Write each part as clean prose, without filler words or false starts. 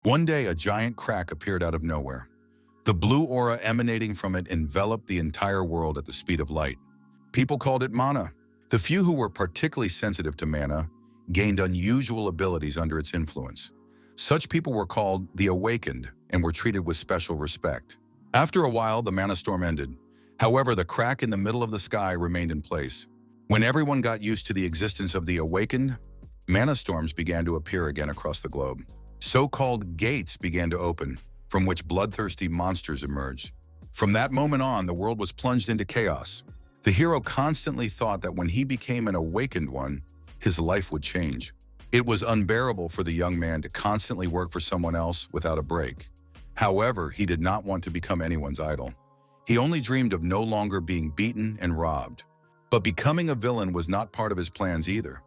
One day, a giant crack appeared out of nowhere. The blue aura emanating from it enveloped the entire world at the speed of light. People called it mana. The few who were particularly sensitive to mana gained unusual abilities under its influence. Such people were called the Awakened and were treated with special respect. After a while, the mana storm ended. However, the crack in the middle of the sky remained in place. When everyone got used to the existence of the Awakened, mana storms began to appear again across the globe. So-called gates began to open, from which bloodthirsty monsters emerged. From that moment on, the world was plunged into chaos. The hero constantly thought that when he became an awakened one, his life would change. It was unbearable for the young man to constantly work for someone else without a break. However, he did not want to become anyone's idol. He only dreamed of no longer being beaten and robbed. But becoming a villain was not part of his plans either.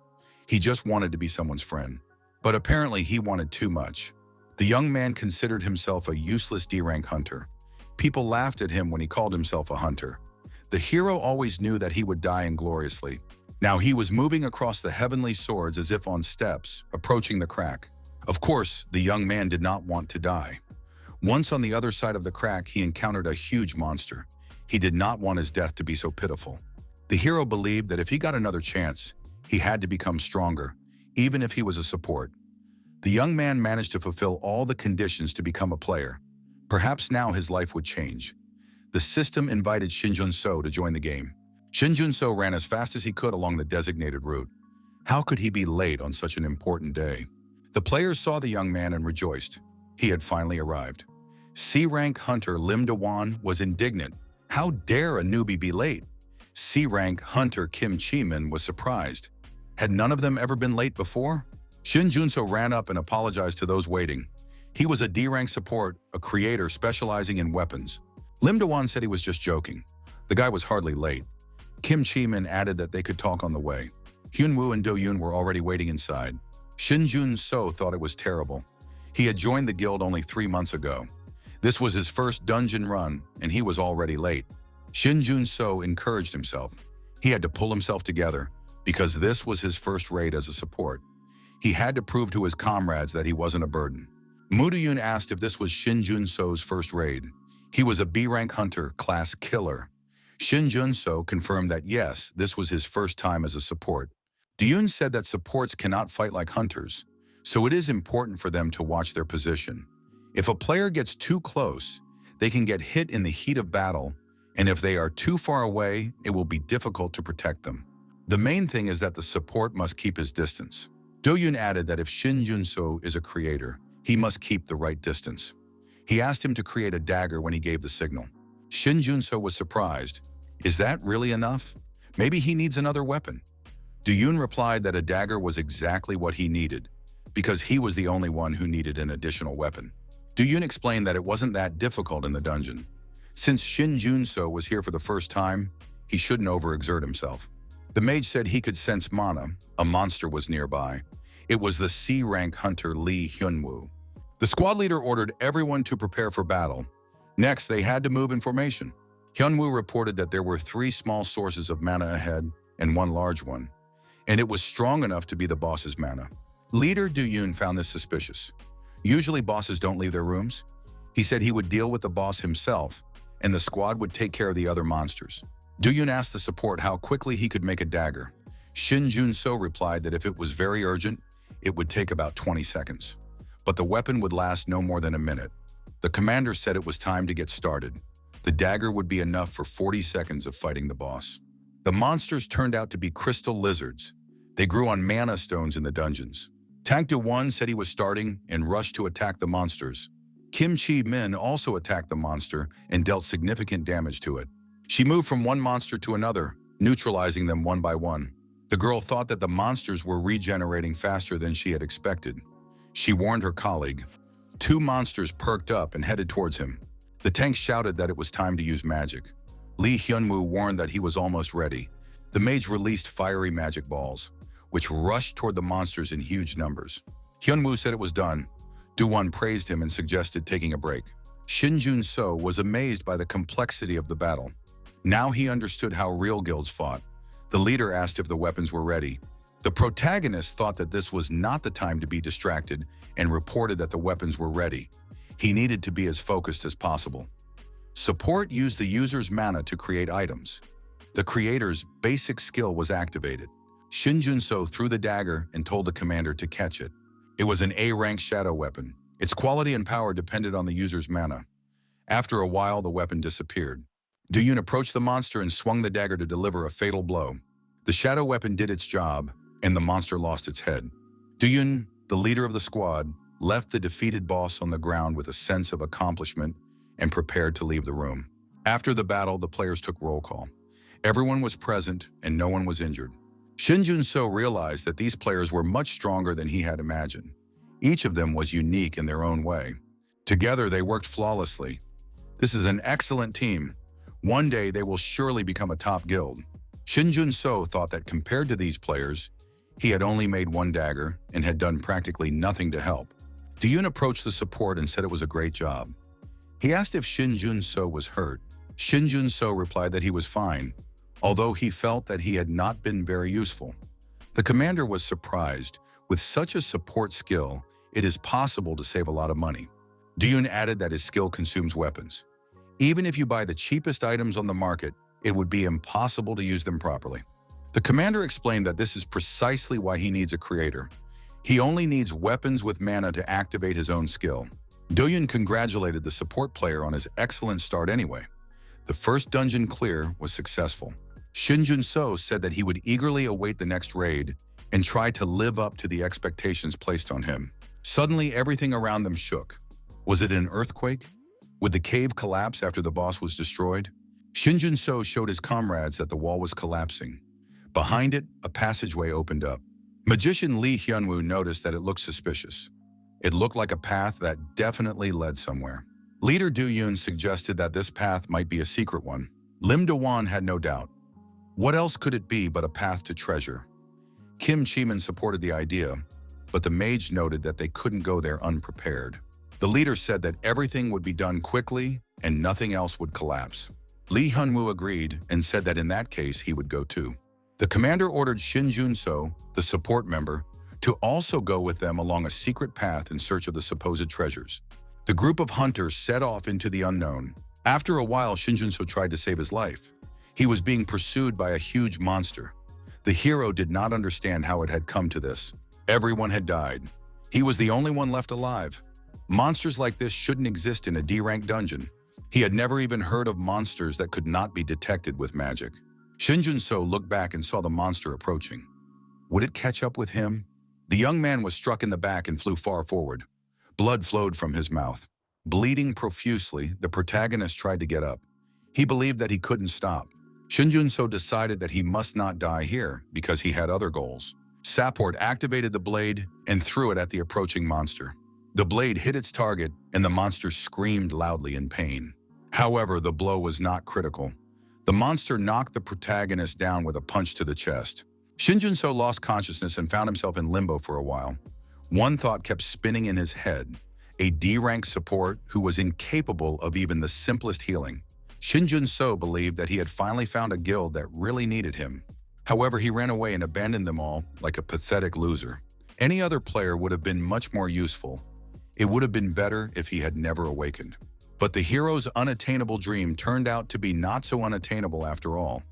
He just wanted to be someone's friend. But apparently he wanted too much. The young man considered himself a useless D-rank hunter. People laughed at him when he called himself a hunter. The hero always knew that he would die ingloriously. Now he was moving across the heavenly swords as if on steps, approaching the crack. Of course, the young man did not want to die. Once on the other side of the crack, he encountered a huge monster. He did not want his death to be so pitiful. The hero believed that if he got another chance, he had to become stronger, even if he was a support. The young man managed to fulfill all the conditions to become a player. Perhaps now his life would change. The system invited Shinjuno to join the game. Shinjuno ran as fast as he could along the designated route. How could he be late on such an important day? The players saw the young man and rejoiced. He had finally arrived. C-rank hunter Lim Da-won was indignant. How dare a newbie be late? C-rank hunter Kim Chi-min was surprised. Had none of them ever been late before? Shinjuno ran up and apologized to those waiting. He was a D-rank support, a creator specializing in weapons. Lim Da-won said he was just joking. The guy was hardly late. Kim Chi-min added that they could talk on the way. Hyunwoo and Do-yoon were already waiting inside. Shinjuno thought it was terrible. He had joined the guild only 3 months ago. This was his first dungeon run, and he was already late. Shinjuno encouraged himself. He had to pull himself together, because this was his first raid as a support. He had to prove to his comrades that he wasn't a burden. Do-yoon asked if this was Shinjuno's first raid. He was a B-rank hunter, class killer. Shinjuno confirmed that yes, this was his first time as a support. Do-yoon said that supports cannot fight like hunters, so it is important for them to watch their position. If a player gets too close, they can get hit in the heat of battle, and if they are too far away, it will be difficult to protect them. The main thing is that the support must keep his distance. Do-yoon added that if Shinjuno is a creator, he must keep the right distance. He asked him to create a dagger when he gave the signal. Shinjuno was surprised. Is that really enough? Maybe he needs another weapon. Do-yoon replied that a dagger was exactly what he needed, because he was the only one who needed an additional weapon. Do-yoon explained that it wasn't that difficult in the dungeon. Since Shinjuno was here for the first time, he shouldn't overexert himself. The mage said he could sense mana. A monster was nearby. It was the C-rank hunter Lee Hyunwoo. The squad leader ordered everyone to prepare for battle. Next, they had to move in formation. Hyunwoo reported that there were 3 small sources of mana ahead and 1 large one, and it was strong enough to be the boss's mana. Leader Do-yoon found this suspicious. Usually bosses don't leave their rooms. He said he would deal with the boss himself, and the squad would take care of the other monsters. Do-yoon asked the support how quickly he could make a dagger. Shinjuno replied that if it was very urgent, it would take about 20 seconds. But the weapon would last no more than a minute. The commander said it was time to get started. The dagger would be enough for 40 seconds of fighting the boss. The monsters turned out to be crystal lizards. They grew on mana stones in the dungeons. Tank Do-won said he was starting and rushed to attack the monsters. Kim Chi-min also attacked the monster and dealt significant damage to it. She moved from one monster to another, neutralizing them one by one. The girl thought that the monsters were regenerating faster than she had expected. She warned her colleague. 2 monsters perked up and headed towards him. The tank shouted that it was time to use magic. Lee Hyunwoo warned that he was almost ready. The mage released fiery magic balls, which rushed toward the monsters in huge numbers. Hyunwoo said it was done. Do-won praised him and suggested taking a break. Shinjuno was amazed by the complexity of the battle. Now he understood how real guilds fought. The leader asked if the weapons were ready. The protagonist thought that this was not the time to be distracted and reported that the weapons were ready. He needed to be as focused as possible. Support used the user's mana to create items. The creator's basic skill was activated. Shinjuno threw the dagger and told the commander to catch it. It was an A-rank shadow weapon. Its quality and power depended on the user's mana. After a while, the weapon disappeared. Duyun approached the monster and swung the dagger to deliver a fatal blow. The shadow weapon did its job, and the monster lost its head. Duyun, the leader of the squad, left the defeated boss on the ground with a sense of accomplishment and prepared to leave the room. After the battle, the players took roll call. Everyone was present and no one was injured. Shinjuno realized that these players were much stronger than he had imagined. Each of them was unique in their own way. Together, they worked flawlessly. This is an excellent team. One day, they will surely become a top guild. Shinjuno thought that compared to these players, he had only made one dagger and had done practically nothing to help. Duyun approached the support and said it was a great job. He asked if Shinjuno was hurt. Shinjuno replied that he was fine, although he felt that he had not been very useful. The commander was surprised. With such a support skill, it is possible to save a lot of money. Duyun added that his skill consumes weapons. Even if you buy the cheapest items on the market, it would be impossible to use them properly. The commander explained that this is precisely why he needs a creator. He only needs weapons with mana to activate his own skill. Duyun congratulated the support player on his excellent start anyway. The first dungeon clear was successful. Shinjuno said that he would eagerly await the next raid and try to live up to the expectations placed on him. Suddenly, everything around them shook. Was it an earthquake? Would the cave collapse after the boss was destroyed? Shinjuno showed his comrades that the wall was collapsing. Behind it, a passageway opened up. Magician Lee Hyunwoo noticed that it looked suspicious. It looked like a path that definitely led somewhere. Leader Duyun suggested that this path might be a secret one. Lim Do-won had no doubt. What else could it be but a path to treasure? Kim Chi-min supported the idea, but the mage noted that they couldn't go there unprepared. The leader said that everything would be done quickly and nothing else would collapse. Lee Hyunwoo agreed and said that in that case he would go too. The commander ordered Shinjuno, the support member, to also go with them along a secret path in search of the supposed treasures. The group of hunters set off into the unknown. After a while, Shinjuno tried to save his life. He was being pursued by a huge monster. The hero did not understand how it had come to this. Everyone had died. He was the only one left alive. Monsters like this shouldn't exist in a D-rank dungeon. He had never even heard of monsters that could not be detected with magic. Shinjuno looked back and saw the monster approaching. Would it catch up with him? The young man was struck in the back and flew far forward. Blood flowed from his mouth. Bleeding profusely, the protagonist tried to get up. He believed that he couldn't stop. Shinjuno decided that he must not die here because he had other goals. Support activated the blade and threw it at the approaching monster. The blade hit its target and the monster screamed loudly in pain. However, the blow was not critical. The monster knocked the protagonist down with a punch to the chest. Shinjuno lost consciousness and found himself in limbo for a while. One thought kept spinning in his head: a D-rank support who was incapable of even the simplest healing. Shinjuno believed that he had finally found a guild that really needed him. However, he ran away and abandoned them all like a pathetic loser. Any other player would have been much more useful. It would have been better if he had never awakened. But the hero's unattainable dream turned out to be not so unattainable after all.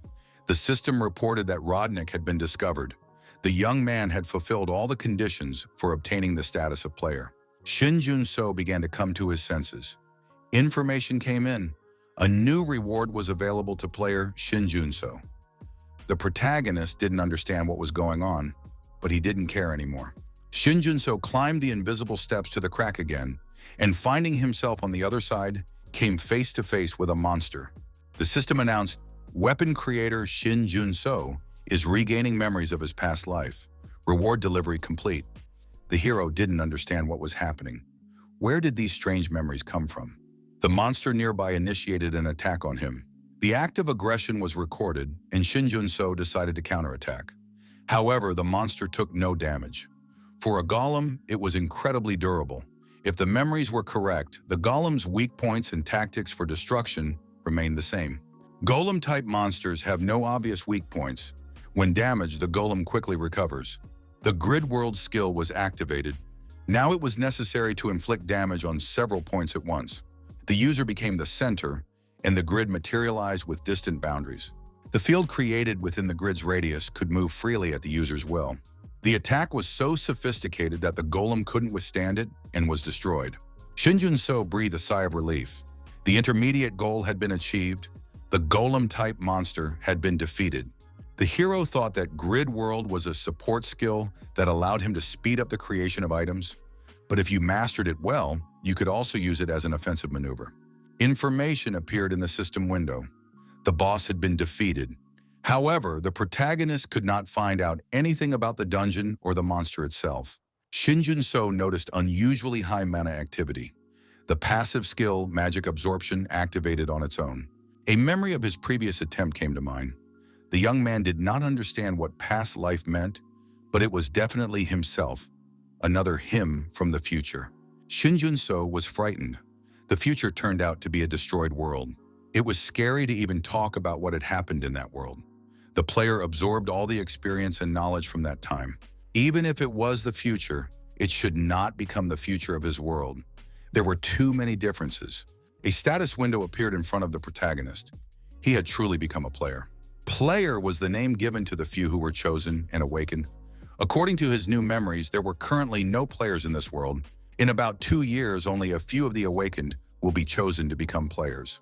The system reported that Rodnik had been discovered. The young man had fulfilled all the conditions for obtaining the status of player. Shinjuno began to come to his senses. Information came in. A new reward was available to player Shinjuno. The protagonist didn't understand what was going on, but he didn't care anymore. Shinjuno climbed the invisible steps to the crack again, and finding himself on the other side, came face to face with a monster. The system announced, weapon creator Shinjuno is regaining memories of his past life. Reward delivery complete. The hero didn't understand what was happening. Where did these strange memories come from? The monster nearby initiated an attack on him. The act of aggression was recorded, and Shinjuno decided to counterattack. However, the monster took no damage. For a golem, it was incredibly durable. If the memories were correct, the golem's weak points and tactics for destruction remained the same. Golem-type monsters have no obvious weak points, When damaged, the golem quickly recovers. The grid world skill was activated. Now it was necessary to inflict damage on several points at once. The user became the center, and the grid materialized with distant boundaries. The field created within the grid's radius could move freely at the user's will. The attack was so sophisticated that the golem couldn't withstand it and was destroyed. Shinjuno breathed a sigh of relief. The intermediate goal had been achieved. The golem-type monster had been defeated. The hero thought that Grid World was a support skill that allowed him to speed up the creation of items, but if you mastered it well, you could also use it as an offensive maneuver. Information appeared in the system window. The boss had been defeated. However, the protagonist could not find out anything about the dungeon or the monster itself. Shinjuno noticed unusually high mana activity. The passive skill, Magic Absorption, activated on its own. A memory of his previous attempt came to mind. The young man did not understand what past life meant, but it was definitely himself, another him from the future. Shinjuno was frightened. The future turned out to be a destroyed world. It was scary to even talk about what had happened in that world. The player absorbed all the experience and knowledge from that time. Even if it was the future, it should not become the future of his world. There were too many differences. A status window appeared in front of the protagonist. He had truly become a player. Player was the name given to the few who were chosen and awakened. According to his new memories, there were currently no players in this world. In about 2 years, only a few of the awakened will be chosen to become players.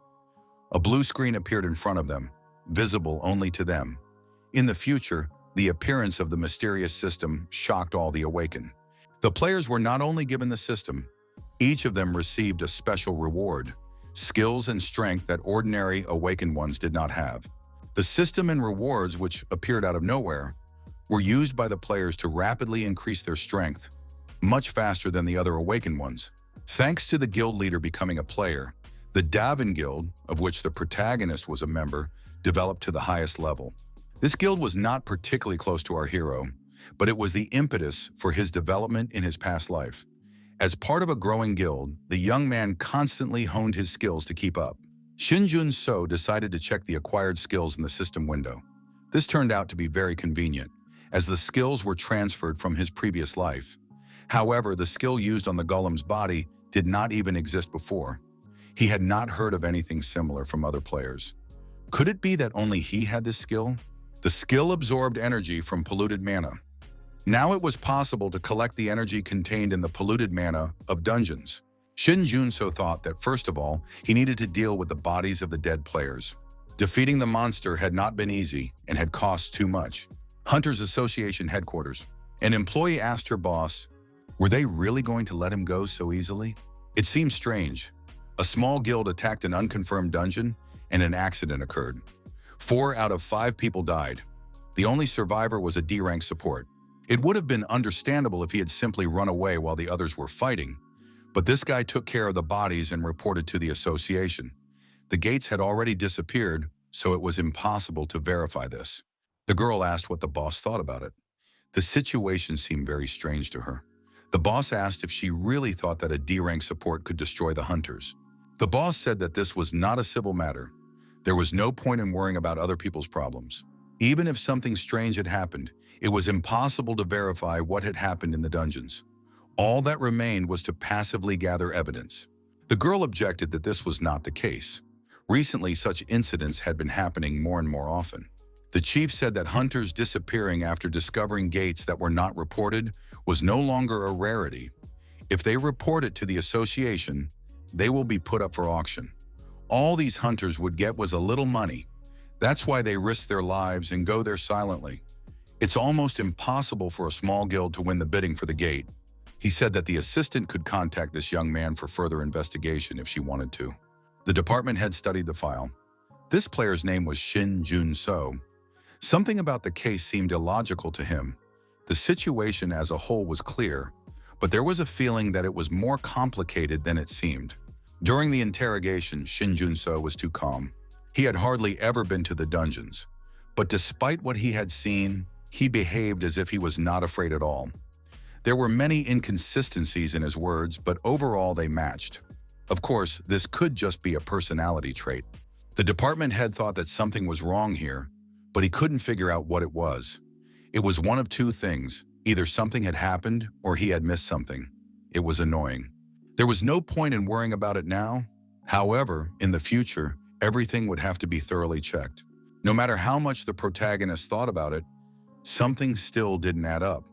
A blue screen appeared in front of them, visible only to them. In the future, the appearance of the mysterious system shocked all the awakened. The players were not only given the system, each of them received a special reward, skills and strength that ordinary awakened ones did not have. The system and rewards, which appeared out of nowhere, were used by the players to rapidly increase their strength, much faster than the other awakened ones. Thanks to the guild leader becoming a player, the Davin Guild, of which the protagonist was a member, developed to the highest level. This guild was not particularly close to our hero, but it was the impetus for his development in his past life. As part of a growing guild, the young man constantly honed his skills to keep up. Shinjuno decided to check the acquired skills in the system window. This turned out to be very convenient, as the skills were transferred from his previous life. However, the skill used on the golem's body did not even exist before. He had not heard of anything similar from other players. Could it be that only he had this skill? The skill absorbed energy from polluted mana. Now it was possible to collect the energy contained in the polluted mana of dungeons. Shinjuno thought that first of all, he needed to deal with the bodies of the dead players. Defeating the monster had not been easy and had cost too much. Hunters Association headquarters. An employee asked her boss, were they really going to let him go so easily? It seemed strange. A small guild attacked an unconfirmed dungeon and an accident occurred. 4 out of 5 people died. The only survivor was a D-rank support. It would have been understandable if he had simply run away while the others were fighting, but this guy took care of the bodies and reported to the association. The gates had already disappeared, so it was impossible to verify this. The girl asked what the boss thought about it. The situation seemed very strange to her. The boss asked if she really thought that a D-rank support could destroy the hunters. The boss said that this was not a civil matter. There was no point in worrying about other people's problems. Even if something strange had happened, it was impossible to verify what had happened in the dungeons. All that remained was to passively gather evidence. The girl objected that this was not the case. Recently, such incidents had been happening more and more often. The chief said that hunters disappearing after discovering gates that were not reported was no longer a rarity. If they report it to the association, they will be put up for auction. All these hunters would get was a little money. That's why they risk their lives and go there silently. It's almost impossible for a small guild to win the bidding for the gate. He said that the assistant could contact this young man for further investigation if she wanted to. The department head studied the file. This player's name was Shinjuno. Something about the case seemed illogical to him. The situation as a whole was clear, but there was a feeling that it was more complicated than it seemed. During the interrogation, Shinjuno was too calm. He had hardly ever been to the dungeons, but despite what he had seen, he behaved as if he was not afraid at all. There were many inconsistencies in his words, but overall they matched. Of course, this could just be a personality trait. The department head thought that something was wrong here, but he couldn't figure out what it was. It was one of two things. Either something had happened or he had missed something. It was annoying. There was no point in worrying about it now. However, in the future, everything would have to be thoroughly checked. No matter how much the protagonist thought about it, something still didn't add up.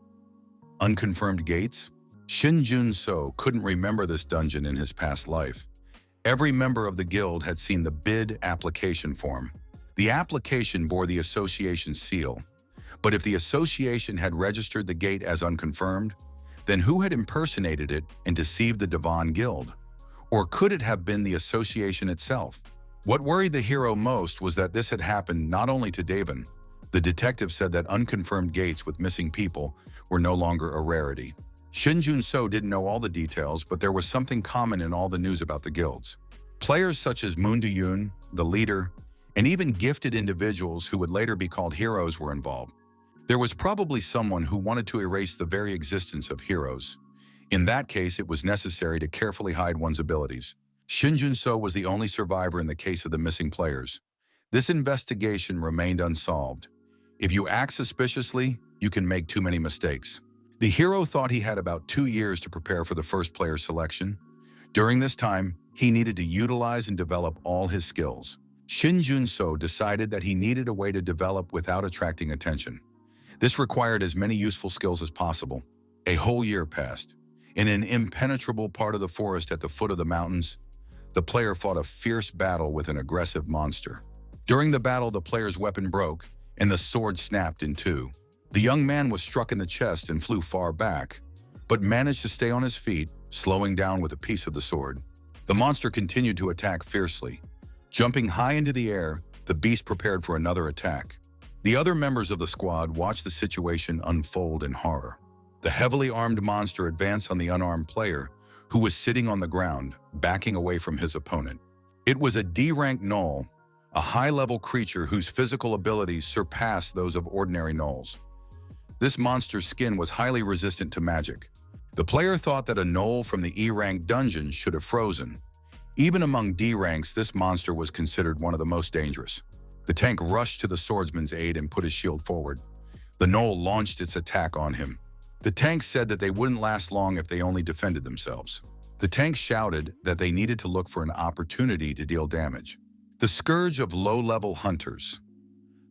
Unconfirmed gates? Shinjuno couldn't remember this dungeon in his past life. Every member of the guild had seen the bid application form. The application bore the association seal. But if the association had registered the gate as unconfirmed, then who had impersonated it and deceived the Devon Guild? Or could it have been the association itself? What worried the hero most was that this had happened not only to Devon. The detective said that unconfirmed gates with missing people were no longer a rarity. Shinjuno didn't know all the details, but there was something common in all the news about the guilds. Players such as Moon Do-yoon, the leader, and even gifted individuals who would later be called heroes were involved. There was probably someone who wanted to erase the very existence of heroes. In that case, it was necessary to carefully hide one's abilities. Shinjuno was the only survivor in the case of the missing players. This investigation remained unsolved. If you act suspiciously, you can make too many mistakes. The hero thought he had about 2 years to prepare for the first player selection. During this time, he needed to utilize and develop all his skills. Shinjuno decided that he needed a way to develop without attracting attention. This required as many useful skills as possible. A whole year passed. In an impenetrable part of the forest at the foot of the mountains, the player fought a fierce battle with an aggressive monster. During the battle, the player's weapon broke, and the sword snapped in two. The young man was struck in the chest and flew far back, but managed to stay on his feet, slowing down with a piece of the sword. The monster continued to attack fiercely. Jumping high into the air, the beast prepared for another attack. The other members of the squad watched the situation unfold in horror. The heavily armed monster advanced on the unarmed player, who was sitting on the ground, backing away from his opponent. It was a D-rank gnoll, a high-level creature whose physical abilities surpassed those of ordinary gnolls. This monster's skin was highly resistant to magic. The player thought that a gnoll from the E-rank dungeon should have frozen. Even among D-ranks, this monster was considered one of the most dangerous. The tank rushed to the swordsman's aid and put his shield forward. The gnoll launched its attack on him. The tank said that they wouldn't last long if they only defended themselves. The tank shouted that they needed to look for an opportunity to deal damage. The scourge of low-level hunters.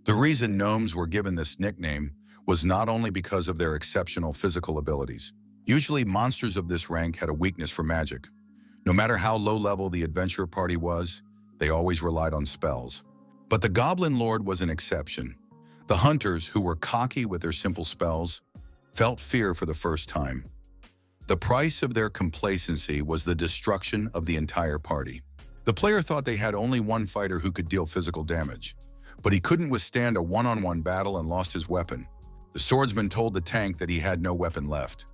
The reason gnomes were given this nickname was not only because of their exceptional physical abilities. Usually, monsters of this rank had a weakness for magic. No matter how low-level the adventure party was, they always relied on spells. But the Goblin Lord was an exception. The hunters, who were cocky with their simple spells, felt fear for the first time. The price of their complacency was the destruction of the entire party. The player thought they had only one fighter who could deal physical damage, but he couldn't withstand a one-on-one battle and lost his weapon. The swordsman told the tank that he had no weapon left.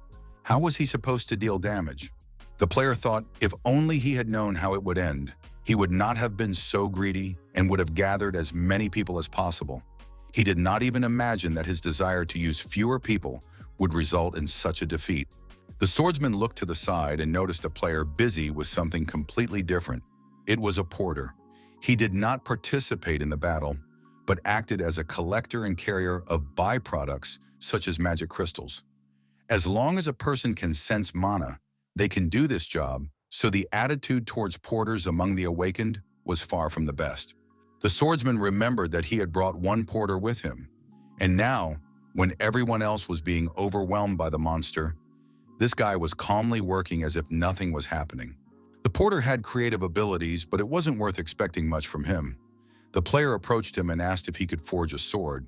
How was he supposed to deal damage? The player thought if only he had known how it would end, he would not have been so greedy and would have gathered as many people as possible. He did not even imagine that his desire to use fewer people would result in such a defeat. The swordsman looked to the side and noticed a player busy with something completely different. It was a porter. He did not participate in the battle, but acted as a collector and carrier of byproducts such as magic crystals. As long as a person can sense mana, they can do this job, so the attitude towards porters among the awakened was far from the best. The swordsman remembered that he had brought one porter with him, and now, when everyone else was being overwhelmed by the monster, this guy was calmly working as if nothing was happening. The porter had creative abilities, but it wasn't worth expecting much from him. The player approached him and asked if he could forge a sword.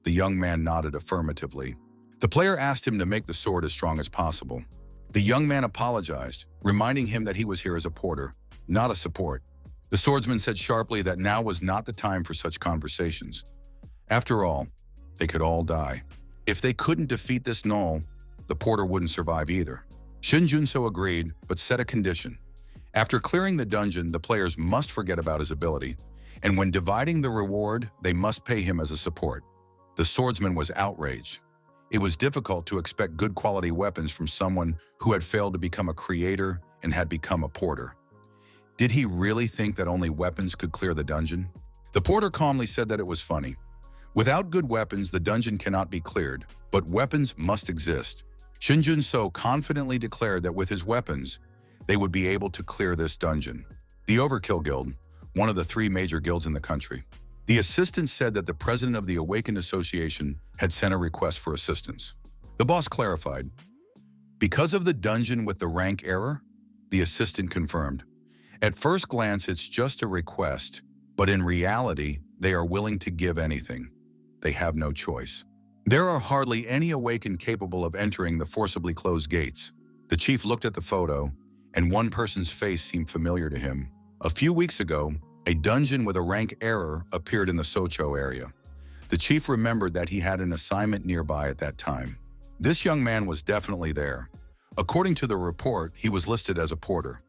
The young man nodded affirmatively. The player asked him to make the sword as strong as possible. The young man apologized, reminding him that he was here as a porter, not a support. The swordsman said sharply that now was not the time for such conversations. After all, they could all die. If they couldn't defeat this gnoll, the porter wouldn't survive either. Shinjuno agreed, but set a condition. After clearing the dungeon, the players must forget about his ability, and when dividing the reward, they must pay him as a support. The swordsman was outraged. It was difficult to expect good quality weapons from someone who had failed to become a creator and had become a porter. Did he really think that only weapons could clear the dungeon? The porter calmly said that it was funny. Without good weapons, the dungeon cannot be cleared, but weapons must exist. Shinjuno confidently declared that with his weapons, they would be able to clear this dungeon. The Overkill Guild, one of the 3 major guilds in the country. The assistant said that the president of the Awakened Association had sent a request for assistance. The boss clarified, because of the dungeon with the rank error, the assistant confirmed. At first glance, it's just a request, but in reality, they are willing to give anything. They have no choice. There are hardly any Awakened capable of entering the forcibly closed gates. The chief looked at the photo, and one person's face seemed familiar to him. A few weeks ago, a dungeon with a rank error appeared in the Socho area. The chief remembered that he had an assignment nearby at that time. This young man was definitely there. According to the report, he was listed as a porter.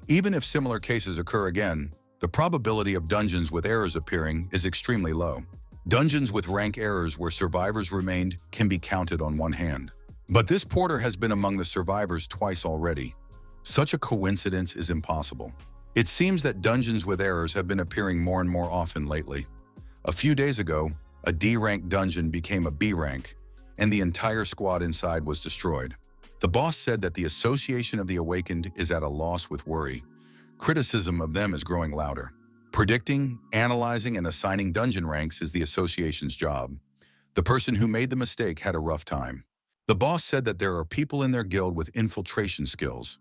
Even if similar cases occur again, the probability of dungeons with errors appearing is extremely low. Dungeons with rank errors where survivors remained can be counted on one hand. But this porter has been among the survivors twice already. Such a coincidence is impossible. It seems that dungeons with errors have been appearing more and more often lately. A few days ago, a D-rank dungeon became a B rank, and the entire squad inside was destroyed. The boss said that the Association of the Awakened is at a loss with worry. Criticism of them is growing louder. Predicting, analyzing, and assigning dungeon ranks is the association's job. The person who made the mistake had a rough time. The boss said that there are people in their guild with infiltration skills.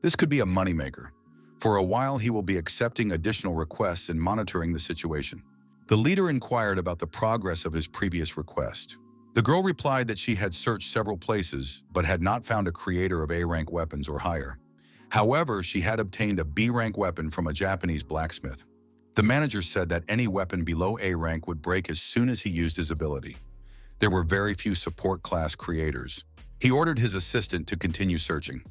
This could be a moneymaker. For a while, he will be accepting additional requests and monitoring the situation. The leader inquired about the progress of his previous request. The girl replied that she had searched several places, but had not found a creator of A-rank weapons or higher. However, she had obtained a B-rank weapon from a Japanese blacksmith. The manager said that any weapon below A rank would break as soon as he used his ability. There were very few support class creators. He ordered his assistant to continue searching.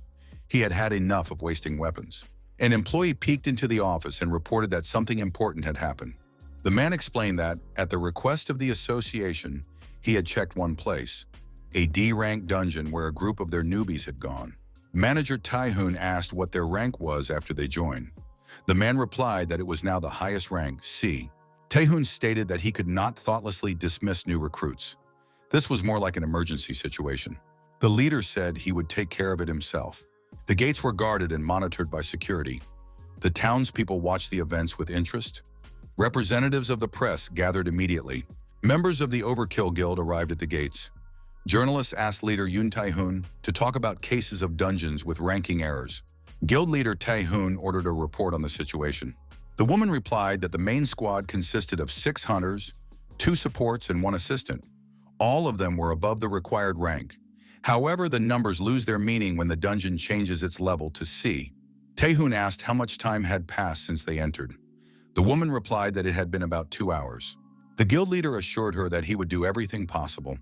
He had had enough of wasting weapons. An employee peeked into the office and reported that something important had happened. The man explained that, at the request of the association, he had checked one place, a D-rank dungeon where a group of their newbies had gone. Manager Taehoon asked what their rank was after they joined. The man replied that it was now the highest rank, C. Taehoon stated that he could not thoughtlessly dismiss new recruits. This was more like an emergency situation. The leader said he would take care of it himself. The gates were guarded and monitored by security. The townspeople watched the events with interest. Representatives of the press gathered immediately. Members of the Overkill Guild arrived at the gates. Journalists asked leader Yoon Taehoon to talk about cases of dungeons with ranking errors. Guild leader Taehoon ordered a report on the situation. The woman replied that the main squad consisted of 6 hunters, 2 supports, and 1 assistant. All of them were above the required rank. However, the numbers lose their meaning when the dungeon changes its level to C. Taehoon asked how much time had passed since they entered. The woman replied that it had been about 2 hours. The guild leader assured her that he would do everything possible.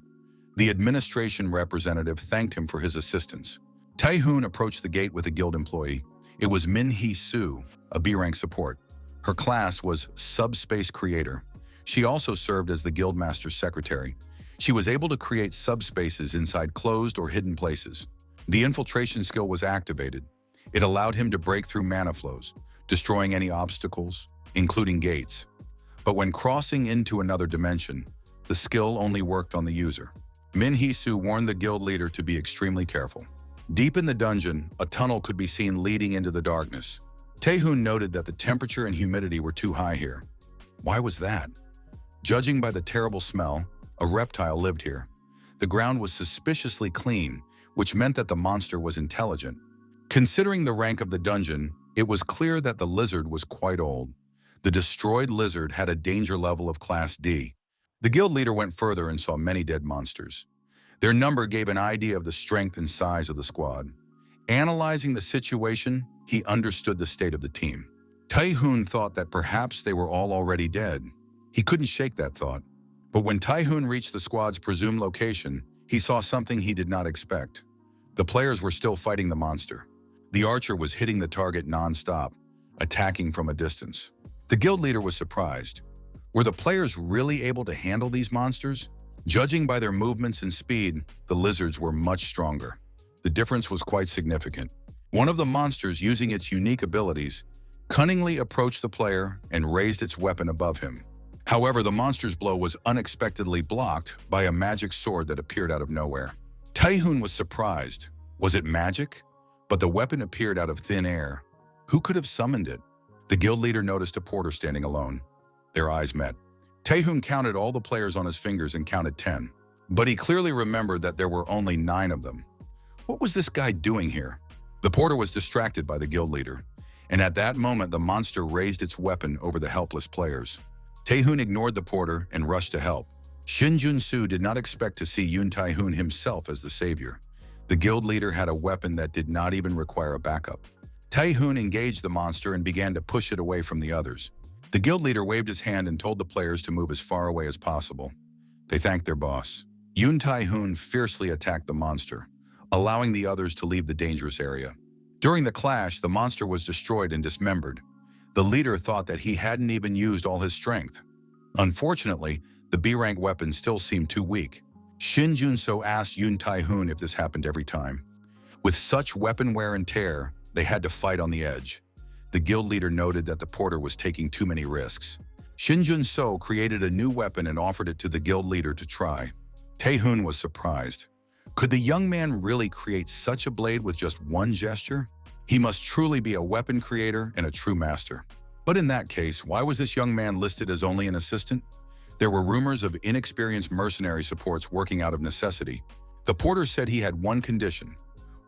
The administration representative thanked him for his assistance. Taehoon approached the gate with a guild employee. It was Min Hee-soo, a B-rank support. Her class was Subspace Creator. She also served as the guildmaster's secretary. She was able to create subspaces inside closed or hidden places. The infiltration skill was activated. It allowed him to break through mana flows, destroying any obstacles, including gates. But when crossing into another dimension, the skill only worked on the user. Min Hee-soo warned the guild leader to be extremely careful. Deep in the dungeon, a tunnel could be seen leading into the darkness. Taehoon noted that the temperature and humidity were too high here. Why was that? Judging by the terrible smell, a reptile lived here. The ground was suspiciously clean, which meant that the monster was intelligent. Considering the rank of the dungeon, it was clear that the lizard was quite old. The destroyed lizard had a danger level of Class D. The guild leader went further and saw many dead monsters. Their number gave an idea of the strength and size of the squad. Analyzing the situation, he understood the state of the team. Taehoon thought that perhaps they were all already dead. He couldn't shake that thought. But when Taehoon reached the squad's presumed location, he saw something he did not expect. The players were still fighting the monster. The archer was hitting the target non-stop, attacking from a distance. The guild leader was surprised. Were the players really able to handle these monsters? Judging by their movements and speed, the lizards were much stronger. The difference was quite significant. One of the monsters, using its unique abilities, cunningly approached the player and raised its weapon above him. However, the monster's blow was unexpectedly blocked by a magic sword that appeared out of nowhere. Taehoon was surprised. Was it magic? But the weapon appeared out of thin air. Who could have summoned it? The guild leader noticed a porter standing alone. Their eyes met. Taehoon counted all the players on his fingers and counted 10. But he clearly remembered that there were only 9 of them. What was this guy doing here? The porter was distracted by the guild leader, and at that moment the monster raised its weapon over the helpless players. Taehoon ignored the porter and rushed to help. Shinjuno did not expect to see Yoon Taehoon himself as the savior. The guild leader had a weapon that did not even require a backup. Taehoon engaged the monster and began to push it away from the others. The guild leader waved his hand and told the players to move as far away as possible. They thanked their boss. Yoon Taehoon fiercely attacked the monster, allowing the others to leave the dangerous area. During the clash, the monster was destroyed and dismembered. The leader thought that he hadn't even used all his strength. Unfortunately, the B-rank weapon still seemed too weak. Shinjuno asked Yoon Taehoon if this happened every time. With such weapon wear and tear, they had to fight on the edge. The guild leader noted that the porter was taking too many risks. Shinjuno created a new weapon and offered it to the guild leader to try. Taehoon was surprised. Could the young man really create such a blade with just one gesture? He must truly be a weapon creator and a true master. But in that case, why was this young man listed as only an assistant? There were rumors of inexperienced mercenary supports working out of necessity. The porter said he had one condition.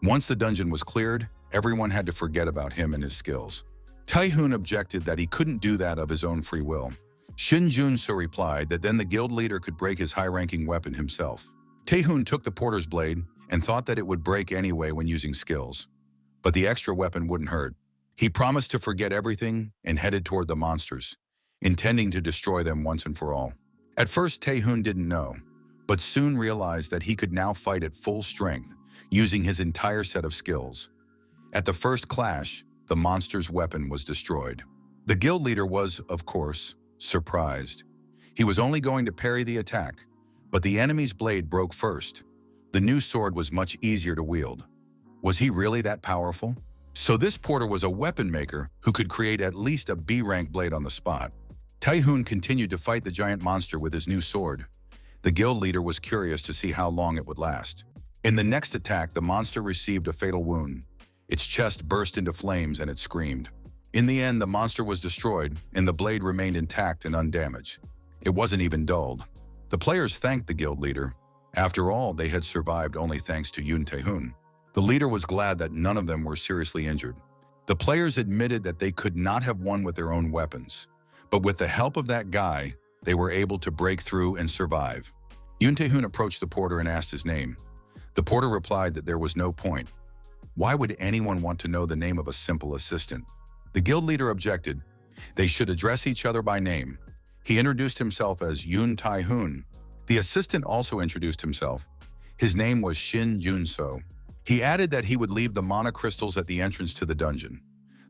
Once the dungeon was cleared, everyone had to forget about him and his skills. Taehoon objected that he couldn't do that of his own free will. Shinjuno replied that then the guild leader could break his high-ranking weapon himself. Taehoon took the porter's blade and thought that it would break anyway when using skills. But the extra weapon wouldn't hurt. He promised to forget everything and headed toward the monsters, intending to destroy them once and for all. At first, Taehoon didn't know, but soon realized that he could now fight at full strength, using his entire set of skills. At the first clash, the monster's weapon was destroyed. The guild leader was, of course, surprised. He was only going to parry the attack, but the enemy's blade broke first. The new sword was much easier to wield. Was he really that powerful? So this porter was a weapon maker who could create at least a B-rank blade on the spot. Taehoon continued to fight the giant monster with his new sword. The guild leader was curious to see how long it would last. In the next attack, the monster received a fatal wound. Its chest burst into flames and it screamed. In the end, the monster was destroyed and the blade remained intact and undamaged. It wasn't even dulled. The players thanked the guild leader. After all, they had survived only thanks to Yoon Taehoon. The leader was glad that none of them were seriously injured. The players admitted that they could not have won with their own weapons, but with the help of that guy, they were able to break through and survive. Yoon Taehoon approached the porter and asked his name. The porter replied that there was no point. Why would anyone want to know the name of a simple assistant? The guild leader objected. They should address each other by name. He introduced himself as Yoon Taehoon. The assistant also introduced himself. His name was Shinjuno. He added that he would leave the mana crystals at the entrance to the dungeon.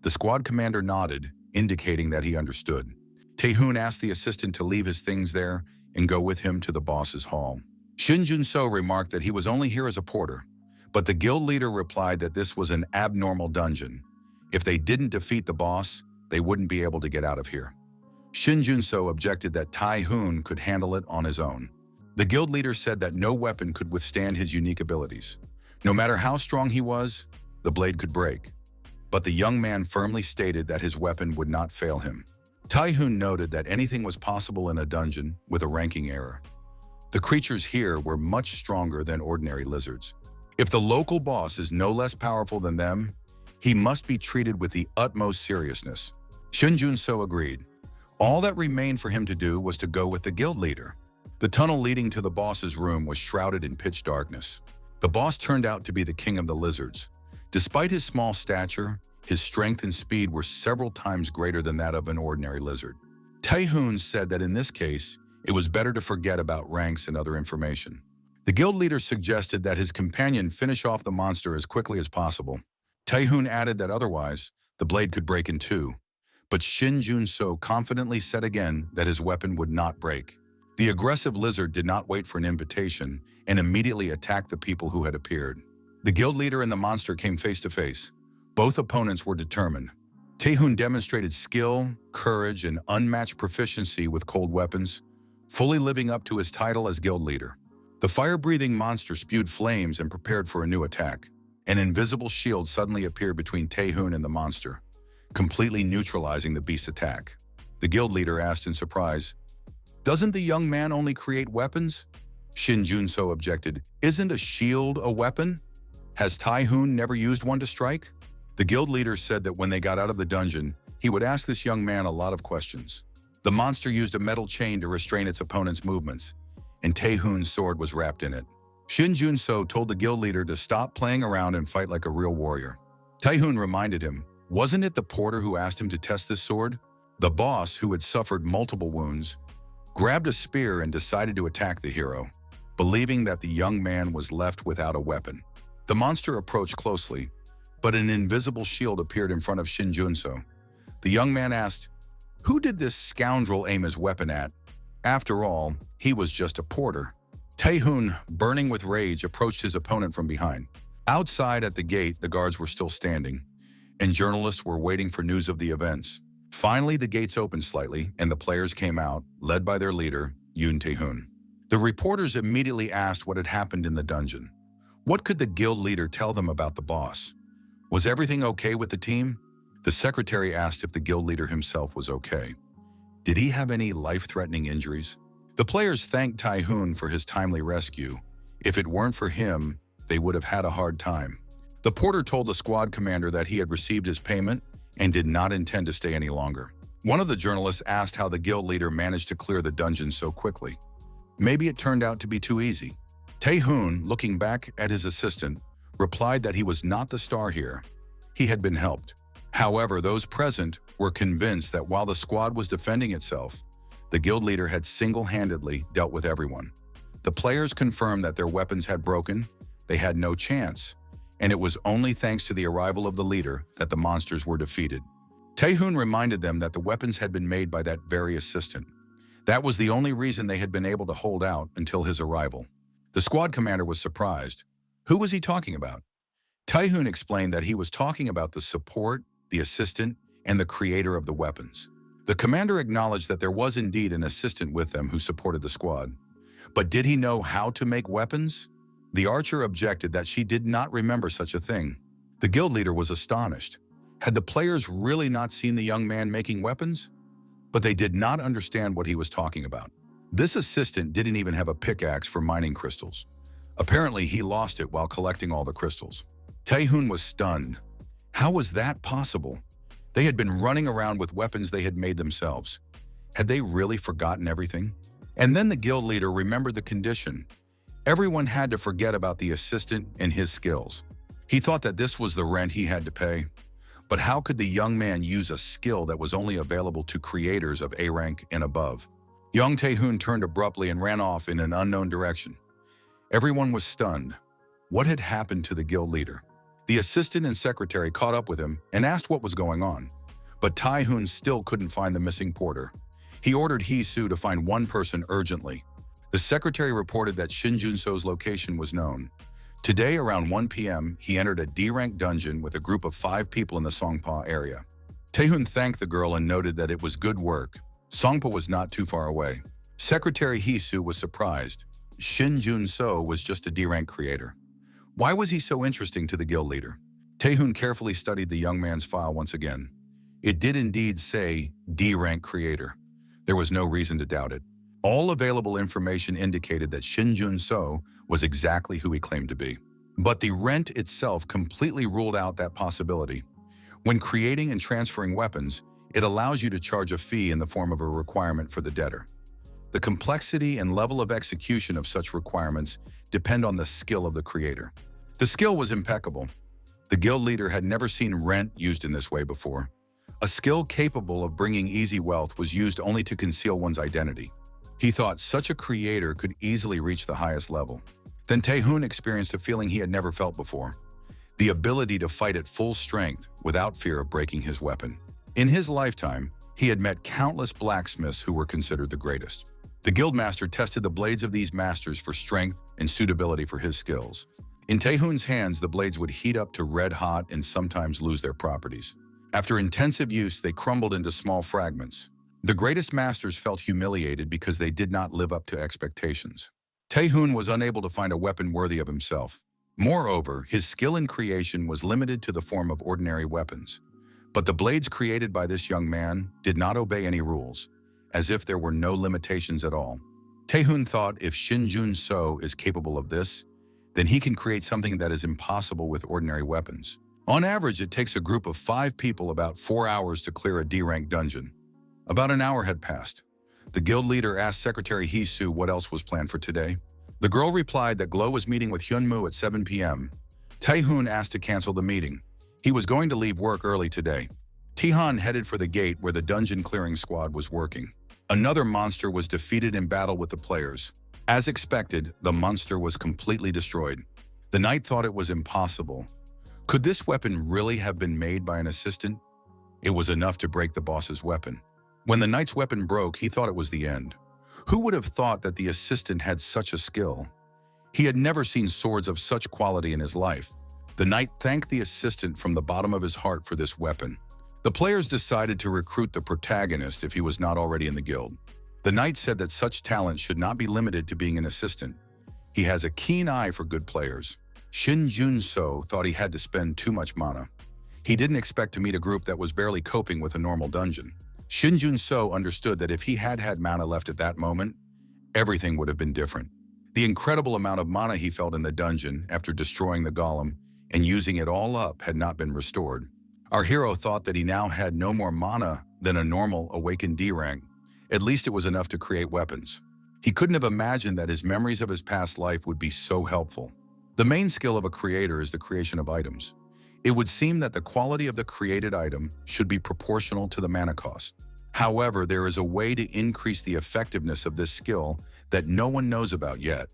The squad commander nodded, indicating that he understood. Taehoon asked the assistant to leave his things there and go with him to the boss's hall. Shinjuno remarked that he was only here as a porter, but the guild leader replied that this was an abnormal dungeon. If they didn't defeat the boss, they wouldn't be able to get out of here. Shinjuno objected that Taehoon could handle it on his own. The guild leader said that no weapon could withstand his unique abilities. No matter how strong he was, the blade could break. But the young man firmly stated that his weapon would not fail him. Taehoon noted that anything was possible in a dungeon with a ranking error. The creatures here were much stronger than ordinary lizards. If the local boss is no less powerful than them, he must be treated with the utmost seriousness. Shinjuno agreed. All that remained for him to do was to go with the guild leader. The tunnel leading to the boss's room was shrouded in pitch darkness. The boss turned out to be the king of the lizards. Despite his small stature, his strength and speed were several times greater than that of an ordinary lizard. Taehoon said that in this case, it was better to forget about ranks and other information. The guild leader suggested that his companion finish off the monster as quickly as possible. Taehoon added that otherwise, the blade could break in two. But Shinjuno confidently said again that his weapon would not break. The aggressive lizard did not wait for an invitation and immediately attacked the people who had appeared. The guild leader and the monster came face to face. Both opponents were determined. Taehoon demonstrated skill, courage, and unmatched proficiency with cold weapons, fully living up to his title as guild leader. The fire-breathing monster spewed flames and prepared for a new attack. An invisible shield suddenly appeared between Taehoon and the monster, completely neutralizing the beast's attack. The guild leader asked in surprise, "Doesn't the young man only create weapons?" Shinjuno objected, "Isn't a shield a weapon? Has Taehoon never used one to strike?" The guild leader said that when they got out of the dungeon, he would ask this young man a lot of questions. The monster used a metal chain to restrain its opponent's movements, and Taehoon's sword was wrapped in it. Shinjuno told the guild leader to stop playing around and fight like a real warrior. Taehoon reminded him, wasn't it the porter who asked him to test this sword? The boss, who had suffered multiple wounds, grabbed a spear and decided to attack the hero, believing that the young man was left without a weapon. The monster approached closely, but an invisible shield appeared in front of Shinjuno. The young man asked, "Who did this scoundrel aim his weapon at? After all, he was just a porter." Taehoon, burning with rage, approached his opponent from behind. Outside at the gate, the guards were still standing, and journalists were waiting for news of the events. Finally, the gates opened slightly, and the players came out, led by their leader, Yoon Taehoon. The reporters immediately asked what had happened in the dungeon. What could the guild leader tell them about the boss? Was everything okay with the team? The secretary asked if the guild leader himself was okay. Did he have any life-threatening injuries? The players thanked Taehoon for his timely rescue. If it weren't for him, they would have had a hard time. The porter told the squad commander that he had received his payment and did not intend to stay any longer. One of the journalists asked how the guild leader managed to clear the dungeon so quickly. Maybe it turned out to be too easy. Taehoon, looking back at his assistant, replied that he was not the star here. He had been helped. However, those present were convinced that while the squad was defending itself, the guild leader had single-handedly dealt with everyone. The players confirmed that their weapons had broken, they had no chance, and it was only thanks to the arrival of the leader that the monsters were defeated. Taehoon reminded them that the weapons had been made by that very assistant. That was the only reason they had been able to hold out until his arrival. The squad commander was surprised. Who was he talking about? Taehoon explained that he was talking about the support, the assistant, and the creator of the weapons. The commander acknowledged that there was indeed an assistant with them who supported the squad. But did he know how to make weapons? The archer objected that she did not remember such a thing. The guild leader was astonished. Had the players really not seen the young man making weapons? But they did not understand what he was talking about. This assistant didn't even have a pickaxe for mining crystals. Apparently, he lost it while collecting all the crystals. Taehoon was stunned. How was that possible? They had been running around with weapons they had made themselves. Had they really forgotten everything? And then the guild leader remembered the condition. Everyone had to forget about the assistant and his skills. He thought that this was the rent he had to pay. But how could the young man use a skill that was only available to creators of A rank and above? Young Taehoon turned abruptly and ran off in an unknown direction. Everyone was stunned. What had happened to the guild leader? The assistant and secretary caught up with him and asked what was going on. But Taehoon still couldn't find the missing porter. He ordered Hee-soo to find one person urgently. The secretary reported that Shinjuno's location was known. Today, around 1 p.m., he entered a D-rank dungeon with a group of 5 people in the Songpa area. Taehoon thanked the girl and noted that it was good work. Songpa was not too far away. Secretary Hee-soo was surprised. Shinjuno was just a D-rank creator. Why was he so interesting to the guild leader? Taehoon carefully studied the young man's file once again. It did indeed say D-rank creator. There was no reason to doubt it. All available information indicated that Shinjuno was exactly who he claimed to be. But the rent itself completely ruled out that possibility. When creating and transferring weapons, it allows you to charge a fee in the form of a requirement for the debtor. The complexity and level of execution of such requirements depend on the skill of the creator. The skill was impeccable. The guild leader had never seen rent used in this way before. A skill capable of bringing easy wealth was used only to conceal one's identity. He thought such a creator could easily reach the highest level. Then Taehoon experienced a feeling he had never felt before. The ability to fight at full strength without fear of breaking his weapon. In his lifetime, he had met countless blacksmiths who were considered the greatest. The guildmaster tested the blades of these masters for strength and suitability for his skills. In Taehoon's hands, the blades would heat up to red hot and sometimes lose their properties. After intensive use, they crumbled into small fragments. The greatest masters felt humiliated because they did not live up to expectations. Tae-hoon was unable to find a weapon worthy of himself. Moreover, his skill in creation was limited to the form of ordinary weapons. But the blades created by this young man did not obey any rules, as if there were no limitations at all. Tae-hoon thought if Shinjuno is capable of this, then he can create something that is impossible with ordinary weapons. On average, it takes a group of 5 people about 4 hours to clear a D-rank dungeon. About an hour had passed. The guild leader asked Secretary Hee-soo what else was planned for today. The girl replied that Glow was meeting with Hyunmoo at 7 p.m. Tae-hoon asked to cancel the meeting. He was going to leave work early today. Tae-han headed for the gate where the dungeon clearing squad was working. Another monster was defeated in battle with the players. As expected, the monster was completely destroyed. The knight thought it was impossible. Could this weapon really have been made by an assistant? It was enough to break the boss's weapon. When the knight's weapon broke, he thought it was the end. Who would have thought that the assistant had such a skill? He had never seen swords of such quality in his life. The knight thanked the assistant from the bottom of his heart for this weapon. The players decided to recruit the protagonist if he was not already in the guild. The knight said that such talent should not be limited to being an assistant. He has a keen eye for good players. Shinjuno thought he had to spend too much mana. He didn't expect to meet a group that was barely coping with a normal dungeon. Shinjuno understood that if he had had mana left at that moment, everything would have been different. The incredible amount of mana he felt in the dungeon after destroying the golem and using it all up had not been restored. Our hero thought that he now had no more mana than a normal awakened D rank. At least it was enough to create weapons. He couldn't have imagined that his memories of his past life would be so helpful. The main skill of a creator is the creation of items. It would seem that the quality of the created item should be proportional to the mana cost. However, there is a way to increase the effectiveness of this skill that no one knows about yet.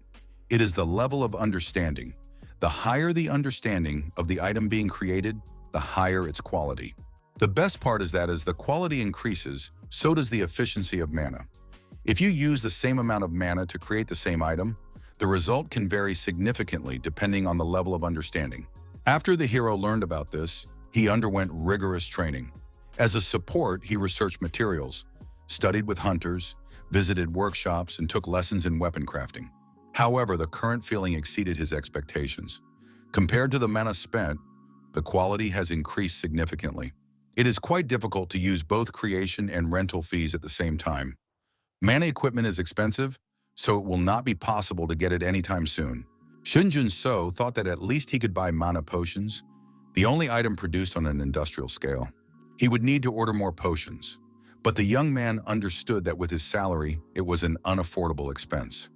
It is the level of understanding. The higher the understanding of the item being created, the higher its quality. The best part is that as the quality increases, so does the efficiency of mana. If you use the same amount of mana to create the same item, the result can vary significantly depending on the level of understanding. After the hero learned about this, he underwent rigorous training. As a support, he researched materials, studied with hunters, visited workshops, and took lessons in weapon crafting. However, the current feeling exceeded his expectations. Compared to the mana spent, the quality has increased significantly. It is quite difficult to use both creation and rental fees at the same time. Mana equipment is expensive, so it will not be possible to get it anytime soon. Shinjuno thought that at least he could buy mana potions, the only item produced on an industrial scale. He would need to order more potions, but the young man understood that with his salary, it was an unaffordable expense.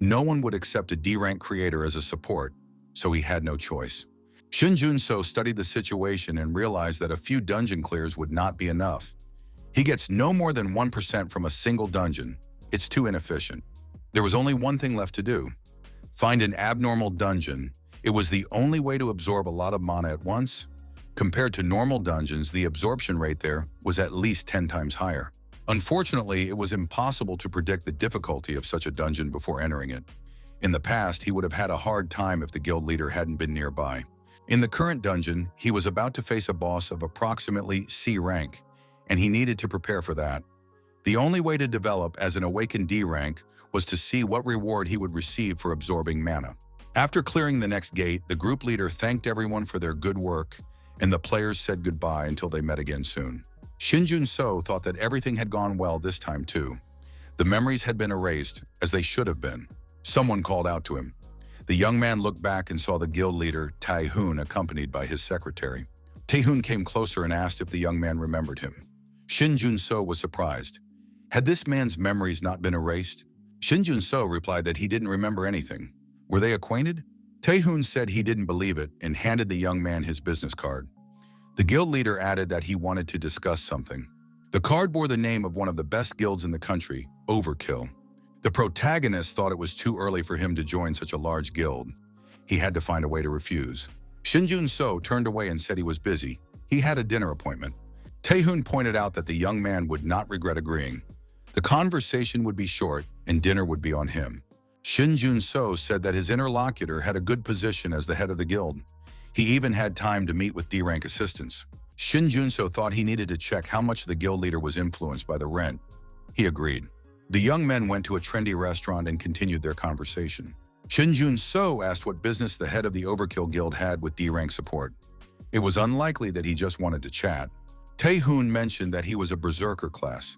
No one would accept a D-rank creator as a support, so he had no choice. Shinjuno studied the situation and realized that a few dungeon clears would not be enough. He gets no more than 1% from a single dungeon. It's too inefficient. There was only one thing left to do. Find an abnormal dungeon. It was the only way to absorb a lot of mana at once. Compared to normal dungeons, the absorption rate there was at least 10 times higher. Unfortunately, it was impossible to predict the difficulty of such a dungeon before entering it. In the past, he would have had a hard time if the guild leader hadn't been nearby. In the current dungeon, he was about to face a boss of approximately C rank, and he needed to prepare for that. The only way to develop as an awakened D rank was to see what reward he would receive for absorbing mana. After clearing the next gate, the group leader thanked everyone for their good work, and the players said goodbye until they met again soon. Shinjuno thought that everything had gone well this time too. The memories had been erased, as they should have been. Someone called out to him. The young man looked back and saw the guild leader, Tae-hoon, accompanied by his secretary. Tae-hoon came closer and asked if the young man remembered him. Shinjuno was surprised. Had this man's memories not been erased? Shinjuno replied that he didn't remember anything. Were they acquainted? Tae-hoon said he didn't believe it and handed the young man his business card. The guild leader added that he wanted to discuss something. The card bore the name of one of the best guilds in the country, Overkill. The protagonist thought it was too early for him to join such a large guild. He had to find a way to refuse. Shinjuno turned away and said he was busy. He had a dinner appointment. Tae-hoon pointed out that the young man would not regret agreeing. The conversation would be short and dinner would be on him. Shinjuno said that his interlocutor had a good position as the head of the guild. He even had time to meet with D-rank assistants. Shinjuno thought he needed to check how much the guild leader was influenced by the rent. He agreed. The young men went to a trendy restaurant and continued their conversation. Shinjuno asked what business the head of the Overkill Guild had with D-rank support. It was unlikely that he just wanted to chat. Tae-hoon mentioned that he was a Berserker class.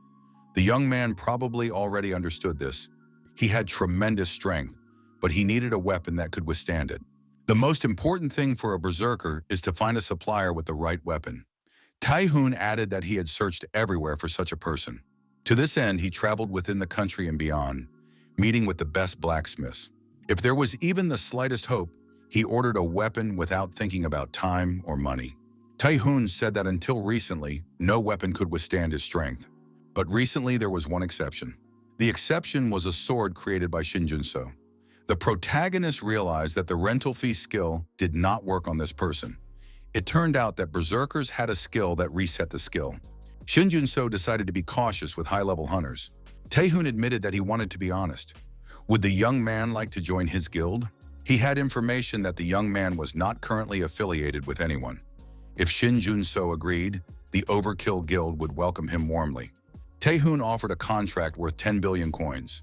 The young man probably already understood this. He had tremendous strength, but he needed a weapon that could withstand it. The most important thing for a Berserker is to find a supplier with the right weapon. Tae-hoon added that he had searched everywhere for such a person. To this end, he traveled within the country and beyond, meeting with the best blacksmiths. If there was even the slightest hope, he ordered a weapon without thinking about time or money. Tae-hoon said that until recently, no weapon could withstand his strength. But recently there was one exception. The exception was a sword created by Shinjuno. The protagonist realized that the rental fee skill did not work on this person. It turned out that Berserkers had a skill that reset the skill. Shinjuno decided to be cautious with high-level hunters. Tae-hoon admitted that he wanted to be honest. Would the young man like to join his guild? He had information that the young man was not currently affiliated with anyone. If Shinjuno agreed, the Overkill Guild would welcome him warmly. Tae-hoon offered a contract worth 10 billion coins.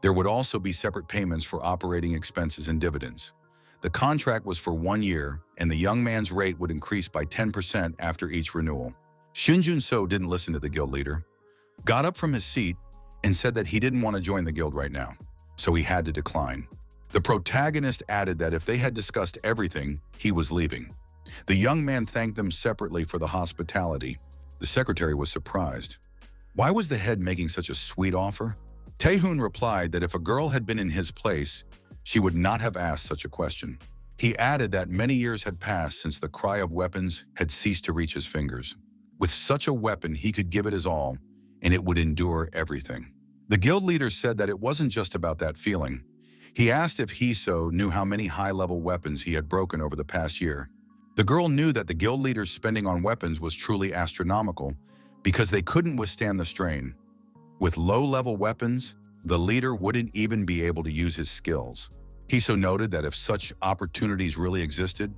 There would also be separate payments for operating expenses and dividends. The contract was for 1 year, and the young man's rate would increase by 10% after each renewal. Shinjuno didn't listen to the guild leader, got up from his seat, and said that he didn't want to join the guild right now, so he had to decline. The protagonist added that if they had discussed everything, he was leaving. The young man thanked them separately for the hospitality. The secretary was surprised. Why was the head making such a sweet offer? Tae-hoon replied that if a girl had been in his place, she would not have asked such a question. He added that many years had passed since the cry of weapons had ceased to reach his fingers. With such a weapon, he could give it his all, and it would endure everything. The guild leader said that it wasn't just about that feeling. He asked if Hiso knew how many high-level weapons he had broken over the past year. The girl knew that the guild leader's spending on weapons was truly astronomical because they couldn't withstand the strain. With low-level weapons, the leader wouldn't even be able to use his skills. Hiso noted that if such opportunities really existed,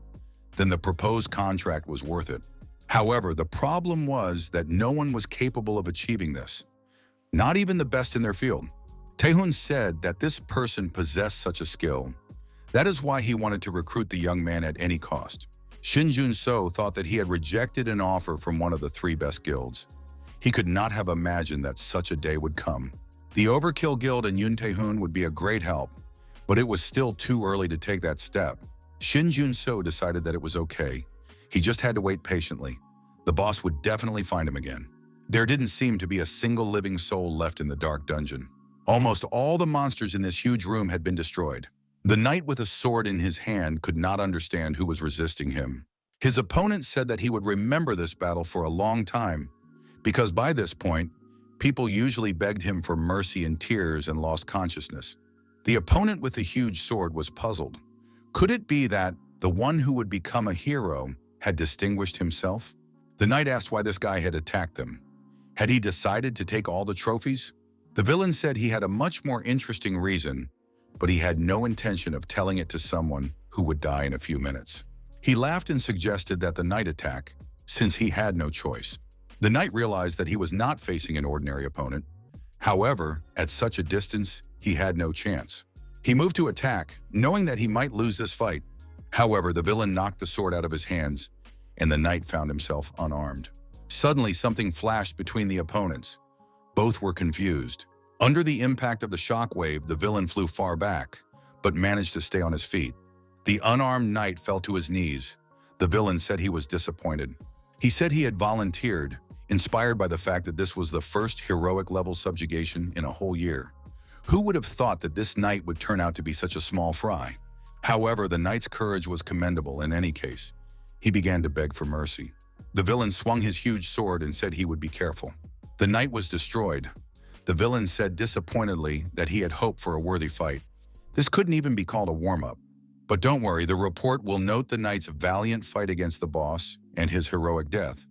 then the proposed contract was worth it. However, the problem was that no one was capable of achieving this, not even the best in their field. Tae-hoon said that this person possessed such a skill. That is why he wanted to recruit the young man at any cost. Shinjuno thought that he had rejected an offer from one of the 3 best guilds. He could not have imagined that such a day would come. The Overkill Guild and Yoon Tae-hoon would be a great help, but it was still too early to take that step. Shinjuno decided that it was okay. He just had to wait patiently. The boss would definitely find him again. There didn't seem to be a single living soul left in the dark dungeon. Almost all the monsters in this huge room had been destroyed. The knight with a sword in his hand could not understand who was resisting him. His opponent said that he would remember this battle for a long time, because by this point, people usually begged him for mercy in tears and lost consciousness. The opponent with the huge sword was puzzled. Could it be that the one who would become a hero had distinguished himself? The knight asked why this guy had attacked them. Had he decided to take all the trophies? The villain said he had a much more interesting reason, but he had no intention of telling it to someone who would die in a few minutes. He laughed and suggested that the knight attack, since he had no choice. The knight realized that he was not facing an ordinary opponent. However, at such a distance, he had no chance. He moved to attack, knowing that he might lose this fight. However, the villain knocked the sword out of his hands, and the knight found himself unarmed. Suddenly, something flashed between the opponents. Both were confused. Under the impact of the shockwave, the villain flew far back, but managed to stay on his feet. The unarmed knight fell to his knees. The villain said he was disappointed. He said he had volunteered, inspired by the fact that this was the first heroic-level subjugation in a whole year. Who would have thought that this knight would turn out to be such a small fry? However, the knight's courage was commendable in any case. He began to beg for mercy. The villain swung his huge sword and said he would be careful. The knight was destroyed. The villain said disappointedly that he had hoped for a worthy fight. This couldn't even be called a warm-up. But don't worry, the report will note the knight's valiant fight against the boss and his heroic death.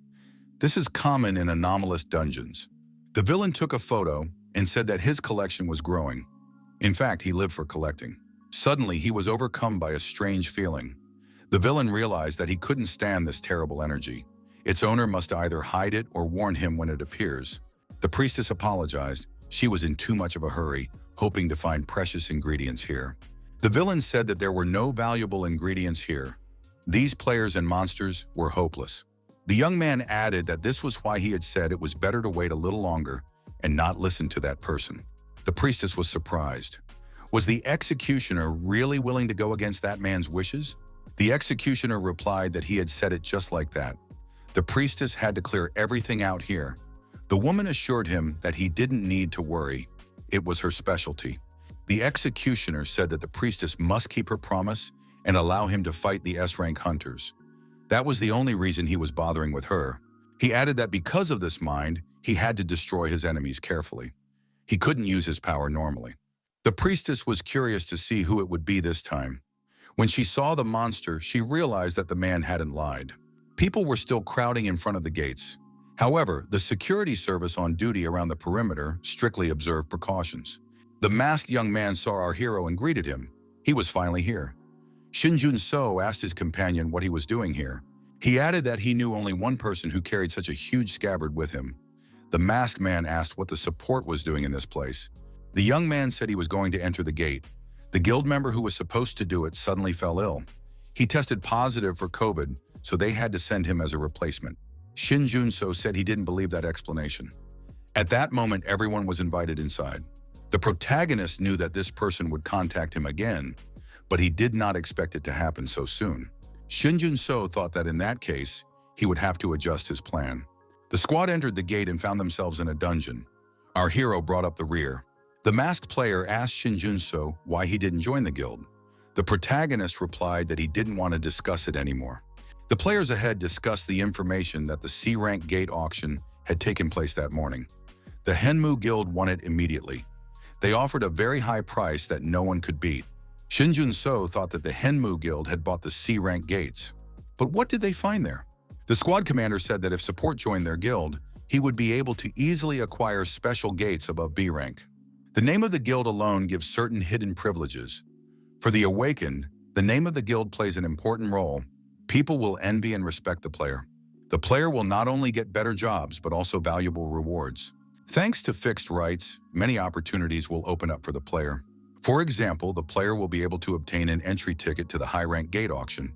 This is common in anomalous dungeons. The villain took a photo and said that his collection was growing. In fact, he lived for collecting. Suddenly, he was overcome by a strange feeling. The villain realized that he couldn't stand this terrible energy. Its owner must either hide it or warn him when it appears. The priestess apologized. She was in too much of a hurry, hoping to find precious ingredients here. The villain said that there were no valuable ingredients here. These players and monsters were hopeless. The young man added that this was why he had said it was better to wait a little longer and not listen to that person. The priestess was surprised. Was the executioner really willing to go against that man's wishes? The executioner replied that he had said it just like that. The priestess had to clear everything out here. The woman assured him that he didn't need to worry. It was her specialty. The executioner said that the priestess must keep her promise and allow him to fight the S-rank hunters. That was the only reason he was bothering with her. He added that because of this mind, he had to destroy his enemies carefully. He couldn't use his power normally. The priestess was curious to see who it would be this time. When she saw the monster, she realized that the man hadn't lied. People were still crowding in front of the gates. However, the security service on duty around the perimeter strictly observed precautions. The masked young man saw our hero and greeted him. He was finally here. Shinjuno asked his companion what he was doing here. He added that he knew only one person who carried such a huge scabbard with him. The masked man asked what the support was doing in this place. The young man said he was going to enter the gate. The guild member who was supposed to do it suddenly fell ill. He tested positive for COVID, so they had to send him as a replacement. Shinjuno said he didn't believe that explanation. At that moment, everyone was invited inside. The protagonist knew that this person would contact him again, but he did not expect it to happen so soon. Shinjuno thought that in that case, he would have to adjust his plan. The squad entered the gate and found themselves in a dungeon. Our hero brought up the rear. The masked player asked Shinjuno why he didn't join the guild. The protagonist replied that he didn't want to discuss it anymore. The players ahead discussed the information that the C-rank gate auction had taken place that morning. The Henmu Guild won it immediately. They offered a very high price that no one could beat. Shinjuno thought that the Henmu Guild had bought the C-rank gates. But what did they find there? The squad commander said that if support joined their guild, he would be able to easily acquire special gates above B rank. The name of the guild alone gives certain hidden privileges. For the awakened, the name of the guild plays an important role. People will envy and respect the player. The player will not only get better jobs, but also valuable rewards. Thanks to fixed rights, many opportunities will open up for the player. For example, the player will be able to obtain an entry ticket to the high-rank gate auction.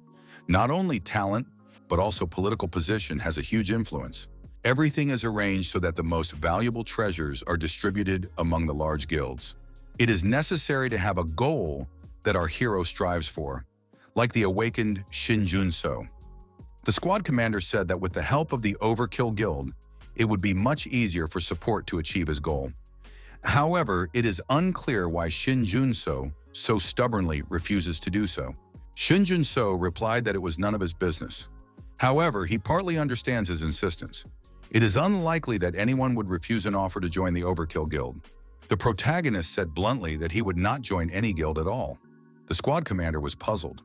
Not only talent, but also political position has a huge influence. Everything is arranged so that the most valuable treasures are distributed among the large guilds. It is necessary to have a goal that our hero strives for, like the awakened Shinjuno. The squad commander said that with the help of the Overkill Guild, it would be much easier for support to achieve his goal. However, it is unclear why Shinjuno so stubbornly refuses to do so. Shinjuno replied that it was none of his business. However, he partly understands his insistence. It is unlikely that anyone would refuse an offer to join the Overkill Guild. The protagonist said bluntly that he would not join any guild at all. The squad commander was puzzled.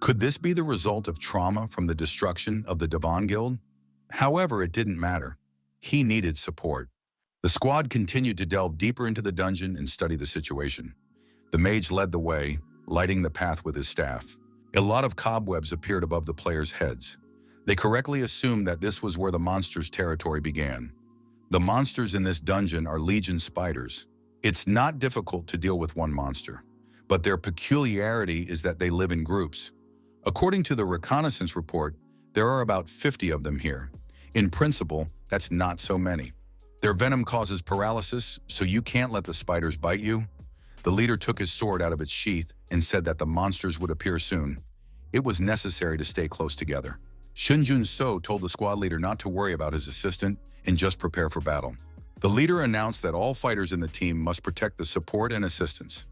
Could this be the result of trauma from the destruction of the Devon Guild? However, it didn't matter. He needed support. The squad continued to delve deeper into the dungeon and study the situation. The mage led the way, lighting the path with his staff. A lot of cobwebs appeared above the players' heads. They correctly assumed that this was where the monsters' territory began. The monsters in this dungeon are legion spiders. It's not difficult to deal with one monster, but their peculiarity is that they live in groups. According to the reconnaissance report, there are about 50 of them here. In principle, that's not so many. Their venom causes paralysis, so you can't let the spiders bite you. The leader took his sword out of its sheath and said that the monsters would appear soon. It was necessary to stay close together. Shinjuno told the squad leader not to worry about his assistant and just prepare for battle. The leader announced that all fighters in the team must protect the support and assistants.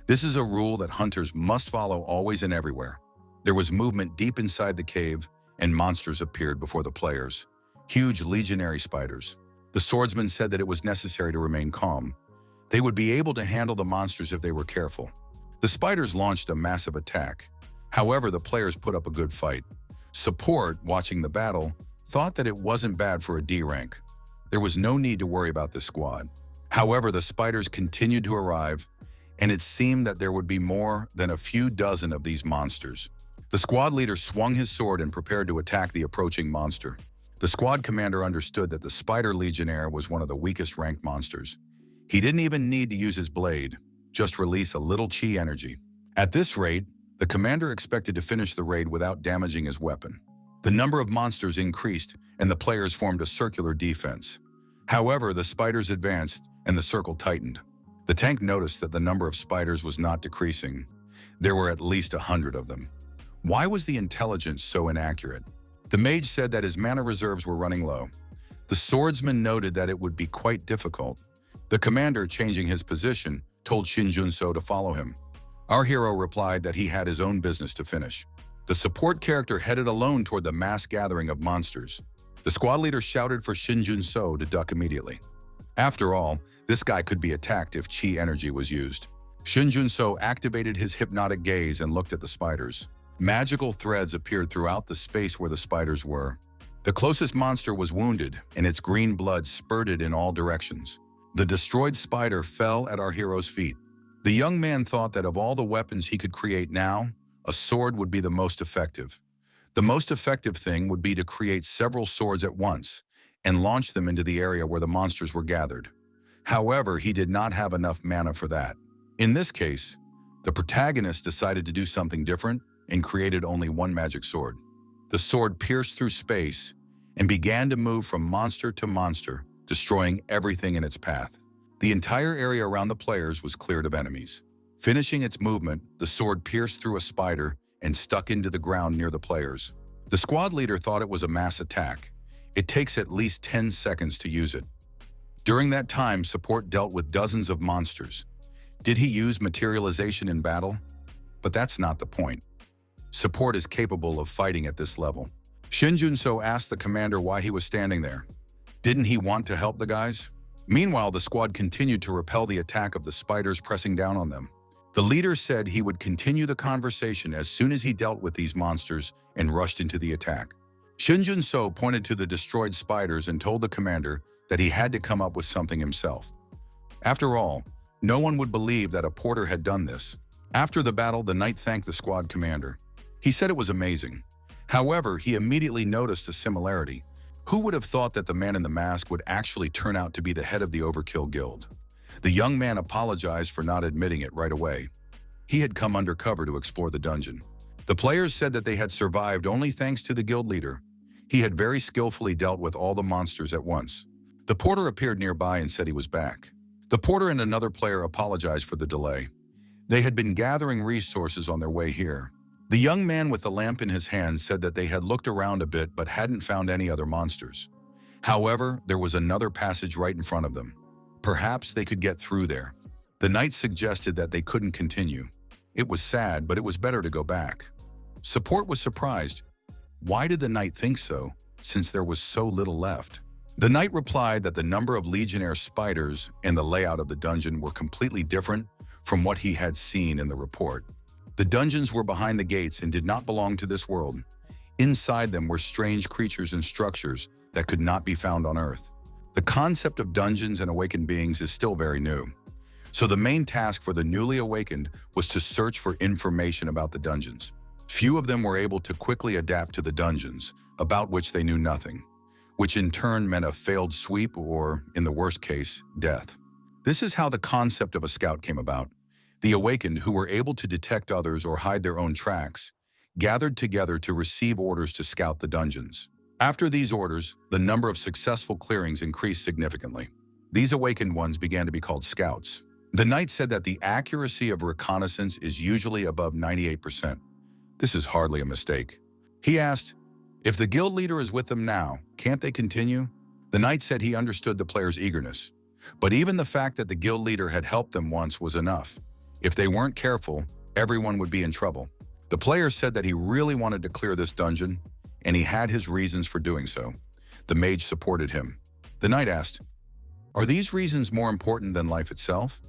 This is a rule that hunters must follow always and everywhere. There was movement deep inside the cave, and monsters appeared before the players. Huge legionary spiders. The swordsman said that it was necessary to remain calm. They would be able to handle the monsters if they were careful. The spiders launched a massive attack. However, the players put up a good fight. Support, watching the battle, thought that it wasn't bad for a D rank. There was no need to worry about the squad. However, the spiders continued to arrive, and it seemed that there would be more than a few dozen of these monsters. The squad leader swung his sword and prepared to attack the approaching monster. The squad commander understood that the Spider Legionnaire was one of the weakest ranked monsters. He didn't even need to use his blade, just release a little chi energy. At this rate, the commander expected to finish the raid without damaging his weapon. The number of monsters increased, and the players formed a circular defense. However, the spiders advanced, and the circle tightened. The tank noticed that the number of spiders was not decreasing. There were at least 100 of them. Why was the intelligence so inaccurate? The mage said that his mana reserves were running low. The swordsman noted that it would be quite difficult. The commander, changing his position, told Shinjuno to follow him. Our hero replied that he had his own business to finish. The support character headed alone toward the mass gathering of monsters. The squad leader shouted for Shinjuno to duck immediately. After all, this guy could be attacked if chi energy was used. Shinjuno activated his hypnotic gaze and looked at the spiders. Magical threads appeared throughout the space where the spiders were. The closest monster was wounded, and its green blood spurted in all directions. The destroyed spider fell at our hero's feet. The young man thought that of all the weapons he could create now, a sword would be the most effective. The most effective thing would be to create several swords at once and launch them into the area where the monsters were gathered. However, he did not have enough mana for that. In this case, the protagonist decided to do something different and created only one magic sword. The sword pierced through space and began to move from monster to monster, destroying everything in its path. The entire area around the players was cleared of enemies. Finishing its movement, the sword pierced through a spider and stuck into the ground near the players. The squad leader thought it was a mass attack. It takes at least 10 seconds to use it. During that time, support dealt with dozens of monsters. Did he use materialization in battle? But that's not the point. Support is capable of fighting at this level. Shinjuno asked the commander why he was standing there. Didn't he want to help the guys? Meanwhile, the squad continued to repel the attack of the spiders pressing down on them. The leader said he would continue the conversation as soon as he dealt with these monsters and rushed into the attack. Shinjuno pointed to the destroyed spiders and told the commander that he had to come up with something himself. After all, no one would believe that a porter had done this. After the battle, the knight thanked the squad commander. He said it was amazing. However, he immediately noticed a similarity. Who would have thought that the man in the mask would actually turn out to be the head of the Overkill Guild? The young man apologized for not admitting it right away. He had come undercover to explore the dungeon. The players said that they had survived only thanks to the guild leader. He had very skillfully dealt with all the monsters at once. The porter appeared nearby and said he was back. The porter and another player apologized for the delay. They had been gathering resources on their way here. The young man with the lamp in his hand said that they had looked around a bit but hadn't found any other monsters. However, there was another passage right in front of them. Perhaps they could get through there. The knight suggested that they couldn't continue. It was sad, but it was better to go back. Support was surprised. Why did the knight think so, since there was so little left? The knight replied that the number of legionnaire spiders and the layout of the dungeon were completely different from what he had seen in the report. The dungeons were behind the gates and did not belong to this world. Inside them were strange creatures and structures that could not be found on Earth. The concept of dungeons and awakened beings is still very new. So the main task for the newly awakened was to search for information about the dungeons. Few of them were able to quickly adapt to the dungeons, about which they knew nothing, which in turn meant a failed sweep or, in the worst case, death. This is how the concept of a scout came about. The awakened, who were able to detect others or hide their own tracks, gathered together to receive orders to scout the dungeons. After these orders, the number of successful clearings increased significantly. These awakened ones began to be called scouts. The knight said that the accuracy of reconnaissance is usually above 98%. This is hardly a mistake. He asked, if the guild leader is with them now, can't they continue? The knight said he understood the players' eagerness. But even the fact that the guild leader had helped them once was enough. If they weren't careful, everyone would be in trouble. The player said that he really wanted to clear this dungeon, and he had his reasons for doing so. The mage supported him. The knight asked, are these reasons more important than life itself?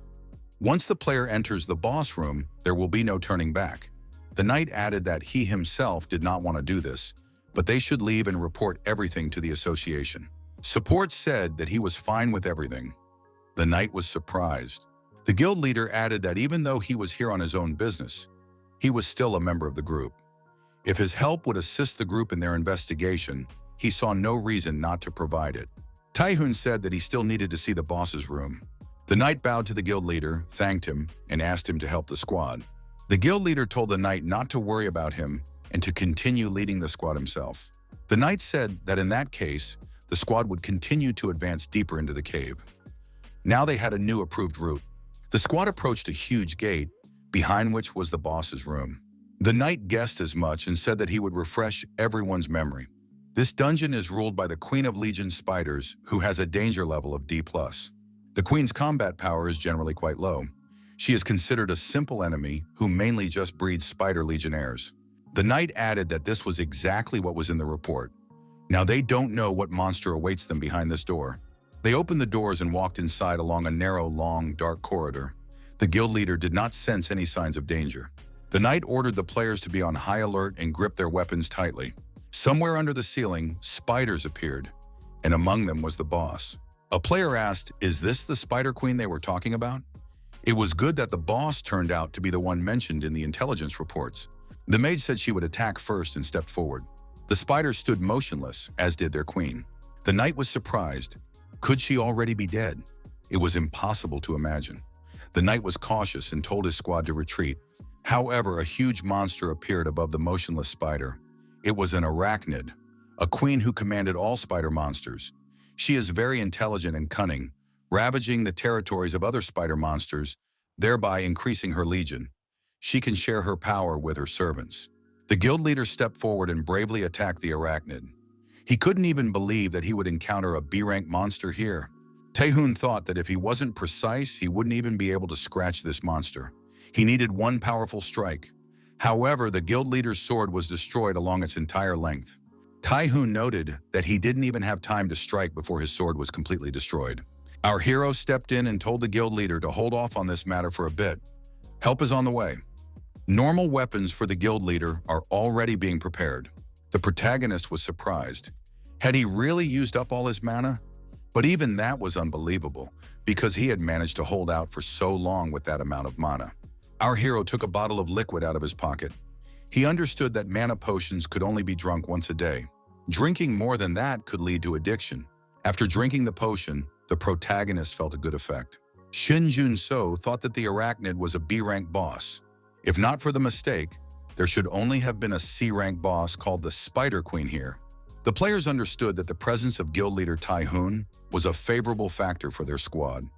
Once the player enters the boss room, there will be no turning back. The knight added that he himself did not want to do this, but they should leave and report everything to the association. Support said that he was fine with everything. The knight was surprised. The guild leader added that even though he was here on his own business, he was still a member of the group. If his help would assist the group in their investigation, he saw no reason not to provide it. Taehoon said that he still needed to see the boss's room. The knight bowed to the guild leader, thanked him, and asked him to help the squad. The guild leader told the knight not to worry about him and to continue leading the squad himself. The knight said that in that case, the squad would continue to advance deeper into the cave. Now they had a new approved route. The squad approached a huge gate, behind which was the boss's room. The knight guessed as much and said that he would refresh everyone's memory. This dungeon is ruled by the Queen of Legion Spiders, who has a danger level of D+. The Queen's combat power is generally quite low. She is considered a simple enemy who mainly just breeds spider legionnaires. The knight added that this was exactly what was in the report. Now they don't know what monster awaits them behind this door. They opened the doors and walked inside along a narrow, long, dark corridor. The guild leader did not sense any signs of danger. The knight ordered the players to be on high alert and grip their weapons tightly. Somewhere under the ceiling, spiders appeared, and among them was the boss. A player asked, "Is this the Spider Queen they were talking about?" It was good that the boss turned out to be the one mentioned in the intelligence reports. The mage said she would attack first and stepped forward. The spiders stood motionless, as did their queen. The knight was surprised. Could she already be dead? It was impossible to imagine. The knight was cautious and told his squad to retreat. However, a huge monster appeared above the motionless spider. It was an arachnid, a queen who commanded all spider monsters. She is very intelligent and cunning, ravaging the territories of other spider monsters, thereby increasing her legion. She can share her power with her servants. The guild leader stepped forward and bravely attacked the arachnid. He couldn't even believe that he would encounter a B-rank monster here. Taehoon thought that if he wasn't precise, he wouldn't even be able to scratch this monster. He needed one powerful strike. However, the guild leader's sword was destroyed along its entire length. Taehoon noted that he didn't even have time to strike before his sword was completely destroyed. Our hero stepped in and told the guild leader to hold off on this matter for a bit. Help is on the way. Normal weapons for the guild leader are already being prepared. The protagonist was surprised. Had he really used up all his mana? But even that was unbelievable, because he had managed to hold out for so long with that amount of mana. Our hero took a bottle of liquid out of his pocket. He understood that mana potions could only be drunk once a day. Drinking more than that could lead to addiction. After drinking the potion, the protagonist felt a good effect. Shinjuno thought that the arachnid was a B-rank boss. If not for the mistake, there should only have been a C-rank boss called the Spider Queen here. The players understood that the presence of guild leader Taehoon was a favorable factor for their squad.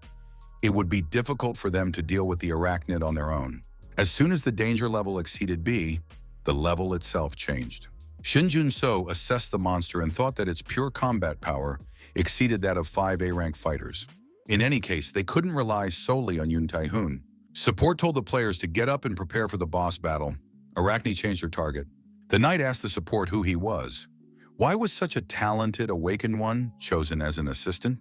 It would be difficult for them to deal with the arachnid on their own. As soon as the danger level exceeded B, the level itself changed. Shinjuno assessed the monster and thought that its pure combat power exceeded that of 5 A-rank fighters. In any case, they couldn't rely solely on Yoon Taehoon. Support told the players to get up and prepare for the boss battle. Arachne changed her target. The knight asked the support who he was. Why was such a talented, awakened one chosen as an assistant?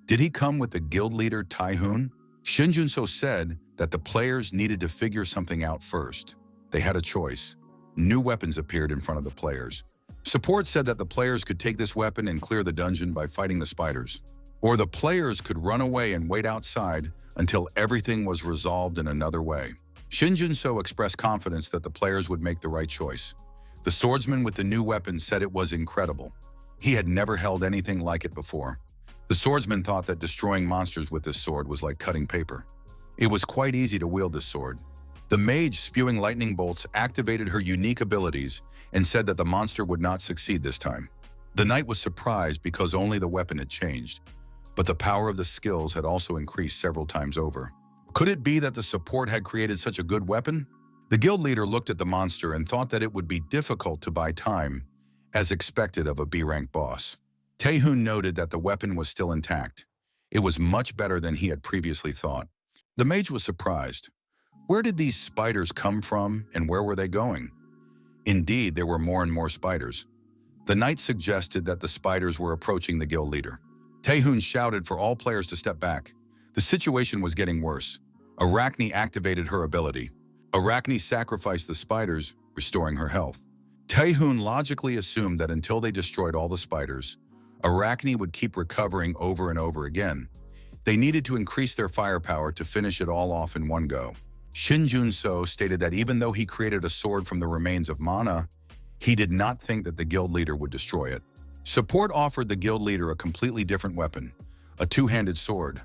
Did he come with the guild leader Taehoon? Shinjuno said that the players needed to figure something out first. They had a choice. New weapons appeared in front of the players. Support said that the players could take this weapon and clear the dungeon by fighting the spiders. Or the players could run away and wait outside until everything was resolved in another way. Shinjuno expressed confidence that the players would make the right choice. The swordsman with the new weapon said it was incredible. He had never held anything like it before. The swordsman thought that destroying monsters with this sword was like cutting paper. It was quite easy to wield this sword. The mage, spewing lightning bolts, activated her unique abilities and said that the monster would not succeed this time. The knight was surprised because only the weapon had changed, but the power of the skills had also increased several times over. Could it be that the support had created such a good weapon? The guild leader looked at the monster and thought that it would be difficult to buy time, as expected of a B-rank boss. Taehoon noted that the weapon was still intact. It was much better than he had previously thought. The mage was surprised. Where did these spiders come from and where were they going? Indeed, there were more and more spiders. The knight suggested that the spiders were approaching the guild leader. Taehoon shouted for all players to step back. The situation was getting worse. Arachne activated her ability. Arachne sacrificed the spiders, restoring her health. Taehoon logically assumed that until they destroyed all the spiders, Arachne would keep recovering over and over again. They needed to increase their firepower to finish it all off in one go. Shinjuno stated that even though he created a sword from the remains of mana, he did not think that the guild leader would destroy it. Support offered the guild leader a completely different weapon, a two-handed sword.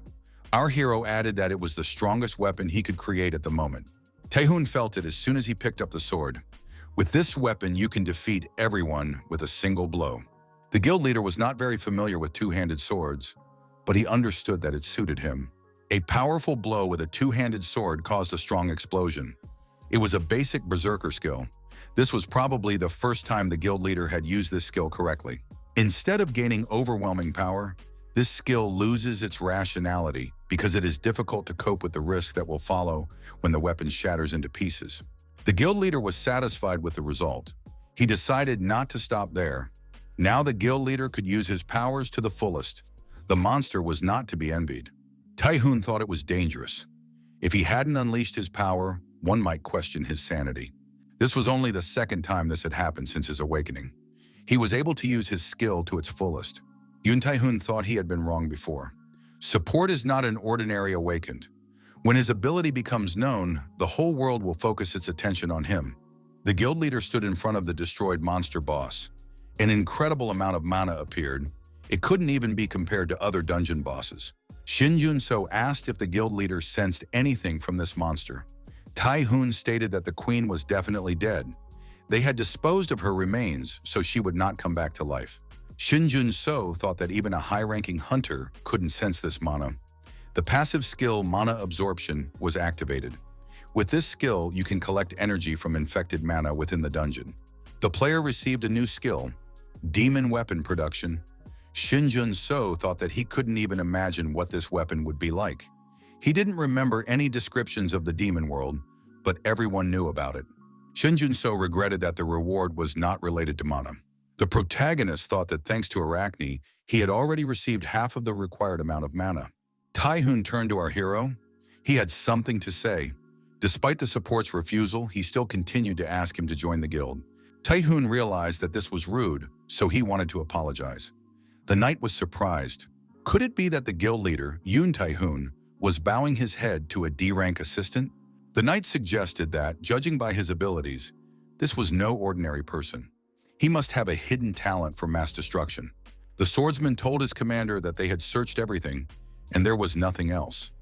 Our hero added that it was the strongest weapon he could create at the moment. Tae-hoon felt it as soon as he picked up the sword. With this weapon, you can defeat everyone with a single blow. The guild leader was not very familiar with two-handed swords, but he understood that it suited him. A powerful blow with a two-handed sword caused a strong explosion. It was a basic Berserker skill. This was probably the first time the guild leader had used this skill correctly. Instead of gaining overwhelming power, this skill loses its rationality because it is difficult to cope with the risk that will follow when the weapon shatters into pieces. The guild leader was satisfied with the result. He decided not to stop there. Now the guild leader could use his powers to the fullest. The monster was not to be envied. Tae-hoon thought it was dangerous. If he hadn't unleashed his power, one might question his sanity. This was only the second time this had happened since his awakening. He was able to use his skill to its fullest. Yoon Tae-hoon thought he had been wrong before. Support is not an ordinary awakened. When his ability becomes known, the whole world will focus its attention on him. The guild leader stood in front of the destroyed monster boss. An incredible amount of mana appeared. It couldn't even be compared to other dungeon bosses. Shinjuno asked if the guild leader sensed anything from this monster. Tae-hoon stated that the queen was definitely dead. They had disposed of her remains, so she would not come back to life. Shinjuno thought that even a high-ranking hunter couldn't sense this mana. The passive skill Mana Absorption was activated. With this skill, you can collect energy from infected mana within the dungeon. The player received a new skill, Demon Weapon Production. Shinjuno thought that he couldn't even imagine what this weapon would be like. He didn't remember any descriptions of the demon world, but everyone knew about it. Shinjuno regretted that the reward was not related to mana. The protagonist thought that thanks to Arachne, he had already received half of the required amount of mana. Tae-hoon turned to our hero. He had something to say. Despite the support's refusal, he still continued to ask him to join the guild. Tae-hoon realized that this was rude, so he wanted to apologize. The knight was surprised. Could it be that the guild leader, Yoon Tae-hoon, was bowing his head to a D-rank assistant? The knight suggested that, judging by his abilities, this was no ordinary person. He must have a hidden talent for mass destruction. The swordsman told his commander that they had searched everything, and there was nothing else.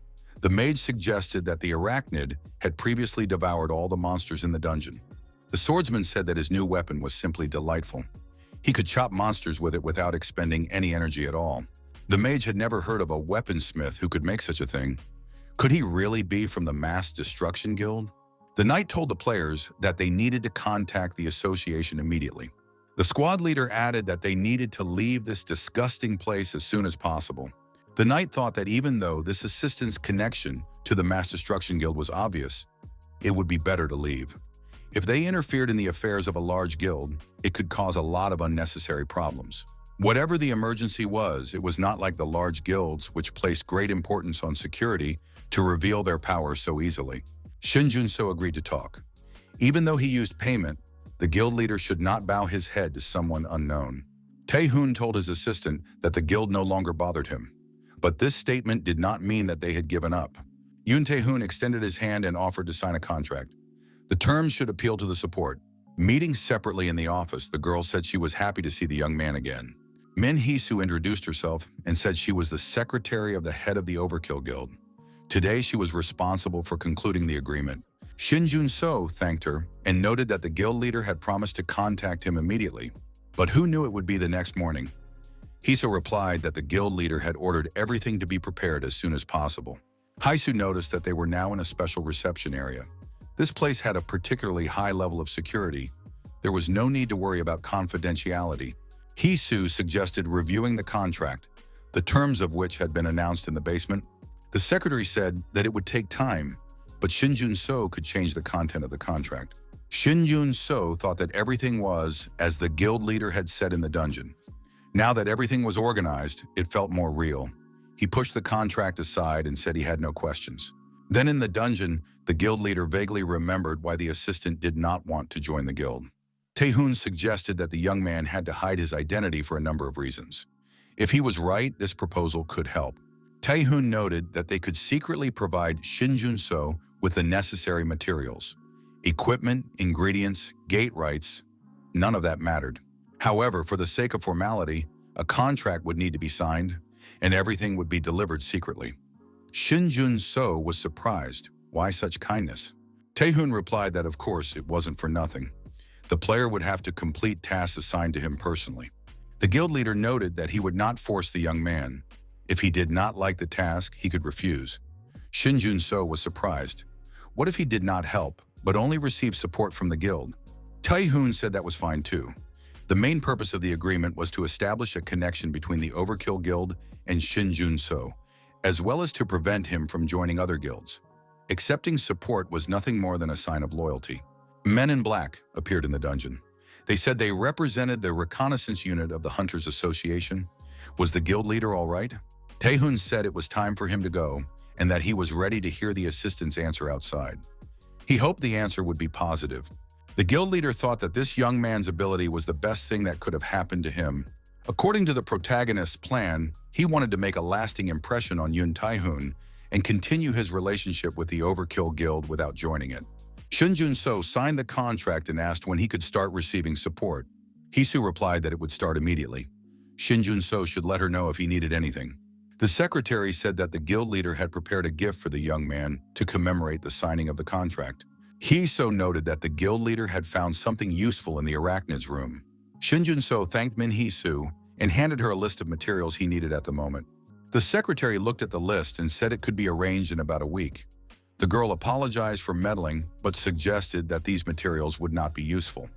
The mage suggested that the arachnid had previously devoured all the monsters in the dungeon. The swordsman said that his new weapon was simply delightful. He could chop monsters with it without expending any energy at all. The mage had never heard of a weaponsmith who could make such a thing. Could he really be from the Mass Destruction Guild? The knight told the players that they needed to contact the association immediately. The squad leader added that they needed to leave this disgusting place as soon as possible. The knight thought that even though this assistant's connection to the Mass Destruction Guild was obvious, it would be better to leave. If they interfered in the affairs of a large guild, it could cause a lot of unnecessary problems. Whatever the emergency was, it was not like the large guilds which placed great importance on security to reveal their power so easily. Shinjuno agreed to talk. Even though he used payment, the guild leader should not bow his head to someone unknown. Tae-hoon told his assistant that the guild no longer bothered him. But this statement did not mean that they had given up. Yoon Tae-hoon extended his hand and offered to sign a contract. The terms should appeal to the support. Meeting separately in the office, the girl said she was happy to see the young man again. Min Hee-soo introduced herself and said she was the secretary of the head of the Overkill Guild. Today, she was responsible for concluding the agreement. Shinjuno thanked her and noted that the guild leader had promised to contact him immediately. But who knew it would be the next morning? Hee-soo replied that the guild leader had ordered everything to be prepared as soon as possible. Hee-soo noticed that they were now in a special reception area. This place had a particularly high level of security. There was no need to worry about confidentiality. Hee-soo suggested reviewing the contract, the terms of which had been announced in the basement. The secretary said that it would take time, but Shinjuno could change the content of the contract. Shinjuno thought that everything was as the guild leader had said in the dungeon. Now that everything was organized, it felt more real. He pushed the contract aside and said he had no questions. Then in the dungeon, the guild leader vaguely remembered why the assistant did not want to join the guild. Tae-hoon suggested that the young man had to hide his identity for a number of reasons. If he was right, this proposal could help. Tae-hoon noted that they could secretly provide Shinjuno with the necessary materials. Equipment, ingredients, gate rights, none of that mattered. However, for the sake of formality, a contract would need to be signed, and everything would be delivered secretly. Shinjuno was surprised. Why such kindness? Taehoon replied that of course it wasn't for nothing. The player would have to complete tasks assigned to him personally. The guild leader noted that he would not force the young man. If he did not like the task, he could refuse. Shinjuno was surprised. What if he did not help, but only received support from the guild? Taehoon said that was fine too. The main purpose of the agreement was to establish a connection between the Overkill Guild and Shinjuno, as well as to prevent him from joining other guilds. Accepting support was nothing more than a sign of loyalty. Men in black appeared in the dungeon. They said they represented the reconnaissance unit of the Hunters Association. Was the guild leader all right? Taehoon said it was time for him to go and that he was ready to hear the assistant's answer outside. He hoped the answer would be positive. The guild leader thought that this young man's ability was the best thing that could have happened to him. According to the protagonist's plan, he wanted to make a lasting impression on Yoon Taehoon and continue his relationship with the Overkill Guild without joining it. Shinjuno signed the contract and asked when he could start receiving support. Hisu replied that it would start immediately. Shinjuno should let her know if he needed anything. The secretary said that the guild leader had prepared a gift for the young man to commemorate the signing of the contract. Hisu noted that the guild leader had found something useful in the arachnids room. Shinjuno thanked Min Hisu and handed her a list of materials he needed at the moment. The secretary looked at the list and said it could be arranged in about a week. The girl apologized for meddling, but suggested that these materials would not be useful.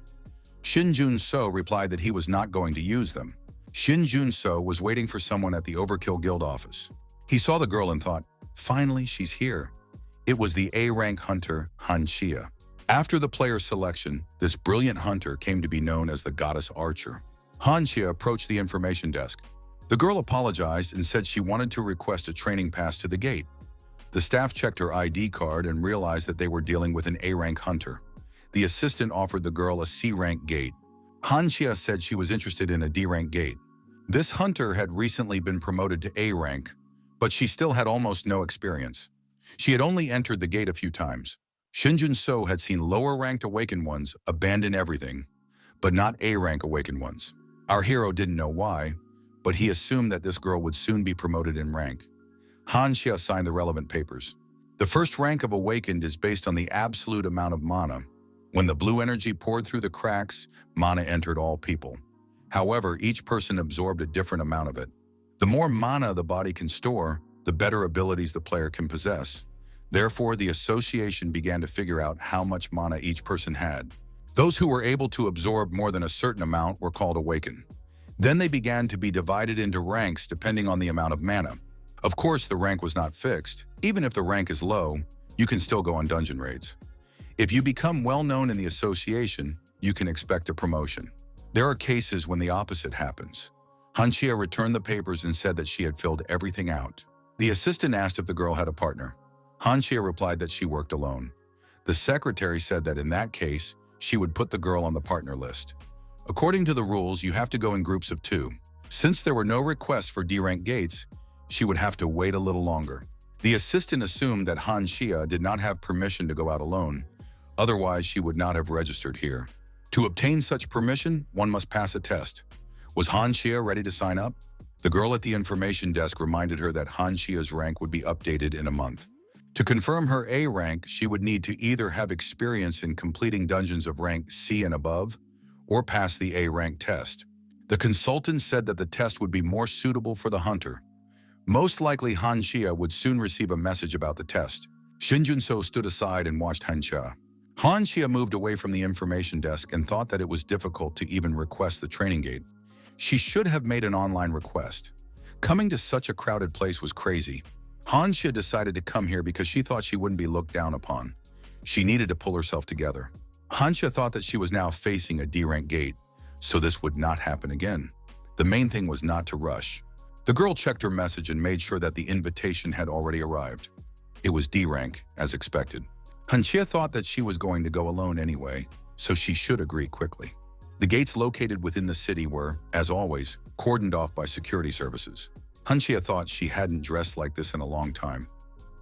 Shinjuno replied that he was not going to use them. Shinjuno was waiting for someone at the Overkill Guild office. He saw the girl and thought, finally she's here. It was the A-rank hunter, Han Shia. After the player's selection, this brilliant hunter came to be known as the Goddess Archer. Han Shia approached the information desk. The girl apologized and said she wanted to request a training pass to the gate. The staff checked her ID card and realized that they were dealing with an A-rank hunter. The assistant offered the girl a C-rank gate. Han Shia said she was interested in a D-rank gate. This hunter had recently been promoted to A-rank, but she still had almost no experience. She had only entered the gate a few times. Shinjuno had seen lower-ranked awakened ones abandon everything, but not A-rank awakened ones. Our hero didn't know why, but he assumed that this girl would soon be promoted in rank. Han Shia signed the relevant papers. The first rank of awakened is based on the absolute amount of mana. When the blue energy poured through the cracks, mana entered all people. However, each person absorbed a different amount of it. The more mana the body can store, the better abilities the player can possess. Therefore, the association began to figure out how much mana each person had. Those who were able to absorb more than a certain amount were called awakened. Then they began to be divided into ranks depending on the amount of mana. Of course, the rank was not fixed. Even if the rank is low, you can still go on dungeon raids. If you become well-known in the association, you can expect a promotion. There are cases when the opposite happens. Han Shia returned the papers and said that she had filled everything out. The assistant asked if the girl had a partner. Han Shia replied that she worked alone. The secretary said that in that case, she would put the girl on the partner list. According to the rules, you have to go in groups of 2. Since there were no requests for D-rank gates, she would have to wait a little longer. The assistant assumed that Han Shia did not have permission to go out alone. Otherwise, she would not have registered here. To obtain such permission, one must pass a test. Was Han Shia ready to sign up? The girl at the information desk reminded her that Han Shia's rank would be updated in a month. To confirm her A rank, she would need to either have experience in completing dungeons of rank C and above, or pass the A rank test. The consultant said that the test would be more suitable for the hunter. Most likely Han Shia would soon receive a message about the test. Shinjuno stood aside and watched Han Shia. Han Shia moved away from the information desk and thought that it was difficult to even request the training gate. She should have made an online request. Coming to such a crowded place was crazy. Han Shia decided to come here because she thought she wouldn't be looked down upon. She needed to pull herself together. Han Shia thought that she was now facing a D-rank gate, so this would not happen again. The main thing was not to rush. The girl checked her message and made sure that the invitation had already arrived. It was D-rank, as expected. Han Shia thought that she was going to go alone anyway, so she should agree quickly. The gates located within the city were, as always, cordoned off by security services. Han Shia thought she hadn't dressed like this in a long time.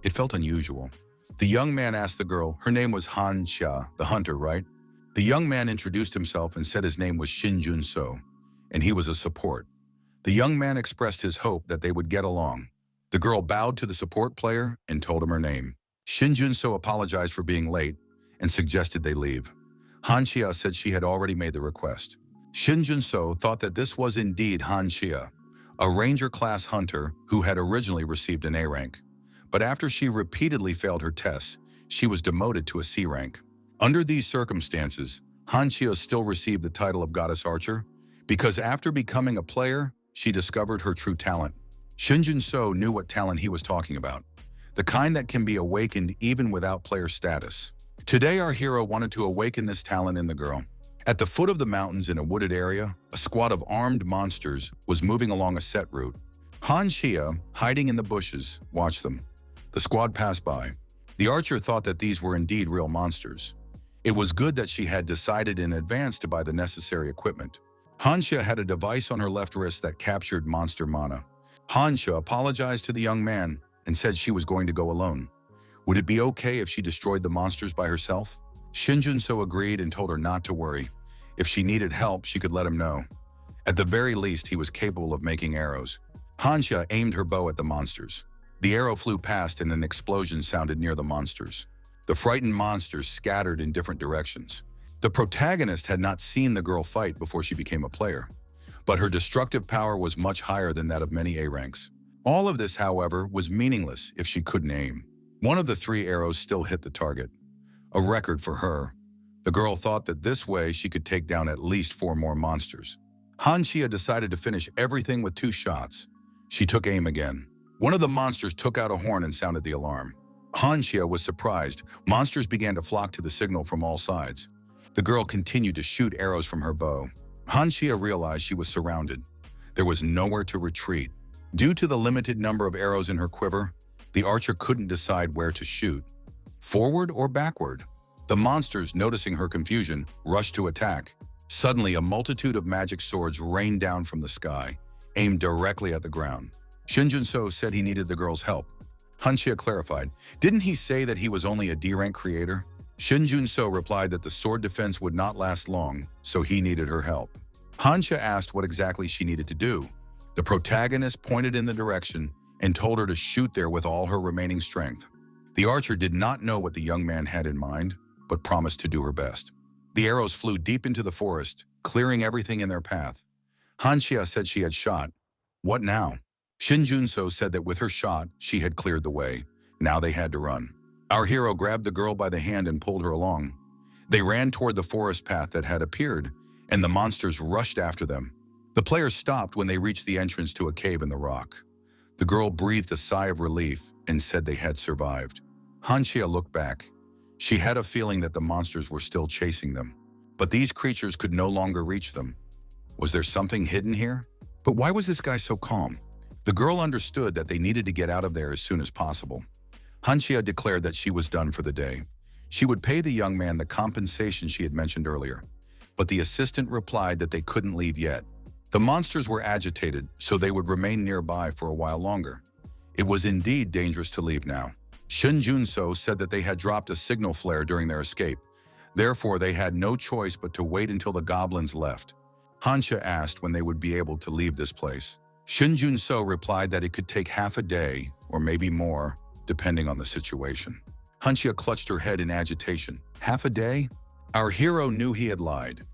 It felt unusual. The young man asked the girl, her name was Han Shia, the hunter, right? The young man introduced himself and said his name was Shinjuno. and he was a support. The young man expressed his hope that they would get along. The girl bowed to the support player and told him her name. Shinjuno apologized for being late and suggested they leave. Han Shia said she had already made the request. Shinjuno thought that this was indeed Han Shia, a ranger-class hunter who had originally received an A rank. But after she repeatedly failed her tests, she was demoted to a C rank. Under these circumstances, Han Shia still received the title of Goddess Archer because after becoming a player, she discovered her true talent. Shinjuno knew what talent he was talking about, the kind that can be awakened even without player status. Today, our hero wanted to awaken this talent in the girl. At the foot of the mountains in a wooded area, a squad of armed monsters was moving along a set route. Han Shia, hiding in the bushes, watched them. The squad passed by. The archer thought that these were indeed real monsters. It was good that she had decided in advance to buy the necessary equipment. Han Shia had a device on her left wrist that captured monster mana. Han Shia apologized to the young man and said she was going to go alone. Would it be okay if she destroyed the monsters by herself? Shinjuno agreed and told her not to worry. If she needed help, she could let him know. At the very least, he was capable of making arrows. Han Shia aimed her bow at the monsters. The arrow flew past and an explosion sounded near the monsters. The frightened monsters scattered in different directions. The protagonist had not seen the girl fight before she became a player, but her destructive power was much higher than that of many A ranks. All of this, however, was meaningless if she couldn't aim. One of the 3 arrows still hit the target, a record for her. The girl thought that this way she could take down at least 4 more monsters. Han Shia decided to finish everything with 2 shots. She took aim again. One of the monsters took out a horn and sounded the alarm. Han Shia was surprised. Monsters began to flock to the signal from all sides. The girl continued to shoot arrows from her bow. Han Shia realized she was surrounded. There was nowhere to retreat. Due to the limited number of arrows in her quiver, the archer couldn't decide where to shoot, forward or backward. The monsters, noticing her confusion, rushed to attack. Suddenly, a multitude of magic swords rained down from the sky, aimed directly at the ground. Shinjuno said he needed the girl's help. Han Shia clarified, didn't he say that he was only a D-rank creator? Shinjuno replied that the sword defense would not last long, so he needed her help. Han Shia asked what exactly she needed to do. The protagonist pointed in the direction and told her to shoot there with all her remaining strength. The archer did not know what the young man had in mind, but promised to do her best. The arrows flew deep into the forest, clearing everything in their path. Han Shia said she had shot. What now? Shinjuno said that with her shot, she had cleared the way. Now they had to run. Our hero grabbed the girl by the hand and pulled her along. They ran toward the forest path that had appeared, and the monsters rushed after them. The players stopped when they reached the entrance to a cave in the rock. The girl breathed a sigh of relief and said they had survived. Han Shia looked back. She had a feeling that the monsters were still chasing them, but these creatures could no longer reach them. Was there something hidden here? But why was this guy so calm? The girl understood that they needed to get out of there as soon as possible. Han Shia declared that she was done for the day. She would pay the young man the compensation she had mentioned earlier, but the assistant replied that they couldn't leave yet. The monsters were agitated, so they would remain nearby for a while longer. It was indeed dangerous to leave now. Shinjuno said that they had dropped a signal flare during their escape. Therefore, they had no choice but to wait until the goblins left. Han Shia asked when they would be able to leave this place. Shinjuno replied that it could take half a day, or maybe more, depending on the situation. Han Shia clutched her head in agitation. Half a day? Our hero knew he had lied.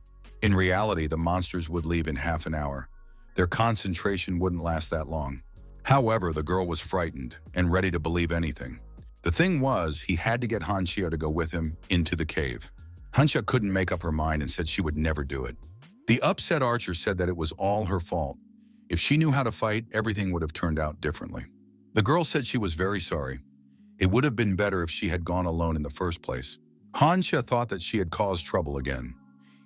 In reality, the monsters would leave in half an hour. Their concentration wouldn't last that long. However, the girl was frightened and ready to believe anything. The thing was, he had to get Han Shia to go with him into the cave. Han Shia couldn't make up her mind and said she would never do it. The upset archer said that it was all her fault. If she knew how to fight, everything would have turned out differently. The girl said she was very sorry. It would have been better if she had gone alone in the first place. Han Shia thought that she had caused trouble again.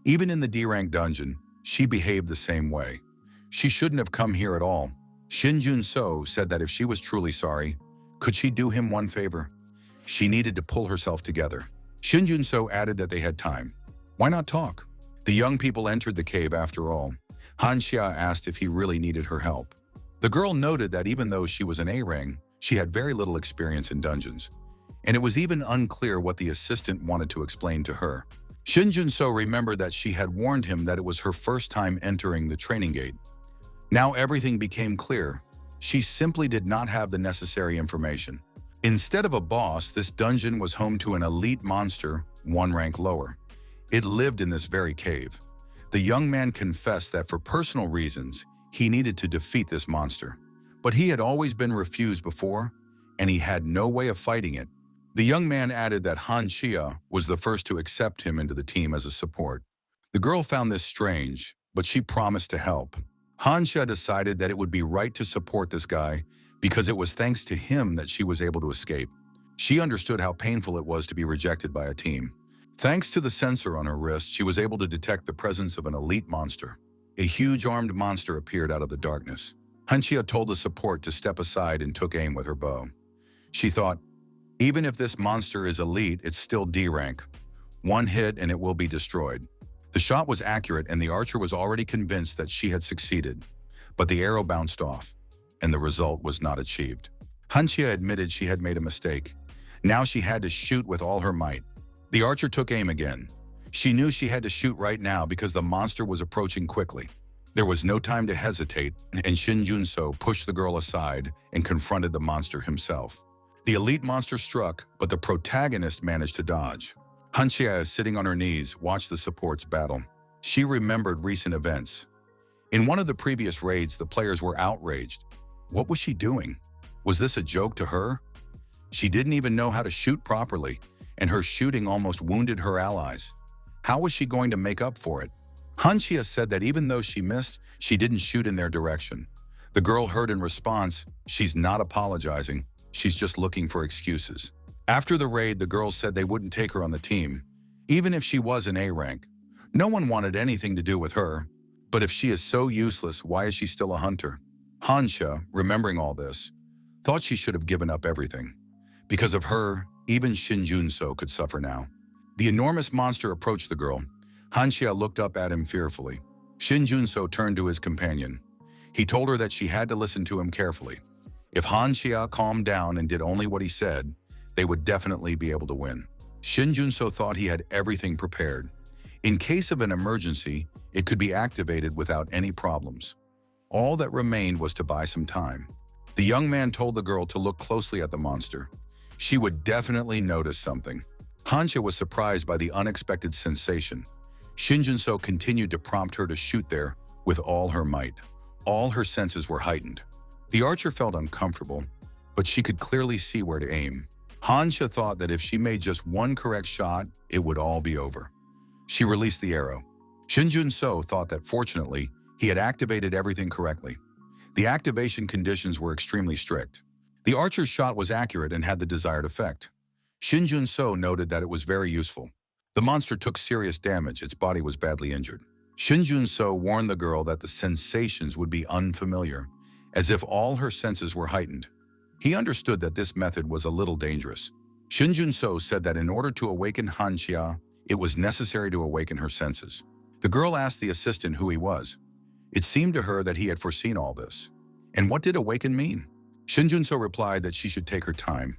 Even in the D-rank dungeon, she behaved the same way. She shouldn't have come here at all. Shinjuno said that if she was truly sorry, could she do him one favor? She needed to pull herself together. Shinjuno added that they had time. Why not talk? The young people entered the cave after all. Han Shia asked if he really needed her help. The girl noted that even though she was an A-rank, she had very little experience in dungeons, and it was even unclear what the assistant wanted to explain to her. Shinjuno remembered that she had warned him that it was her first time entering the training gate. Now everything became clear. She simply did not have the necessary information. Instead of a boss, this dungeon was home to an elite monster, one rank lower. It lived in this very cave. The young man confessed that for personal reasons, he needed to defeat this monster. But he had always been refused before, and he had no way of fighting it. The young man added that Han Shia was the first to accept him into the team as a support. The girl found this strange, but she promised to help. Han Shia decided that it would be right to support this guy because it was thanks to him that she was able to escape. She understood how painful it was to be rejected by a team. Thanks to the sensor on her wrist, she was able to detect the presence of an elite monster. A huge armed monster appeared out of the darkness. Han Shia told the support to step aside and took aim with her bow. She thought, even if this monster is elite, it's still D rank. One hit and it will be destroyed. The shot was accurate and the archer was already convinced that she had succeeded. But the arrow bounced off, and the result was not achieved. Han Shia admitted she had made a mistake. Now she had to shoot with all her might. The archer took aim again. She knew she had to shoot right now because the monster was approaching quickly. There was no time to hesitate, and Shinjuno pushed the girl aside and confronted the monster himself. The elite monster struck, but the protagonist managed to dodge. Han Shia, sitting on her knees, watched the supports battle. She remembered recent events. In one of the previous raids, the players were outraged. What was she doing? Was this a joke to her? She didn't even know how to shoot properly, and her shooting almost wounded her allies. How was she going to make up for it? Han Shia said that even though she missed, she didn't shoot in their direction. The girl heard in response, she's not apologizing, she's just looking for excuses. After the raid, the girls said they wouldn't take her on the team, even if she was an A rank. No one wanted anything to do with her. But if she is so useless, why is she still a hunter? Han Shia, remembering all this, thought she should have given up everything. Because of her, even Shinjuno could suffer now. The enormous monster approached the girl. Han Shia looked up at him fearfully. Shinjuno turned to his companion. He told her that she had to listen to him carefully. If Han Shia calmed down and did only what he said, they would definitely be able to win. Shinjuno thought he had everything prepared. In case of an emergency, it could be activated without any problems. All that remained was to buy some time. The young man told the girl to look closely at the monster. She would definitely notice something. Han Shia was surprised by the unexpected sensation. Shinjuno continued to prompt her to shoot there with all her might. All her senses were heightened. The archer felt uncomfortable, but she could clearly see where to aim. Han Shia thought that if she made just one correct shot, it would all be over. She released the arrow. Shinjuno thought that fortunately, he had activated everything correctly. The activation conditions were extremely strict. The archer's shot was accurate and had the desired effect. Shinjuno noted that it was very useful. The monster took serious damage, its body was badly injured. Shinjuno warned the girl that the sensations would be unfamiliar, as if all her senses were heightened. He understood that this method was a little dangerous. Shinjuno said that in order to awaken Han Shia, it was necessary to awaken her senses. The girl asked the assistant who he was. It seemed to her that he had foreseen all this. And what did awaken mean? Shinjuno replied that she should take her time.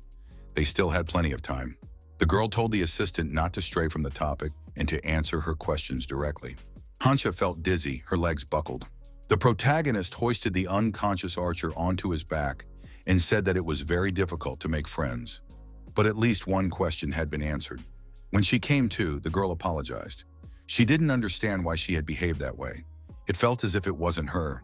They still had plenty of time. The girl told the assistant not to stray from the topic and to answer her questions directly. Han Shia felt dizzy, her legs buckled. The protagonist hoisted the unconscious archer onto his back and said that it was very difficult to make friends. But at least one question had been answered. When she came to, the girl apologized. She didn't understand why she had behaved that way. It felt as if it wasn't her.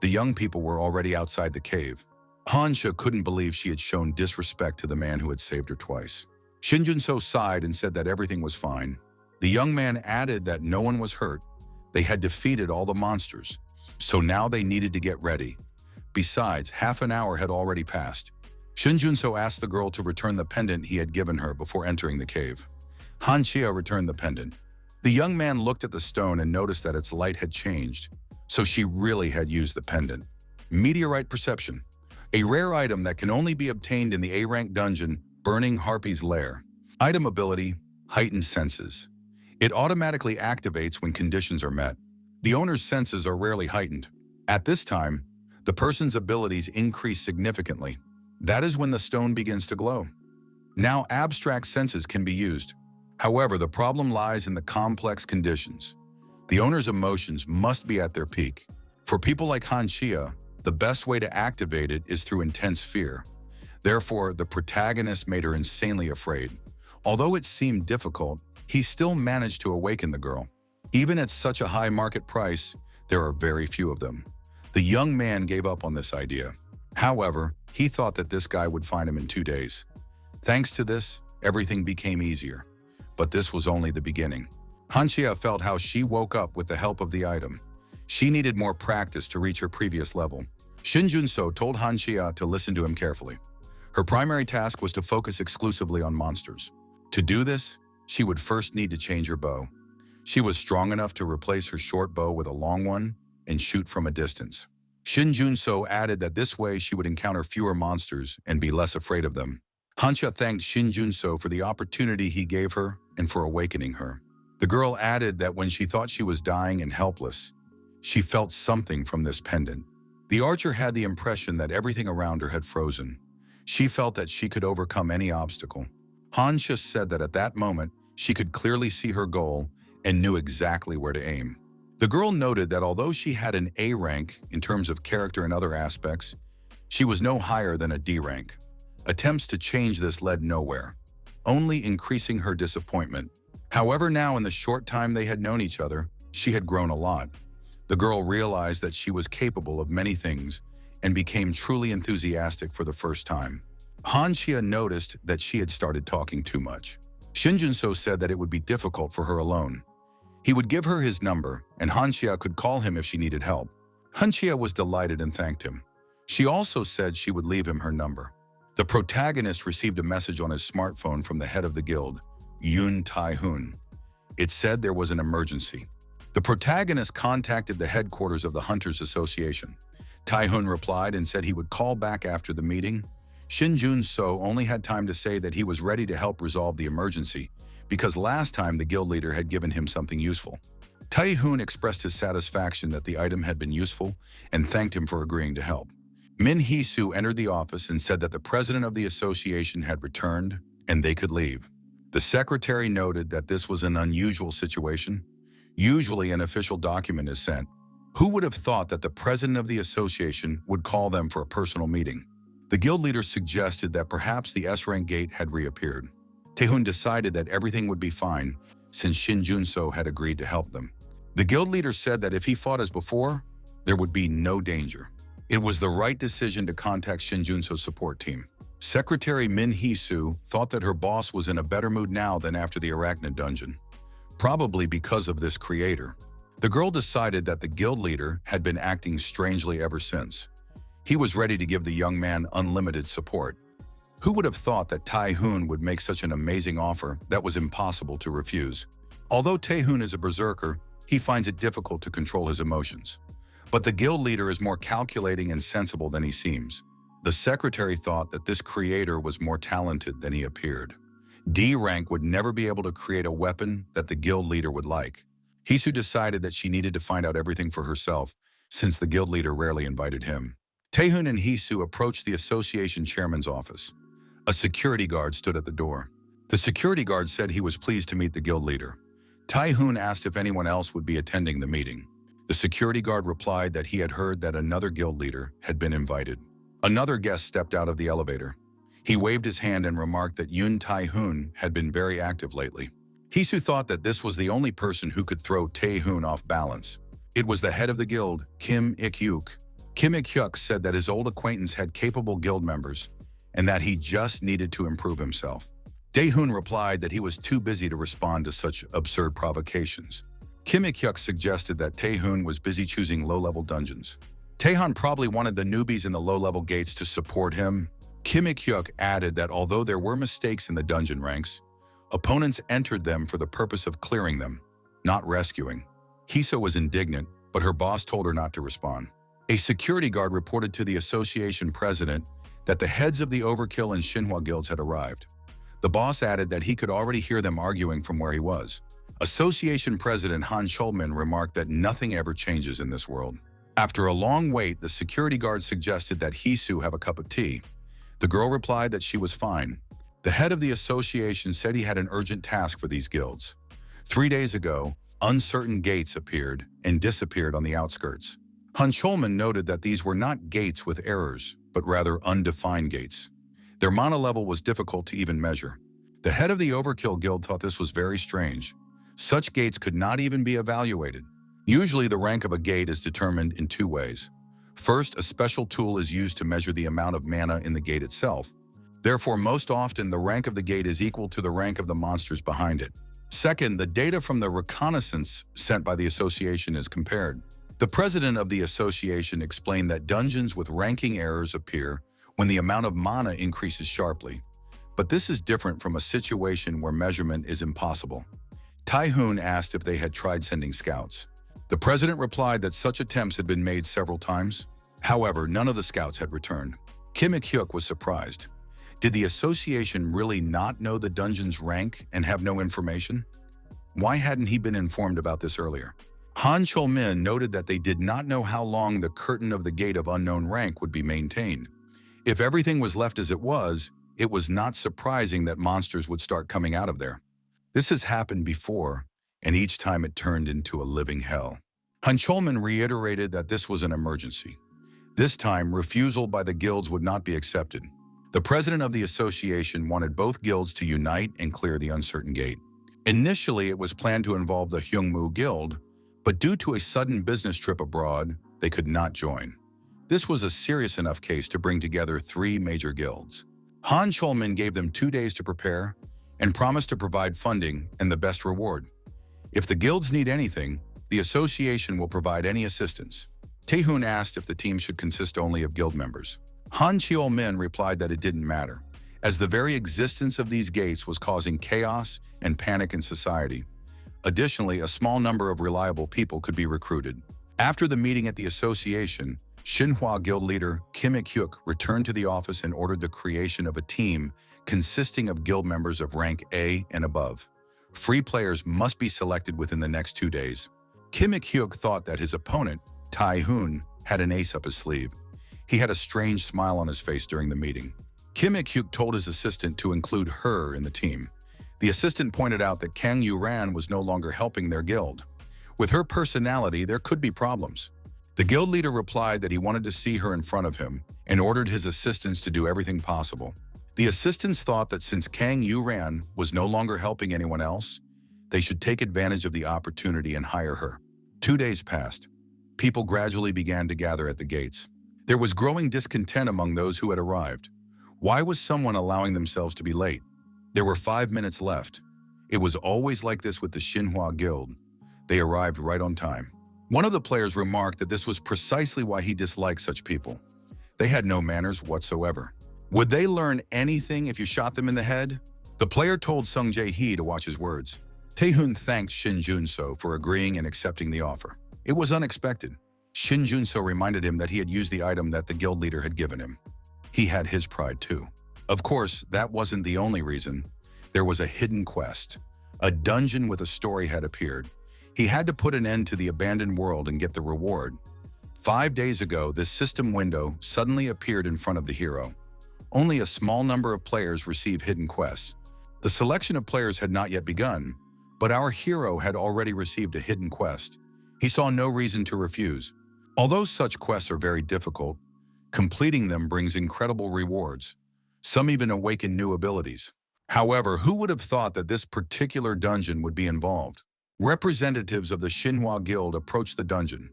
The young people were already outside the cave. Han Shia couldn't believe she had shown disrespect to the man who had saved her twice. Shinjuno sighed and said that everything was fine. The young man added that no one was hurt. They had defeated all the monsters, so now they needed to get ready. Besides, half an hour had already passed. Shinjuno asked the girl to return the pendant he had given her before entering the cave. Han Shia returned the pendant. The young man looked at the stone and noticed that its light had changed, so she really had used the pendant. Meteorite Perception, a rare item that can only be obtained in the A-rank dungeon, Burning Harpy's Lair. Item ability, Heightened Senses. It automatically activates when conditions are met. The owner's senses are rarely heightened. At this time, the person's abilities increase significantly. That is when the stone begins to glow. Now abstract senses can be used. However, the problem lies in the complex conditions. The owner's emotions must be at their peak. For people like Han Shia, the best way to activate it is through intense fear. Therefore, the protagonist made her insanely afraid. Although it seemed difficult, he still managed to awaken the girl. Even at such a high market price, there are very few of them. The young man gave up on this idea. However, he thought that this guy would find him in 2 days. Thanks to this, everything became easier. But this was only the beginning. Han Shia felt how she woke up with the help of the item. She needed more practice to reach her previous level. Shinjuno told Han Shia to listen to him carefully. Her primary task was to focus exclusively on monsters. To do this, she would first need to change her bow. She was strong enough to replace her short bow with a long one and shoot from a distance. Shinjuno added that this way she would encounter fewer monsters and be less afraid of them. Han Shia thanked Shinjuno for the opportunity he gave her and for awakening her. The girl added that when she thought she was dying and helpless, she felt something from this pendant. The archer had the impression that everything around her had frozen. She felt that she could overcome any obstacle. Han Shia said that at that moment, she could clearly see her goal and knew exactly where to aim. The girl noted that although she had an A rank in terms of character and other aspects, she was no higher than a D rank. Attempts to change this led nowhere, only increasing her disappointment. However, now in the short time they had known each other, she had grown a lot. The girl realized that she was capable of many things and became truly enthusiastic for the first time. Han Shia noticed that she had started talking too much. Shinjuno said that it would be difficult for her alone. He would give her his number, and Han Shia could call him if she needed help. Han Shia was delighted and thanked him. She also said she would leave him her number. The protagonist received a message on his smartphone from the head of the guild, Yoon Tae-hoon. It said there was an emergency. The protagonist contacted the headquarters of the Hunters Association. Tae-hoon replied and said he would call back after the meeting. Shinjuno only had time to say that he was ready to help resolve the emergency, because last time the guild leader had given him something useful. Tae-hoon expressed his satisfaction that the item had been useful and thanked him for agreeing to help. Min Hee-soo entered the office and said that the president of the association had returned and they could leave. The secretary noted that this was an unusual situation. Usually an official document is sent. Who would have thought that the president of the association would call them for a personal meeting? The guild leader suggested that perhaps the S-rank gate had reappeared. Tae-hoon decided that everything would be fine since Shinjuno had agreed to help them. The guild leader said that if he fought as before, there would be no danger. It was the right decision to contact Shinjuno's support team. Secretary Min Hee-soo thought that her boss was in a better mood now than after the Arachnid dungeon, probably because of this creator. The girl decided that the guild leader had been acting strangely ever since. He was ready to give the young man unlimited support. Who would have thought that Tae-hoon would make such an amazing offer that was impossible to refuse? Although Tae-hoon is a berserker, he finds it difficult to control his emotions. But the guild leader is more calculating and sensible than he seems. The secretary thought that this creator was more talented than he appeared. D rank would never be able to create a weapon that the guild leader would like. Hee-soo decided that she needed to find out everything for herself, since the guild leader rarely invited him. Tae-hoon and Hee-soo approached the association chairman's office. A security guard stood at the door. The security guard said he was pleased to meet the guild leader. Tae-hoon asked if anyone else would be attending the meeting. The security guard replied that he had heard that another guild leader had been invited. Another guest stepped out of the elevator. He waved his hand and remarked that Yoon Tae-hoon had been very active lately. Hee-soo thought that this was the only person who could throw Tae-hoon off balance. It was the head of the guild, Kim Ik-hyuk. Kim Ik-hyuk said that his old acquaintance had capable guild members and that he just needed to improve himself. Tae-hoon replied that he was too busy to respond to such absurd provocations. Kim Ik-hyuk suggested that Tae-hoon was busy choosing low-level dungeons. Tae-hoon probably wanted the newbies in the low-level gates to support him. Kim Ik-hyuk added that although there were mistakes in the dungeon ranks, opponents entered them for the purpose of clearing them, not rescuing. Hee-soo was indignant, but her boss told her not to respond. A security guard reported to the association president that the heads of the Overkill and Shinhwa guilds had arrived. The boss added that he could already hear them arguing from where he was. Association President Han Shia remarked that nothing ever changes in this world. After a long wait, the security guard suggested that Hee-soo have a cup of tea. The girl replied that she was fine. The head of the association said he had an urgent task for these guilds. 3 days ago, uncertain gates appeared and disappeared on the outskirts. Han Shia noted that these were not gates with errors, but rather undefined gates. Their mana level was difficult to even measure. The head of the Overkill Guild thought this was very strange. Such gates could not even be evaluated. Usually the rank of a gate is determined in 2 ways. First, a special tool is used to measure the amount of mana in the gate itself. Therefore, most often the rank of the gate is equal to the rank of the monsters behind it. Second, the data from the reconnaissance sent by the association is compared. The president of the association explained that dungeons with ranking errors appear when the amount of mana increases sharply. But this is different from a situation where measurement is impossible. Tae-hoon asked if they had tried sending scouts. The president replied that such attempts had been made several times. However, none of the scouts had returned. Kim Ik-hyuk was surprised. Did the association really not know the dungeon's rank and have no information? Why hadn't he been informed about this earlier? Han Shia noted that they did not know how long the curtain of the gate of unknown rank would be maintained. If everything was left as it was not surprising that monsters would start coming out of there. This has happened before, and each time it turned into a living hell. Han Shia reiterated that this was an emergency. This time, refusal by the guilds would not be accepted. The president of the association wanted both guilds to unite and clear the uncertain gate. Initially, it was planned to involve the Hyungmu Guild, but due to a sudden business trip abroad, they could not join. This was a serious enough case to bring together 3 major guilds. Han Shia gave them 2 days to prepare and promised to provide funding and the best reward. If the guilds need anything, the association will provide any assistance. Tae-hoon asked if the team should consist only of guild members. Han Shia replied that it didn't matter, as the very existence of these gates was causing chaos and panic in society. Additionally, a small number of reliable people could be recruited. After the meeting at the association, Shinhwa Guild leader Kim Ik-hyuk returned to the office and ordered the creation of a team consisting of guild members of rank A and above. Free players must be selected within the next 2 days. Kim Ik-hyuk thought that his opponent, Tae-hoon, had an ace up his sleeve. He had a strange smile on his face during the meeting. Kim Ik-hyuk told his assistant to include her in the team. The assistant pointed out that Kang Yu-ran was no longer helping their guild. With her personality, there could be problems. The guild leader replied that he wanted to see her in front of him and ordered his assistants to do everything possible. The assistants thought that since Kang Yu-ran was no longer helping anyone else, they should take advantage of the opportunity and hire her. 2 days passed. People gradually began to gather at the gates. There was growing discontent among those who had arrived. Why was someone allowing themselves to be late? There were 5 minutes left. It was always like this with the Shinhwa Guild. They arrived right on time. One of the players remarked that this was precisely why he disliked such people. They had no manners whatsoever. Would they learn anything if you shot them in the head? The player told Sung Jae-hee to watch his words. Tae-hoon thanked Shinjuno for agreeing and accepting the offer. It was unexpected. Shinjuno reminded him that he had used the item that the guild leader had given him. He had his pride too. Of course, that wasn't the only reason. There was a hidden quest. A dungeon with a story had appeared. He had to put an end to the abandoned world and get the reward. 5 days ago, this system window suddenly appeared in front of the hero. Only a small number of players receive hidden quests. The selection of players had not yet begun, but our hero had already received a hidden quest. He saw no reason to refuse. Although such quests are very difficult, completing them brings incredible rewards. Some even awaken new abilities. However, who would have thought that this particular dungeon would be involved? Representatives of the Shinhwa Guild approached the dungeon.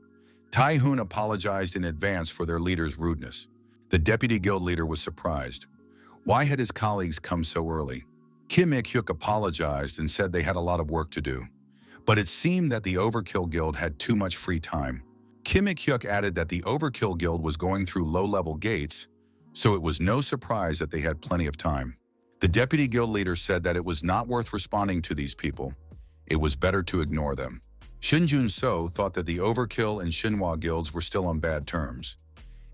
Tae-hoon apologized in advance for their leader's rudeness. The deputy guild leader was surprised. Why had his colleagues come so early? Kim Ik-hyuk apologized and said they had a lot of work to do. But it seemed that the Overkill Guild had too much free time. Kim Ik-hyuk added that the Overkill Guild was going through low-level gates, so it was no surprise that they had plenty of time. The deputy guild leader said that it was not worth responding to these people. It was better to ignore them. Shinjuno thought that the Overkill and Shinhwa guilds were still on bad terms.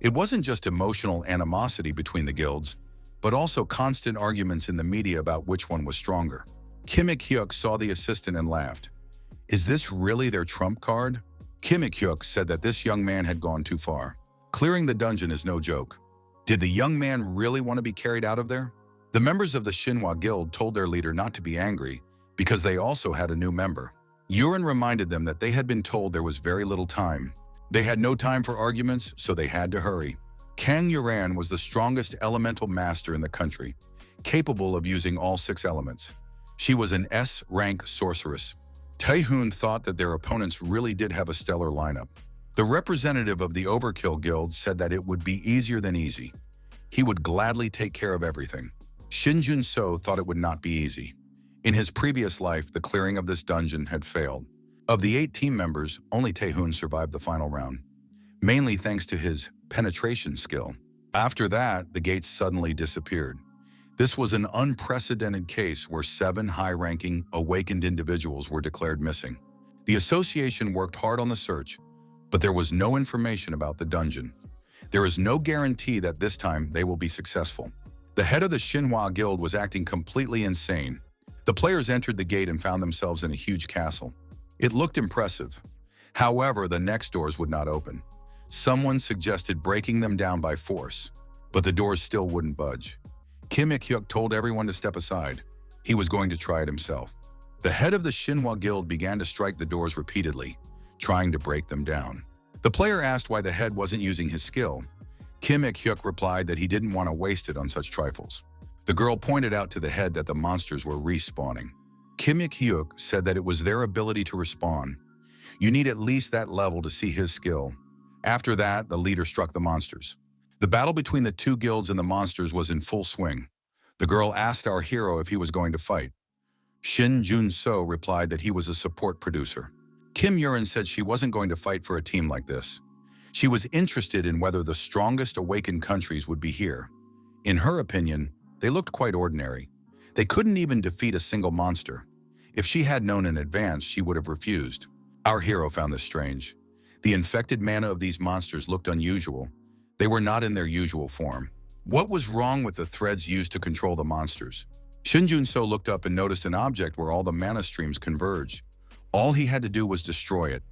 It wasn't just emotional animosity between the guilds, but also constant arguments in the media about which one was stronger. Kim Ik-hyuk saw the assistant and laughed. Is this really their trump card? Kim Ik-hyuk said that this young man had gone too far. Clearing the dungeon is no joke. Did the young man really want to be carried out of there? The members of the Xinhua Guild told their leader not to be angry because they also had a new member. Yuren reminded them that they had been told there was very little time. They had no time for arguments, so they had to hurry. Kang Yuran was the strongest elemental master in the country, capable of using all 6 elements. She was an S-rank sorceress. Taehun thought that their opponents really did have a stellar lineup. The representative of the Overkill Guild said that it would be easier than easy. He would gladly take care of everything. Shinjuno thought it would not be easy. In his previous life, the clearing of this dungeon had failed. Of the 8 team members, only Taehun survived the final round, mainly thanks to his penetration skill. After that, the gates suddenly disappeared. This was an unprecedented case where 7 high-ranking, awakened individuals were declared missing. The association worked hard on the search, but there was no information about the dungeon. There is no guarantee that this time they will be successful. The head of the Xinhua Guild was acting completely insane. The players entered the gate and found themselves in a huge castle. It looked impressive. However, the next doors would not open. Someone suggested breaking them down by force, but the doors still wouldn't budge. Kim Ik-hyuk told everyone to step aside. He was going to try it himself. The head of the Xinhua Guild began to strike the doors repeatedly, trying to break them down. The player asked why the head wasn't using his skill. Kim Ik-hyuk replied that he didn't want to waste it on such trifles. The girl pointed out to the head that the monsters were respawning. Kim Ik-hyuk said that it was their ability to respawn. You need at least that level to see his skill. After that, the leader struck the monsters. The battle between the 2 guilds and the monsters was in full swing. The girl asked our hero if he was going to fight. Shinjuno replied that he was a support producer. Kim Yuren said she wasn't going to fight for a team like this. She was interested in whether the strongest awakened countries would be here. In her opinion, they looked quite ordinary. They couldn't even defeat a single monster. If she had known in advance, she would have refused. Our hero found this strange. The infected mana of these monsters looked unusual. They were not in their usual form. What was wrong with the threads used to control the monsters? Shinjuno looked up and noticed an object where all the mana streams converged. All he had to do was destroy it.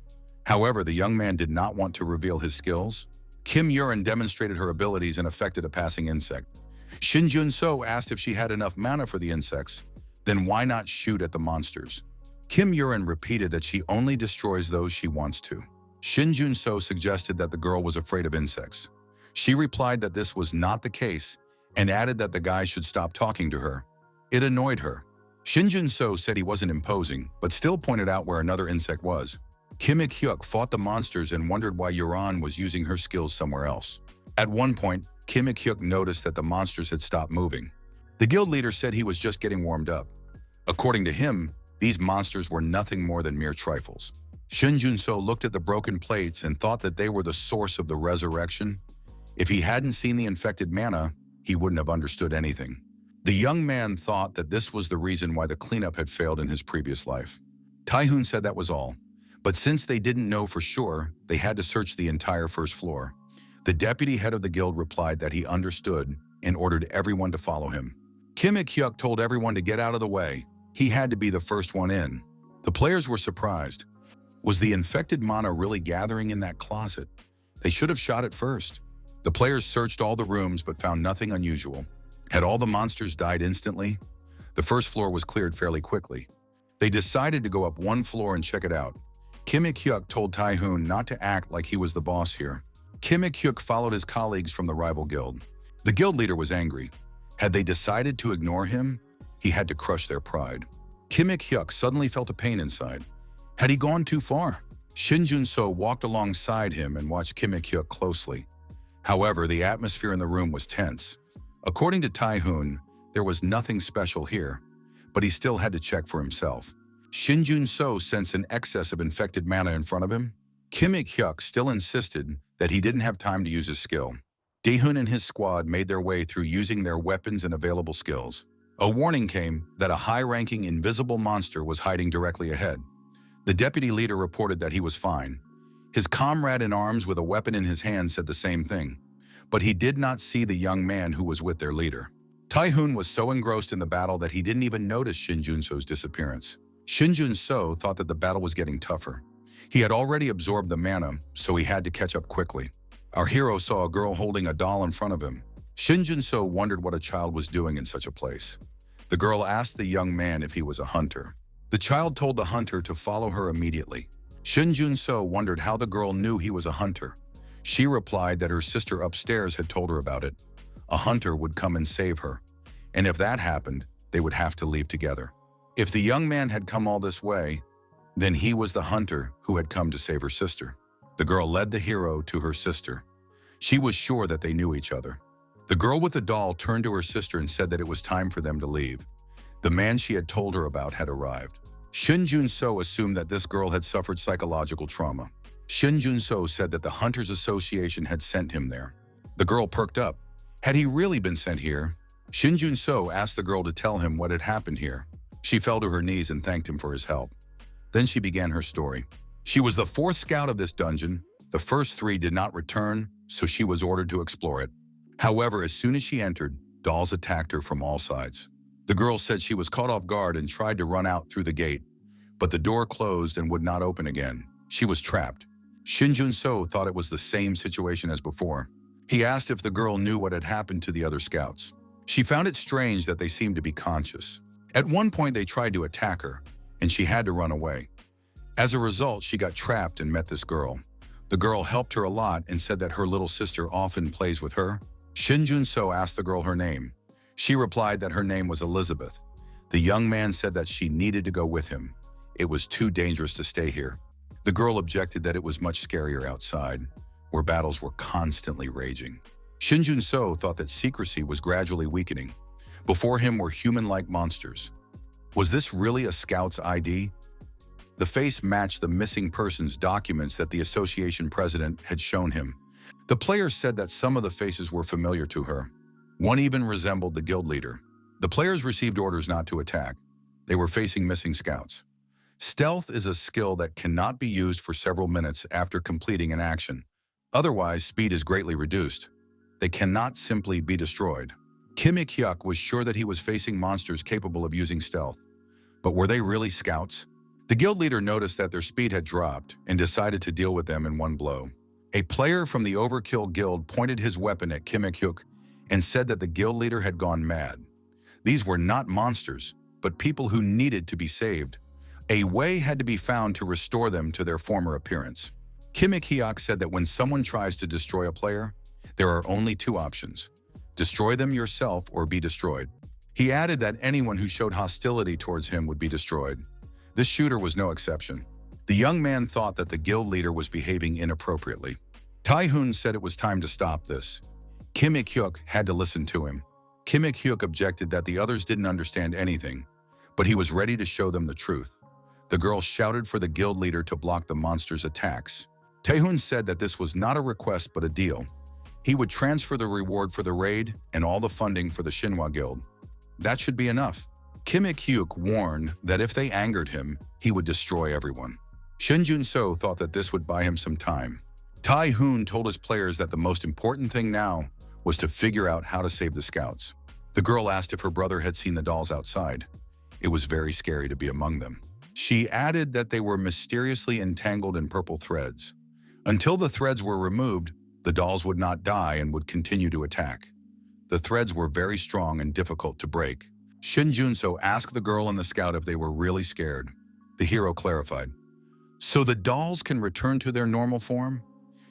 However, the young man did not want to reveal his skills. Kim Yuren demonstrated her abilities and affected a passing insect. Shinjuno asked if she had enough mana for the insects. Then why not shoot at the monsters? Kim Yuren repeated that she only destroys those she wants to. Shinjuno suggested that the girl was afraid of insects. She replied that this was not the case and added that the guy should stop talking to her. It annoyed her. Shinjuno said he wasn't imposing, but still pointed out where another insect was. Kim Ik-hyuk fought the monsters and wondered why Yuran was using her skills somewhere else. At one point, Kim Ik-hyuk noticed that the monsters had stopped moving. The guild leader said he was just getting warmed up. According to him, these monsters were nothing more than mere trifles. Shinjuno looked at the broken plates and thought that they were the source of the resurrection. If he hadn't seen the infected mana, he wouldn't have understood anything. The young man thought that this was the reason why the cleanup had failed in his previous life. Taehun said that was all, but since they didn't know for sure, they had to search the entire first floor. The deputy head of the guild replied that he understood and ordered everyone to follow him. Kim Ik-hyuk told everyone to get out of the way. He had to be the first one in. The players were surprised. Was the infected mana really gathering in that closet? They should have shot it first. The players searched all the rooms but found nothing unusual. Had all the monsters died instantly? The first floor was cleared fairly quickly. They decided to go up 1 floor and check it out. Kim Ik-hyuk told Taehun not to act like he was the boss here. Kim Ik-hyuk followed his colleagues from the rival guild. The guild leader was angry. Had they decided to ignore him, he had to crush their pride. Kim Ik-hyuk suddenly felt a pain inside. Had he gone too far? Shinjuno walked alongside him and watched Kim Ik-hyuk closely. However, the atmosphere in the room was tense. According to Taehun, there was nothing special here, but he still had to check for himself. Shinjuno sensed an excess of infected mana in front of him. Kim Ik-hyuk still insisted that he didn't have time to use his skill. Daehun and his squad made their way through using their weapons and available skills. A warning came that a high-ranking invisible monster was hiding directly ahead. The deputy leader reported that he was fine. His comrade in arms with a weapon in his hand said the same thing, but he did not see the young man who was with their leader. Taehun was so engrossed in the battle that he didn't even notice Shinjuno's disappearance. Shinjuno thought that the battle was getting tougher. He had already absorbed the mana, so he had to catch up quickly. Our hero saw a girl holding a doll in front of him. Shinjuno wondered what a child was doing in such a place. The girl asked the young man if he was a hunter. The child told the hunter to follow her immediately. Shinjuno wondered how the girl knew he was a hunter. She replied that her sister upstairs had told her about it. A hunter would come and save her, and if that happened, they would have to leave together. If the young man had come all this way, then he was the hunter who had come to save her sister. The girl led the hero to her sister. She was sure that they knew each other. The girl with the doll turned to her sister and said that it was time for them to leave. The man she had told her about had arrived. Shinjuno assumed that this girl had suffered psychological trauma. Shinjuno said that the Hunters Association had sent him there. The girl perked up. Had he really been sent here? Shinjuno asked the girl to tell him what had happened here. She fell to her knees and thanked him for his help. Then she began her story. She was the 4th scout of this dungeon. The first 3 did not return, so she was ordered to explore it. However, as soon as she entered, dolls attacked her from all sides. The girl said she was caught off guard and tried to run out through the gate, but the door closed and would not open again. She was trapped. Shinjuno thought it was the same situation as before. He asked if the girl knew what had happened to the other scouts. She found it strange that they seemed to be conscious. At one point, they tried to attack her, and she had to run away. As a result, she got trapped and met this girl. The girl helped her a lot and said that her little sister often plays with her. Shinjuno asked the girl her name. She replied that her name was Elizabeth. The young man said that she needed to go with him. It was too dangerous to stay here. The girl objected that it was much scarier outside, where battles were constantly raging. Shinjuno thought that secrecy was gradually weakening. Before him were human-like monsters. Was this really a scout's ID? The face matched the missing persons documents that the association president had shown him. The players said that some of the faces were familiar to her. One even resembled the guild leader. The players received orders not to attack. They were facing missing scouts. Stealth is a skill that cannot be used for several minutes after completing an action. Otherwise, speed is greatly reduced. They cannot simply be destroyed. Kim Ik-hyuk was sure that he was facing monsters capable of using stealth. But were they really scouts? The guild leader noticed that their speed had dropped and decided to deal with them in one blow. A player from the Overkill Guild pointed his weapon at Kim Ik-hyuk and said that the guild leader had gone mad. These were not monsters, but people who needed to be saved. A way had to be found to restore them to their former appearance. Kim Ik-hyuk said that when someone tries to destroy a player, there are only 2 options: destroy them yourself or be destroyed. He added that anyone who showed hostility towards him would be destroyed. This shooter was no exception. The young man thought that the guild leader was behaving inappropriately. Tae-hoon said it was time to stop this. Kim Ik-hyuk had to listen to him. Kim Ik-hyuk objected that the others didn't understand anything, but he was ready to show them the truth. The girl shouted for the guild leader to block the monster's attacks. Tae-hoon said that this was not a request but a deal. He would transfer the reward for the raid and all the funding for the Shinwa Guild. That should be enough. Kim Ik-hyuk warned that if they angered him, he would destroy everyone. Shinjuno thought that this would buy him some time. Tae-hoon told his players that the most important thing now was to figure out how to save the scouts. The girl asked if her brother had seen the dolls outside. It was very scary to be among them. She added that they were mysteriously entangled in purple threads. Until the threads were removed, the dolls would not die and would continue to attack. The threads were very strong and difficult to break. Shinjuno asked the girl and the scout if they were really scared. The hero clarified. So the dolls can return to their normal form?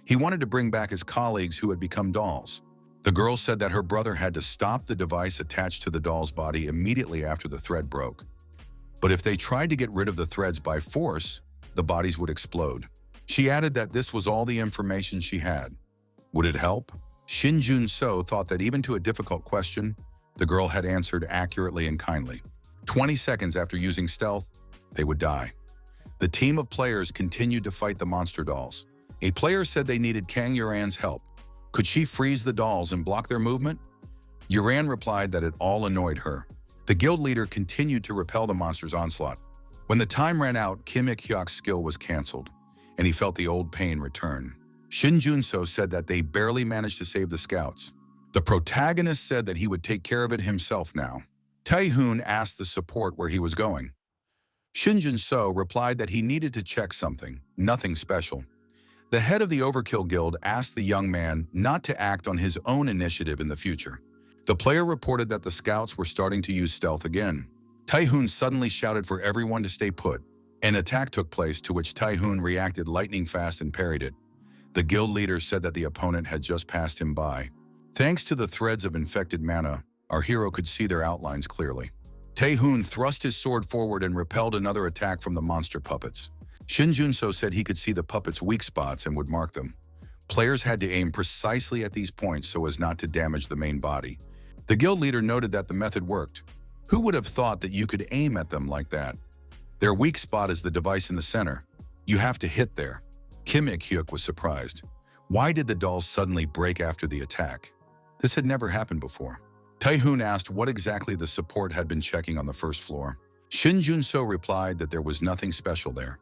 He wanted to bring back his colleagues who had become dolls. The girl said that her brother had to stop the device attached to the doll's body immediately after the thread broke. But if they tried to get rid of the threads by force, the bodies would explode. She added that this was all the information she had. Would it help? Shinjuno thought that even to a difficult question, the girl had answered accurately and kindly. 20 seconds after using stealth, they would die. The team of players continued to fight the monster dolls. A player said they needed Kang Yuran's help. Could she freeze the dolls and block their movement? Yuran replied that it all annoyed her. The guild leader continued to repel the monster's onslaught. When the time ran out, Kim Ik-hyuk's skill was cancelled, and he felt the old pain return. Shinjuno said that they barely managed to save the scouts. The protagonist said that he would take care of it himself now. Tae-hoon asked the support where he was going. Shinjuno replied that he needed to check something, nothing special. The head of the Overkill Guild asked the young man not to act on his own initiative in the future. The player reported that the scouts were starting to use stealth again. Taehoon suddenly shouted for everyone to stay put. An attack took place to which Taehoon reacted lightning fast and parried it. The guild leader said that the opponent had just passed him by. Thanks to the threads of infected mana, our hero could see their outlines clearly. Taehoon thrust his sword forward and repelled another attack from the monster puppets. Shinjuno said he could see the puppets' weak spots and would mark them. Players had to aim precisely at these points so as not to damage the main body. The guild leader noted that the method worked. Who would have thought that you could aim at them like that? Their weak spot is the device in the center. You have to hit there. Kim Ik-hyuk was surprised. Why did the dolls suddenly break after the attack? This had never happened before. Taehoon asked what exactly the support had been checking on the first floor. Shinjuno replied that there was nothing special there.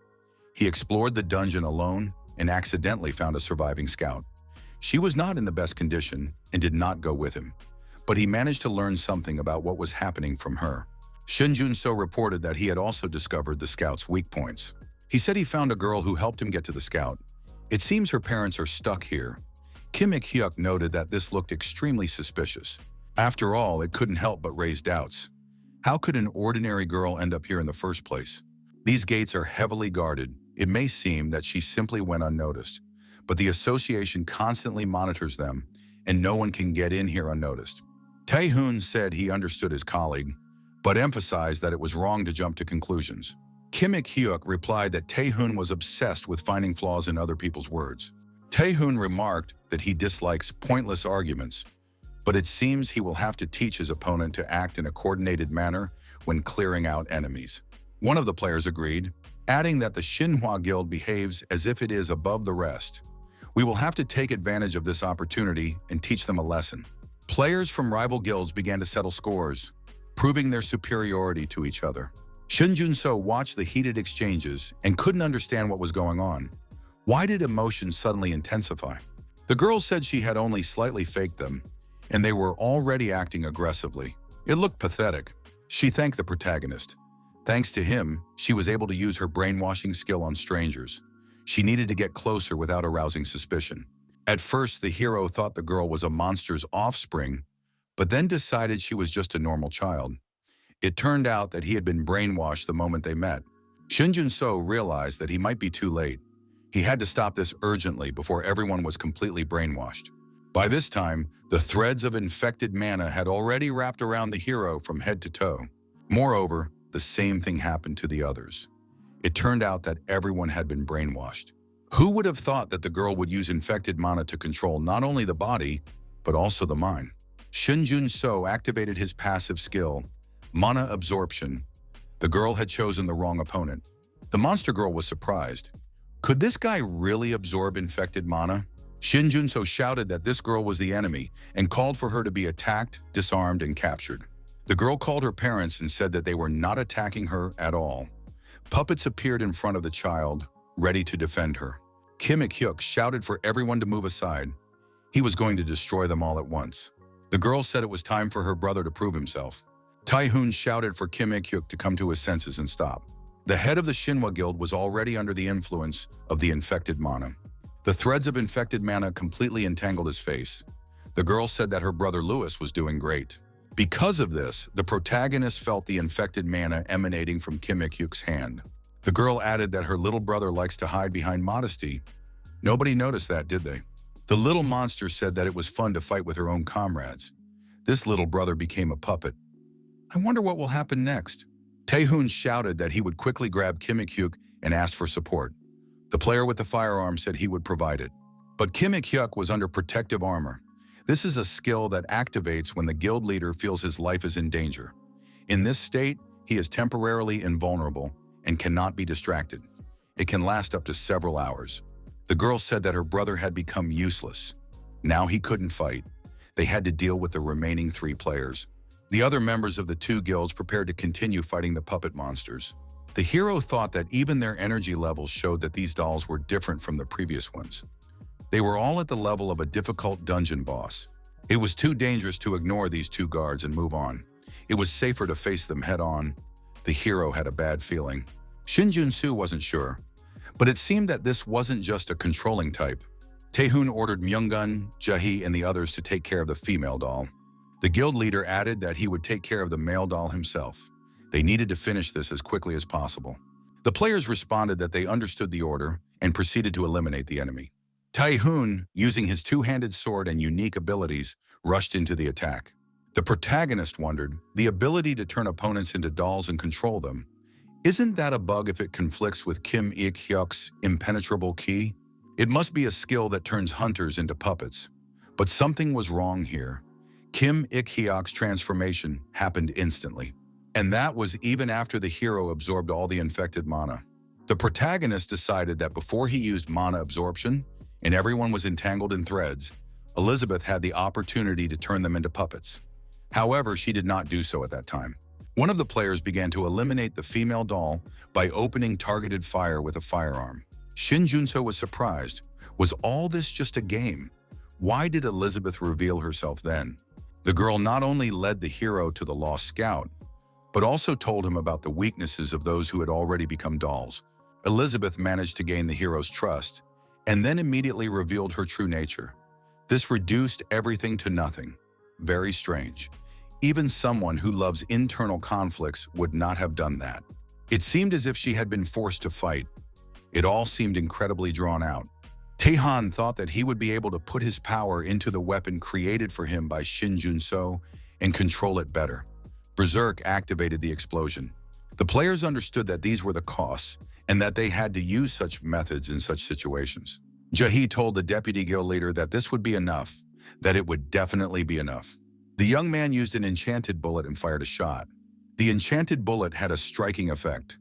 He explored the dungeon alone and accidentally found a surviving scout. She was not in the best condition and did not go with him, but he managed to learn something about what was happening from her. Shinjuno reported that he had also discovered the scout's weak points. He said he found a girl who helped him get to the scout. It seems her parents are stuck here. Kim Ik-hyuk noted that this looked extremely suspicious. After all, it couldn't help but raise doubts. How could an ordinary girl end up here in the first place? These gates are heavily guarded. It may seem that she simply went unnoticed, but the association constantly monitors them, and no one can get in here unnoticed. Taehoon said he understood his colleague, but emphasized that it was wrong to jump to conclusions. Kim Ik-hyuk replied that Taehoon was obsessed with finding flaws in other people's words. Taehoon remarked that he dislikes pointless arguments, but it seems he will have to teach his opponent to act in a coordinated manner when clearing out enemies. One of the players agreed, adding that the Shinhwa Guild behaves as if it is above the rest. We will have to take advantage of this opportunity and teach them a lesson. Players from rival guilds began to settle scores, proving their superiority to each other. Shinjuno watched the heated exchanges and couldn't understand what was going on. Why did emotions suddenly intensify? The girl said she had only slightly faked them, and they were already acting aggressively. It looked pathetic. She thanked the protagonist. Thanks to him, she was able to use her brainwashing skill on strangers. She needed to get closer without arousing suspicion. At first, the hero thought the girl was a monster's offspring, but then decided she was just a normal child. It turned out that he had been brainwashed the moment they met. Shinjuno realized that he might be too late. He had to stop this urgently before everyone was completely brainwashed. By this time, the threads of infected mana had already wrapped around the hero from head to toe. Moreover, the same thing happened to the others. It turned out that everyone had been brainwashed. Who would have thought that the girl would use infected mana to control not only the body, but also the mind? Shinjuno activated his passive skill, mana absorption. The girl had chosen the wrong opponent. The monster girl was surprised. Could this guy really absorb infected mana? Shinjuno shouted that this girl was the enemy and called for her to be attacked, disarmed, and captured. The girl called her parents and said that they were not attacking her at all. Puppets appeared in front of the child, ready to defend her. Kim Ik-hyuk shouted for everyone to move aside. He was going to destroy them all at once. The girl said it was time for her brother to prove himself. Taehoon shouted for Kim Ik-hyuk to come to his senses and stop. The head of the Shinhwa Guild was already under the influence of the infected mana. The threads of infected mana completely entangled his face. The girl said that her brother Louis was doing great. Because of this, the protagonist felt the infected mana emanating from Kim Ik-hyuk's hand. The girl added that her little brother likes to hide behind modesty. Nobody noticed that, did they? The little monster said that it was fun to fight with her own comrades. This little brother became a puppet. I wonder what will happen next. Taehoon shouted that he would quickly grab Kim Ik-hyuk and asked for support. The player with the firearm said he would provide it. But Kim Ik-hyuk was under protective armor. This is a skill that activates when the guild leader feels his life is in danger. In this state, he is temporarily invulnerable and cannot be distracted. It can last up to several hours. The girl said that her brother had become useless. Now he couldn't fight. They had to deal with the remaining 3 players. The other members of the 2 guilds prepared to continue fighting the puppet monsters. The hero thought that even their energy levels showed that these dolls were different from the previous ones. They were all at the level of a difficult dungeon boss. It was too dangerous to ignore these 2 guards and move on. It was safer to face them head on. The hero had a bad feeling. Shinjuno wasn't sure, But it seemed that this wasn't just a controlling type. Taehoon ordered Myunggun, Jae, and the others to take care of the female doll. The guild leader added that he would take care of the male doll himself. They needed to finish this as quickly as possible. The players responded that they understood the order and proceeded to eliminate the enemy. Taehoon, using his two-handed sword and unique abilities, rushed into the attack. The protagonist wondered, the ability to turn opponents into dolls and control them, isn't that a bug if it conflicts with Kim Ik-hyuk's impenetrable ki? It must be a skill that turns hunters into puppets. But something was wrong here. Kim Ik-hyuk's transformation happened instantly. And that was even after the hero absorbed all the infected mana. The protagonist decided that before he used mana absorption, and everyone was entangled in threads, Elizabeth had the opportunity to turn them into puppets. However, she did not do so at that time. One of the players began to eliminate the female doll by opening targeted fire with a firearm. Shinjuno was surprised. Was all this just a game? Why did Elizabeth reveal herself then? The girl not only led the hero to the lost scout, but also told him about the weaknesses of those who had already become dolls. Elizabeth managed to gain the hero's trust, and then immediately revealed her true nature. This reduced everything to nothing. Very strange. Even someone who loves internal conflicts would not have done that. It seemed as if she had been forced to fight. It all seemed incredibly drawn out. Taehan thought that he would be able to put his power into the weapon created for him by Shinjuno and control it better. Berserker activated the explosion. The players understood that these were the costs and that they had to use such methods in such situations. Jae told the deputy guild leader that this would be enough, that it would definitely be enough. The young man used an enchanted bullet and fired a shot. The enchanted bullet had a striking effect.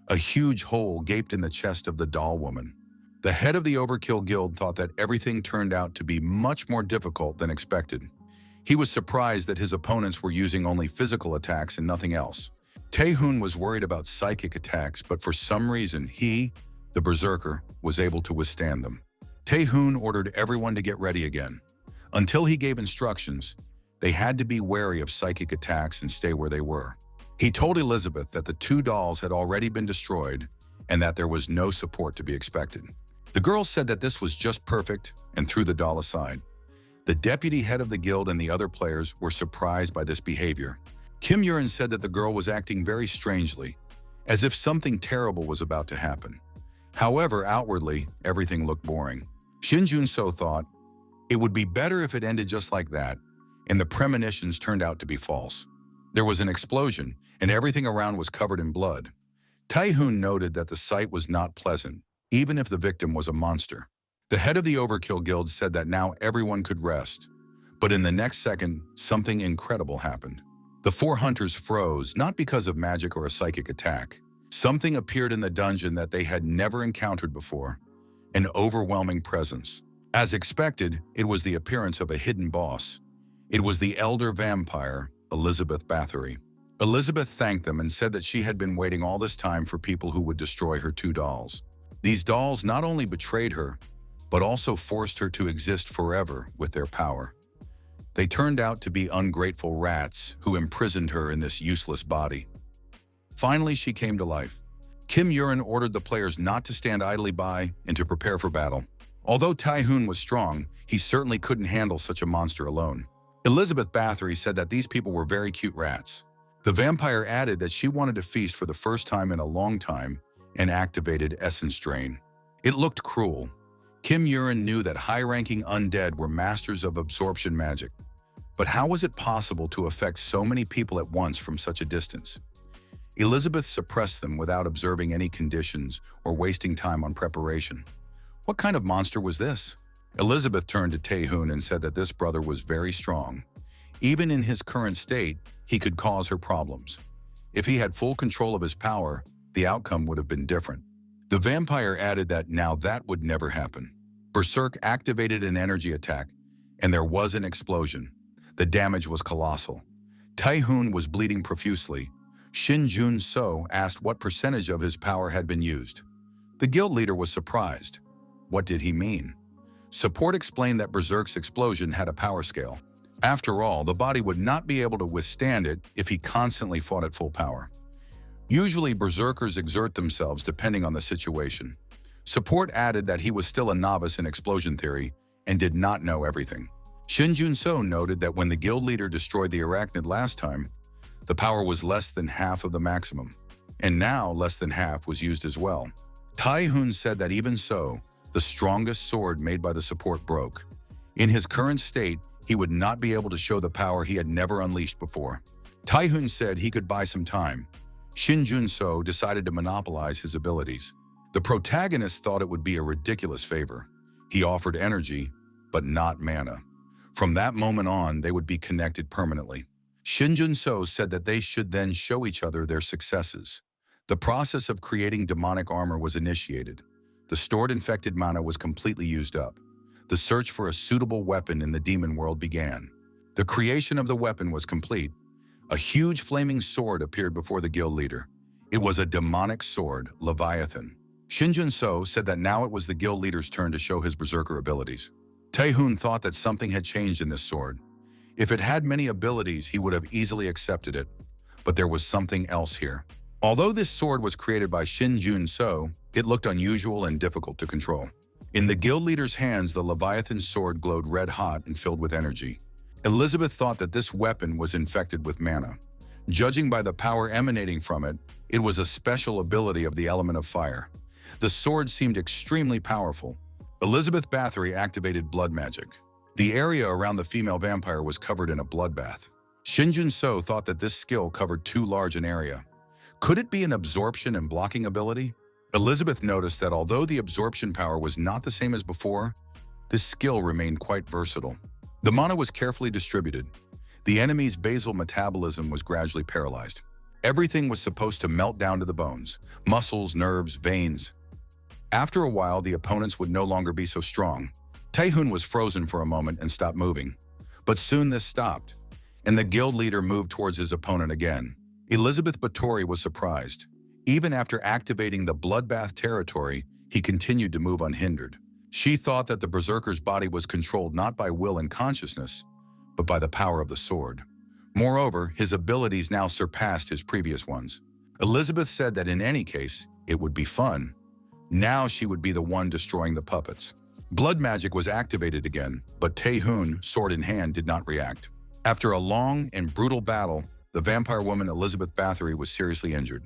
A huge hole gaped in the chest of the doll woman. The head of the Overkill Guild thought that everything turned out to be much more difficult than expected. He was surprised that his opponents were using only physical attacks and nothing else. Taehoon was worried about psychic attacks, but for some reason he, the Berserker, was able to withstand them. Taehoon ordered everyone to get ready again. Until he gave instructions, they had to be wary of psychic attacks and stay where they were. He told Elizabeth that the two dolls had already been destroyed and that there was no support to be expected. The girl said that this was just perfect and threw the doll aside. The deputy head of the guild and the other players were surprised by this behavior. Kim Yurin said that the girl was acting very strangely, as if something terrible was about to happen. However, outwardly, everything looked boring. Shinjuno thought, it would be better if it ended just like that, and the premonitions turned out to be false. There was an explosion, and everything around was covered in blood. Taehoon noted that the sight was not pleasant, even if the victim was a monster. The head of the Overkill Guild said that now everyone could rest. But in the next second, something incredible happened. The four hunters froze, not because of magic or a psychic attack. Something appeared in the dungeon that they had never encountered before, an overwhelming presence. As expected, it was the appearance of a hidden boss. It was the elder vampire, Elizabeth Bathory. Elizabeth thanked them and said that she had been waiting all this time for people who would destroy her two dolls. These dolls not only betrayed her, but also forced her to exist forever with their power. They turned out to be ungrateful rats who imprisoned her in this useless body. Finally, she came to life. Kim Yurin ordered the players not to stand idly by and to prepare for battle. Although Taehoon was strong, he certainly couldn't handle such a monster alone. Elizabeth Bathory said that these people were very cute rats. The vampire added that she wanted to feast for the first time in a long time and activated Essence Drain. It looked cruel. Kim Yurin knew that high-ranking undead were masters of absorption magic. But how was it possible to affect so many people at once from such a distance? Elizabeth suppressed them without observing any conditions or wasting time on preparation. What kind of monster was this? Elizabeth turned to Taehoon and said that this brother was very strong. Even in his current state, he could cause her problems. If he had full control of his power, the outcome would have been different. The vampire added that now that would never happen. Berserker activated an energy attack, and there was an explosion. The damage was colossal. Taehoon was bleeding profusely. Shinjuno asked what percentage of his power had been used. The guild leader was surprised. What did he mean? Support explained that Berserker's explosion had a power scale. After all, the body would not be able to withstand it if he constantly fought at full power. Usually, Berserkers exert themselves depending on the situation. Support added that he was still a novice in explosion theory and did not know everything. Shinjuno noted that when the guild leader destroyed the arachnid last time, the power was less than half of the maximum, and now less than half was used as well. Tae-hoon said that even so, the strongest sword made by the support broke. In his current state, he would not be able to show the power he had never unleashed before. Tae-hoon said he could buy some time. Shinjuno decided to monopolize his abilities. The protagonist thought it would be a ridiculous favor. He offered energy, but not mana. From that moment on, they would be connected permanently. Shinjuno said that they should then show each other their successes. The process of creating demonic armor was initiated. The stored infected mana was completely used up. The search for a suitable weapon in the demon world began. The creation of the weapon was complete. A huge flaming sword appeared before the guild leader. It was a demonic sword, Leviathan. Shinjuno said that now it was the guild leader's turn to show his berserker abilities. Tae-hoon thought that something had changed in this sword. If it had many abilities, he would have easily accepted it. But there was something else here. Although this sword was created by Shinjuno, it looked unusual and difficult to control. In the guild leader's hands, the Leviathan sword glowed red-hot and filled with energy. Elizabeth thought that this weapon was infected with mana. Judging by the power emanating from it, it was a special ability of the element of fire. The sword seemed extremely powerful. Elizabeth Bathory activated blood magic. The area around the female vampire was covered in a bloodbath. Shinjuno thought that this skill covered too large an area. Could it be an absorption and blocking ability? Elizabeth noticed that although the absorption power was not the same as before, this skill remained quite versatile. The mana was carefully distributed. The enemy's basal metabolism was gradually paralyzed. Everything was supposed to melt down to the bones, muscles, nerves, veins. After a while, the opponents would no longer be so strong. Tae-hoon was frozen for a moment and stopped moving. But soon this stopped, and the guild leader moved towards his opponent again. Elizabeth Bathory was surprised. Even after activating the bloodbath territory, he continued to move unhindered. She thought that the berserker's body was controlled not by will and consciousness, but by the power of the sword. Moreover, his abilities now surpassed his previous ones. Elizabeth said that in any case, it would be fun. Now she would be the one destroying the puppets. Blood magic was activated again, but Tae-hoon, sword in hand, did not react. After a long and brutal battle, the vampire woman Elizabeth Bathory was seriously injured.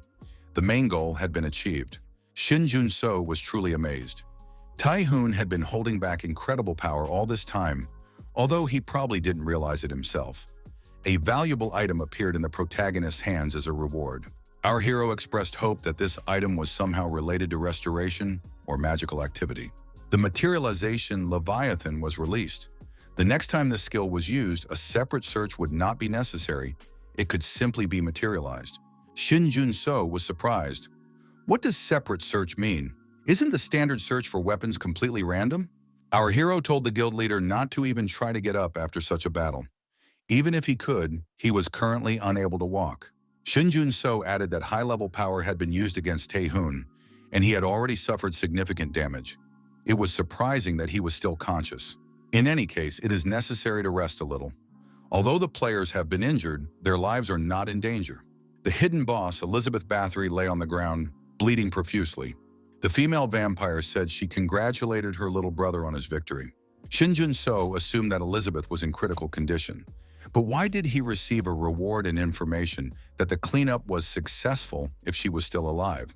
The main goal had been achieved. Shinjuno was truly amazed. Tae-hoon had been holding back incredible power all this time, although he probably didn't realize it himself. A valuable item appeared in the protagonist's hands as a reward. Our hero expressed hope that this item was somehow related to restoration or magical activity. The materialization Leviathan was released. The next time this skill was used, a separate search would not be necessary. It could simply be materialized. Shinjuno was surprised. What does separate search mean? Isn't the standard search for weapons completely random? Our hero told the guild leader not to even try to get up after such a battle. Even if he could, he was currently unable to walk. Shinjuno added that high-level power had been used against Tae-hoon, and he had already suffered significant damage. It was surprising that he was still conscious. In any case, it is necessary to rest a little. Although the players have been injured, their lives are not in danger. The hidden boss, Elizabeth Bathory, lay on the ground, bleeding profusely. The female vampire said she congratulated her little brother on his victory. Shinjuno assumed that Elizabeth was in critical condition. But why did he receive a reward and information that the cleanup was successful if she was still alive?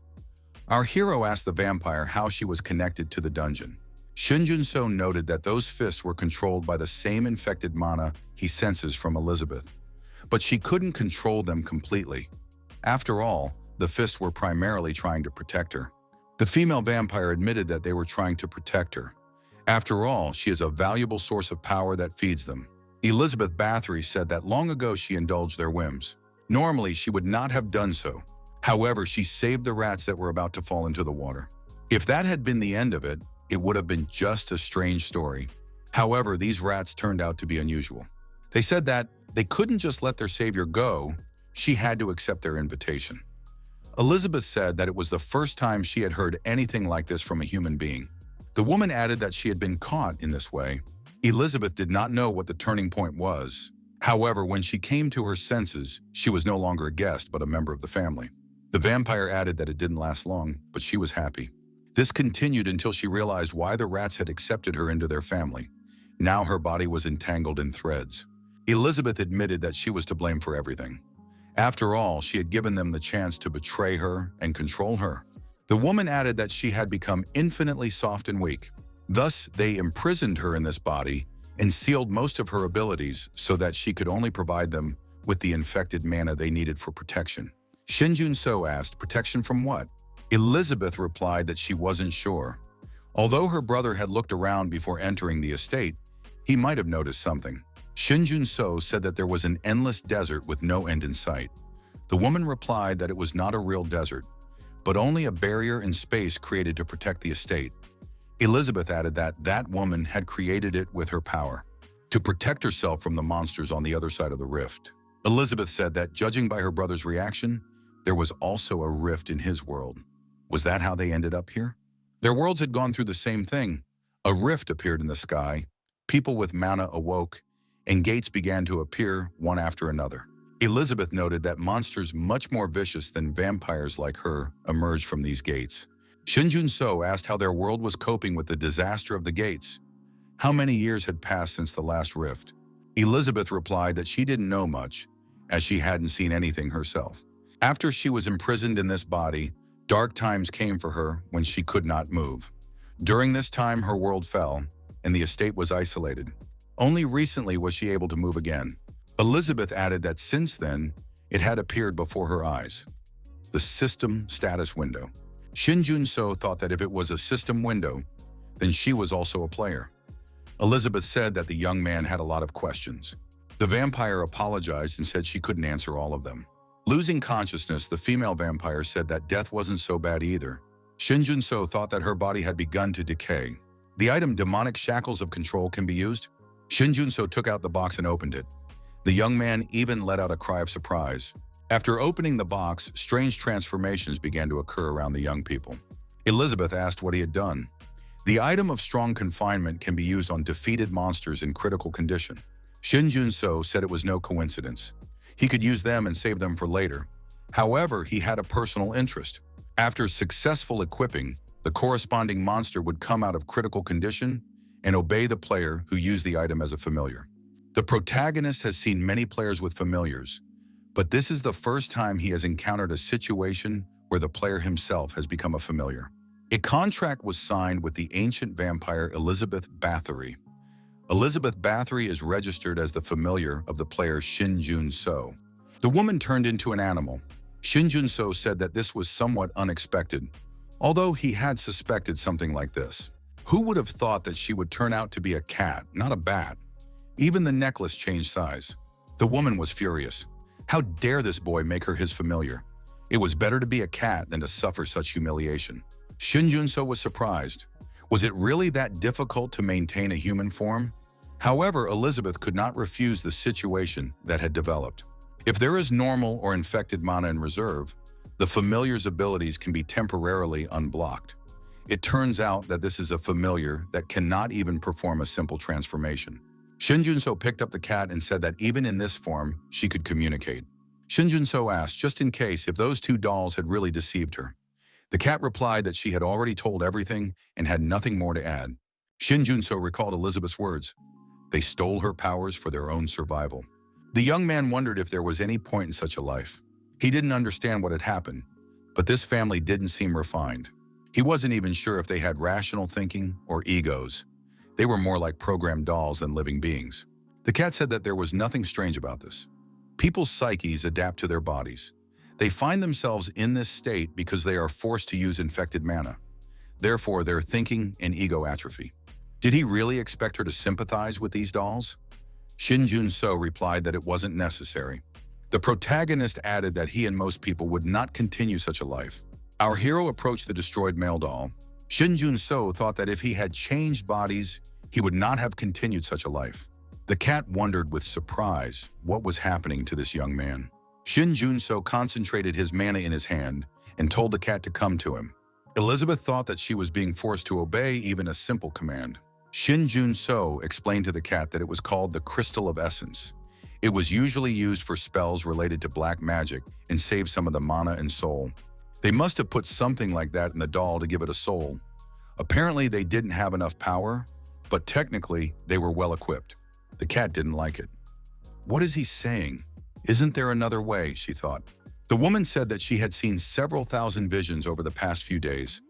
Our hero asked the vampire how she was connected to the dungeon. Shinjuno noted that those fists were controlled by the same infected mana he senses from Elizabeth. But she couldn't control them completely. After all, the fists were primarily trying to protect her. The female vampire admitted that they were trying to protect her. After all, she is a valuable source of power that feeds them. Elizabeth Bathory said that long ago she indulged their whims. Normally, she would not have done so. However, she saved the rats that were about to fall into the water. If that had been the end of it, it would have been just a strange story. However, these rats turned out to be unusual. They said that they couldn't just let their savior go, she had to accept their invitation. Elizabeth said that it was the first time she had heard anything like this from a human being. The woman added that she had been caught in this way. Elizabeth did not know what the turning point was. However, when she came to her senses, she was no longer a guest but a member of the family. The vampire added that it didn't last long, but she was happy. This continued until she realized why the rats had accepted her into their family. Now her body was entangled in threads. Elizabeth admitted that she was to blame for everything. After all, she had given them the chance to betray her and control her. The woman added that she had become infinitely soft and weak. Thus, they imprisoned her in this body and sealed most of her abilities so that she could only provide them with the infected mana they needed for protection. Shinjuno asked, protection from what? Elizabeth replied that she wasn't sure. Although her brother had looked around before entering the estate, he might have noticed something. Shinjuno said that there was an endless desert with no end in sight. The woman replied that it was not a real desert, but only a barrier in space created to protect the estate. Elizabeth added that that woman had created it with her power, to protect herself from the monsters on the other side of the rift. Elizabeth said that, judging by her brother's reaction, there was also a rift in his world. Was that how they ended up here? Their worlds had gone through the same thing. A rift appeared in the sky, people with mana awoke, and gates began to appear one after another. Elizabeth noted that monsters much more vicious than vampires like her emerged from these gates. Shinjuno asked how their world was coping with the disaster of the gates. How many years had passed since the last rift? Elizabeth replied that she didn't know much, as she hadn't seen anything herself. After she was imprisoned in this body, dark times came for her when she could not move. During this time, her world fell, and the estate was isolated. Only recently was she able to move again. Elizabeth added that since then, it had appeared before her eyes. The system status window. Shinjuno thought that if it was a system window, then she was also a player. Elizabeth said that the young man had a lot of questions. The vampire apologized and said she couldn't answer all of them. Losing consciousness, the female vampire said that death wasn't so bad either. Shinjuno thought that her body had begun to decay. The item demonic shackles of control can be used. Shinjuno took out the box and opened it. The young man even let out a cry of surprise. After opening the box, strange transformations began to occur around the young people. Elizabeth asked what he had done. The item of strong confinement can be used on defeated monsters in critical condition. Shinjuno said it was no coincidence. He could use them and save them for later. However, he had a personal interest. After successful equipping, the corresponding monster would come out of critical condition and obey the player who used the item as a familiar. The protagonist has seen many players with familiars, but this is the first time he has encountered a situation where the player himself has become a familiar. A contract was signed with the ancient vampire Elizabeth Bathory. Elizabeth Bathory is registered as the familiar of the player Shinjuno. The woman turned into an animal. Shinjuno said that this was somewhat unexpected, although he had suspected something like this. Who would have thought that she would turn out to be a cat, not a bat? Even the necklace changed size. The woman was furious. How dare this boy make her his familiar? It was better to be a cat than to suffer such humiliation. Shinjuno was surprised. Was it really that difficult to maintain a human form? However, Elizabeth could not refuse the situation that had developed. If there is normal or infected mana in reserve, the familiar's abilities can be temporarily unblocked. It turns out that this is a familiar that cannot even perform a simple transformation. Shinjuno picked up the cat and said that even in this form, she could communicate. Shinjuno asked, just in case, if those two dolls had really deceived her. The cat replied that she had already told everything and had nothing more to add. Shinjuno recalled Elizabeth's words. They stole her powers for their own survival. The young man wondered if there was any point in such a life. He didn't understand what had happened, but this family didn't seem refined. He wasn't even sure if they had rational thinking or egos. They were more like programmed dolls than living beings. The cat said that there was nothing strange about this. People's psyches adapt to their bodies. They find themselves in this state because they are forced to use infected mana. Therefore, their thinking and ego atrophy. Did he really expect her to sympathize with these dolls? Shinjuno replied that it wasn't necessary. The protagonist added that he and most people would not continue such a life. Our hero approached the destroyed male doll. Shinjuno thought that if he had changed bodies, he would not have continued such a life. The cat wondered with surprise what was happening to this young man. Shinjuno concentrated his mana in his hand and told the cat to come to him. Elizabeth thought that she was being forced to obey even a simple command. Shinjuno explained to the cat that it was called the Crystal of Essence. It was usually used for spells related to black magic and saved some of the mana and soul. They must have put something like that in the doll to give it a soul. Apparently, they didn't have enough power, but technically, they were well equipped. The cat didn't like it. What is he saying? Isn't there another way, she thought. The woman said that she had seen several thousand visions over the past few days.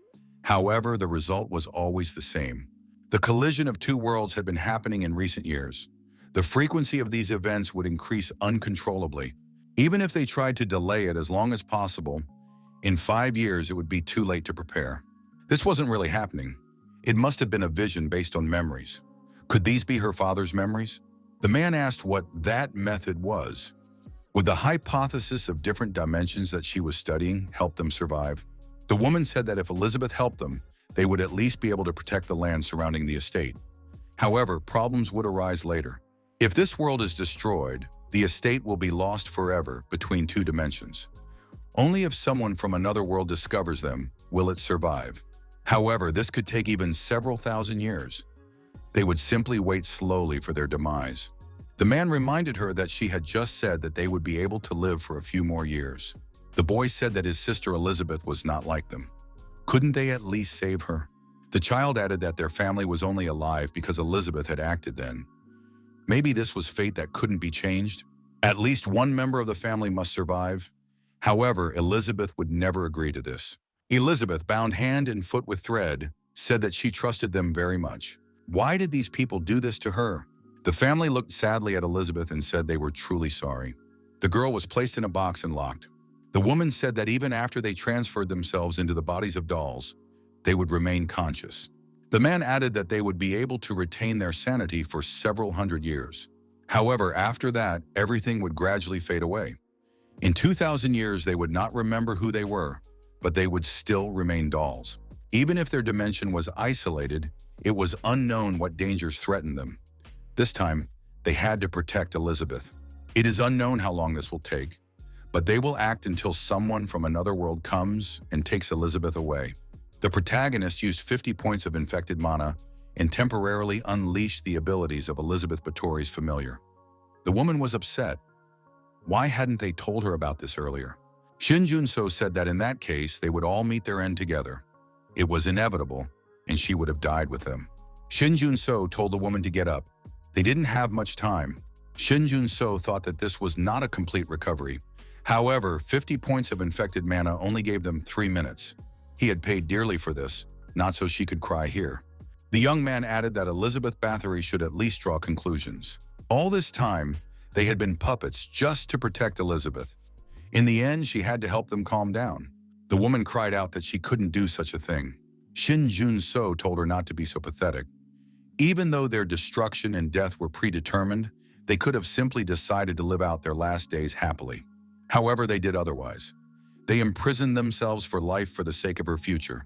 However, the result was always the same. The collision of two worlds had been happening in recent years. The frequency of these events would increase uncontrollably. Even if they tried to delay it as long as possible, in 5 years it would be too late to prepare. This wasn't really happening. It must have been a vision based on memories. Could these be her father's memories? The man asked what that method was. Would the hypothesis of different dimensions that she was studying help them survive? The woman said that if Elizabeth helped them, they would at least be able to protect the land surrounding the estate. However, problems would arise later. If this world is destroyed, the estate will be lost forever between two dimensions. Only if someone from another world discovers them will it survive. However, this could take even several thousand years. They would simply wait slowly for their demise. The man reminded her that she had just said that they would be able to live for a few more years. The boy said that his sister Elizabeth was not like them. Couldn't they at least save her? The child added that their family was only alive because Elizabeth had acted then. Maybe this was fate that couldn't be changed. At least one member of the family must survive. However, Elizabeth would never agree to this. Elizabeth, bound hand and foot with thread, said that she trusted them very much. Why did these people do this to her? The family looked sadly at Elizabeth and said they were truly sorry. The girl was placed in a box and locked. The woman said that even after they transferred themselves into the bodies of dolls, they would remain conscious. The man added that they would be able to retain their sanity for several hundred years. However, after that, everything would gradually fade away. In 2,000 years, they would not remember who they were, but they would still remain dolls. Even if their dimension was isolated, it was unknown what dangers threatened them. This time, they had to protect Elizabeth. It is unknown how long this will take, but they will act until someone from another world comes and takes Elizabeth away. The protagonist used 50 points of infected mana and temporarily unleashed the abilities of Elizabeth Bathory's familiar. The woman was upset. Why hadn't they told her about this earlier? Shinjuno said that in that case, they would all meet their end together. It was inevitable, and she would have died with them. Shinjuno told the woman to get up. They didn't have much time. Shinjuno thought that this was not a complete recovery. However, 50 points of infected mana only gave them 3 minutes. He had paid dearly for this, not so she could cry here. The young man added that Elizabeth Bathory should at least draw conclusions. All this time, they had been puppets just to protect Elizabeth. In the end, she had to help them calm down. The woman cried out that she couldn't do such a thing. Shinjuno told her not to be so pathetic. Even though their destruction and death were predetermined, they could have simply decided to live out their last days happily. However, they did otherwise. They imprisoned themselves for life for the sake of her future,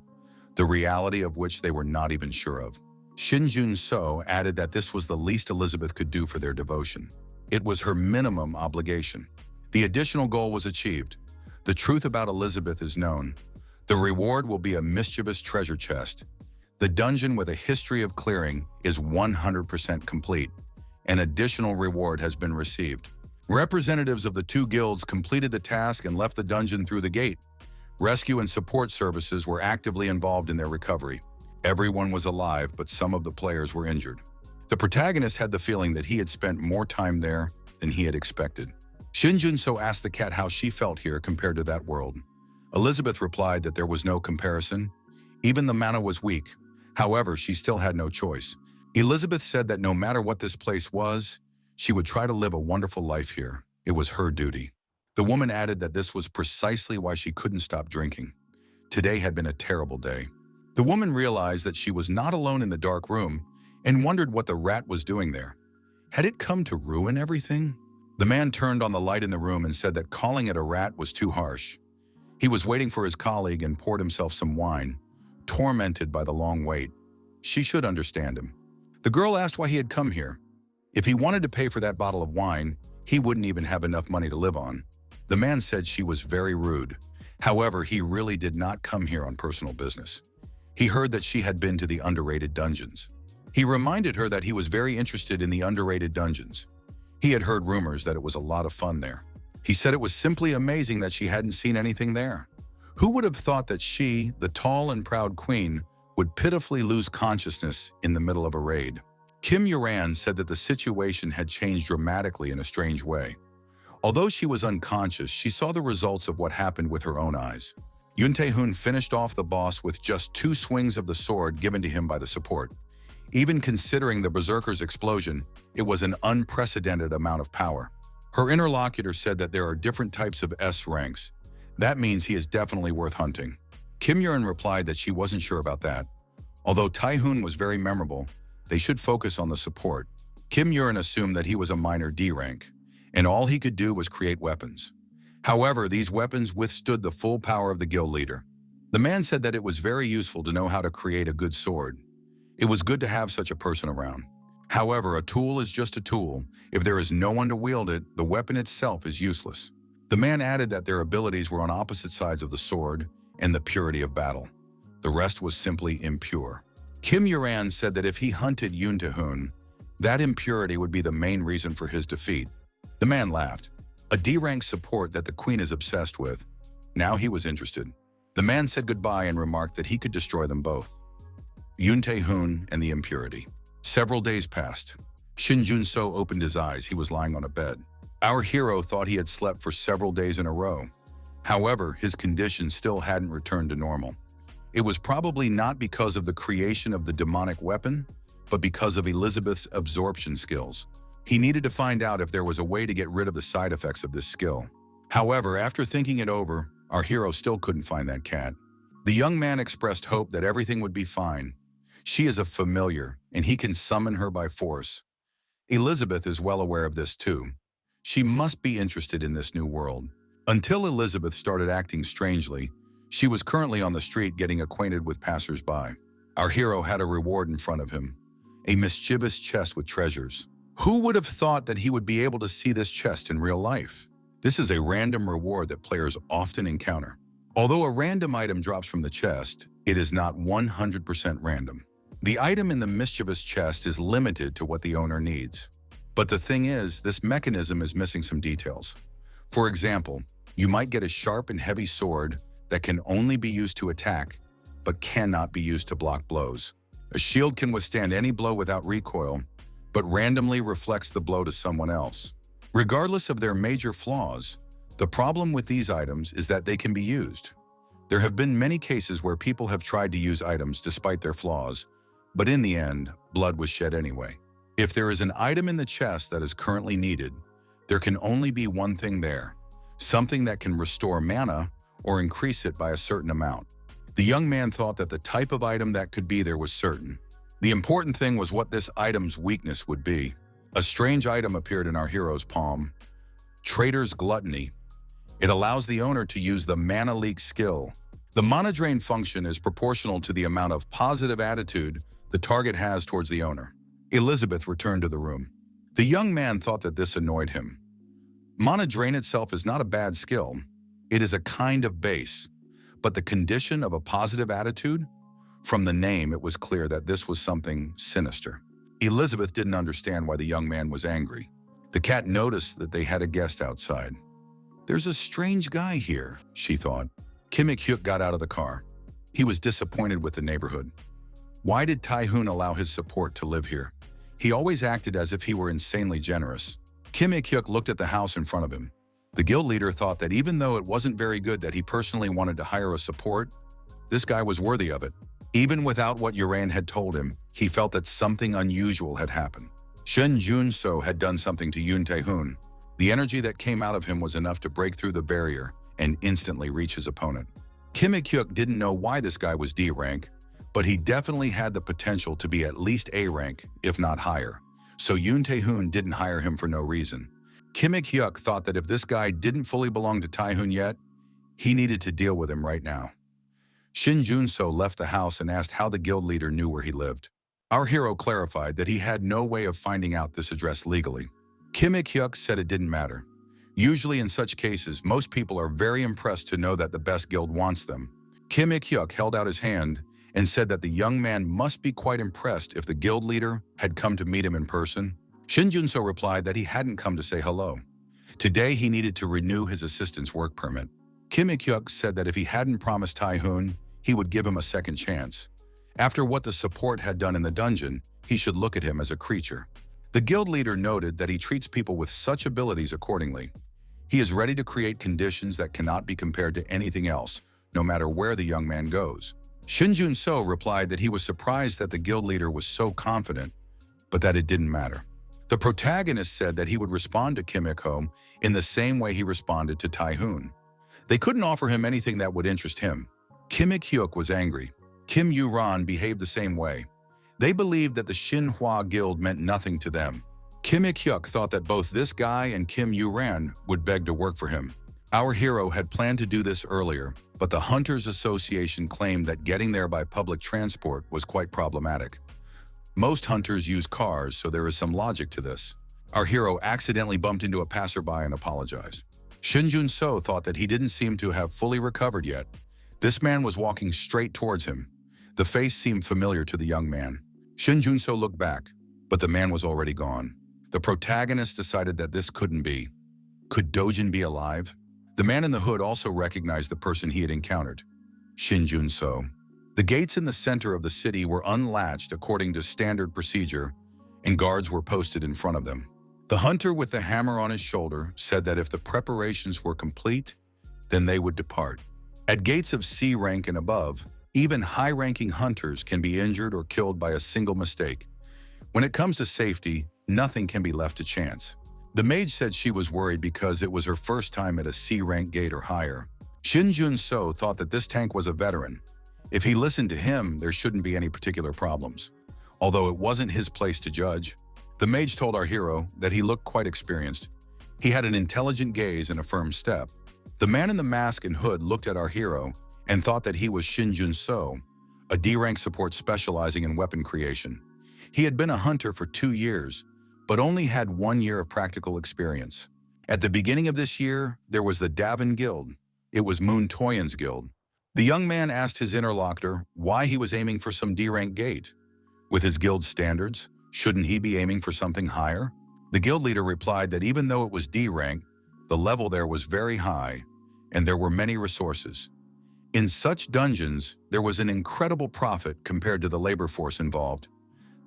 the reality of which they were not even sure of. Shinjuno added that this was the least Elizabeth could do for their devotion. It was her minimum obligation. The additional goal was achieved. The truth about Elizabeth is known. The reward will be a mischievous treasure chest. The dungeon with a history of clearing is 100% complete. An additional reward has been received. Representatives of the two guilds completed the task and left the dungeon through the gate. Rescue and support services were actively involved in their recovery. Everyone was alive, but some of the players were injured. The protagonist had the feeling that he had spent more time there than he had expected. Shinjuno asked the cat how she felt here compared to that world. Elizabeth replied that there was no comparison. Even the mana was weak. However, she still had no choice. Elizabeth said that no matter what this place was, she would try to live a wonderful life here. It was her duty. The woman added that this was precisely why she couldn't stop drinking. Today had been a terrible day. The woman realized that she was not alone in the dark room and wondered what the rat was doing there. Had it come to ruin everything? The man turned on the light in the room and said that calling it a rat was too harsh. He was waiting for his colleague and poured himself some wine, tormented by the long wait. She should understand him. The girl asked why he had come here. If he wanted to pay for that bottle of wine, he wouldn't even have enough money to live on. The man said she was very rude. However, he really did not come here on personal business. He heard that she had been to the underrated dungeons. He reminded her that he was very interested in the underrated dungeons. He had heard rumors that it was a lot of fun there. He said it was simply amazing that she hadn't seen anything there. Who would have thought that she, the tall and proud queen, would pitifully lose consciousness in the middle of a raid. Kim Yuran said that the situation had changed dramatically in a strange way. Although she was unconscious, she saw the results of what happened with her own eyes. Yoon Tae-hoon finished off the boss with just 2 swings of the sword given to him by the support. Even considering the Berserker's explosion, it was an unprecedented amount of power. Her interlocutor said that there are different types of S ranks. That means he is definitely worth hunting. Kim Yeon replied that she wasn't sure about that. Although Tae-hoon was very memorable, they should focus on the support. Kim Yeon assumed that he was a minor D rank, and all he could do was create weapons. However, these weapons withstood the full power of the guild leader. The man said that it was very useful to know how to create a good sword. It was good to have such a person around. However, a tool is just a tool. If there is no one to wield it, the weapon itself is useless. The man added that their abilities were on opposite sides of the sword and the purity of battle. The rest was simply impure. Kim Yuran said that if he hunted Yoon Tae-hoon, that impurity would be the main reason for his defeat. The man laughed. A D-rank support that the queen is obsessed with. Now he was interested. The man said goodbye and remarked that he could destroy them both. Yoon Tae-hoon and the impurity. Several days passed. Shinjuno opened his eyes. He was lying on a bed. Our hero thought he had slept for several days in a row. However, his condition still hadn't returned to normal. It was probably not because of the creation of the demonic weapon, but because of Elizabeth's absorption skills. He needed to find out if there was a way to get rid of the side effects of this skill. However, after thinking it over, our hero still couldn't find that cat. The young man expressed hope that everything would be fine. She is a familiar, and he can summon her by force. Elizabeth is well aware of this too. She must be interested in this new world. Until Elizabeth started acting strangely, she was currently on the street getting acquainted with passers-by. Our hero had a reward in front of him, a mischievous chest with treasures. Who would have thought that he would be able to see this chest in real life? This is a random reward that players often encounter. Although a random item drops from the chest, it is not 100% random. The item in the mischievous chest is limited to what the owner needs. But the thing is, this mechanism is missing some details. For example, you might get a sharp and heavy sword that can only be used to attack, but cannot be used to block blows. A shield can withstand any blow without recoil, but randomly reflects the blow to someone else. Regardless of their major flaws, the problem with these items is that they can be used. There have been many cases where people have tried to use items despite their flaws, but in the end, blood was shed anyway. If there is an item in the chest that is currently needed, there can only be one thing there, something that can restore mana or increase it by a certain amount. The young man thought that the type of item that could be there was certain. The important thing was what this item's weakness would be. A strange item appeared in our hero's palm. Trader's Gluttony. It allows the owner to use the Mana Leak skill. The mana drain function is proportional to the amount of positive attitude the target has towards the owner. Elizabeth returned to the room. The young man thought that this annoyed him. Mana drain itself is not a bad skill. It is a kind of base, but the condition of a positive attitude? From the name, it was clear that this was something sinister. Elizabeth didn't understand why the young man was angry. The cat noticed that they had a guest outside. There's a strange guy here, she thought. Kim Ik-hyuk got out of the car. He was disappointed with the neighborhood. Why did Tae-hoon allow his support to live here? He always acted as if he were insanely generous. Kim Ik-hyuk looked at the house in front of him. The guild leader thought that even though it wasn't very good that he personally wanted to hire a support, this guy was worthy of it. Even without what Yuran had told him, he felt that something unusual had happened. Shinjuno had done something to Yoon Tae-hoon. The energy that came out of him was enough to break through the barrier and instantly reach his opponent. Kim Ik-hyuk didn't know why this guy was D rank, but he definitely had the potential to be at least A rank, if not higher. So Yoon Tae-hoon didn't hire him for no reason. Kim Ik-hyuk thought that if this guy didn't fully belong to Tae-hoon yet, he needed to deal with him right now. Shinjuno left the house and asked how the guild leader knew where he lived. Our hero clarified that he had no way of finding out this address legally. Kim Ik-hyuk said it didn't matter. Usually in such cases, most people are very impressed to know that the best guild wants them. Kim Ik-hyuk held out his hand and said that the young man must be quite impressed if the guild leader had come to meet him in person. Shinjuno replied that he hadn't come to say hello. Today he needed to renew his assistant's work permit. Kim Ik-hyuk said that if he hadn't promised Tae-hoon, he would give him a second chance. After what the support had done in the dungeon, he should look at him as a creature. The guild leader noted that he treats people with such abilities accordingly. He is ready to create conditions that cannot be compared to anything else, no matter where the young man goes. Shinjuno replied that he was surprised that the guild leader was so confident, but that it didn't matter. The protagonist said that he would respond to Kim Ik-ho in the same way he responded to Tai-hoon. They couldn't offer him anything that would interest him. Kim Ik-hyuk was angry. Kim Yu-ran behaved the same way. They believed that the Shinhwa Guild meant nothing to them. Kim Ik-hyuk thought that both this guy and Kim Yu-ran would beg to work for him. Our hero had planned to do this earlier, but the Hunters Association claimed that getting there by public transport was quite problematic. Most hunters use cars, so there is some logic to this. Our hero accidentally bumped into a passerby and apologized. Shinjuno thought that he didn't seem to have fully recovered yet. This man was walking straight towards him. The face seemed familiar to the young man. Shinjuno looked back, but the man was already gone. The protagonist decided that this couldn't be. Could Dojin be alive? The man in the hood also recognized the person he had encountered. Shinjuno. The gates in the center of the city were unlatched according to standard procedure, and guards were posted in front of them. The hunter with the hammer on his shoulder said that if the preparations were complete, then they would depart. At gates of C rank and above, even high-ranking hunters can be injured or killed by a single mistake. When it comes to safety, nothing can be left to chance. The mage said she was worried because it was her first time at a C-rank gate or higher. Shinjuno thought that this tank was a veteran. If he listened to him, there shouldn't be any particular problems. Although it wasn't his place to judge. The mage told our hero that he looked quite experienced. He had an intelligent gaze and a firm step. The man in the mask and hood looked at our hero and thought that he was Shinjuno, a D-rank support specializing in weapon creation. He had been a hunter for 2 years, but only had 1 year of practical experience. At the beginning of this year, there was the Davin Guild. It was Moon Toyan's guild. The young man asked his interlocutor why he was aiming for some D-rank gate. With his guild standards, shouldn't he be aiming for something higher? The guild leader replied that even though it was D-rank, the level there was very high, and there were many resources. In such dungeons, there was an incredible profit compared to the labor force involved.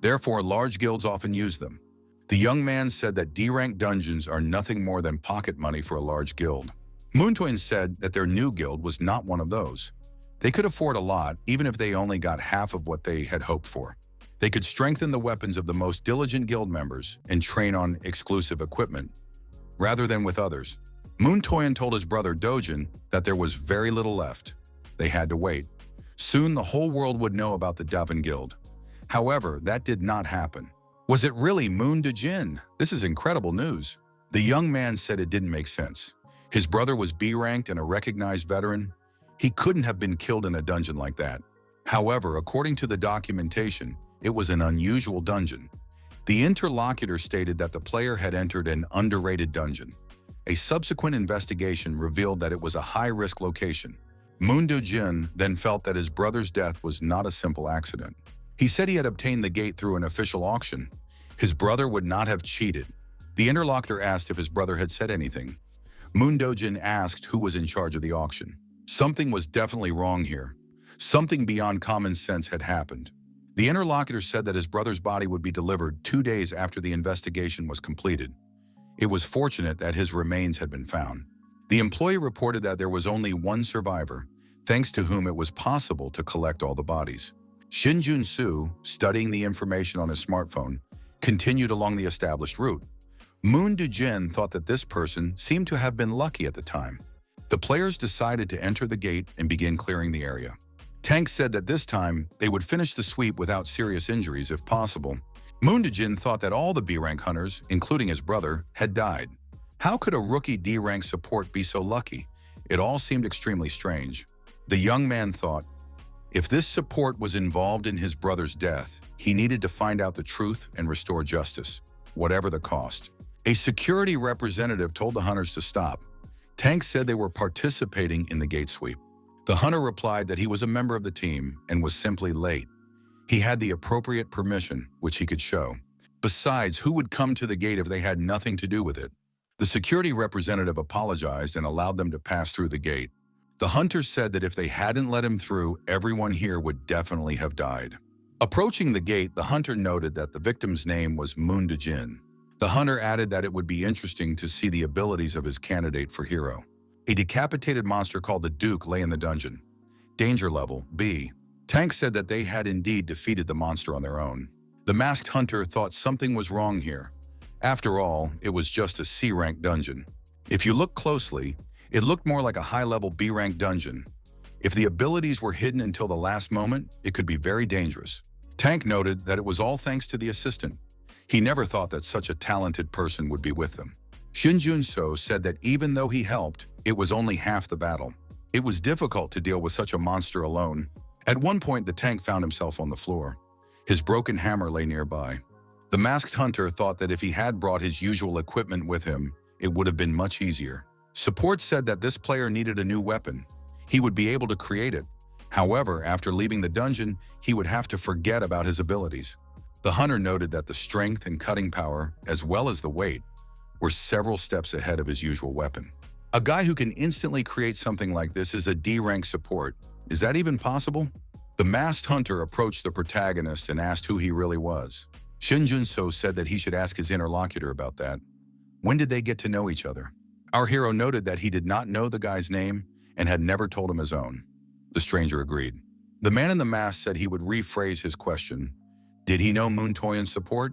Therefore, large guilds often use them. The young man said that D-rank dungeons are nothing more than pocket money for a large guild. Moontoin said that their new guild was not one of those. They could afford a lot, even if they only got half of what they had hoped for. They could strengthen the weapons of the most diligent guild members and train on exclusive equipment, rather than with others. Moontoyan told his brother Dojin that there was very little left. They had to wait. Soon the whole world would know about the Davin Guild. However, that did not happen. Was it really Moon Dojin? This is incredible news. The young man said it didn't make sense. His brother was B-ranked and a recognized veteran. He couldn't have been killed in a dungeon like that. However, according to the documentation, it was an unusual dungeon. The interlocutor stated that the player had entered an underrated dungeon. A subsequent investigation revealed that it was a high-risk location. Moon Dojin then felt that his brother's death was not a simple accident. He said he had obtained the gate through an official auction. His brother would not have cheated. The interlocutor asked if his brother had said anything. Moon Dojin asked who was in charge of the auction. Something was definitely wrong here. Something beyond common sense had happened. The interlocutor said that his brother's body would be delivered 2 days after the investigation was completed. It was fortunate that his remains had been found. The employee reported that there was only one survivor, thanks to whom it was possible to collect all the bodies. Shinjuno, studying the information on his smartphone, continued along the established route. Moon Dojin thought that this person seemed to have been lucky at the time. The players decided to enter the gate and begin clearing the area. Tank said that this time they would finish the sweep without serious injuries if possible. Moon Dojin thought that all the B-rank hunters, including his brother, had died. How could a rookie D-rank support be so lucky? It all seemed extremely strange. The young man thought, if this support was involved in his brother's death, he needed to find out the truth and restore justice, whatever the cost. A security representative told the hunters to stop. Tank said they were participating in the gate sweep. The hunter replied that he was a member of the team and was simply late. He had the appropriate permission, which he could show. Besides, who would come to the gate if they had nothing to do with it? The security representative apologized and allowed them to pass through the gate. The hunters said that if they hadn't let him through, everyone here would definitely have died. Approaching the gate, the hunter noted that the victim's name was Moon Jin. The hunter added that it would be interesting to see the abilities of his candidate for hero. A decapitated monster called the Duke lay in the dungeon. Danger level, B. Tank said that they had indeed defeated the monster on their own. The masked hunter thought something was wrong here. After all, it was just a C-rank dungeon. If you look closely, it looked more like a high-level B-rank dungeon. If the abilities were hidden until the last moment, it could be very dangerous. Tank noted that it was all thanks to the assistant. He never thought that such a talented person would be with them. Shinjuno said that even though he helped, it was only half the battle. It was difficult to deal with such a monster alone. At one point, the tank found himself on the floor. His broken hammer lay nearby. The masked hunter thought that if he had brought his usual equipment with him, it would have been much easier. Support said that this player needed a new weapon. He would be able to create it. However, after leaving the dungeon, he would have to forget about his abilities. The hunter noted that the strength and cutting power, as well as the weight, were several steps ahead of his usual weapon. A guy who can instantly create something like this is a D-rank support. Is that even possible? The masked hunter approached the protagonist and asked who he really was. Shinjuno said that he should ask his interlocutor about that. When did they get to know each other? Our hero noted that he did not know the guy's name and had never told him his own. The stranger agreed. The man in the mask said he would rephrase his question. Did he know Moon Toyon's support?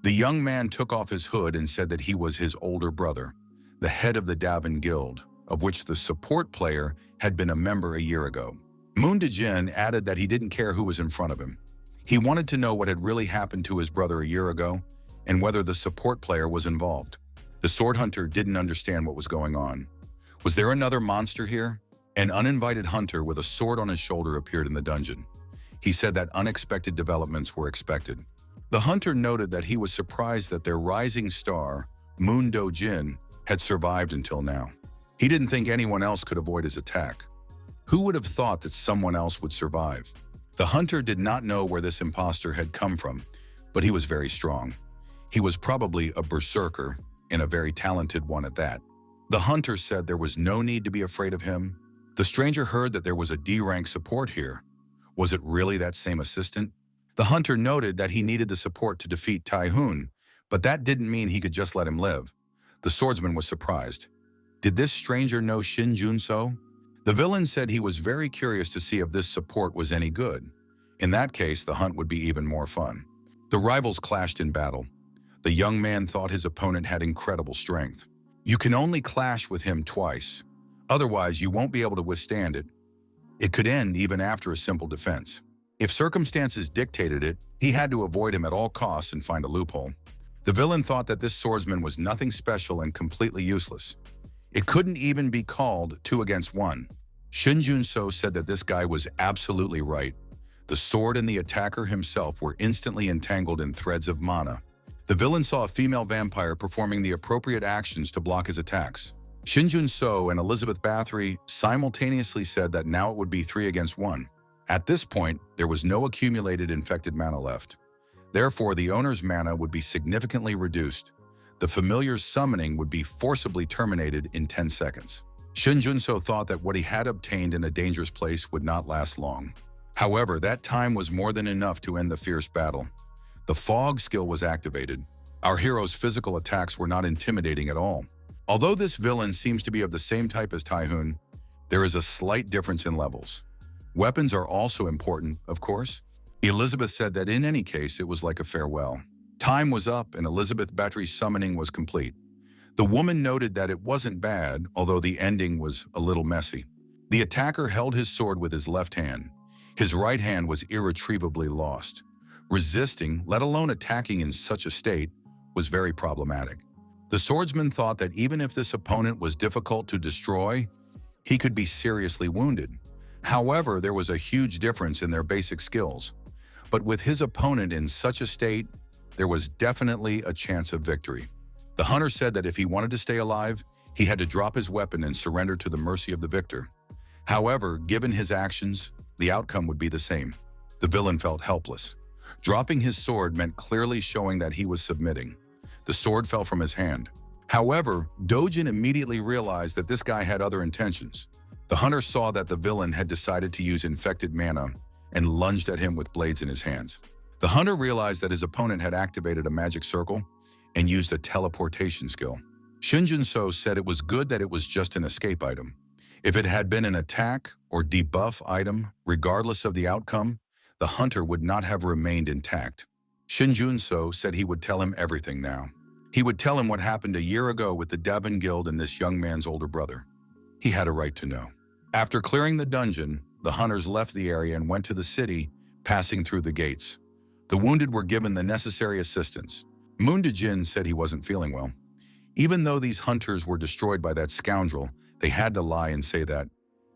The young man took off his hood and said that he was his older brother, the head of the Davin Guild, of which the support player had been a member a year ago. Moon Jin added that he didn't care who was in front of him. He wanted to know what had really happened to his brother a year ago and whether the support player was involved. The sword hunter didn't understand what was going on. Was there another monster here? An uninvited hunter with a sword on his shoulder appeared in the dungeon. He said that unexpected developments were expected. The hunter noted that he was surprised that their rising star, Moon Jin, had survived until now. He didn't think anyone else could avoid his attack. Who would have thought that someone else would survive? The hunter did not know where this imposter had come from, but he was very strong. He was probably a berserker, and a very talented one at that. The hunter said there was no need to be afraid of him. The stranger heard that there was a D-rank support here. Was it really that same assistant? The hunter noted that he needed the support to defeat Tai-hun, but that didn't mean he could just let him live. The swordsman was surprised. Did this stranger know Shinjuno? The villain said he was very curious to see if this support was any good. In that case, the hunt would be even more fun. The rivals clashed in battle. The young man thought his opponent had incredible strength. You can only clash with him twice. Otherwise, you won't be able to withstand it. It could end even after a simple defense. If circumstances dictated it, he had to avoid him at all costs and find a loophole. The villain thought that this swordsman was nothing special and completely useless. It couldn't even be called 2 against 1. Shinjuno said that this guy was absolutely right. The sword and the attacker himself were instantly entangled in threads of mana. The villain saw a female vampire performing the appropriate actions to block his attacks. Shinjuno and Elizabeth Bathory simultaneously said that now it would be 3 against 1. At this point, there was no accumulated infected mana left. Therefore, the owner's mana would be significantly reduced. The familiar's summoning would be forcibly terminated in 10 seconds. Shinjuno thought that what he had obtained in a dangerous place would not last long. However, that time was more than enough to end the fierce battle. The fog skill was activated. Our hero's physical attacks were not intimidating at all. Although this villain seems to be of the same type as Tai-hun, there is a slight difference in levels. Weapons are also important, of course. Elizabeth said that in any case, it was like a farewell. Time was up and Elizabeth Bathory's summoning was complete. The woman noted that it wasn't bad, although the ending was a little messy. The attacker held his sword with his left hand. His right hand was irretrievably lost. Resisting, let alone attacking in such a state, was very problematic. The swordsman thought that even if this opponent was difficult to destroy, he could be seriously wounded. However, there was a huge difference in their basic skills. But with his opponent in such a state, there was definitely a chance of victory. The hunter said that if he wanted to stay alive, he had to drop his weapon and surrender to the mercy of the victor. However, given his actions, the outcome would be the same. The villain felt helpless. Dropping his sword meant clearly showing that he was submitting. The sword fell from his hand. However, Dojin immediately realized that this guy had other intentions. The hunter saw that the villain had decided to use infected mana and lunged at him with blades in his hands. The hunter realized that his opponent had activated a magic circle and used a teleportation skill. Shinjuno said it was good that it was just an escape item. If it had been an attack or debuff item, regardless of the outcome, the hunter would not have remained intact. Shinjuno said he would tell him everything now. He would tell him what happened a year ago with the Devon Guild and this young man's older brother. He had a right to know. After clearing the dungeon, the hunters left the area and went to the city, passing through the gates. The wounded were given the necessary assistance. Moon-Jin said he wasn't feeling well. Even though these hunters were destroyed by that scoundrel, they had to lie and say that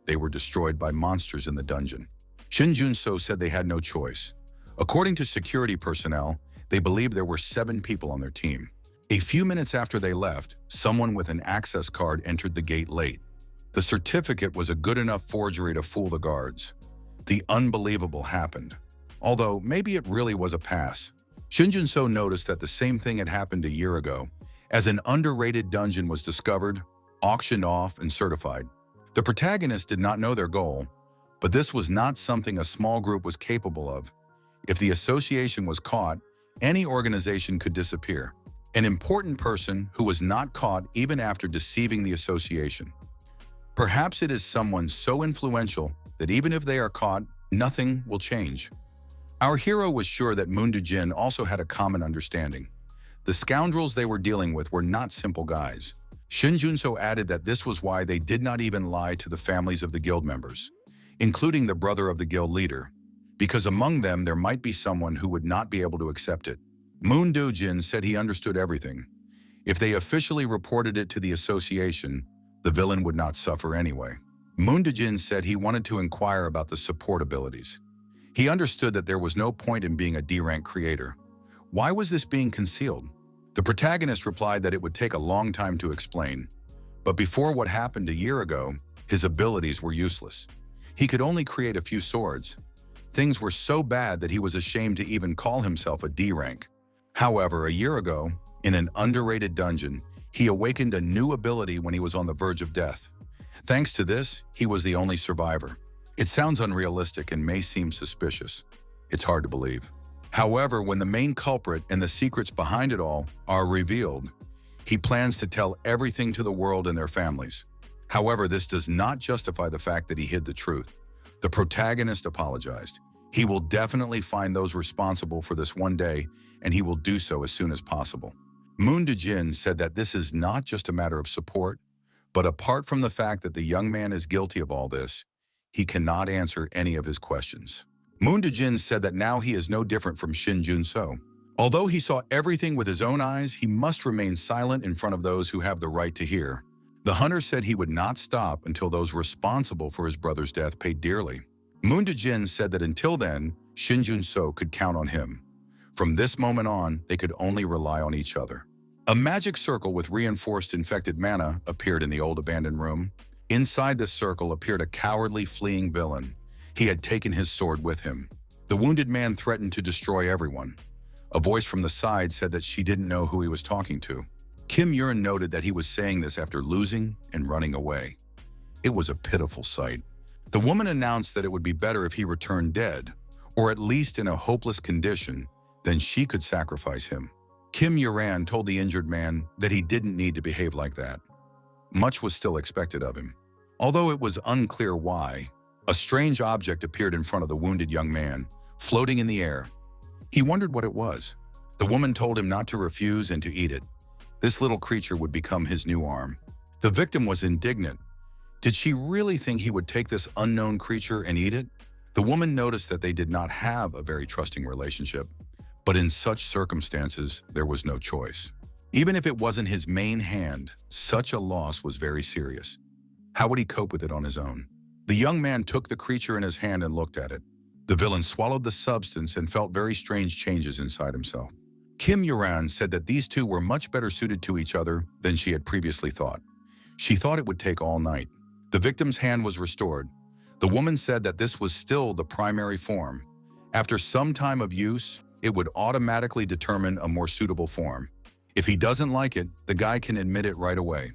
they were destroyed by monsters in the dungeon. Shinjuno said they had no choice. According to security personnel, they believed there were 7 people on their team. A few minutes after they left, someone with an access card entered the gate late. The certificate was a good enough forgery to fool the guards. The unbelievable happened. Although maybe it really was a pass. Shinjuno noticed that the same thing had happened a year ago, as an underrated dungeon was discovered, auctioned off, and certified. The protagonists did not know their goal, but this was not something a small group was capable of. If the association was caught, any organization could disappear. An important person who was not caught even after deceiving the association. Perhaps it is someone so influential that even if they are caught, nothing will change. Our hero was sure that Moon-Jin also had a common understanding. The scoundrels they were dealing with were not simple guys. Shinjuno added that this was why they did not even lie to the families of the guild members, including the brother of the guild leader, because among them there might be someone who would not be able to accept it. Moon-Jin said he understood everything. If they officially reported it to the association, the villain would not suffer anyway. Moon-Jin said he wanted to inquire about the support abilities. He understood that there was no point in being a D-rank creator. Why was this being concealed? The protagonist replied that it would take a long time to explain. But before what happened a year ago, his abilities were useless. He could only create a few swords. Things were so bad that he was ashamed to even call himself a D-rank. However, a year ago, in an underrated dungeon, he awakened a new ability when he was on the verge of death. Thanks to this, he was the only survivor. It sounds unrealistic and may seem suspicious. It's hard to believe. However, when the main culprit and the secrets behind it all are revealed, he plans to tell everything to the world and their families. However, this does not justify the fact that he hid the truth. The protagonist apologized. He will definitely find those responsible for this one day, and he will do so as soon as possible. Moon-Jin said that this is not just a matter of support, but apart from the fact that the young man is guilty of all this, he cannot answer any of his questions. Moon-Jin said that now he is no different from Shinjuno. Although he saw everything with his own eyes, he must remain silent in front of those who have the right to hear. The hunter said he would not stop until those responsible for his brother's death paid dearly. Moon-Jin said that until then, Shinjuno could count on him. From this moment on, they could only rely on each other. A magic circle with reinforced infected mana appeared in the old abandoned room. Inside this circle appeared a cowardly fleeing villain. He had taken his sword with him. The wounded man threatened to destroy everyone. A voice from the side said that she didn't know who he was talking to. Kim Yurin noted that he was saying this after losing and running away. It was a pitiful sight. The woman announced that it would be better if he returned dead, or at least in a hopeless condition, than she could sacrifice him. Kim Yuran told the injured man that he didn't need to behave like that. Much was still expected of him. Although it was unclear why, a strange object appeared in front of the wounded young man, floating in the air. He wondered what it was. The woman told him not to refuse and to eat it. This little creature would become his new arm. The victim was indignant. Did she really think he would take this unknown creature and eat it? The woman noticed that they did not have a very trusting relationship. But in such circumstances, there was no choice. Even if it wasn't his main hand, such a loss was very serious. How would he cope with it on his own? The young man took the creature in his hand and looked at it. The villain swallowed the substance and felt very strange changes inside himself. Kim Yuran said that these two were much better suited to each other than she had previously thought. She thought it would take all night. The victim's hand was restored. The woman said that this was still the primary form. After some time of use, it would automatically determine a more suitable form. If he doesn't like it, the guy can admit it right away.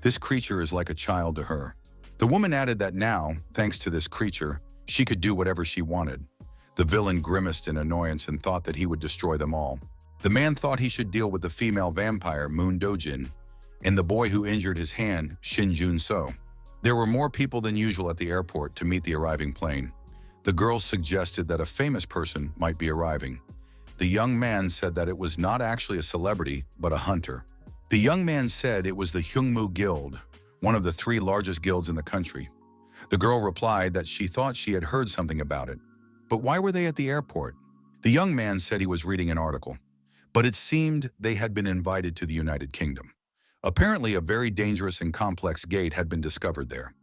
This creature is like a child to her. The woman added that now, thanks to this creature, she could do whatever she wanted. The villain grimaced in annoyance and thought that he would destroy them all. The man thought he should deal with the female vampire, Moon Dojin, and the boy who injured his hand, Shinjuno. There were more people than usual at the airport to meet the arriving plane. The girls suggested that a famous person might be arriving. The young man said that it was not actually a celebrity, but a hunter. The young man said it was the Hyungmu Guild, one of the 3 largest guilds in the country. The girl replied that she thought she had heard something about it. But why were they at the airport? The young man said he was reading an article, but it seemed they had been invited to the United Kingdom. Apparently, a very dangerous and complex gate had been discovered there.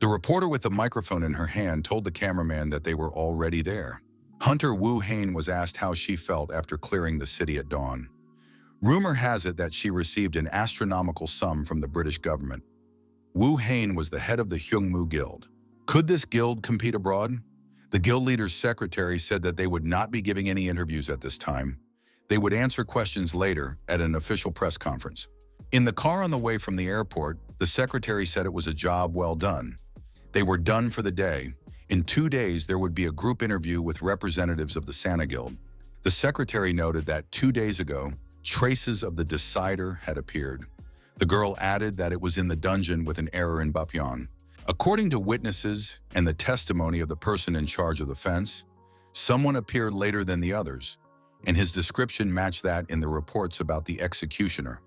The reporter with the microphone in her hand told the cameraman that they were already there. Hunter Wu Hain was asked how she felt after clearing the city at dawn. Rumor has it that she received an astronomical sum from the British government. Wu Hain was the head of the Hyungmu Guild. Could this guild compete abroad? The guild leader's secretary said that they would not be giving any interviews at this time. They would answer questions later at an official press conference. In the car on the way from the airport, the secretary said it was a job well done. They were done for the day. In 2 days, there would be a group interview with representatives of the Santa Guild. The secretary noted that 2 days ago, traces of the Decider had appeared. The girl added that it was in the dungeon with an error in Bapyeon. According to witnesses and the testimony of the person in charge of the fence, someone appeared later than the others, and his description matched that in the reports about the executioner.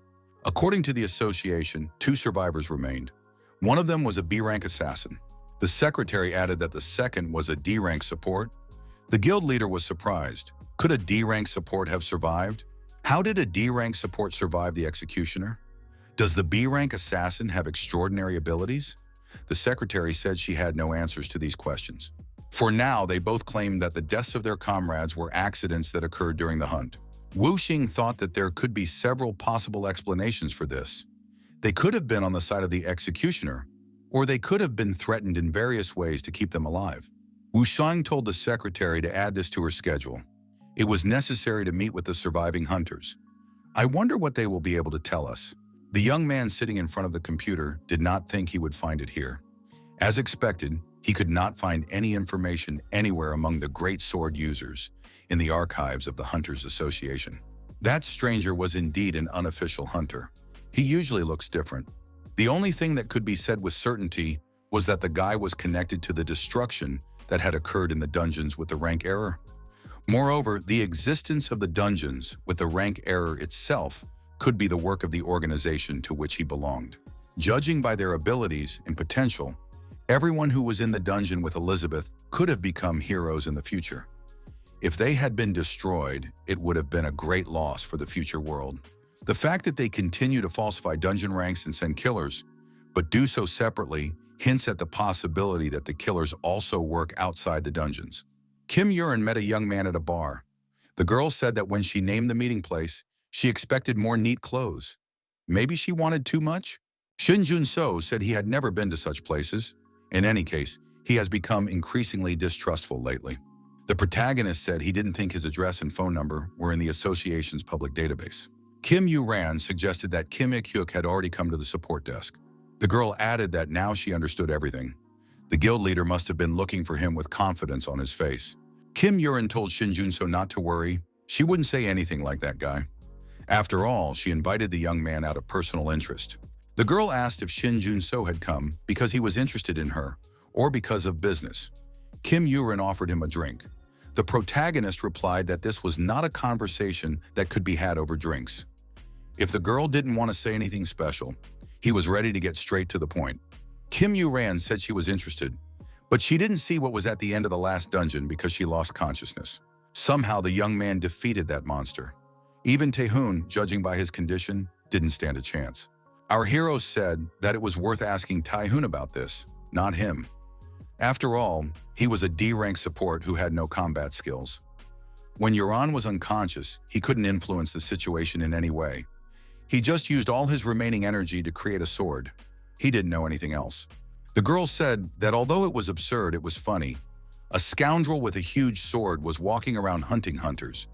According to the association, 2 survivors remained. One of them was a B-rank assassin. The secretary added that the second was a D-rank support. The guild leader was surprised. Could a D-rank support have survived? How did a D-rank support survive the executioner? Does the B-rank assassin have extraordinary abilities? The secretary said she had no answers to these questions. For now, they both claimed that the deaths of their comrades were accidents that occurred during the hunt. Wu Xing thought that there could be several possible explanations for this. They could have been on the side of the executioner, or they could have been threatened in various ways to keep them alive. Wu Shang told the secretary to add this to her schedule. It was necessary to meet with the surviving hunters. I wonder what they will be able to tell us. The young man sitting in front of the computer did not think he would find it here. As expected, he could not find any information anywhere among the great sword users in the archives of the Hunters Association. That stranger was indeed an unofficial hunter. He usually looks different. The only thing that could be said with certainty was that the guy was connected to the destruction that had occurred in the dungeons with the rank error. Moreover, the existence of the dungeons with the rank error itself could be the work of the organization to which he belonged. Judging by their abilities and potential, everyone who was in the dungeon with Elizabeth could have become heroes in the future. If they had been destroyed, it would have been a great loss for the future world. The fact that they continue to falsify dungeon ranks and send killers, but do so separately, hints at the possibility that the killers also work outside the dungeons. Kim Yurin met a young man at a bar. The girl said that when she named the meeting place, she expected more neat clothes. Maybe she wanted too much? Shinjuno said he had never been to such places. In any case, he has become increasingly distrustful lately. The protagonist said he didn't think his address and phone number were in the association's public database. Kim Yu-ran suggested that Kim Ik-hyuk had already come to the support desk. The girl added that now she understood everything. The guild leader must have been looking for him with confidence on his face. Kim Yurin told Shinjuno not to worry. She wouldn't say anything like that guy. After all, she invited the young man out of personal interest. The girl asked if Shinjuno had come because he was interested in her or because of business. Kim Yurin offered him a drink. The protagonist replied that this was not a conversation that could be had over drinks. If the girl didn't want to say anything special, he was ready to get straight to the point. Kim Yu-ran said she was interested, but she didn't see what was at the end of the last dungeon because she lost consciousness. Somehow the young man defeated that monster. Even Tae-hoon, judging by his condition, didn't stand a chance. Our hero said that it was worth asking Tae-hoon about this, not him. After all, he was a D-rank support who had no combat skills. When Yuran was unconscious, he couldn't influence the situation in any way. He just used all his remaining energy to create a sword. He didn't know anything else. The girl said that although it was absurd, it was funny. A scoundrel with a huge sword was walking around hunting hunters.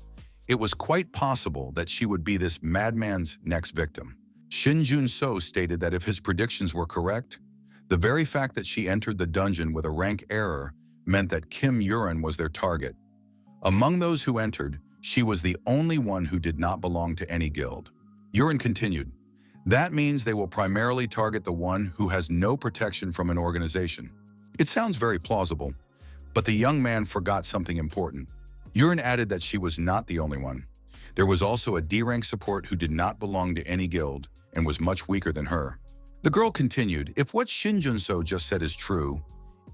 It was quite possible that she would be this madman's next victim. Shinjuno stated that if his predictions were correct, The very fact that she entered the dungeon with a rank error meant that Kim Yurin was their target. Among those who entered, she was the only one who did not belong to any guild. Yurin continued, "That means they will primarily target the one who has no protection from an organization." It sounds very plausible, but the young man forgot something important. Yurin added that she was not the only one. There was also a D-rank support who did not belong to any guild and was much weaker than her. The girl continued, "If what Shinjuno just said is true,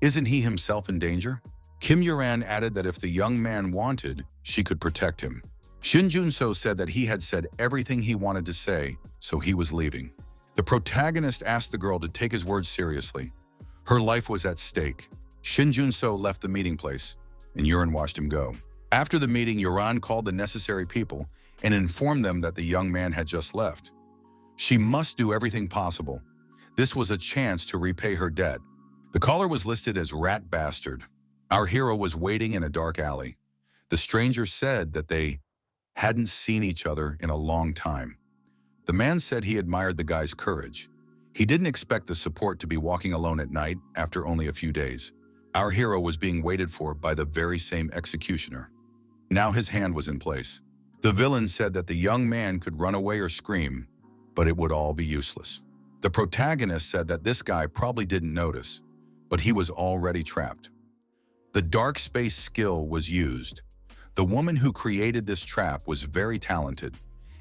isn't he himself in danger?" Kim Yuran added that if the young man wanted, she could protect him. Shinjuno said that he had said everything he wanted to say, so he was leaving. The protagonist asked the girl to take his words seriously. Her life was at stake. Shinjuno left the meeting place, and Yuran watched him go. After the meeting, Yuran called the necessary people and informed them that the young man had just left. She must do everything possible. This was a chance to repay her debt. The caller was listed as Rat Bastard. Our hero was waiting in a dark alley. The stranger said that they hadn't seen each other in a long time. The man said he admired the guy's courage. He didn't expect the support to be walking alone at night after only a few days. Our hero was being waited for by the very same executioner. Now his hand was in place. The villain said that the young man could run away or scream, but it would all be useless. The protagonist said that this guy probably didn't notice, but he was already trapped. The dark space skill was used. The woman who created this trap was very talented.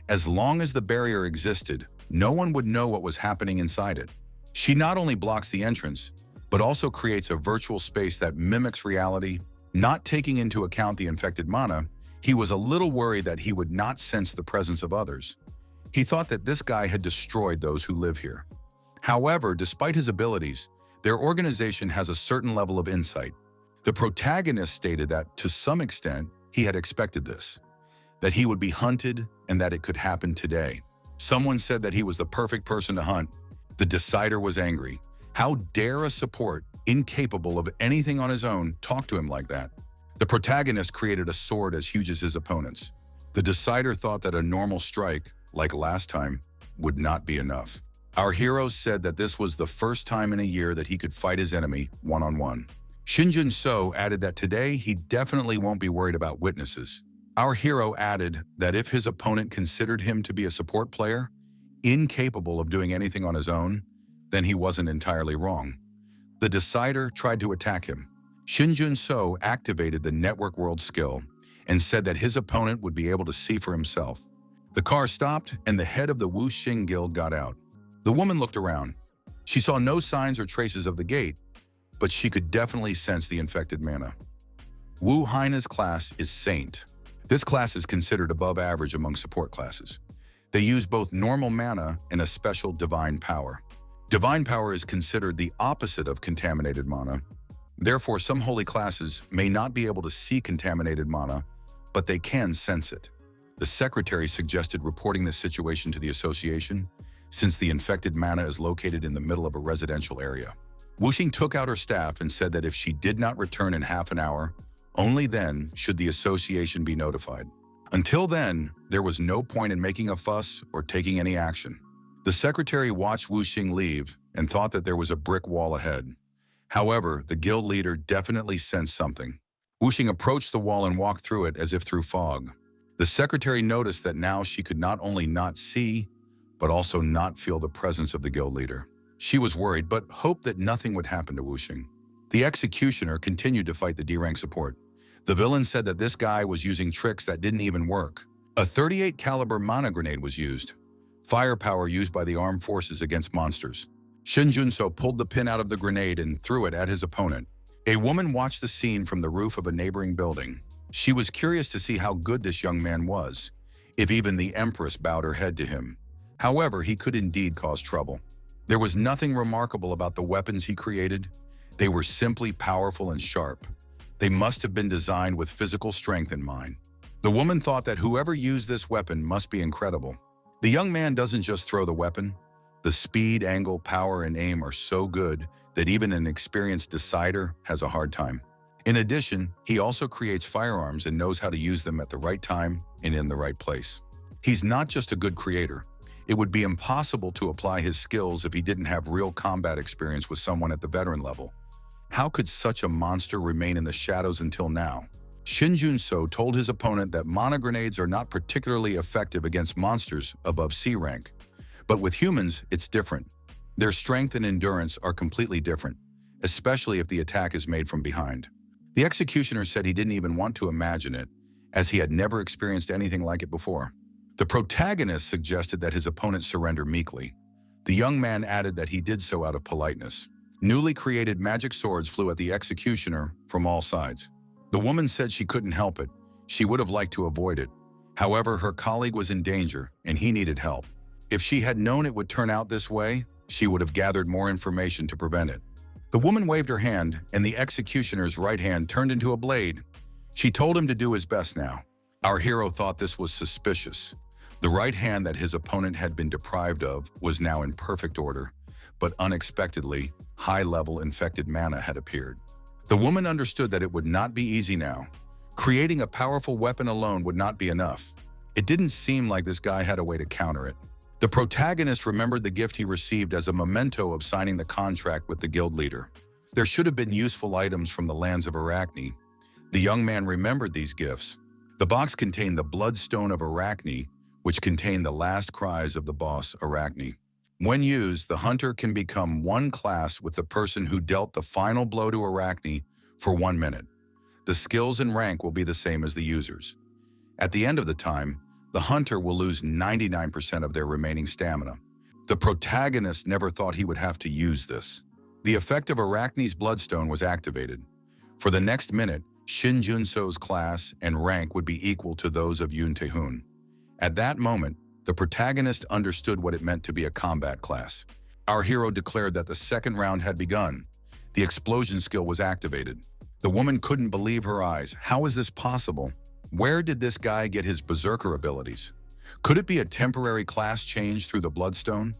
As long as the barrier existed, no one would know what was happening inside it. She not only blocks the entrance, but also creates a virtual space that mimics reality. Not taking into account the infected mana, he was a little worried that he would not sense the presence of others. He thought that this guy had destroyed those who live here. However, despite his abilities, their organization has a certain level of insight. The protagonist stated that, to some extent, he had expected this, that he would be hunted and that it could happen today. Someone said that he was the perfect person to hunt. The decider was angry. How dare a support, incapable of anything on his own, talk to him like that? The protagonist created a sword as huge as his opponents. The decider thought that a normal strike, like last time, would not be enough. Our hero said that this was the first time in a year that he could fight his enemy one-on-one. Shinjuno added that today he definitely won't be worried about witnesses. Our hero added that if his opponent considered him to be a support player, incapable of doing anything on his own, then he wasn't entirely wrong. The decider tried to attack him. Shinjuno activated the network world skill and said that his opponent would be able to see for himself. The car stopped and the head of the Wuxing Guild got out. The woman looked around. She saw no signs or traces of the gate, but she could definitely sense the infected mana. Wu Haina's class is Saint. This class is considered above average among support classes. They use both normal mana and a special divine power. Divine power is considered the opposite of contaminated mana. Therefore, some holy classes may not be able to see contaminated mana, but they can sense it. The secretary suggested reporting this situation to the association, since the infected mana is located in the middle of a residential area. Wuxing took out her staff and said that if she did not return in half an hour, only then should the association be notified. Until then, there was no point in making a fuss or taking any action. The secretary watched Wuxing leave and thought that there was a brick wall ahead. However, the guild leader definitely sensed something. Wuxing approached the wall and walked through it as if through fog. The secretary noticed that now she could not only not see, but also not feel the presence of the guild leader. She was worried, but hoped that nothing would happen to Wuxing. The executioner continued to fight the D-rank support. The villain said that this guy was using tricks that didn't even work. A 38 caliber mana grenade was used, firepower used by the armed forces against monsters. Shinjuno pulled the pin out of the grenade and threw it at his opponent. A woman watched the scene from the roof of a neighboring building. She was curious to see how good this young man was, if even the Empress bowed her head to him. However, he could indeed cause trouble. There was nothing remarkable about the weapons he created. They were simply powerful and sharp. They must have been designed with physical strength in mind. The woman thought that whoever used this weapon must be incredible. The young man doesn't just throw the weapon. The speed, angle, power, and aim are so good that even an experienced decider has a hard time. In addition, he also creates firearms and knows how to use them at the right time and in the right place. He's not just a good creator. It would be impossible to apply his skills if he didn't have real combat experience with someone at the veteran level. How could such a monster remain in the shadows until now? Shinjuno told his opponent that mana grenades are not particularly effective against monsters above C rank. But with humans, it's different. Their strength and endurance are completely different, especially if the attack is made from behind. The executioner said he didn't even want to imagine it, as he had never experienced anything like it before. The protagonist suggested that his opponent surrender meekly. The young man added that he did so out of politeness. Newly created magic swords flew at the executioner from all sides. The woman said she couldn't help it. She would have liked to avoid it. However, her colleague was in danger, and he needed help. If she had known it would turn out this way, she would have gathered more information to prevent it. The woman waved her hand, and the executioner's right hand turned into a blade. She told him to do his best now. Our hero thought this was suspicious. The right hand that his opponent had been deprived of was now in perfect order, but unexpectedly, high-level infected mana had appeared. The woman understood that it would not be easy now. Creating a powerful weapon alone would not be enough. It didn't seem like this guy had a way to counter it. The protagonist remembered the gift he received as a memento of signing the contract with the guild leader. There should have been useful items from the lands of Arachne. The young man remembered these gifts. The box contained the Bloodstone of Arachne, which contained the last cries of the boss Arachne. When used, the hunter can become one class with the person who dealt the final blow to Arachne for 1 minute. The skills and rank will be the same as the users. At the end of the time, the hunter will lose 99% of their remaining stamina. The protagonist never thought he would have to use this. The effect of Arachne's Bloodstone was activated. For the next minute, Shinjuno's class and rank would be equal to those of Yoon Tae-hoon. At that moment, the protagonist understood what it meant to be a combat class. Our hero declared that the second round had begun. The explosion skill was activated. The woman couldn't believe her eyes. How is this possible? Where did this guy get his Berserker abilities? Could it be a temporary class change through the Bloodstone?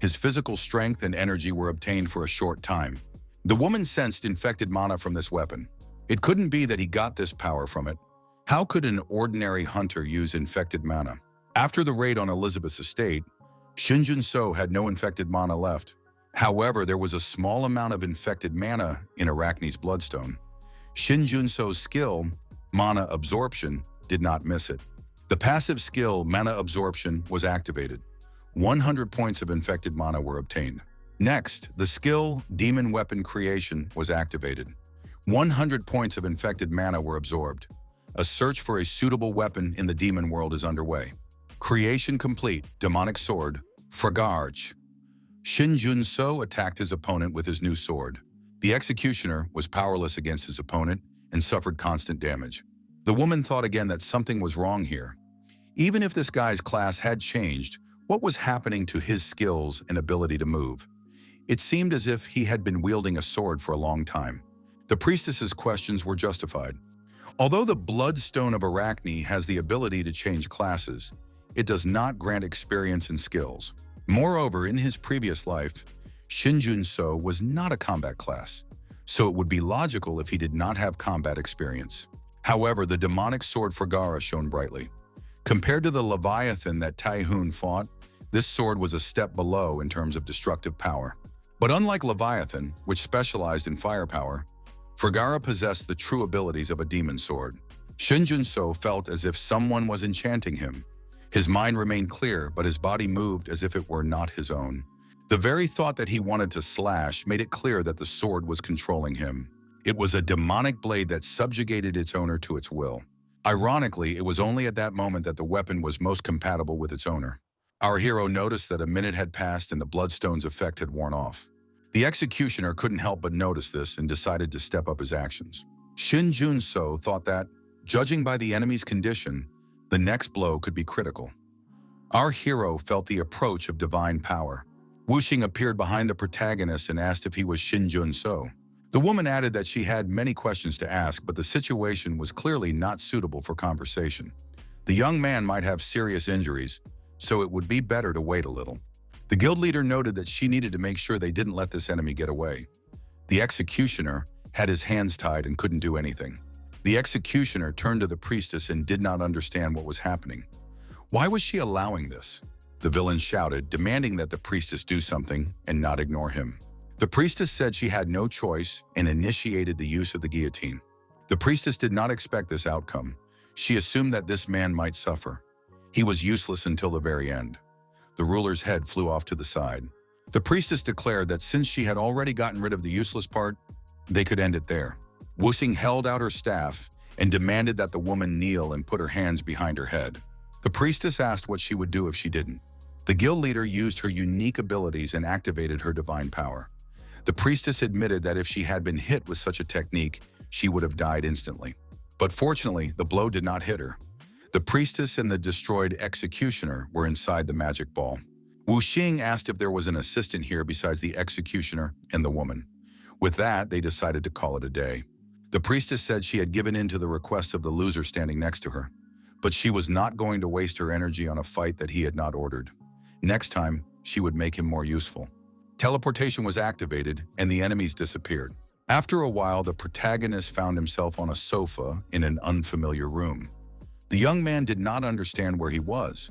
His physical strength and energy were obtained for a short time. The woman sensed infected mana from this weapon. It couldn't be that he got this power from it. How could an ordinary hunter use infected mana? After the raid on Elizabeth's estate, Shinjuno had no infected mana left. However, there was a small amount of infected mana in Arachne's Bloodstone. Shinjuno's skill, Mana Absorption, did not miss it. The passive skill, Mana Absorption, was activated. 100 points of infected mana were obtained. Next, the skill, Demon Weapon Creation, was activated. 100 points of infected mana were absorbed. A search for a suitable weapon in the demon world is underway. Creation complete, Demonic Sword, Fragarge. Shinjuno attacked his opponent with his new sword. The executioner was powerless against his opponent and suffered constant damage. The woman thought again that something was wrong here. Even if this guy's class had changed, what was happening to his skills and ability to move? It seemed as if he had been wielding a sword for a long time. The priestess's questions were justified. Although the Bloodstone of Arachne has the ability to change classes, it does not grant experience and skills. Moreover, in his previous life, Shinjuno was not a combat class, so it would be logical if he did not have combat experience. However, the demonic sword Fragara shone brightly. Compared to the Leviathan that Tae-hoon fought, this sword was a step below in terms of destructive power. But unlike Leviathan, which specialized in firepower, Fragara possessed the true abilities of a demon sword. Shinjuno felt as if someone was enchanting him. His mind remained clear, but his body moved as if it were not his own. The very thought that he wanted to slash made it clear that the sword was controlling him. It was a demonic blade that subjugated its owner to its will. Ironically, it was only at that moment that the weapon was most compatible with its owner. Our hero noticed that a minute had passed and the Bloodstone's effect had worn off. The executioner couldn't help but notice this and decided to step up his actions. Shinjuno thought that, judging by the enemy's condition, the next blow could be critical. Our hero felt the approach of divine power. Wuxing appeared behind the protagonist and asked if he was Shinjuno. The woman added that she had many questions to ask, but the situation was clearly not suitable for conversation. The young man might have serious injuries, so it would be better to wait a little. The guild leader noted that she needed to make sure they didn't let this enemy get away. The executioner had his hands tied and couldn't do anything. The executioner turned to the priestess and did not understand what was happening. Why was she allowing this? the villain shouted, demanding that the priestess do something and not ignore him. The priestess said she had no choice and initiated the use of the guillotine. The priestess did not expect this outcome. She assumed that this man might suffer. He was useless until the very end. The ruler's head flew off to the side. The priestess declared that since she had already gotten rid of the useless part, they could end it there. Wu Xing held out her staff and demanded that the woman kneel and put her hands behind her head. The priestess asked what she would do if she didn't. The guild leader used her unique abilities and activated her divine power. The priestess admitted that if she had been hit with such a technique, she would have died instantly. But fortunately, the blow did not hit her. The priestess and the destroyed executioner were inside the magic ball. Wu Xing asked if there was an assistant here besides the executioner and the woman. With that, they decided to call it a day. The priestess said she had given in to the request of the loser standing next to her, but she was not going to waste her energy on a fight that he had not ordered. Next time, she would make him more useful. Teleportation was activated, and the enemies disappeared. After a while, the protagonist found himself on a sofa in an unfamiliar room. The young man did not understand where he was.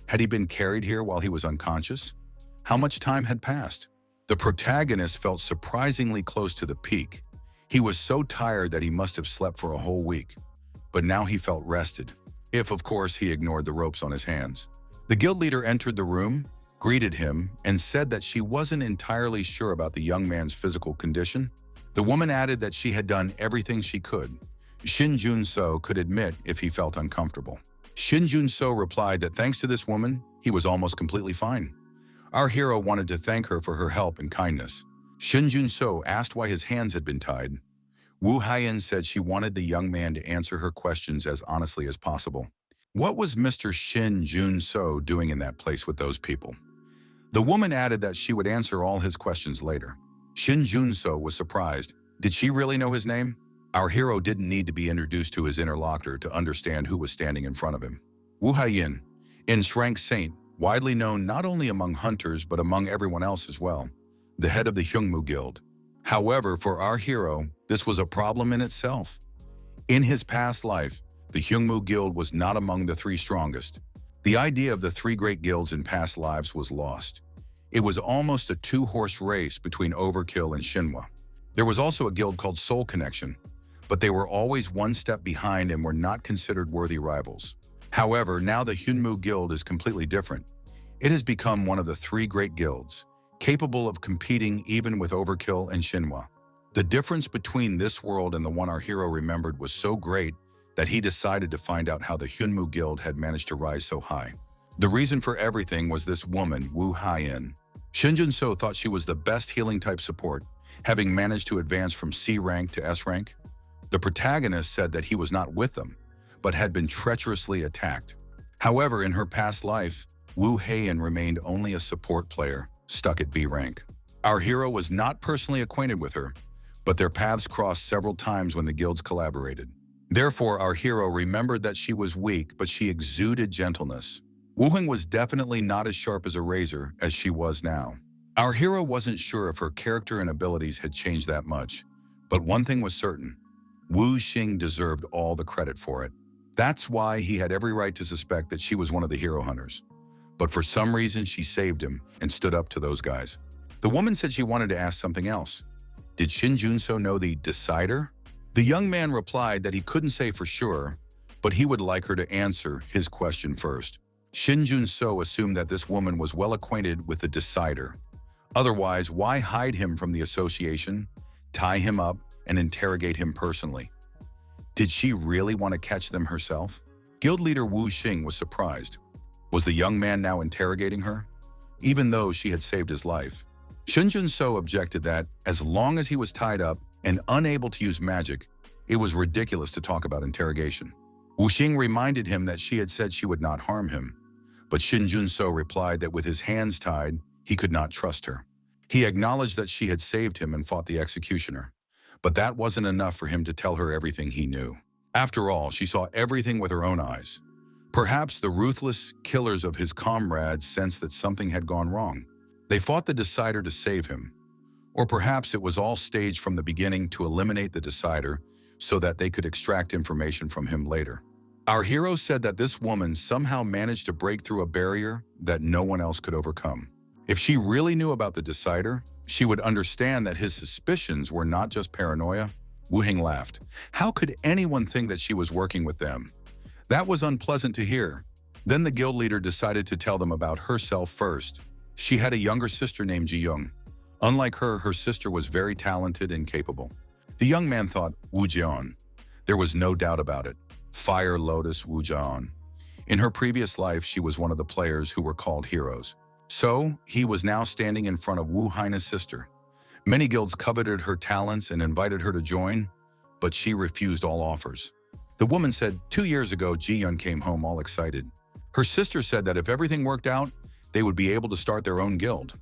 Had he been carried here while he was unconscious? How much time had passed? The protagonist felt surprisingly close to the peak. He was so tired that he must have slept for a whole week. But now he felt rested, if of course he ignored the ropes on his hands. The guild leader entered the room, greeted him, and said that she wasn't entirely sure about the young man's physical condition. The woman added that she had done everything she could. Shinjuno could admit if he felt uncomfortable. Shinjuno replied that thanks to this woman, he was almost completely fine. Our hero wanted to thank her for her help and kindness. Shinjuno asked why his hands had been tied. Wu Haiyan said she wanted the young man to answer her questions as honestly as possible. What was Mr. Shinjuno doing in that place with those people? The woman added that she would answer all his questions later. Shinjuno was surprised. Did she really know his name? Our hero didn't need to be introduced to his interlocutor to understand who was standing in front of him. Wu Haiyan, enshrank saint, widely known not only among hunters but among everyone else as well, the head of the Hyungmu Guild. However, for our hero, this was a problem in itself. In his past life, the Hyungmu Guild was not among the three strongest. The idea of the three great guilds in past lives was lost. It was almost a two-horse race between Overkill and Shinhwa. There was also a guild called Soul Connection, but they were always one step behind and were not considered worthy rivals. However, now the Hyungmu Guild is completely different. It has become one of the three great guilds, capable of competing even with Overkill and Shinhwa. The difference between this world and the one our hero remembered was so great that he decided to find out how the Hyungmu Guild had managed to rise so high. The reason for everything was this woman, Wu Haiyan. Shinjuno thought she was the best healing type support, having managed to advance from C rank to S rank. The protagonist said that he was not with them, but had been treacherously attacked. However, in her past life, Wu Haiyan remained only a support player, stuck at B rank. Our hero was not personally acquainted with her, but their paths crossed several times when the guilds collaborated. Therefore, our hero remembered that she was weak, but she exuded gentleness. Wu Hing was definitely not as sharp as a razor as she was now. Our hero wasn't sure if her character and abilities had changed that much, but one thing was certain. Wu Xing deserved all the credit for it. That's why he had every right to suspect that she was one of the hero hunters. But for some reason, she saved him and stood up to those guys. The woman said she wanted to ask something else. Did Shinjuno know the Decider? The young man replied that he couldn't say for sure, but he would like her to answer his question first. Shinjuno assumed that this woman was well acquainted with the Decider. Otherwise, why hide him from the association, tie him up, and interrogate him personally? Did she really want to catch them herself? Guild leader Wu Xing was surprised. Was the young man now interrogating her? Even though she had saved his life. Shinjuno objected that, as long as he was tied up and unable to use magic, it was ridiculous to talk about interrogation. Wu Xing reminded him that she had said she would not harm him, but Shinjuno replied that with his hands tied, he could not trust her. He acknowledged that she had saved him and fought the executioner, but that wasn't enough for him to tell her everything he knew. After all, she saw everything with her own eyes. Perhaps the ruthless killers of his comrades sensed that something had gone wrong. They fought the Decider to save him. Or perhaps it was all staged from the beginning to eliminate the Decider so that they could extract information from him later. Our hero said that this woman somehow managed to break through a barrier that no one else could overcome. If she really knew about the Decider, she would understand that his suspicions were not just paranoia. Wu Hing laughed. How could anyone think that she was working with them? That was unpleasant to hear. Then the guild leader decided to tell them about herself first. She had a younger sister named Ji Young. Unlike her sister was very talented and capable. The young man thought, Wu Jian. There was no doubt about it. Fire Lotus Wu Jian. In her previous life, she was one of the players who were called heroes. So, he was now standing in front of Wu Haina's sister. Many guilds coveted her talents and invited her to join, but she refused all offers. The woman said 2 years ago, Ji Yun came home all excited. Her sister said that if everything worked out, they would be able to start their own guild.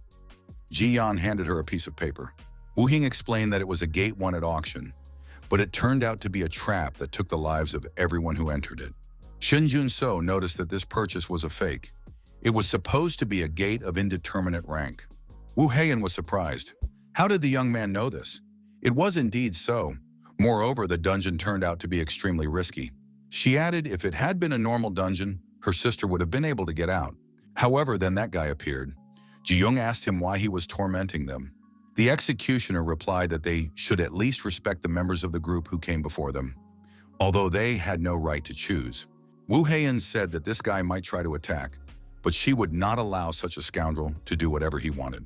Ji Yan handed her a piece of paper. Wu Hing explained that it was a gate won at auction, but it turned out to be a trap that took the lives of everyone who entered it. Shinjuno noticed that this purchase was a fake. It was supposed to be a gate of indeterminate rank. Wu Heian was surprised. How did the young man know this? It was indeed so. Moreover, the dungeon turned out to be extremely risky. She added if it had been a normal dungeon, her sister would have been able to get out. However, then that guy appeared. Ji Young asked him why he was tormenting them. The executioner replied that they should at least respect the members of the group who came before them, although they had no right to choose. Wu Heian said that this guy might try to attack, but she would not allow such a scoundrel to do whatever he wanted.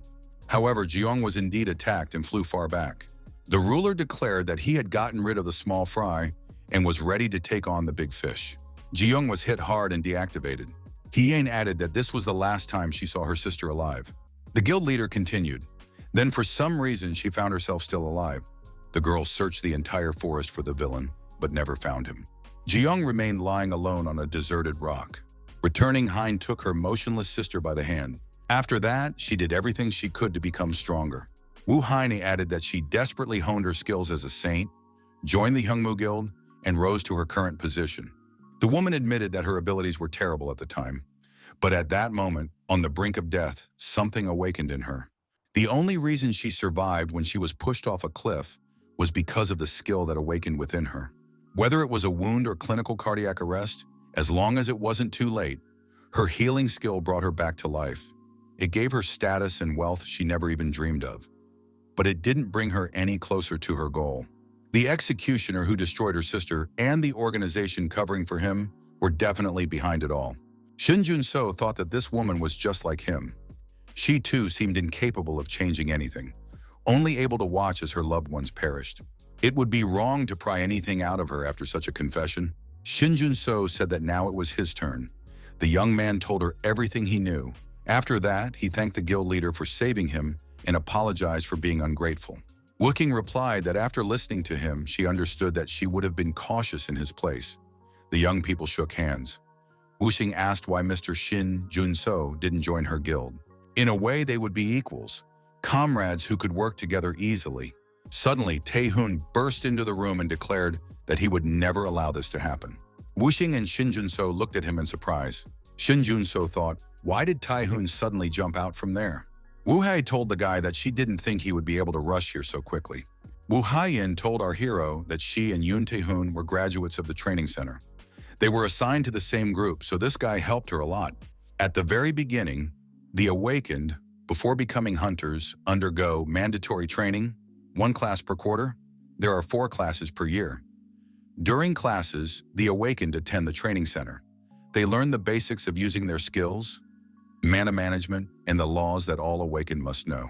However, Ji Young was indeed attacked and flew far back. The ruler declared that he had gotten rid of the small fry and was ready to take on the big fish. Ji Young was hit hard and deactivated. Heian added that this was the last time she saw her sister alive. The guild leader continued. Then for some reason she found herself still alive. The girl searched the entire forest for the villain, but never found him. Ji Young remained lying alone on a deserted rock. Returning, Hein took her motionless sister by the hand. After that, she did everything she could to become stronger. Wu Haini added that she desperately honed her skills as a saint, joined the Hyungmu Guild, and rose to her current position. The woman admitted that her abilities were terrible at the time, but at that moment, on the brink of death, something awakened in her. The only reason she survived when she was pushed off a cliff was because of the skill that awakened within her. Whether it was a wound or clinical cardiac arrest, as long as it wasn't too late, her healing skill brought her back to life. It gave her status and wealth she never even dreamed of. But it didn't bring her any closer to her goal. The executioner who destroyed her sister and the organization covering for him were definitely behind it all. Shinjuno thought that this woman was just like him. She too seemed incapable of changing anything, only able to watch as her loved ones perished. It would be wrong to pry anything out of her after such a confession. Shinjuno said that now it was his turn. The young man told her everything he knew. After that, he thanked the guild leader for saving him and apologized for being ungrateful. Wu King replied that after listening to him, she understood that she would have been cautious in his place. The young people shook hands. Wu Xing asked why Mr. Shinjuno didn't join her guild. In a way, they would be equals, comrades who could work together easily. Suddenly, Tae-hoon burst into the room and declared that he would never allow this to happen. Wu Xing and Shinjuno looked at him in surprise. Shinjuno thought, why did Tae-hoon suddenly jump out from there? Wu Hai told the guy that she didn't think he would be able to rush here so quickly. Wu Haiyan told our hero that she and Yoon Tae-hoon were graduates of the training center. They were assigned to the same group, so this guy helped her a lot. At the very beginning, the awakened, before becoming hunters, undergo mandatory training, 1 class per quarter. There are 4 classes per year. During classes, the awakened attend the training center. They learn the basics of using their skills, mana management, and the laws that all awakened must know.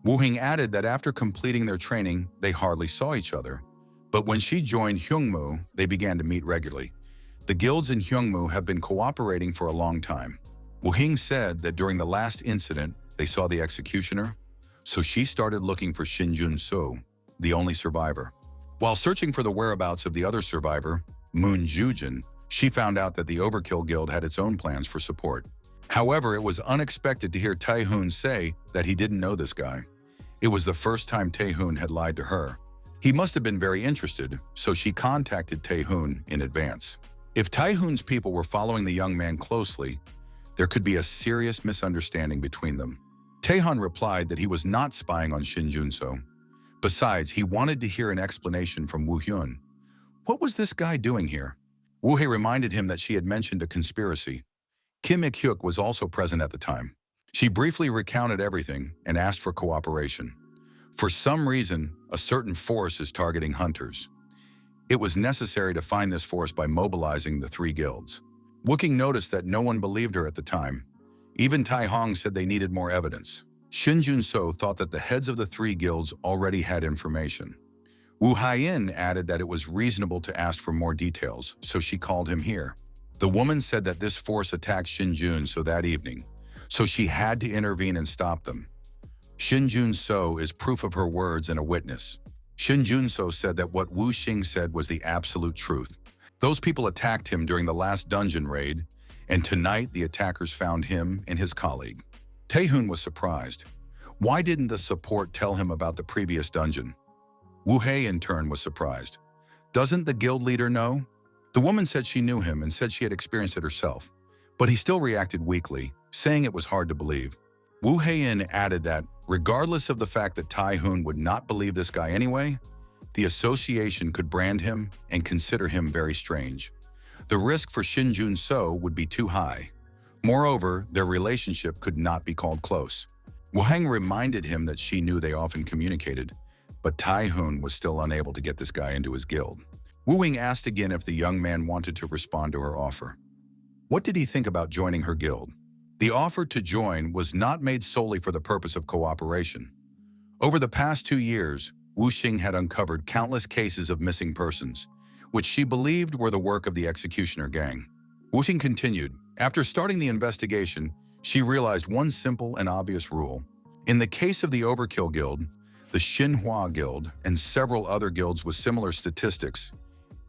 Wu Hing added that after completing their training, they hardly saw each other. But when she joined Hyungmu, they began to meet regularly. The guilds in Hyungmu have been cooperating for a long time. Wu Hing said that during the last incident, they saw the executioner, so she started looking for Shinjuno, the only survivor. While searching for the whereabouts of the other survivor, Moon Jujin, she found out that the Overkill Guild had its own plans for support. However, it was unexpected to hear Tae-hoon say that he didn't know this guy. It was the first time Tae-hoon had lied to her. He must have been very interested, so she contacted Tae-hoon in advance. If Tae-hoon's people were following the young man closely, there could be a serious misunderstanding between them. Tae-hoon replied that he was not spying on Shinjuno. Besides, he wanted to hear an explanation from Woo Hyun. What was this guy doing here? Wu-hei reminded him that she had mentioned a conspiracy. Kim Ik-hyuk was also present at the time. She briefly recounted everything and asked for cooperation. For some reason, a certain force is targeting hunters. It was necessary to find this force by mobilizing the three guilds. Wooking noticed that no one believed her at the time. Even Tai Hong said they needed more evidence. Shinjuno thought that the heads of the three guilds already had information. Wu Haiyan added that it was reasonable to ask for more details, so she called him here. The woman said that this force attacked Shinjuno that evening, so she had to intervene and stop them. Shinjuno is proof of her words and a witness. Shinjuno said that what Wu Xing said was the absolute truth. Those people attacked him during the last dungeon raid, and tonight the attackers found him and his colleague. Taehoon was surprised. Why didn't the support tell him about the previous dungeon? Wu-hei in turn was surprised. Doesn't the guild leader know? The woman said she knew him and said she had experienced it herself, but he still reacted weakly, saying it was hard to believe. Wu-hei added that, regardless of the fact that Taehoon would not believe this guy anyway, the association could brand him and consider him very strange. The risk for Shinjuno would be too high. Moreover, their relationship could not be called close. Wu-heng reminded him that she knew they often communicated, but Taehoon was still unable to get this guy into his guild. Wu-wing asked again if the young man wanted to respond to her offer. What did he think about joining her guild? The offer to join was not made solely for the purpose of cooperation. Over the past 2 years, Wu Xing had uncovered countless cases of missing persons, which she believed were the work of the executioner gang. Wu Xing continued, after starting the investigation, she realized one simple and obvious rule. In the case of the Overkill Guild, the Xinhua Guild, and several other guilds with similar statistics,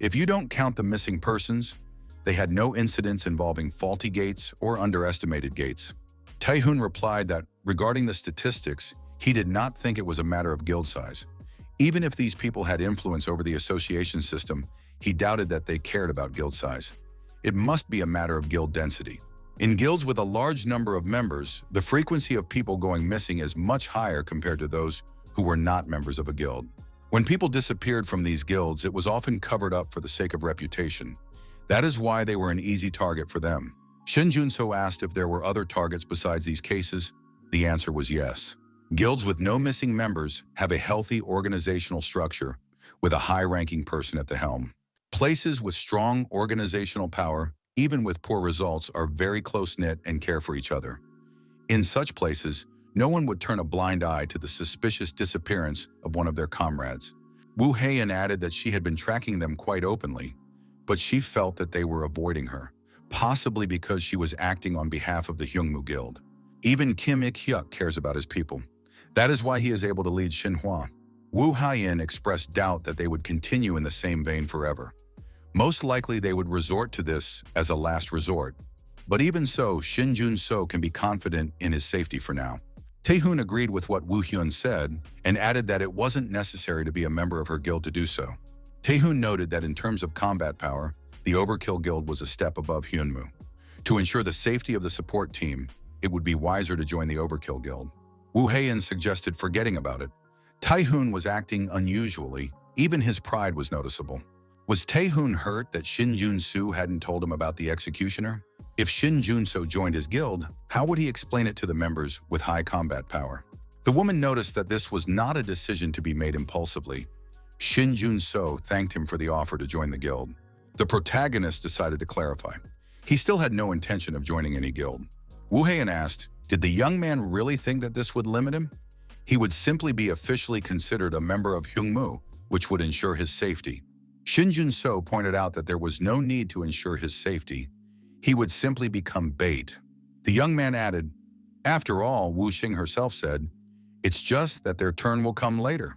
if you don't count the missing persons, they had no incidents involving faulty gates or underestimated gates. Taehoon replied that, regarding the statistics, he did not think it was a matter of guild size. Even if these people had influence over the association system, he doubted that they cared about guild size. It must be a matter of guild density. In guilds with a large number of members, the frequency of people going missing is much higher compared to those who were not members of a guild. When people disappeared from these guilds, it was often covered up for the sake of reputation. That is why they were an easy target for them. Shinjuno asked if there were other targets besides these cases. The answer was yes. Guilds with no missing members have a healthy organizational structure with a high-ranking person at the helm. Places with strong organizational power, even with poor results, are very close-knit and care for each other. In such places, no one would turn a blind eye to the suspicious disappearance of one of their comrades. Wu Heian added that she had been tracking them quite openly, but she felt that they were avoiding her, possibly because she was acting on behalf of the Hyungmu Guild. Even Kim Ik-hyuk cares about his people. That is why he is able to lead Xinhua. Wu Haiyan expressed doubt that they would continue in the same vein forever. Most likely they would resort to this as a last resort. But even so, Shinjuno can be confident in his safety for now. Taehoon agreed with what Wu Hyun said and added that it wasn't necessary to be a member of her guild to do so. Taehoon noted that in terms of combat power, the Overkill Guild was a step above Hyunmu. To ensure the safety of the support team, it would be wiser to join the Overkill Guild. Wu Heian suggested forgetting about it. Taehoon was acting unusually, even his pride was noticeable. Was Taehoon hurt that Shinjuno hadn't told him about the executioner? If Shinjuno joined his guild, how would he explain it to the members with high combat power? The woman noticed that this was not a decision to be made impulsively. Shinjuno thanked him for the offer to join the guild. The protagonist decided to clarify. He still had no intention of joining any guild. Wu Heian asked, did the young man really think that this would limit him? He would simply be officially considered a member of Hyungmu, which would ensure his safety. Shinjuno pointed out that there was no need to ensure his safety. He would simply become bait. The young man added, after all, Wu Xing herself said, it's just that their turn will come later.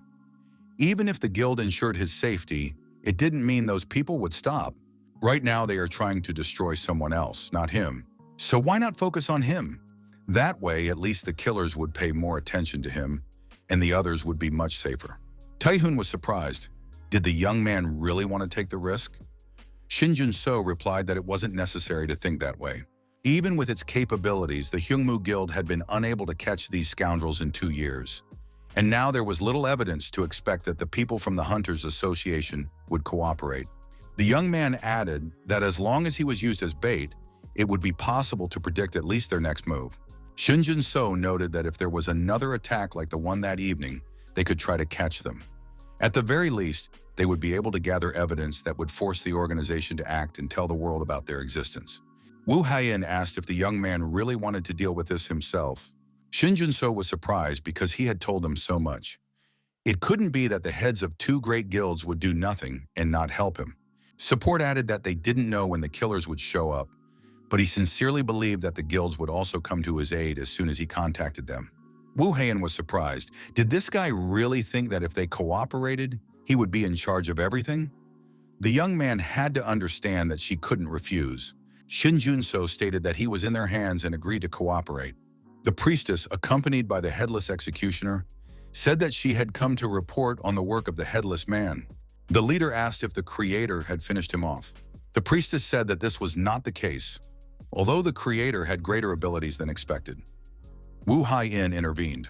Even if the guild ensured his safety, it didn't mean those people would stop. Right now they are trying to destroy someone else, not him. So why not focus on him? That way, at least the killers would pay more attention to him, and the others would be much safer. Taehoon was surprised. Did the young man really want to take the risk? Shinjuno replied that it wasn't necessary to think that way. Even with its capabilities, the Hyungmu Guild had been unable to catch these scoundrels in 2 years. And now there was little evidence to expect that the people from the Hunters Association would cooperate. The young man added that as long as he was used as bait, it would be possible to predict at least their next move. Shinjuno noted that if there was another attack like the one that evening, they could try to catch them. At the very least, they would be able to gather evidence that would force the organization to act and tell the world about their existence. Wu Haiyan asked if the young man really wanted to deal with this himself. Shinjuno was surprised because he had told them so much. It couldn't be that the heads of two great guilds would do nothing and not help him. Support added that they didn't know when the killers would show up, but he sincerely believed that the guilds would also come to his aid as soon as he contacted them. Wu Haiyan was surprised. Did this guy really think that if they cooperated, he would be in charge of everything? The young man had to understand that she couldn't refuse. Shinjuno stated that he was in their hands and agreed to cooperate. The priestess, accompanied by the headless executioner, said that she had come to report on the work of the headless man. The leader asked if the creator had finished him off. The priestess said that this was not the case, although the creator had greater abilities than expected. Wu Haiyan intervened.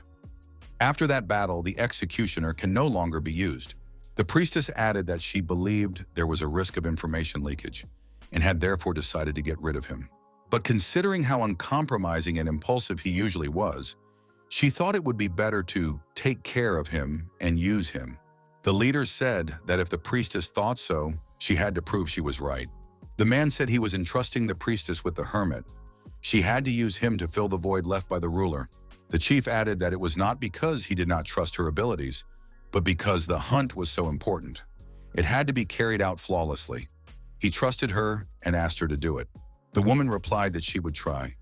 After that battle, the executioner can no longer be used. The priestess added that she believed there was a risk of information leakage and had therefore decided to get rid of him. But considering how uncompromising and impulsive he usually was, she thought it would be better to take care of him and use him. The leader said that if the priestess thought so, she had to prove she was right. The man said he was entrusting the priestess with the hermit. She had to use him to fill the void left by the ruler. The chief added that it was not because he did not trust her abilities, but because the hunt was so important. It had to be carried out flawlessly. He trusted her and asked her to do it. The woman replied that she would try.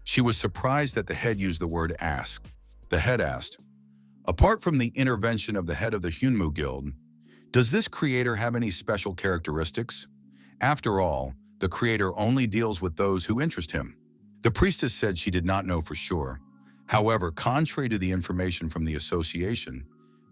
She was surprised that the head used the word ask. The head asked, "Apart from the intervention of the head of the Hunmu Guild, does this creator have any special characteristics? After all, the creator only deals with those who interest him." The priestess said she did not know for sure. However, contrary to the information from the association,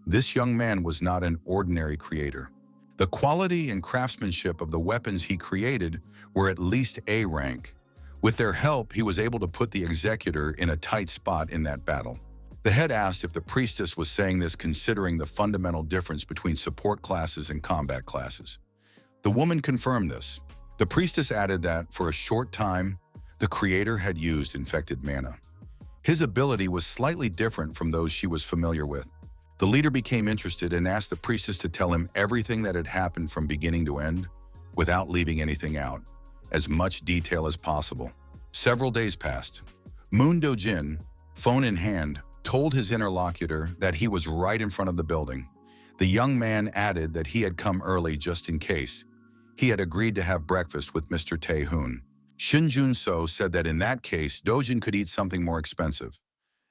this young man was not an ordinary creator. The quality and craftsmanship of the weapons he created were at least A rank. With their help, he was able to put the executor in a tight spot in that battle. The head asked if the priestess was saying this considering the fundamental difference between support classes and combat classes. The woman confirmed this. The priestess added that, for a short time, the creator had used infected mana. His ability was slightly different from those she was familiar with. The leader became interested and asked the priestess to tell him everything that had happened from beginning to end, without leaving anything out, as much detail as possible. Several days passed. Moon Dojin, phone in hand, told his interlocutor that he was right in front of the building. The young man added that he had come early just in case. He had agreed to have breakfast with Mr. Tae-hoon. Shinjuno said that in that case, Dojin could eat something more expensive,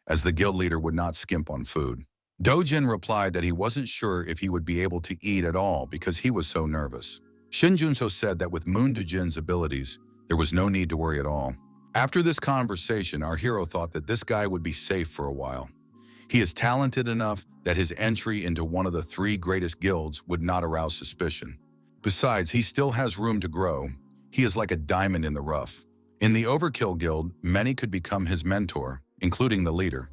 as the guild leader would not skimp on food. Dojin replied that he wasn't sure if he would be able to eat at all because he was so nervous. Shinjuno said that with Moon Dojin's abilities, there was no need to worry at all. After this conversation, our hero thought that this guy would be safe for a while. He is talented enough that his entry into one of the three greatest guilds would not arouse suspicion. Besides, he still has room to grow. He is like a diamond in the rough. In the Overkill Guild, many could become his mentor, including the leader.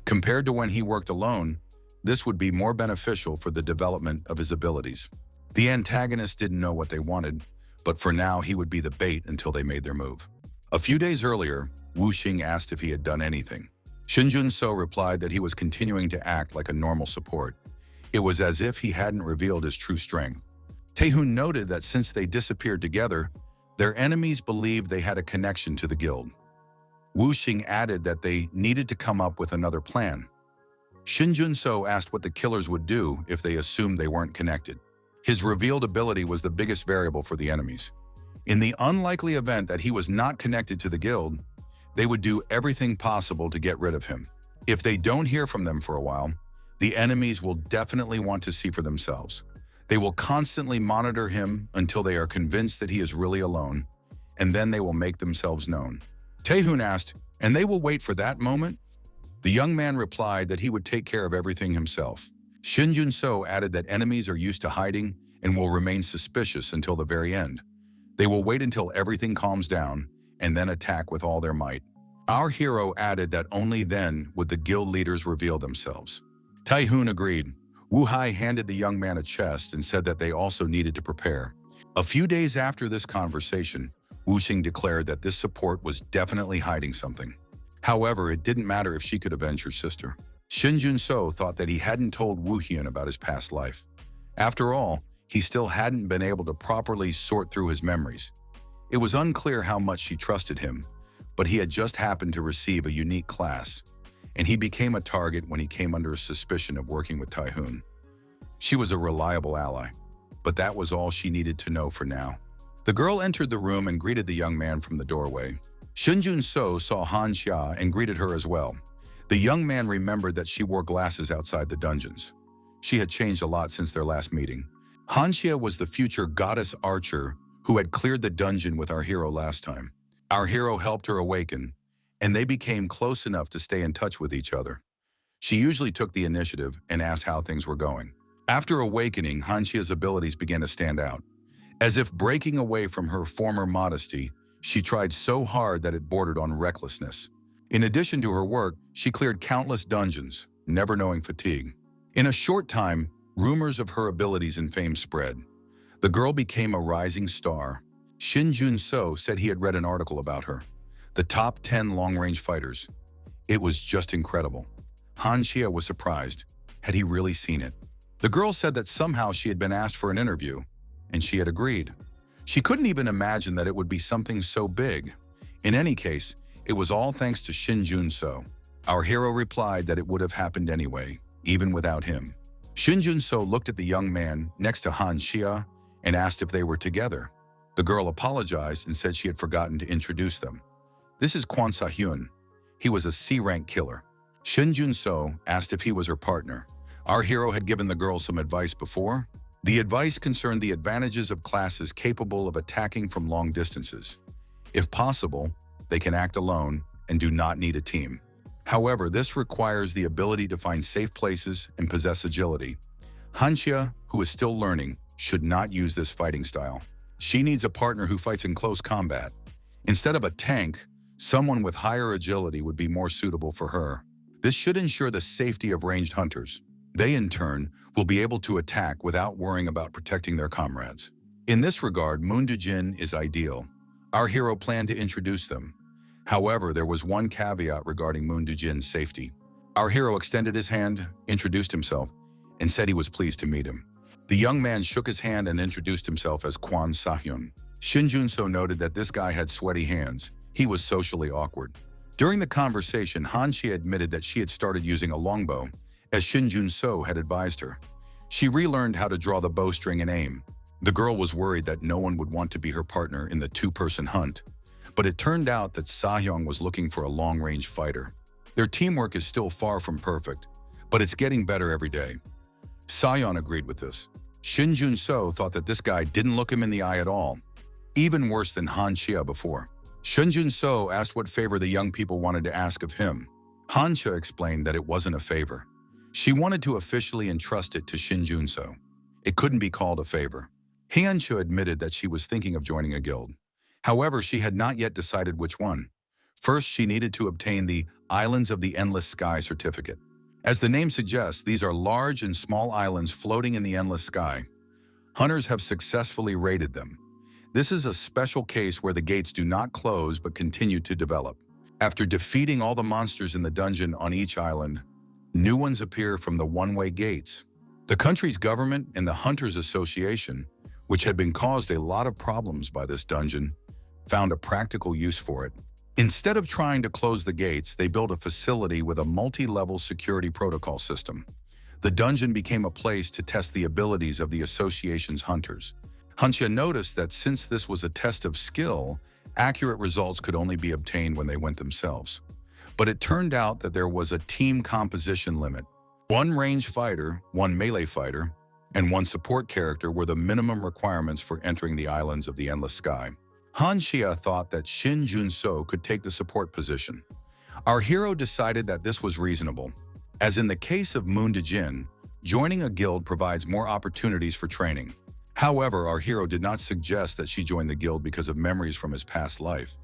Compared to when he worked alone, this would be more beneficial for the development of his abilities. The antagonists didn't know what they wanted, but for now he would be the bait until they made their move. A few days earlier, Wu Xing asked if he had done anything. Shinjuno replied that he was continuing to act like a normal support. It was as if he hadn't revealed his true strength. Tae-hoon noted that since they disappeared together, their enemies believed they had a connection to the guild. Wu Xing added that they needed to come up with another plan. Shinjuno asked what the killers would do if they assumed they weren't connected. His revealed ability was the biggest variable for the enemies. In the unlikely event that he was not connected to the guild, they would do everything possible to get rid of him. If they don't hear from them for a while, the enemies will definitely want to see for themselves. They will constantly monitor him until they are convinced that he is really alone, and then they will make themselves known. Tae-hoon asked, "And they will wait for that moment?" The young man replied that he would take care of everything himself. Shinjuno added that enemies are used to hiding and will remain suspicious until the very end. They will wait until everything calms down and then attack with all their might. Our hero added that only then would the guild leaders reveal themselves. Tae-hoon agreed. Wu Hai handed the young man a chest and said that they also needed to prepare. A few days after this conversation, Wuxing declared that this support was definitely hiding something. However, it didn't matter if she could avenge her sister. Shinjuno thought that he hadn't told Wu Hyun about his past life. After all, he still hadn't been able to properly sort through his memories. It was unclear how much she trusted him, but he had just happened to receive a unique class, and he became a target when he came under suspicion of working with Taehoon. She was a reliable ally, but that was all she needed to know for now. The girl entered the room and greeted the young man from the doorway. Shinjuno saw Han Shia and greeted her as well. The young man remembered that she wore glasses outside the dungeons. She had changed a lot since their last meeting. Han Shia was the future goddess archer who had cleared the dungeon with our hero last time. Our hero helped her awaken, and they became close enough to stay in touch with each other. She usually took the initiative and asked how things were going. After awakening, Han Shia's abilities began to stand out. As if breaking away from her former modesty, she tried so hard that it bordered on recklessness. In addition to her work, she cleared countless dungeons, never knowing fatigue. In a short time, rumors of her abilities and fame spread. The girl became a rising star. Shinjuno said he had read an article about her. The top 10 long-range fighters. It was just incredible. Han Shia was surprised. Had he really seen it? The girl said that somehow she had been asked for an interview, and she had agreed. She couldn't even imagine that it would be something so big. In any case, it was all thanks to Shinjuno. Our hero replied that it would have happened anyway, even without him. Shinjuno looked at the young man next to Han Shia and asked if they were together. The girl apologized and said she had forgotten to introduce them. This is Kwon Sa-hyun. He was a C-rank killer. Shinjuno asked if he was her partner. Our hero had given the girl some advice before. The advice concerned the advantages of classes capable of attacking from long distances. If possible, they can act alone and do not need a team. However, this requires the ability to find safe places and possess agility. Han Shia, who is still learning, should not use this fighting style. She needs a partner who fights in close combat. Instead of a tank, someone with higher agility would be more suitable for her. This should ensure the safety of ranged hunters. They, in turn, will be able to attack without worrying about protecting their comrades. In this regard, Moon Doo-jin is ideal. Our hero planned to introduce them. However, there was one caveat regarding Moon Doo-jin's safety. Our hero extended his hand, introduced himself, and said he was pleased to meet him. The young man shook his hand and introduced himself as Kwon Sa-hyun. Shinjuno noted that this guy had sweaty hands. He was socially awkward. During the conversation, Han Shia admitted that she had started using a longbow, as Shinjuno had advised her. She relearned how to draw the bowstring and aim. The girl was worried that no one would want to be her partner in the two-person hunt, but it turned out that Sa-hyun was looking for a long-range fighter. Their teamwork is still far from perfect, but it's getting better every day. Sa-hyun agreed with this. Shinjuno thought that this guy didn't look him in the eye at all, even worse than Han Shia before. Shinjuno asked what favor the young people wanted to ask of him. Han Shia explained that it wasn't a favor. She wanted to officially entrust it to Shinjuno. It couldn't be called a favor. Han Shia admitted that she was thinking of joining a guild. However, she had not yet decided which one. First, she needed to obtain the Islands of the Endless Sky certificate. As the name suggests, these are large and small islands floating in the endless sky. Hunters have successfully raided them. This is a special case where the gates do not close but continue to develop. After defeating all the monsters in the dungeon on each island, new ones appear from the one-way gates. The country's government and the Hunters Association, which had been caused a lot of problems by this dungeon, found a practical use for it. Instead of trying to close the gates, they built a facility with a multi-level security protocol system. The dungeon became a place to test the abilities of the association's hunters. Han Shia noticed that since this was a test of skill, accurate results could only be obtained when they went themselves. But it turned out that there was a team composition limit. One range fighter, one melee fighter, and one support character were the minimum requirements for entering the Islands of the Endless Sky. Han Shia thought that Shinjuno could take the support position. Our hero decided that this was reasonable. As in the case of Moon Doo-jin, joining a guild provides more opportunities for training. However, our hero did not suggest that she join the guild because of memories from his past life.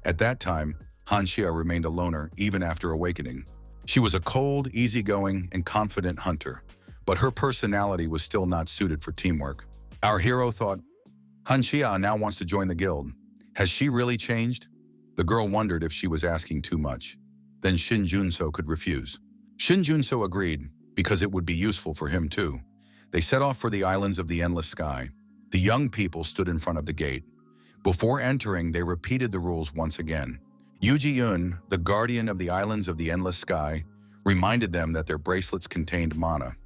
At that time, Han Shia remained a loner even after awakening. She was a cold, easygoing, and confident hunter, but her personality was still not suited for teamwork. Our hero thought, Han Shia now wants to join the guild. Has she really changed? The girl wondered if she was asking too much. Then Shinjuno could refuse. Shinjuno agreed, because it would be useful for him too. They set off for the islands of the endless sky. The young people stood in front of the gate. Before entering, they repeated the rules once again. Yuji-yun, the guardian of the islands of the endless sky, reminded them that their bracelets contained mana.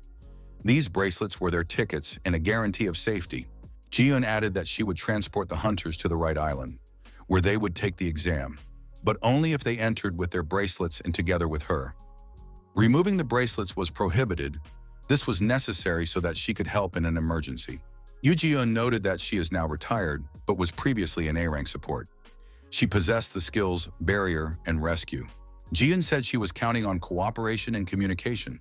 These bracelets were their tickets and a guarantee of safety. Ji-yun added that she would transport the hunters to the right island, where they would take the exam, but only if they entered with their bracelets and together with her. Removing the bracelets was prohibited. This was necessary so that she could help in an emergency. Yuji-yun noted that she is now retired, but was previously an A-rank support. She possessed the skills Barrier and Rescue. Ji-yun said she was counting on cooperation and communication.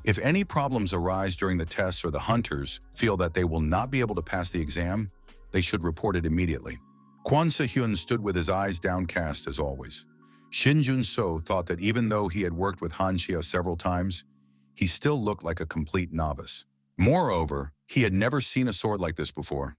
If any problems arise during the tests or the hunters feel that they will not be able to pass the exam, they should report it immediately. Kwon Se-hyun stood with his eyes downcast as always. Shinjuno thought that even though he had worked with Han Shia several times, he still looked like a complete novice. Moreover, he had never seen a sword like this before.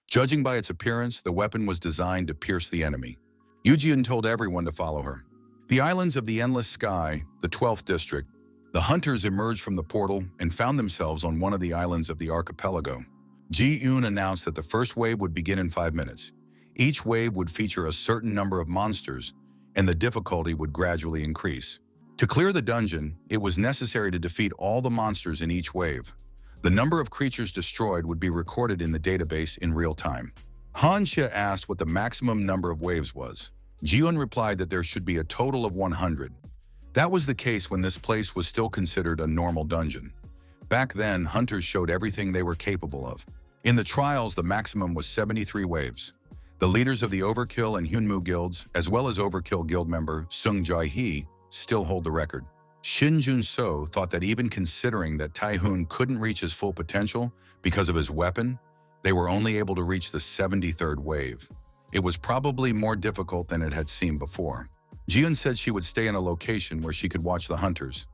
Judging by its appearance, the weapon was designed to pierce the enemy. Yuji-yun told everyone to follow her. The islands of the endless sky, the 12th district, the hunters emerged from the portal and found themselves on one of the islands of the archipelago. Ji-yoon announced that the first wave would begin in 5 minutes. Each wave would feature a certain number of monsters, and the difficulty would gradually increase. To clear the dungeon, it was necessary to defeat all the monsters in each wave. The number of creatures destroyed would be recorded in the database in real time. Han Shia asked what the maximum number of waves was. Ji-yoon replied that there should be a total of 100. That was the case when this place was still considered a normal dungeon. Back then, hunters showed everything they were capable of. In the trials, the maximum was 73 waves. The leaders of the Overkill and Hyunmu guilds, as well as Overkill Guild member Sung Jae-hee, still hold the record. Shinjuno thought that even considering that Tae-hoon couldn't reach his full potential because of his weapon, they were only able to reach the 73rd wave. It was probably more difficult than it had seemed before. Ji-yoon said she would stay in a location where she could watch the hunters.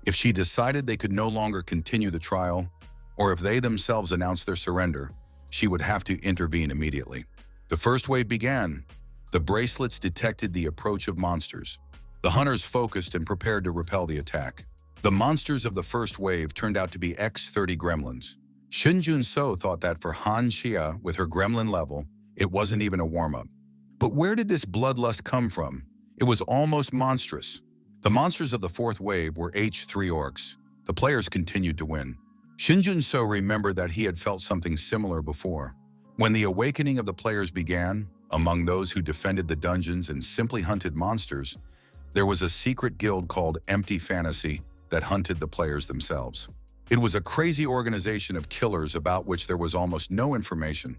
If she decided they could no longer continue the trial, or if they themselves announced their surrender, she would have to intervene immediately. The first wave began. The bracelets detected the approach of monsters. The hunters focused and prepared to repel the attack. The monsters of the first wave turned out to be X-30 gremlins. Shinjuno thought that for Han Shia, with her gremlin level, it wasn't even a warm-up. But where did this bloodlust come from? It was almost monstrous. The monsters of the fourth wave were H3 orcs. The players continued to win. Shinjuno remembered that he had felt something similar before. When the awakening of the players began, among those who defended the dungeons and simply hunted monsters, there was a secret guild called Empty Fantasy that hunted the players themselves. It was a crazy organization of killers about which there was almost no information.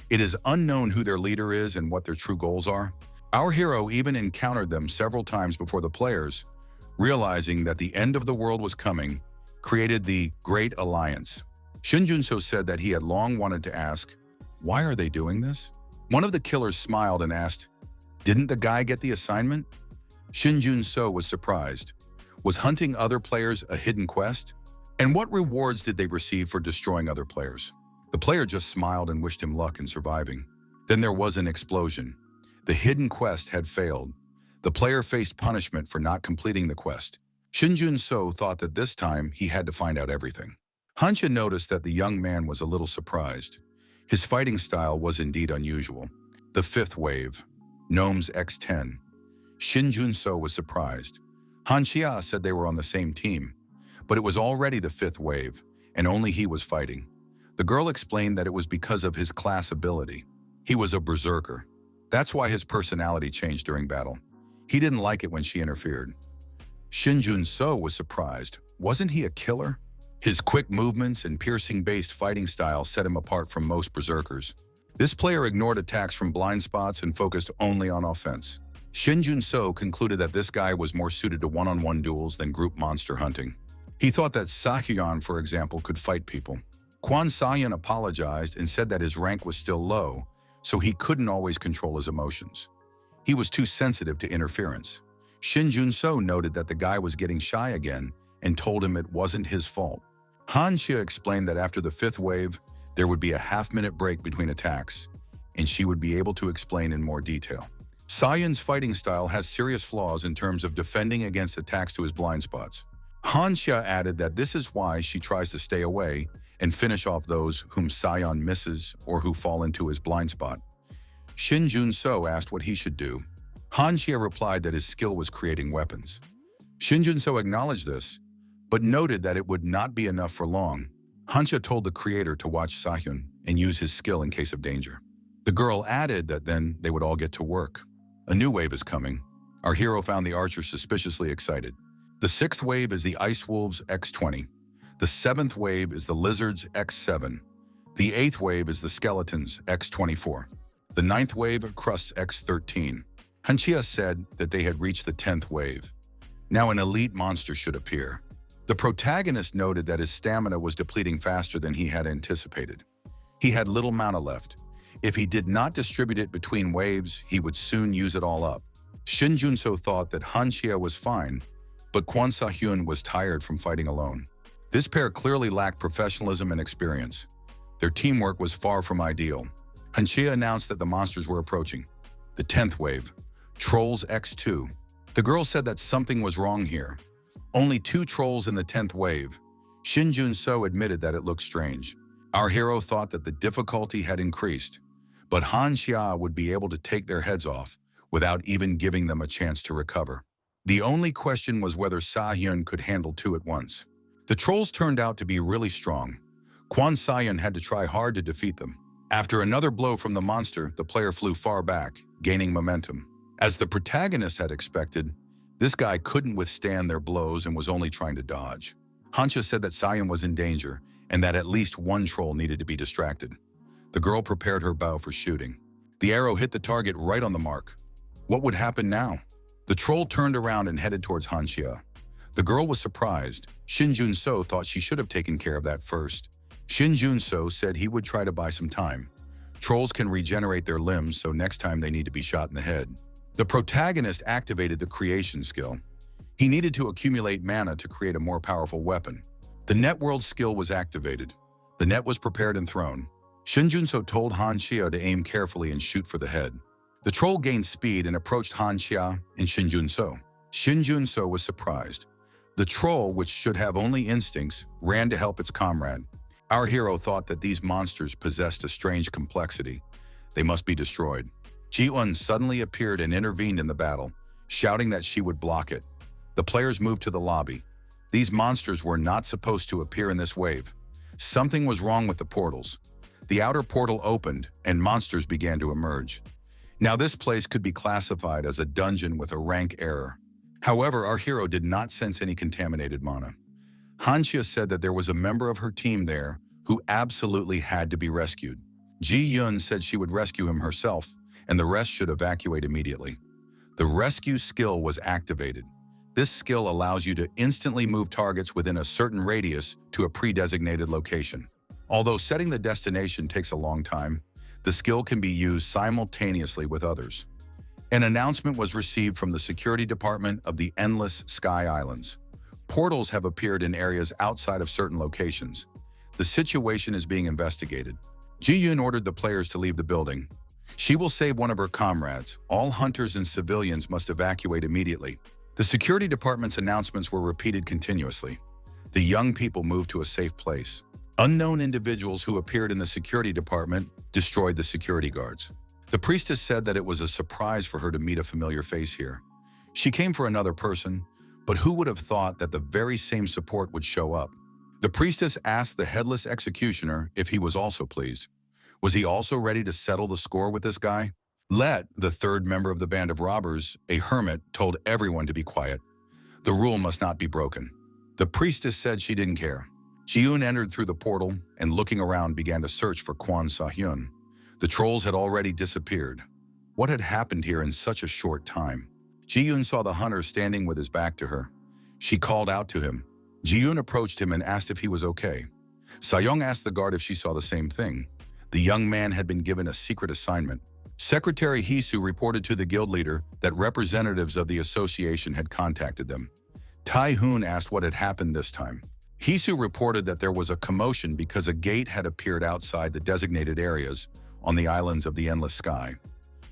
It is unknown who their leader is and what their true goals are. Our hero even encountered them several times before the players, realizing that the end of the world was coming, created the Great Alliance. Shinjuno said that he had long wanted to ask, why are they doing this? One of the killers smiled and asked, didn't the guy get the assignment? Shinjuno was surprised. Was hunting other players a hidden quest? And what rewards did they receive for destroying other players? The player just smiled and wished him luck in surviving. Then there was an explosion. The hidden quest had failed. The player faced punishment for not completing the quest. Shinjuno thought that this time he had to find out everything. Han Shia noticed that the young man was a little surprised. His fighting style was indeed unusual. The fifth wave, Gnomes X10. Shinjuno was surprised. Han Shia said they were on the same team, but it was already the fifth wave, and only he was fighting. The girl explained that it was because of his class ability. He was a Berserker. That's why his personality changed during battle. He didn't like it when she interfered. Shinjuno was surprised. Wasn't he a killer? His quick movements and piercing-based fighting style set him apart from most Berserkers. This player ignored attacks from blind spots and focused only on offense. Shinjuno concluded that this guy was more suited to one-on-one duels than group monster hunting. He thought that Sahyeon, for example, could fight people. Kwon Se-hyun apologized and said that his rank was still low, so he couldn't always control his emotions. He was too sensitive to interference. Shinjuno noted that the guy was getting shy again and told him it wasn't his fault. Han Shia explained that after the fifth wave, there would be a half-minute break between attacks. and she would be able to explain in more detail. Sahyun's fighting style has serious flaws in terms of defending against attacks to his blind spots. Han Shia added that this is why she tries to stay away and finish off those whom Sahyun misses or who fall into his blind spot. Shinjuno asked what he should do. Han Shia replied that his skill was creating weapons. Shinjuno acknowledged this, but noted that it would not be enough for long. Han Shia told the creator to watch Sahyun and use his skill in case of danger. The girl added that then they would all get to work. A new wave is coming. Our hero found the archer suspiciously excited. The 6th wave is the Ice Wolves X20. The 7th wave is the Lizards X7. The 8th wave is the Skeletons X24. The 9th wave, Crusts X13. Han Shia said that they had reached the 10th wave. Now an elite monster should appear. The protagonist noted that his stamina was depleting faster than he had anticipated. He had little mana left. If he did not distribute it between waves, he would soon use it all up. Shinjuno thought that Han Shia was fine, but Kwon Sahyun was tired from fighting alone. This pair clearly lacked professionalism and experience. Their teamwork was far from ideal. Han Shia announced that the monsters were approaching. The 10th wave, Trolls X2. The girl said that something was wrong here. Only 2 trolls in the 10th wave. Shinjuno admitted that it looked strange. Our hero thought that the difficulty had increased, but Han Shia would be able to take their heads off without even giving them a chance to recover. The only question was whether Sahyun could handle 2 at once. The trolls turned out to be really strong. Kwon Sahyun had to try hard to defeat them. After another blow from the monster, the player flew far back, gaining momentum. As the protagonist had expected, this guy couldn't withstand their blows and was only trying to dodge. Han Shia said that Sahyun was in danger and that at least one troll needed to be distracted. The girl prepared her bow for shooting. The arrow hit the target right on the mark. What would happen now? The troll turned around and headed towards Han Shia. The girl was surprised. Shinjuno thought she should have taken care of that first. Shinjuno said he would try to buy some time. Trolls can regenerate their limbs, so next time they need to be shot in the head. The protagonist activated the creation skill. He needed to accumulate mana to create a more powerful weapon. The networld skill was activated. The net was prepared and thrown. Shinjuno told Han Shia to aim carefully and shoot for the head. The troll gained speed and approached Han Shia and Shinjuno. Shinjuno was surprised. The troll, which should have only instincts, ran to help its comrade. Our hero thought that these monsters possessed a strange complexity. They must be destroyed. Ji-eun suddenly appeared and intervened in the battle, shouting that she would block it. The players moved to the lobby. These monsters were not supposed to appear in this wave. Something was wrong with the portals. The outer portal opened and monsters began to emerge. Now this place could be classified as a dungeon with a rank error. However, our hero did not sense any contaminated mana. Han Shia said that there was a member of her team there who absolutely had to be rescued. Ji-eun said she would rescue him herself, and the rest should evacuate immediately. The rescue skill was activated. This skill allows you to instantly move targets within a certain radius to a pre-designated location. Although setting the destination takes a long time, the skill can be used simultaneously with others. An announcement was received from the security department of the Endless Sky Islands. Portals have appeared in areas outside of certain locations. The situation is being investigated. Ji-eun ordered the players to leave the building. She will save one of her comrades. All hunters and civilians must evacuate immediately. The security department's announcements were repeated continuously. The young people moved to a safe place. Unknown individuals who appeared in the security department destroyed the security guards. The priestess said that it was a surprise for her to meet a familiar face here. She came for another person, but who would have thought that the very same support would show up? The priestess asked the headless executioner if he was also pleased. Was he also ready to settle the score with this guy? Let, the third member of the band of robbers, a hermit, told everyone to be quiet. The rule must not be broken. The priestess said she didn't care. Ji-eun entered through the portal and, looking around, began to search for Kwon Sahyun. The trolls had already disappeared. What had happened here in such a short time? Ji-eun saw the hunter standing with his back to her. She called out to him. Ji-eun approached him and asked if he was okay. Sayoung asked the guard if she saw the same thing. The young man had been given a secret assignment. Secretary Hisu reported to the guild leader that representatives of the association had contacted them. Tai-hoon asked what had happened this time. Hisu reported that there was a commotion because a gate had appeared outside the designated areas, on the islands of the Endless Sky.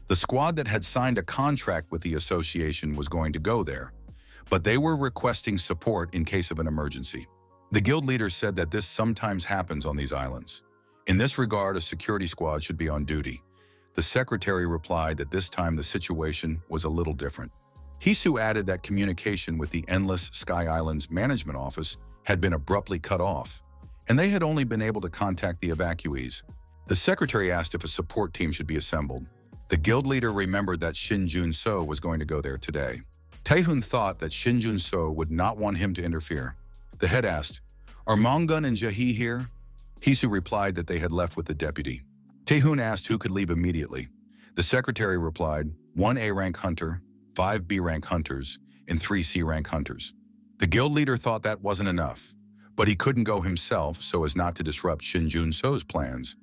The squad that had signed a contract with the association was going to go there, but they were requesting support in case of an emergency. The guild leader said that this sometimes happens on these islands. In this regard, a security squad should be on duty. The secretary replied that this time the situation was a little different. Hisu added that communication with the Endless Sky Islands Management Office had been abruptly cut off, and they had only been able to contact the evacuees. The secretary asked if a support team should be assembled. The guild leader remembered that Shinjuno was going to go there today. Taehun thought that Shinjuno would not want him to interfere. The head asked, "Are Mongun and Jahi here?" Hisu replied that they had left with the deputy. Taehun asked who could leave immediately. The secretary replied, 1 A-rank hunter, 5 B-rank hunters, and 3 C-rank hunters. The guild leader thought that wasn't enough, but he couldn't go himself so as not to disrupt Shinjuno's plans.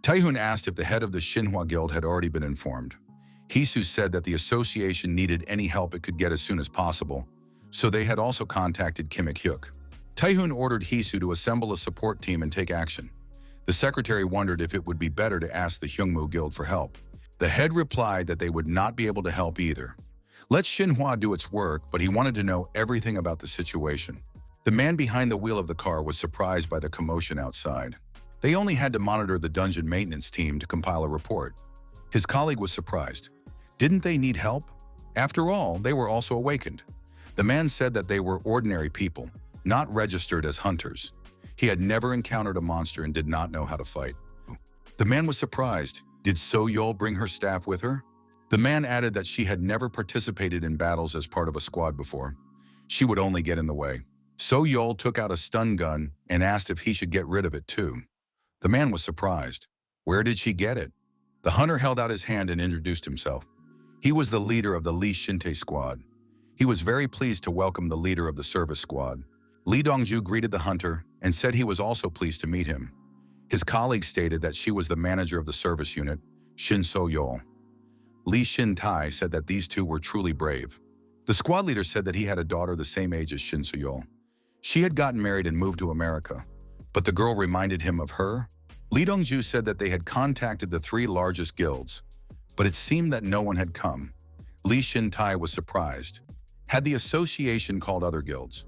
Taehun asked if the head of the Shinhwa Guild had already been informed. Hisu said that the association needed any help it could get as soon as possible, so they had also contacted Kim Ik-hyuk. Taehun ordered Hisu to assemble a support team and take action. The secretary wondered if it would be better to ask the Hyungmu Guild for help. The head replied that they would not be able to help either. Let Shinhwa do its work, but he wanted to know everything about the situation. The man behind the wheel of the car was surprised by the commotion outside. They only had to monitor the dungeon maintenance team to compile a report. His colleague was surprised. Didn't they need help? After all, they were also awakened. The man said that they were ordinary people, not registered as hunters. He had never encountered a monster and did not know how to fight. The man was surprised. Did So-yeol bring her staff with her? The man added that she had never participated in battles as part of a squad before. She would only get in the way. So-yeol took out a stun gun and asked if he should get rid of it too. The man was surprised. Where did she get it? The hunter held out his hand and introduced himself. He was the leader of the Lee Shinte squad. He was very pleased to welcome the leader of the service squad. Lee Dongju greeted the hunter and said he was also pleased to meet him. His colleague stated that she was the manager of the service unit, Shin So-yeol. Lee Shin-tai said that these two were truly brave. The squad leader said that he had a daughter the same age as Shin So-yeol. She had gotten married and moved to America, but the girl reminded him of her. Lee Dongju said that they had contacted the 3 largest guilds, but it seemed that no one had come. Lee Shin-tai was surprised. Had the association called other guilds?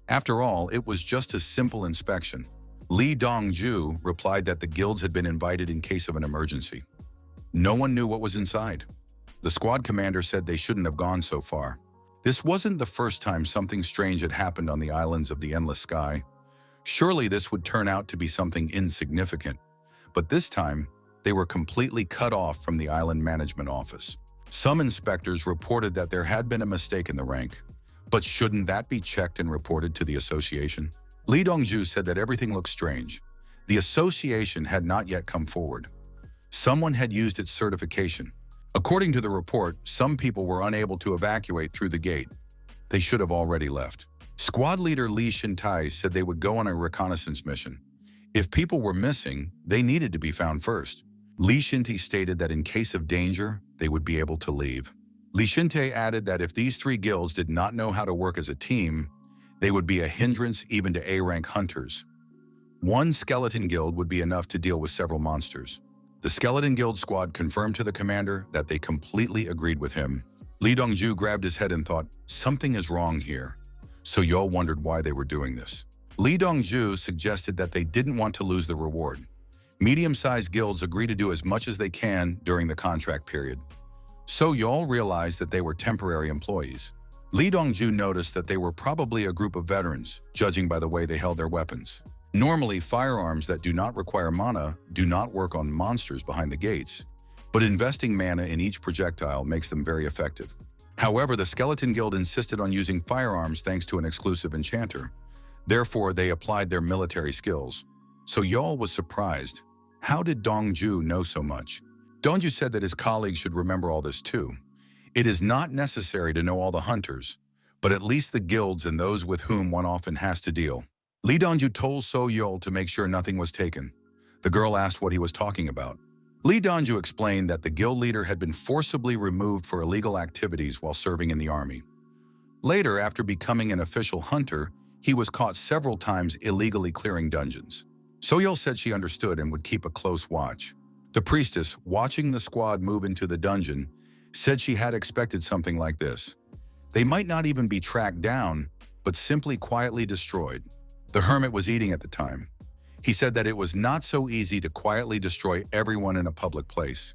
After all, it was just a simple inspection. Lee Dongju replied that the guilds had been invited in case of an emergency. No one knew what was inside. The squad commander said they shouldn't have gone so far. This wasn't the first time something strange had happened on the islands of the Endless Sky. Surely this would turn out to be something insignificant. But this time, they were completely cut off from the island management office. Some inspectors reported that there had been a mistake in the rank. But shouldn't that be checked and reported to the association? Lee Dongju said that everything looked strange. The association had not yet come forward. Someone had used its certification. According to the report, some people were unable to evacuate through the gate. They should have already left. Squad leader Lee Shin-tai said they would go on a reconnaissance mission. If people were missing, they needed to be found first. Lee Shin-tai stated that in case of danger, they would be able to leave. Lee Shin-tai added that if these 3 guilds did not know how to work as a team, they would be a hindrance even to A-rank hunters. 1 skeleton guild would be enough to deal with several monsters. The skeleton guild squad confirmed to the commander that they completely agreed with him. Lee Dongju grabbed his head and thought, something is wrong here. So-yeol wondered why they were doing this. Lee Dongju suggested that they didn't want to lose the reward. Medium-sized guilds agree to do as much as they can during the contract period. So-yeol realized that they were temporary employees. Lee Dongju noticed that they were probably a group of veterans, judging by the way they held their weapons. Normally, firearms that do not require mana do not work on monsters behind the gates, but investing mana in each projectile makes them very effective. However, the Skeleton Guild insisted on using firearms thanks to an exclusive enchanter. Therefore, they applied their military skills. So Yeol was surprised. How did Dongju know so much? Dongju said that his colleagues should remember all this too. It is not necessary to know all the hunters, but at least the guilds and those with whom one often has to deal. Lee Dongju told So-yeol to make sure nothing was taken. The girl asked what he was talking about. Lee Dongju explained that the guild leader had been forcibly removed for illegal activities while serving in the army. Later, after becoming an official hunter, he was caught several times illegally clearing dungeons. So-yeol said she understood and would keep a close watch. The priestess, watching the squad move into the dungeon, said she had expected something like this. They might not even be tracked down, but simply quietly destroyed. The hermit was eating at the time. He said that it was not so easy to quietly destroy everyone in a public place.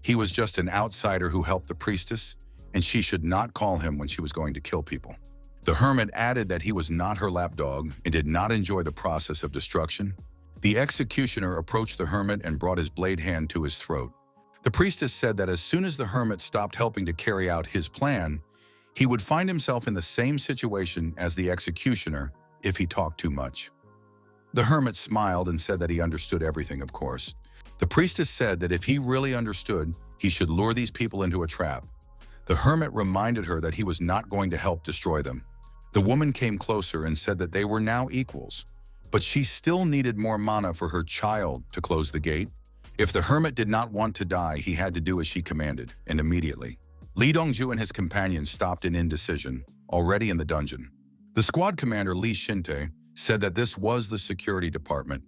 He was just an outsider who helped the priestess, and she should not call him when she was going to kill people. The hermit added that he was not her lapdog and did not enjoy the process of destruction. The executioner approached the hermit and brought his blade hand to his throat. The priestess said that as soon as the hermit stopped helping to carry out his plan, he would find himself in the same situation as the executioner if he talked too much. The hermit smiled and said that he understood everything, of course. The priestess said that if he really understood, he should lure these people into a trap. The hermit reminded her that he was not going to help destroy them. The woman came closer and said that they were now equals, but she still needed more mana for her child to close the gate. If the hermit did not want to die, he had to do as she commanded, and immediately. Li Dongju and his companions stopped in indecision, already in the dungeon. The squad commander Li Shinte said that this was the security department.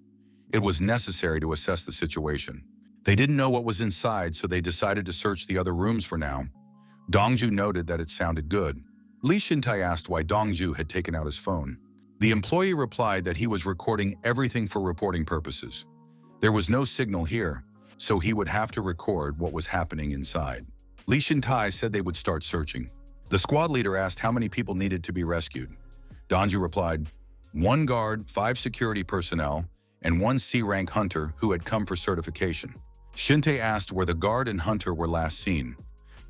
It was necessary to assess the situation. They didn't know what was inside, so they decided to search the other rooms for now. Dongju noted that it sounded good. Li Shintai asked why Dongju had taken out his phone. The employee replied that he was recording everything for reporting purposes. There was no signal here, so he would have to record what was happening inside. Li Shintai said they would start searching. The squad leader asked how many people needed to be rescued. Dongju replied, 1 guard, 5 security personnel, and 1 C-rank hunter who had come for certification. Shinte asked where the guard and hunter were last seen.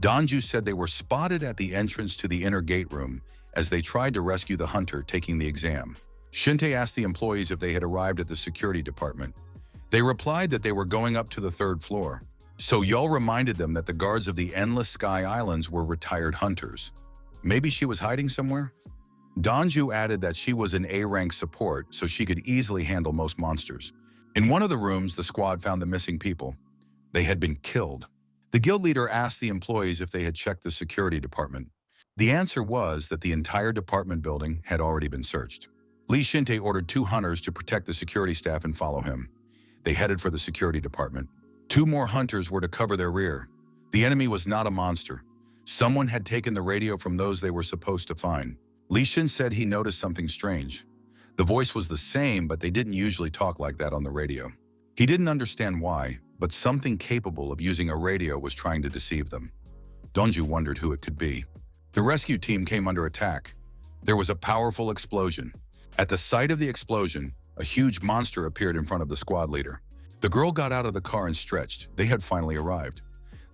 Dongju said they were spotted at the entrance to the inner gate room as they tried to rescue the hunter taking the exam. Shinte asked the employees if they had arrived at the security department. They replied that they were going up to the 3rd floor. So Yul reminded them that the guards of the Endless Sky Islands were retired hunters. Maybe she was hiding somewhere? Dongju added that she was an A-rank support, so she could easily handle most monsters. In one of the rooms, the squad found the missing people. They had been killed. The guild leader asked the employees if they had checked the security department. The answer was that the entire department building had already been searched. Li Shinte ordered 2 hunters to protect the security staff and follow him. They headed for the security department. 2 more hunters were to cover their rear. The enemy was not a monster. Someone had taken the radio from those they were supposed to find. Li Shin said he noticed something strange. The voice was the same, but they didn't usually talk like that on the radio. He didn't understand why, but something capable of using a radio was trying to deceive them. Dongju wondered who it could be. The rescue team came under attack. There was a powerful explosion. At the sight of the explosion, a huge monster appeared in front of the squad leader. The girl got out of the car and stretched. They had finally arrived.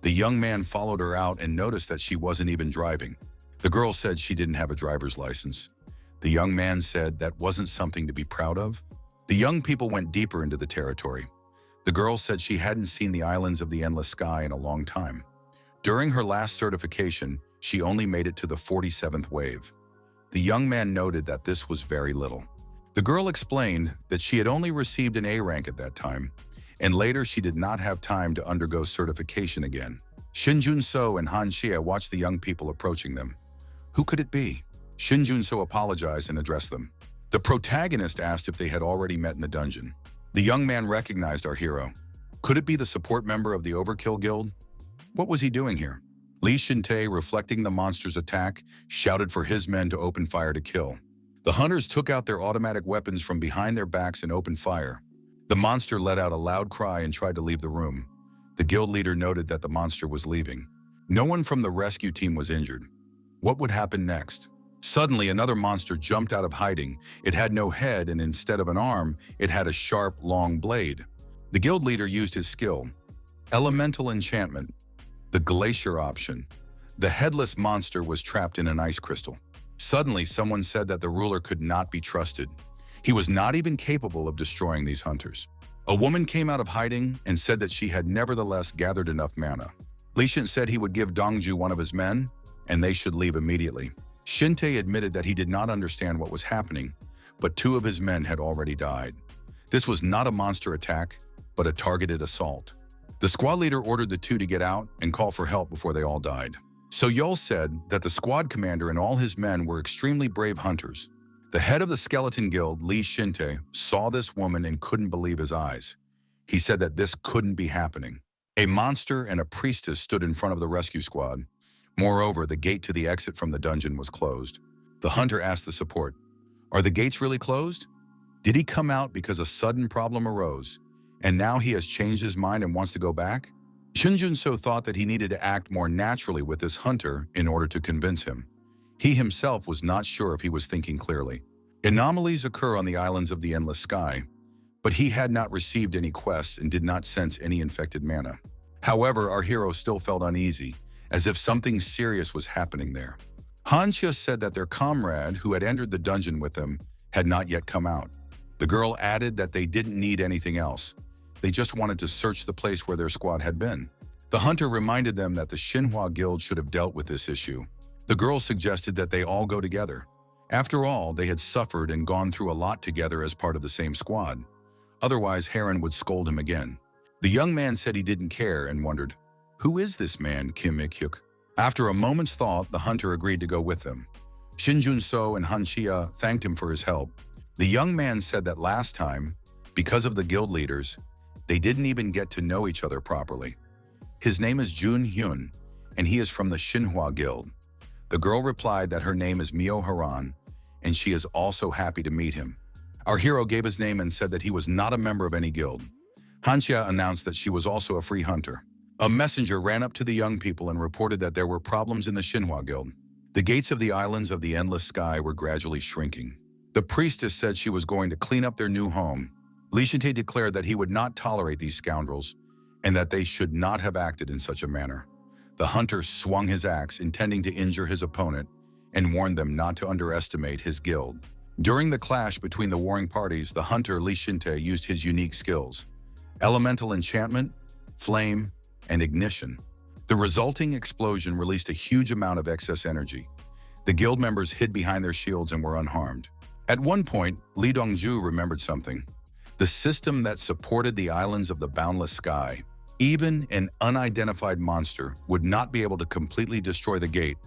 The young man followed her out and noticed that she wasn't even driving. The girl said she didn't have a driver's license. The young man said that wasn't something to be proud of. The young people went deeper into the territory. The girl said she hadn't seen the islands of the Endless Sky in a long time. During her last certification, she only made it to the 47th wave. The young man noted that this was very little. The girl explained that she had only received an A rank at that time, and later she did not have time to undergo certification again. Shinjuno and Han Shia watched the young people approaching them. Who could it be? Shinjuno apologized and addressed them. The protagonist asked if they had already met in the dungeon. The young man recognized our hero. Could it be the support member of the Overkill Guild? What was he doing here? Li Shinte, reflecting the monster's attack, shouted for his men to open fire to kill. The hunters took out their automatic weapons from behind their backs and opened fire. The monster let out a loud cry and tried to leave the room. The guild leader noted that the monster was leaving. No one from the rescue team was injured. What would happen next? Suddenly, another monster jumped out of hiding. It had no head, and instead of an arm, it had a sharp, long blade. The guild leader used his skill. Elemental enchantment. The glacier option. The headless monster was trapped in an ice crystal. Suddenly, someone said that the ruler could not be trusted. He was not even capable of destroying these hunters. A woman came out of hiding and said that she had nevertheless gathered enough mana. Li Shin said he would give Dongju one of his men, and they should leave immediately. Shinte admitted that he did not understand what was happening, but 2 of his men had already died. This was not a monster attack, but a targeted assault. The squad leader ordered the 2 to get out and call for help before they all died. So Yul said that the squad commander and all his men were extremely brave hunters. The head of the skeleton guild, Li Shinte, saw this woman and couldn't believe his eyes. He said that this couldn't be happening. A monster and a priestess stood in front of the rescue squad. Moreover, the gate to the exit from the dungeon was closed. The hunter asked the support, "Are the gates really closed? Did he come out because a sudden problem arose, and now he has changed his mind and wants to go back?" Shinjuno thought that he needed to act more naturally with this hunter in order to convince him. He himself was not sure if he was thinking clearly. Anomalies occur on the islands of the endless sky, but he had not received any quests and did not sense any infected mana. However, our hero still felt uneasy, as if something serious was happening there. Han Shia said that their comrade, who had entered the dungeon with them, had not yet come out. The girl added that they didn't need anything else. They just wanted to search the place where their squad had been. The hunter reminded them that the Xinhua Guild should have dealt with this issue. The girl suggested that they all go together. After all, they had suffered and gone through a lot together as part of the same squad. Otherwise, Heron would scold him again. The young man said he didn't care and wondered, "Who is this man, Kim Ik-hyuk?" After a moment's thought, the hunter agreed to go with them. Shinjuno and Han Shia thanked him for his help. The young man said that last time, because of the guild leaders, they didn't even get to know each other properly. His name is Jun Hyun, and he is from the Xinhua Guild. The girl replied that her name is Mio Haran, and she is also happy to meet him. Our hero gave his name and said that he was not a member of any guild. Han Shia announced that she was also a free hunter. A messenger ran up to the young people and reported that there were problems in the Xinhua Guild. The gates of the islands of the endless sky were gradually shrinking. The priestess said she was going to clean up their new home. Li Shinte declared that he would not tolerate these scoundrels and that they should not have acted in such a manner. The hunter swung his axe, intending to injure his opponent, and warned them not to underestimate his guild. During the clash between the warring parties, the hunter Li Shinte used his unique skills: elemental enchantment, flame, and ignition. The resulting explosion released a huge amount of excess energy. The guild members hid behind their shields and were unharmed. At one point, Li Dongju remembered something: the system that supported the islands of the boundless sky. Even an unidentified monster would not be able to completely destroy the gate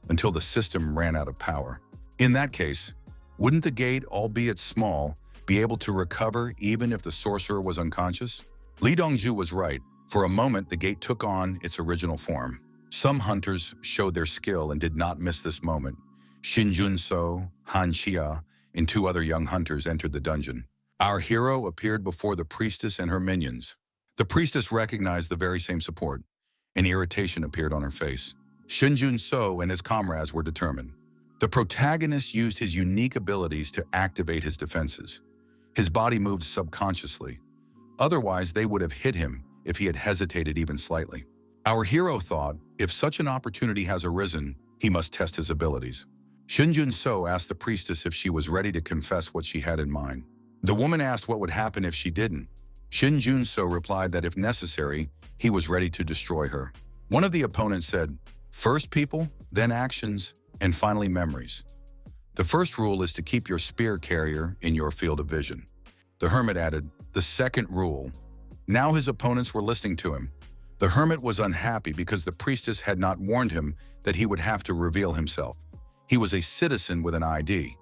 until the system ran out of power. In that case, wouldn't the gate, albeit small, be able to recover even if the sorcerer was unconscious? Li Dongju was right. For a moment, the gate took on its original form. Some hunters showed their skill and did not miss this moment. Shinjuno, Han Shia, and two other young hunters entered the dungeon. Our hero appeared before the priestess and her minions. The priestess recognized the very same support. An irritation appeared on her face. Shinjuno and his comrades were determined. The protagonist used his unique abilities to activate his defenses. His body moved subconsciously. Otherwise, they would have hit him if he had hesitated even slightly. Our hero thought, if such an opportunity has arisen, he must test his abilities. Shinjuno asked the priestess if she was ready to confess what she had in mind. The woman asked what would happen if she didn't. Shinjuno replied that if necessary, he was ready to destroy her. One of the opponents said, "First people, then actions, and finally memories. The first rule is to keep your spear carrier in your field of vision." The hermit added, "The second rule." Now his opponents were listening to him. The hermit was unhappy because the priestess had not warned him that he would have to reveal himself. He was a citizen with an ID.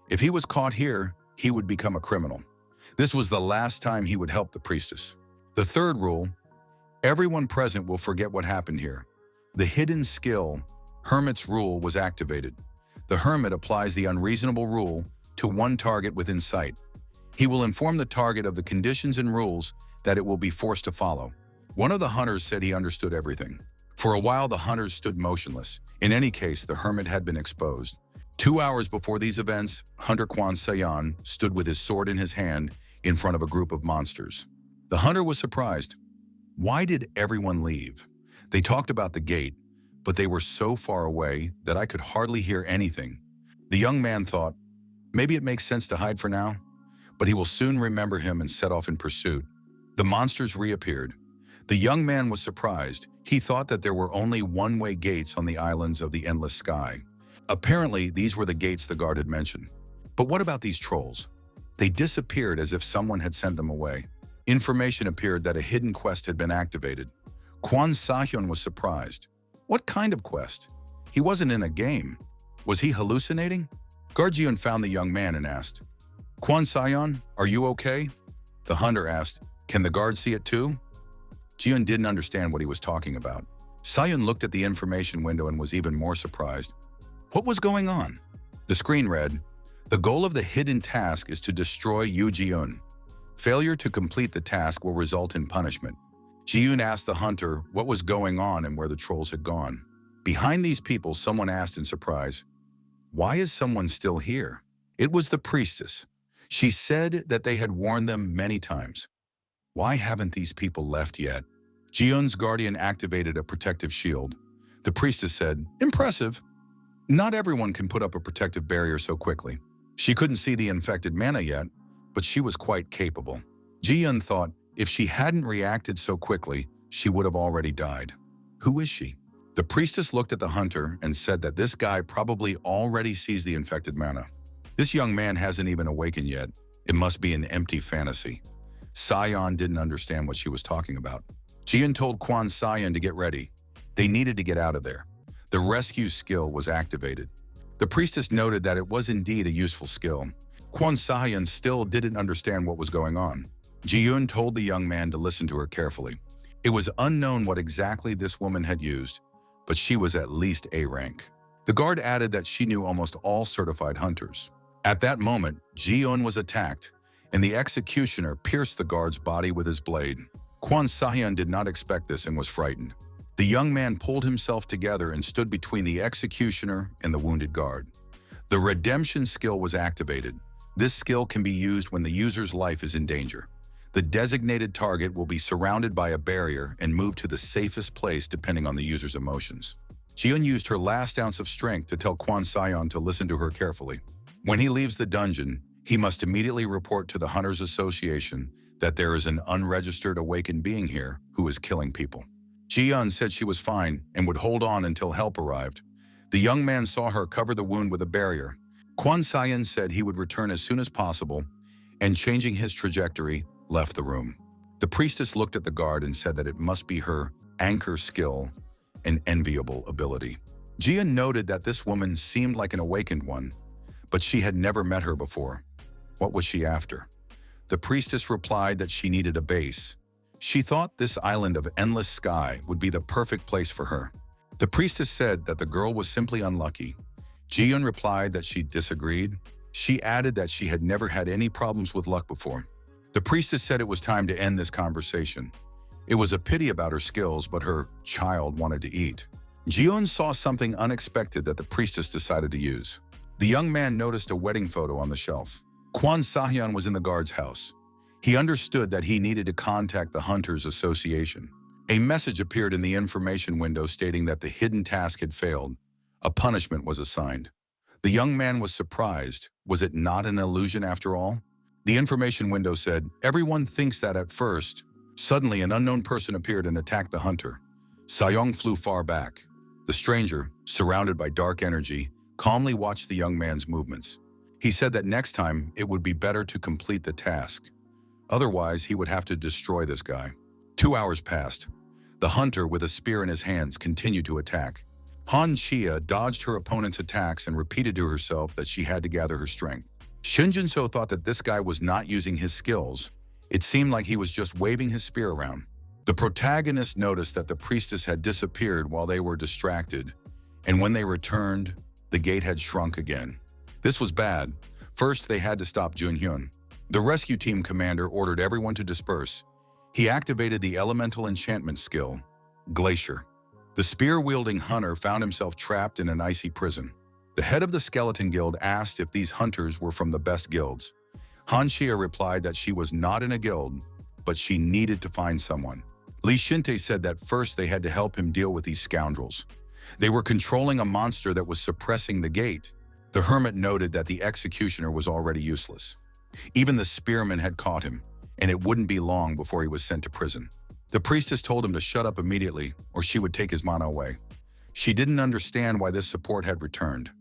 If he was caught here, he would become a criminal. This was the last time he would help the priestess. The third rule: everyone present will forget what happened here. The hidden skill, Hermit's Rule, was activated. The hermit applies the unreasonable rule to one target within sight. He will inform the target of the conditions and rules that it will be forced to follow. One of the hunters said he understood everything. For a while, the hunters stood motionless. In any case, the hermit had been exposed. 2 hours before these events, Hunter Quan Sayan stood with his sword in his hand in front of a group of monsters. The hunter was surprised. Why did everyone leave? They talked about the gate, but they were so far away that I could hardly hear anything. The young man thought, maybe it makes sense to hide for now, but he will soon remember him and set off in pursuit. The monsters reappeared. The young man was surprised. He thought that there were only one-way gates on the islands of the endless sky. Apparently, these were the gates the guard had mentioned. But what about these trolls? They disappeared as if someone had sent them away. Information appeared that a hidden quest had been activated. Kwon Sahyun was surprised. What kind of quest? He wasn't in a game. Was he hallucinating? Garjiun found the young man and asked, "Kwon Sahyun, are you okay?" The hunter asked, "Can the guard see it too?" Jiun didn't understand what he was talking about. Sayun looked at the information window and was even more surprised. What was going on? The screen read, "The goal of the hidden task is to destroy Yu Jiun. Failure to complete the task will result in punishment." Jiun asked the hunter what was going on and where the trolls had gone. Behind these people, someone asked in surprise, "Why is someone still here?" It was the priestess. She said that they had warned them many times. Why haven't these people left yet? Jiun's guardian activated a protective shield. The priestess said, "Impressive. Not everyone can put up a protective barrier so quickly." She couldn't see the infected mana yet, but she was quite capable. Jiun thought if she hadn't reacted so quickly, she would have already died. Who is she? The priestess looked at the hunter and said that this guy probably already sees the infected mana. This young man hasn't even awakened yet. It must be an empty fantasy. Sion didn't understand what she was talking about. Jiun told Quan Sion to get ready. They needed to get out of there. The rescue skill was activated. The priestess noted that it was indeed a useful skill. Quan Sion still didn't understand what was going on. Jiun told the young man to listen to her carefully. It was unknown what exactly this woman had used, but she was at least A rank. The guard added that she knew almost all certified hunters. At that moment, Jiun was attacked, and the executioner pierced the guard's body with his blade. Quan Sion did not expect this and was frightened. The young man pulled himself together and stood between the executioner and the wounded guard. The redemption skill was activated. This skill can be used when the user's life is in danger. The designated target will be surrounded by a barrier and moved to the safest place depending on the user's emotions. Jiun used her last ounce of strength to tell Quan Sion to listen to her carefully. When he leaves the dungeon, he must immediately report to the Hunters Association that there is an unregistered awakened being here who is killing people. Jiun said she was fine and would hold on until help arrived. The young man saw her cover the wound with a barrier. Quan Sion said he would return as soon as possible, and changing his trajectory, left the room. The priestess looked at the guard and said that it must be her anchor skill, an enviable ability. Jiun noted that this woman seemed like an awakened one, but she had never met her before. What was she after? The priestess replied that she needed a base. She thought this island of endless sky would be the perfect place for her. The priestess said that the girl was simply unlucky. Jiun replied that she disagreed. She added that she had never had any problems with luck before. The priestess said it was time to end this conversation. It was a pity about her skills, but her child wanted to eat. Jiun saw something unexpected that the priestess decided to use. The young man noticed a wedding photo on the shelf. Quan Sahyan was in the guard's house. He understood that he needed to contact the Hunters Association. A message appeared in the information window stating that the hidden task had failed. A punishment was assigned. The young man was surprised. Was it not an illusion after all? The information window said, "Everyone thinks that at first." Suddenly, an unknown person appeared and attacked the hunter. Sayong flew far back. The stranger, surrounded by dark energy, calmly watched the young man's movements. He said that next time it would be better to complete the task. Otherwise, he would have to destroy this guy. 2 hours passed. The hunter, with a spear in his hands, continued to attack. Han Shia dodged her opponent's attacks and repeated to herself that she had to gather her strength. Shinjuno thought that this guy was not using his skills. It seemed like he was just waving his spear around. The protagonist noticed that the priestess had disappeared while they were distracted, and when they returned, the gate had shrunk again. This was bad. First, they had to stop Junhyun. The rescue team commander ordered everyone to disperse. He activated the elemental enchantment skill, Glacier. The spear-wielding hunter found himself trapped in an icy prison. The head of the skeleton guild asked if these hunters were from the best guilds. Han Shia replied that she was not in a guild, but she needed to find someone. Li Shinte said that first they had to help him deal with these scoundrels. They were controlling a monster that was suppressing the gate. The hermit noted that the executioner was already useless. Even the spearman had caught him, and it wouldn't be long before he was sent to prison. The priestess told him to shut up immediately, or she would take his mana away. She didn't understand why this support had returned.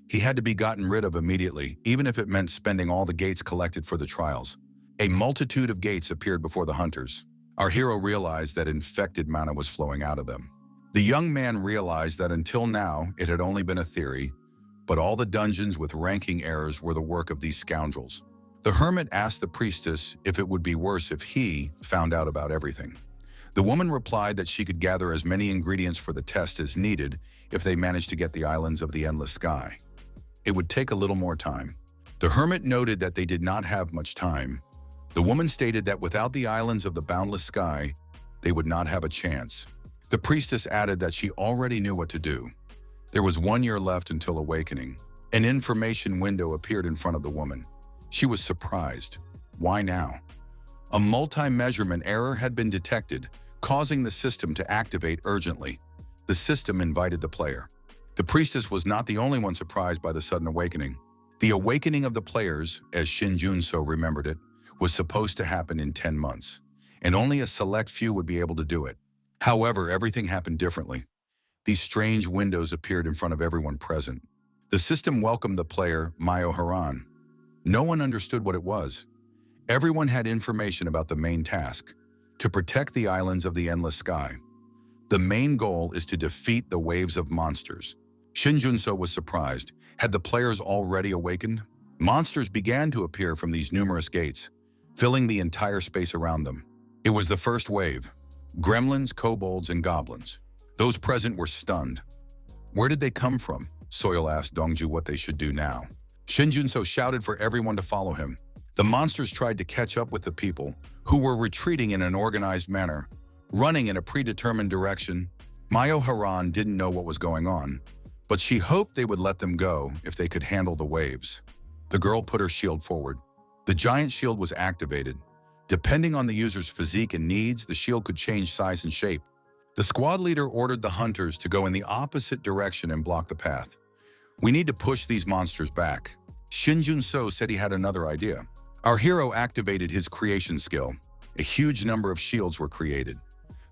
He had to be gotten rid of immediately, even if it meant spending all the gates collected for the trials. A multitude of gates appeared before the hunters. Our hero realized that infected mana was flowing out of them. The young man realized that until now, it had only been a theory, but all the dungeons with ranking errors were the work of these scoundrels. The hermit asked the priestess if it would be worse if he found out about everything. The woman replied that she could gather as many ingredients for the test as needed if they managed to get the islands of the endless sky. It would take a little more time. The hermit noted that they did not have much time. The woman stated that without the islands of the boundless sky, they would not have a chance. The priestess added that she already knew what to do. There was 1 year left until awakening. An information window appeared in front of the woman. She was surprised. Why now? A multi-measurement error had been detected, causing the system to activate urgently. The system invited the player. The priestess was not the only one surprised by the sudden awakening. The awakening of the players, as Shinjuno remembered it, was supposed to happen in 10 months, and only a select few would be able to do it. However, everything happened differently. These strange windows appeared in front of everyone present. The system welcomed the player, Myo Haran. No one understood what it was. Everyone had information about the main task, to protect the islands of the endless sky. The main goal is to defeat the waves of monsters. Shinjuno was surprised. Had the players already awakened? Monsters began to appear from these numerous gates, filling the entire space around them. It was the first wave. Gremlins, kobolds, and goblins. Those present were stunned. Where did they come from? Soil asked Dongju what they should do now. Shinjuno shouted for everyone to follow him. The monsters tried to catch up with the people, who were retreating in an organized manner, running in a predetermined direction. Myo Haran didn't know what was going on, but she hoped they would let them go if they could handle the waves. The girl put her shield forward. The giant shield was activated. Depending on the user's physique and needs, the shield could change size and shape. The squad leader ordered the hunters to go in the opposite direction and block the path. We need to push these monsters back. Shinjuno said he had another idea. Our hero activated his creation skill. A huge number of shields were created.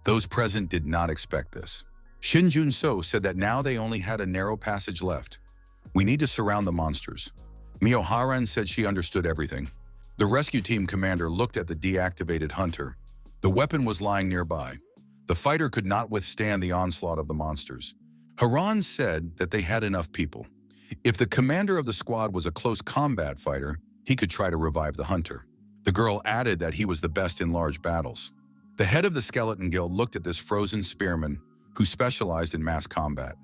Those present did not expect this. Shinjuno said that now they only had a narrow passage left. We need to surround the monsters. Myo Haran said she understood everything. The rescue team commander looked at the deactivated hunter. The weapon was lying nearby. The fighter could not withstand the onslaught of the monsters. Haran said that they had enough people. If the commander of the squad was a close combat fighter, he could try to revive the hunter. The girl added that he was the best in large battles. The head of the skeleton guild looked at this frozen spearman who specialized in mass combat.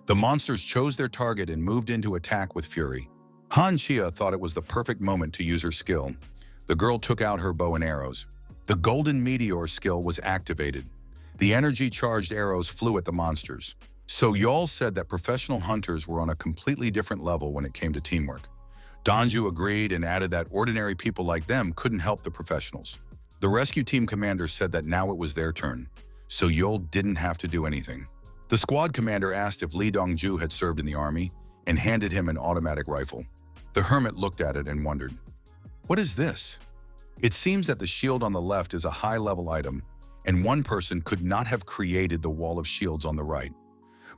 The monsters chose their target and moved into attack with fury. Han Shia thought it was the perfect moment to use her skill. The girl took out her bow and arrows. The golden meteor skill was activated. The energy-charged arrows flew at the monsters. So Y'all said that professional hunters were on a completely different level when it came to teamwork. Donju agreed and added that ordinary people like them couldn't help the professionals. The rescue team commander said that now it was their turn, so Y'all didn't have to do anything. The squad commander asked if Lee Dongju had served in the army and handed him an automatic rifle. The hermit looked at it and wondered, "What is this?" It seems that the shield on the left is a high-level item, and one person could not have created the wall of shields on the right.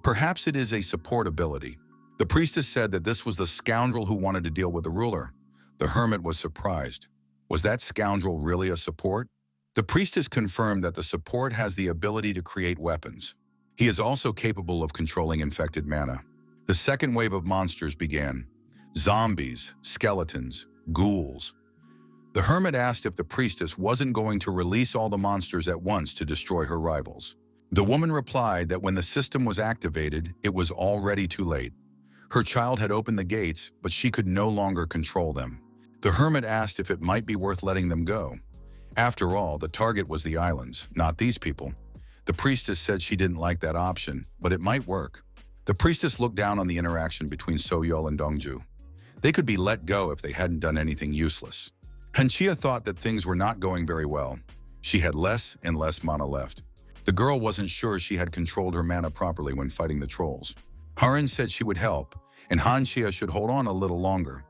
Perhaps it is a support ability. The priestess said that this was the scoundrel who wanted to deal with the ruler. The hermit was surprised. Was that scoundrel really a support? The priestess confirmed that the support has the ability to create weapons. He is also capable of controlling infected mana. The second wave of monsters began. Zombies, skeletons, ghouls. The hermit asked if the priestess wasn't going to release all the monsters at once to destroy her rivals. The woman replied that when the system was activated, it was already too late. Her child had opened the gates, but she could no longer control them. The hermit asked if it might be worth letting them go. After all, the target was the islands, not these people. The priestess said she didn't like that option, but it might work. The priestess looked down on the interaction between Soyol and Dongju. They could be let go if they hadn't done anything useless. Han Shia thought that things were not going very well. She had less and less mana left. The girl wasn't sure she had controlled her mana properly when fighting the trolls. Haran said she would help, and Han Shia should hold on a little longer.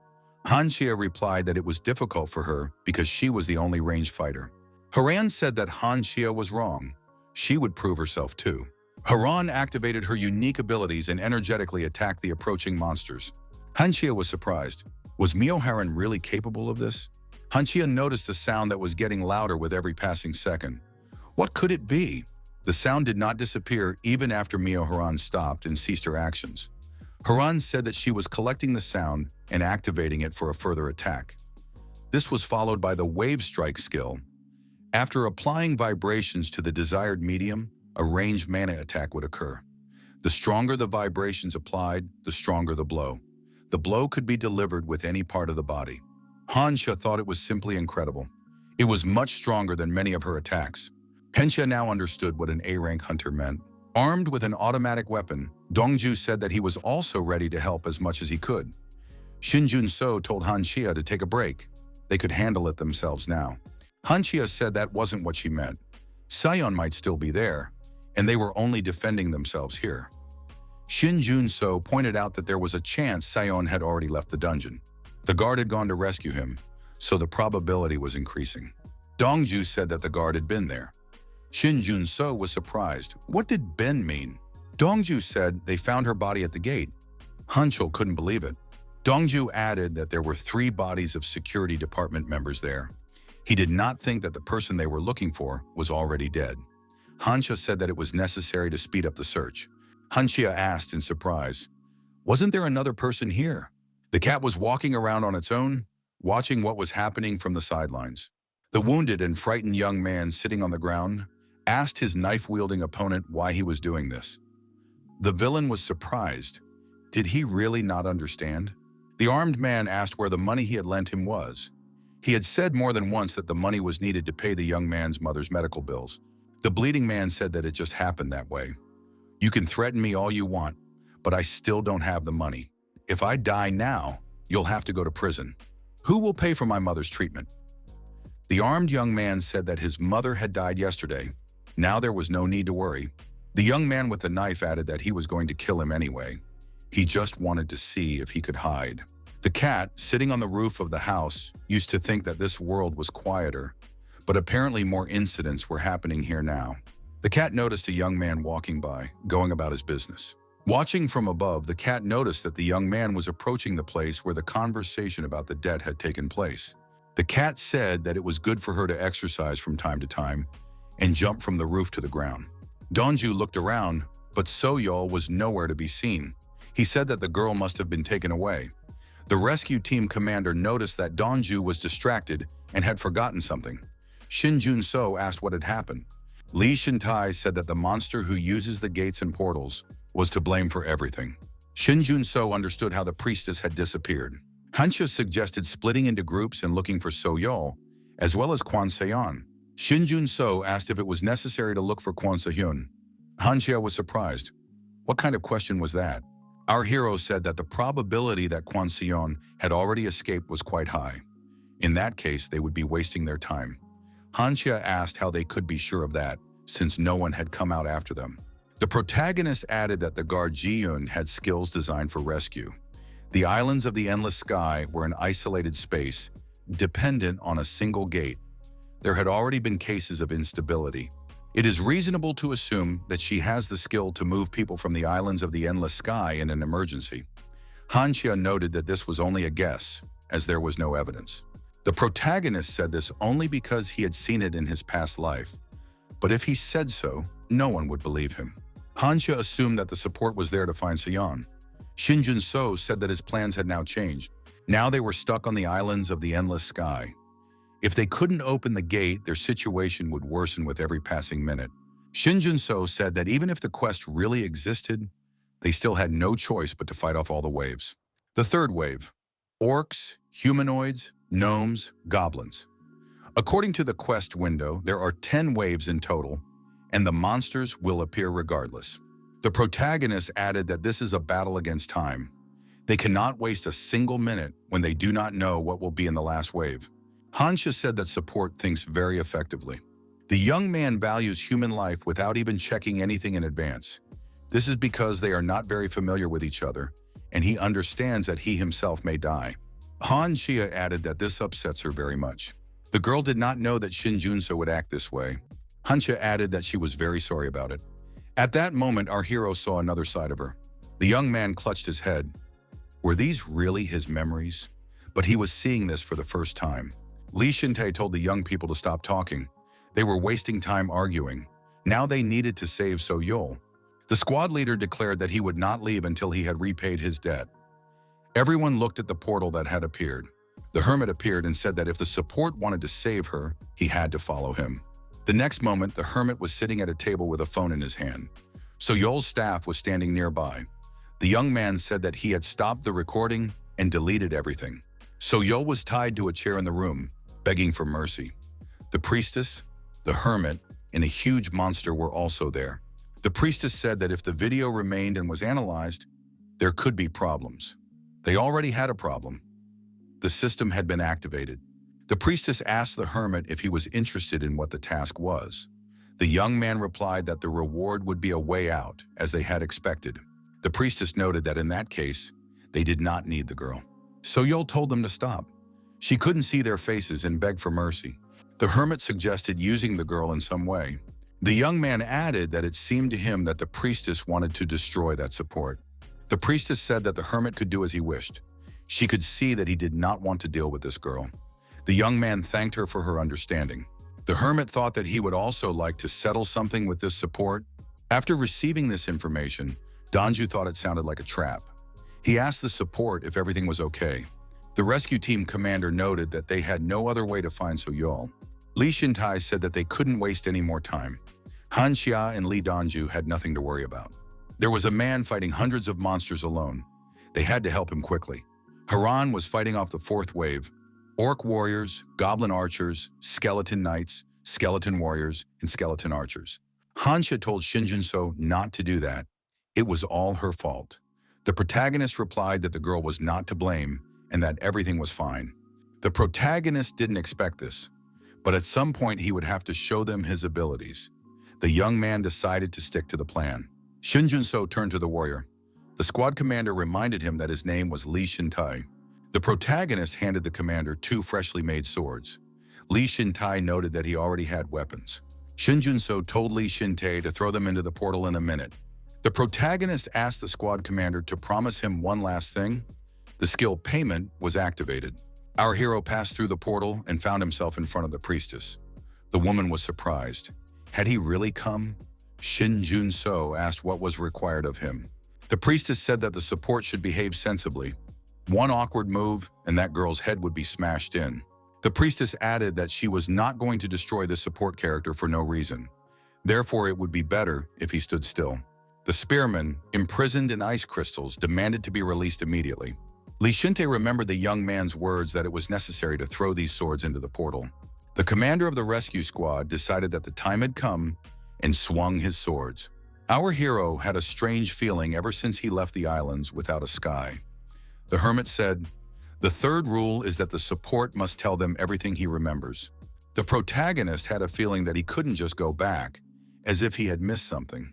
Han Shia replied that it was difficult for her because she was the only ranged fighter. Haran said that Han Shia was wrong. She would prove herself too. Haran activated her unique abilities and energetically attacked the approaching monsters. Han Shia was surprised. Was Myo Haran really capable of this? Han Shia noticed a sound that was getting louder with every passing second. What could it be? The sound did not disappear even after Myo Haran stopped and ceased her actions. Haran said that she was collecting the sound and activating it for a further attack. This was followed by the Wave Strike skill. After applying vibrations to the desired medium, a ranged mana attack would occur. The stronger the vibrations applied, the stronger the blow. The blow could be delivered with any part of the body. Han Shia thought it was simply incredible. It was much stronger than many of her attacks. Han Shia now understood what an A-rank hunter meant. Armed with an automatic weapon, Dongju said that he was also ready to help as much as he could. Shinjuno told Han Shia to take a break. They could handle it themselves now. Han Shia said that wasn't what she meant. Sion might still be there, and they were only defending themselves here. Shinjuno pointed out that there was a chance Sion had already left the dungeon. The guard had gone to rescue him, so the probability was increasing. Dongju said that the guard had been there. Shinjuno was surprised. What did Ben mean? Dongju said they found her body at the gate. Han Shia couldn't believe it. Dongju added that there were 3 bodies of security department members there. He did not think that the person they were looking for was already dead. Han Shia said that it was necessary to speed up the search. Han Shia asked in surprise, "Wasn't there another person here?" The cat was walking around on its own, watching what was happening from the sidelines. The wounded and frightened young man sitting on the ground asked his knife-wielding opponent why he was doing this. The villain was surprised. Did he really not understand? The armed man asked where the money he had lent him was. He had said more than once that the money was needed to pay the young man's mother's medical bills. The bleeding man said that it just happened that way. "You can threaten me all you want, but I still don't have the money. If I die now, you'll have to go to prison. Who will pay for my mother's treatment?" The armed young man said that his mother had died yesterday. Now there was no need to worry. The young man with the knife added that he was going to kill him anyway. He just wanted to see if he could hide. The cat, sitting on the roof of the house, used to think that this world was quieter, but apparently more incidents were happening here now. The cat noticed a young man walking by, going about his business. Watching from above, the cat noticed that the young man was approaching the place where the conversation about the debt had taken place. The cat said that it was good for her to exercise from time to time and jump from the roof to the ground. Dongju looked around, but So-yeol was nowhere to be seen. He said that the girl must have been taken away. The rescue team commander noticed that Dongju was distracted and had forgotten something. Shinjuno asked what had happened. Li Shintai said that the monster who uses the gates and portals was to blame for everything. Shinjuno understood how the priestess had disappeared. Han Shia suggested splitting into groups and looking for So-yeol, as well as Kwon Se-yeon. Shinjuno asked if it was necessary to look for Kwon Se-hyun. Han Shia was surprised. What kind of question was that? Our hero said that the probability that Kwon Se-yeon had already escaped was quite high. In that case, they would be wasting their time. Han Shia asked how they could be sure of that, since no one had come out after them. The protagonist added that the guard Ji-yoon had skills designed for rescue. The islands of the endless sky were an isolated space, dependent on a single gate. There had already been cases of instability. It is reasonable to assume that she has the skill to move people from the islands of the endless sky in an emergency. Han Shia noted that this was only a guess, as there was no evidence. The protagonist said this only because he had seen it in his past life, but if he said so, no one would believe him. Han Shia assumed that the support was there to find Se-yeon. Shinjuno said that his plans had now changed. Now they were stuck on the islands of the endless sky. If they couldn't open the gate, their situation would worsen with every passing minute. Shinjuno said that even if the quest really existed, they still had no choice but to fight off all the waves. The third wave: orcs, humanoids, gnomes, goblins. According to the quest window, there are 10 waves in total, and the monsters will appear regardless. The protagonist added that this is a battle against time. They cannot waste a single minute when they do not know what will be in the last wave. Han Shia said that support thinks very effectively. The young man values human life without even checking anything in advance. This is because they are not very familiar with each other, and he understands that he himself may die. Han Shia added that this upsets her very much. The girl did not know that Shinjuno would act this way. Han Shia added that she was very sorry about it. At that moment, our hero saw another side of her. The young man clutched his head. Were these really his memories? But he was seeing this for the first time. Li Shintai told the young people to stop talking. They were wasting time arguing. Now they needed to save So-yeol. The squad leader declared that he would not leave until he had repaid his debt. Everyone looked at the portal that had appeared. The hermit appeared and said that if the support wanted to save her, he had to follow him. The next moment, the hermit was sitting at a table with a phone in his hand. So Yol's staff was standing nearby. The young man said that he had stopped the recording and deleted everything. So Yol was tied to a chair in the room, begging for mercy. The priestess, the hermit, and a huge monster were also there. The priestess said that if the video remained and was analyzed, there could be problems. They already had a problem. The system had been activated. The priestess asked the hermit if he was interested in what the task was. The young man replied that the reward would be a way out, as they had expected. The priestess noted that in that case, they did not need the girl. So Yol told them to stop. She couldn't see their faces and begged for mercy. The hermit suggested using the girl in some way. The young man added that it seemed to him that the priestess wanted to destroy that support. The priestess said that the hermit could do as he wished. She could see that he did not want to deal with this girl. The young man thanked her for her understanding. The hermit thought that he would also like to settle something with this support. After receiving this information, Danju thought it sounded like a trap. He asked the support if everything was okay. The rescue team commander noted that they had no other way to find Soyol. Li Shintai said that they couldn't waste any more time. Han Shia and Li Danju had nothing to worry about. There was a man fighting hundreds of monsters alone. They had to help him quickly. Haran was fighting off the fourth wave. Orc warriors, goblin archers, skeleton knights, skeleton warriors, and skeleton archers. Han Shia told Shinjuno not to do that. It was all her fault. The protagonist replied that the girl was not to blame and that everything was fine. The protagonist didn't expect this, but at some point he would have to show them his abilities. The young man decided to stick to the plan. Shinjuno turned to the warrior. The squad commander reminded him that his name was Li Shintai. The protagonist handed the commander 2 freshly made swords. Li Shintai noted that he already had weapons. Shinjuno told Li Shintai to throw them into the portal in a minute. The protagonist asked the squad commander to promise him one last thing. The skill payment was activated. Our hero passed through the portal and found himself in front of the priestess. The woman was surprised. Had he really come? Shinjuno asked what was required of him. The priestess said that the support should behave sensibly. One awkward move, and that girl's head would be smashed in. The priestess added that she was not going to destroy the support character for no reason. Therefore, it would be better if he stood still. The spearman, imprisoned in ice crystals, demanded to be released immediately. Li Shintai remembered the young man's words that it was necessary to throw these swords into the portal. The commander of the rescue squad decided that the time had come and swung his swords. Our hero had a strange feeling ever since he left the islands without a sky. The hermit said, "The third rule is that the support must tell them everything he remembers." The protagonist had a feeling that he couldn't just go back, as if he had missed something.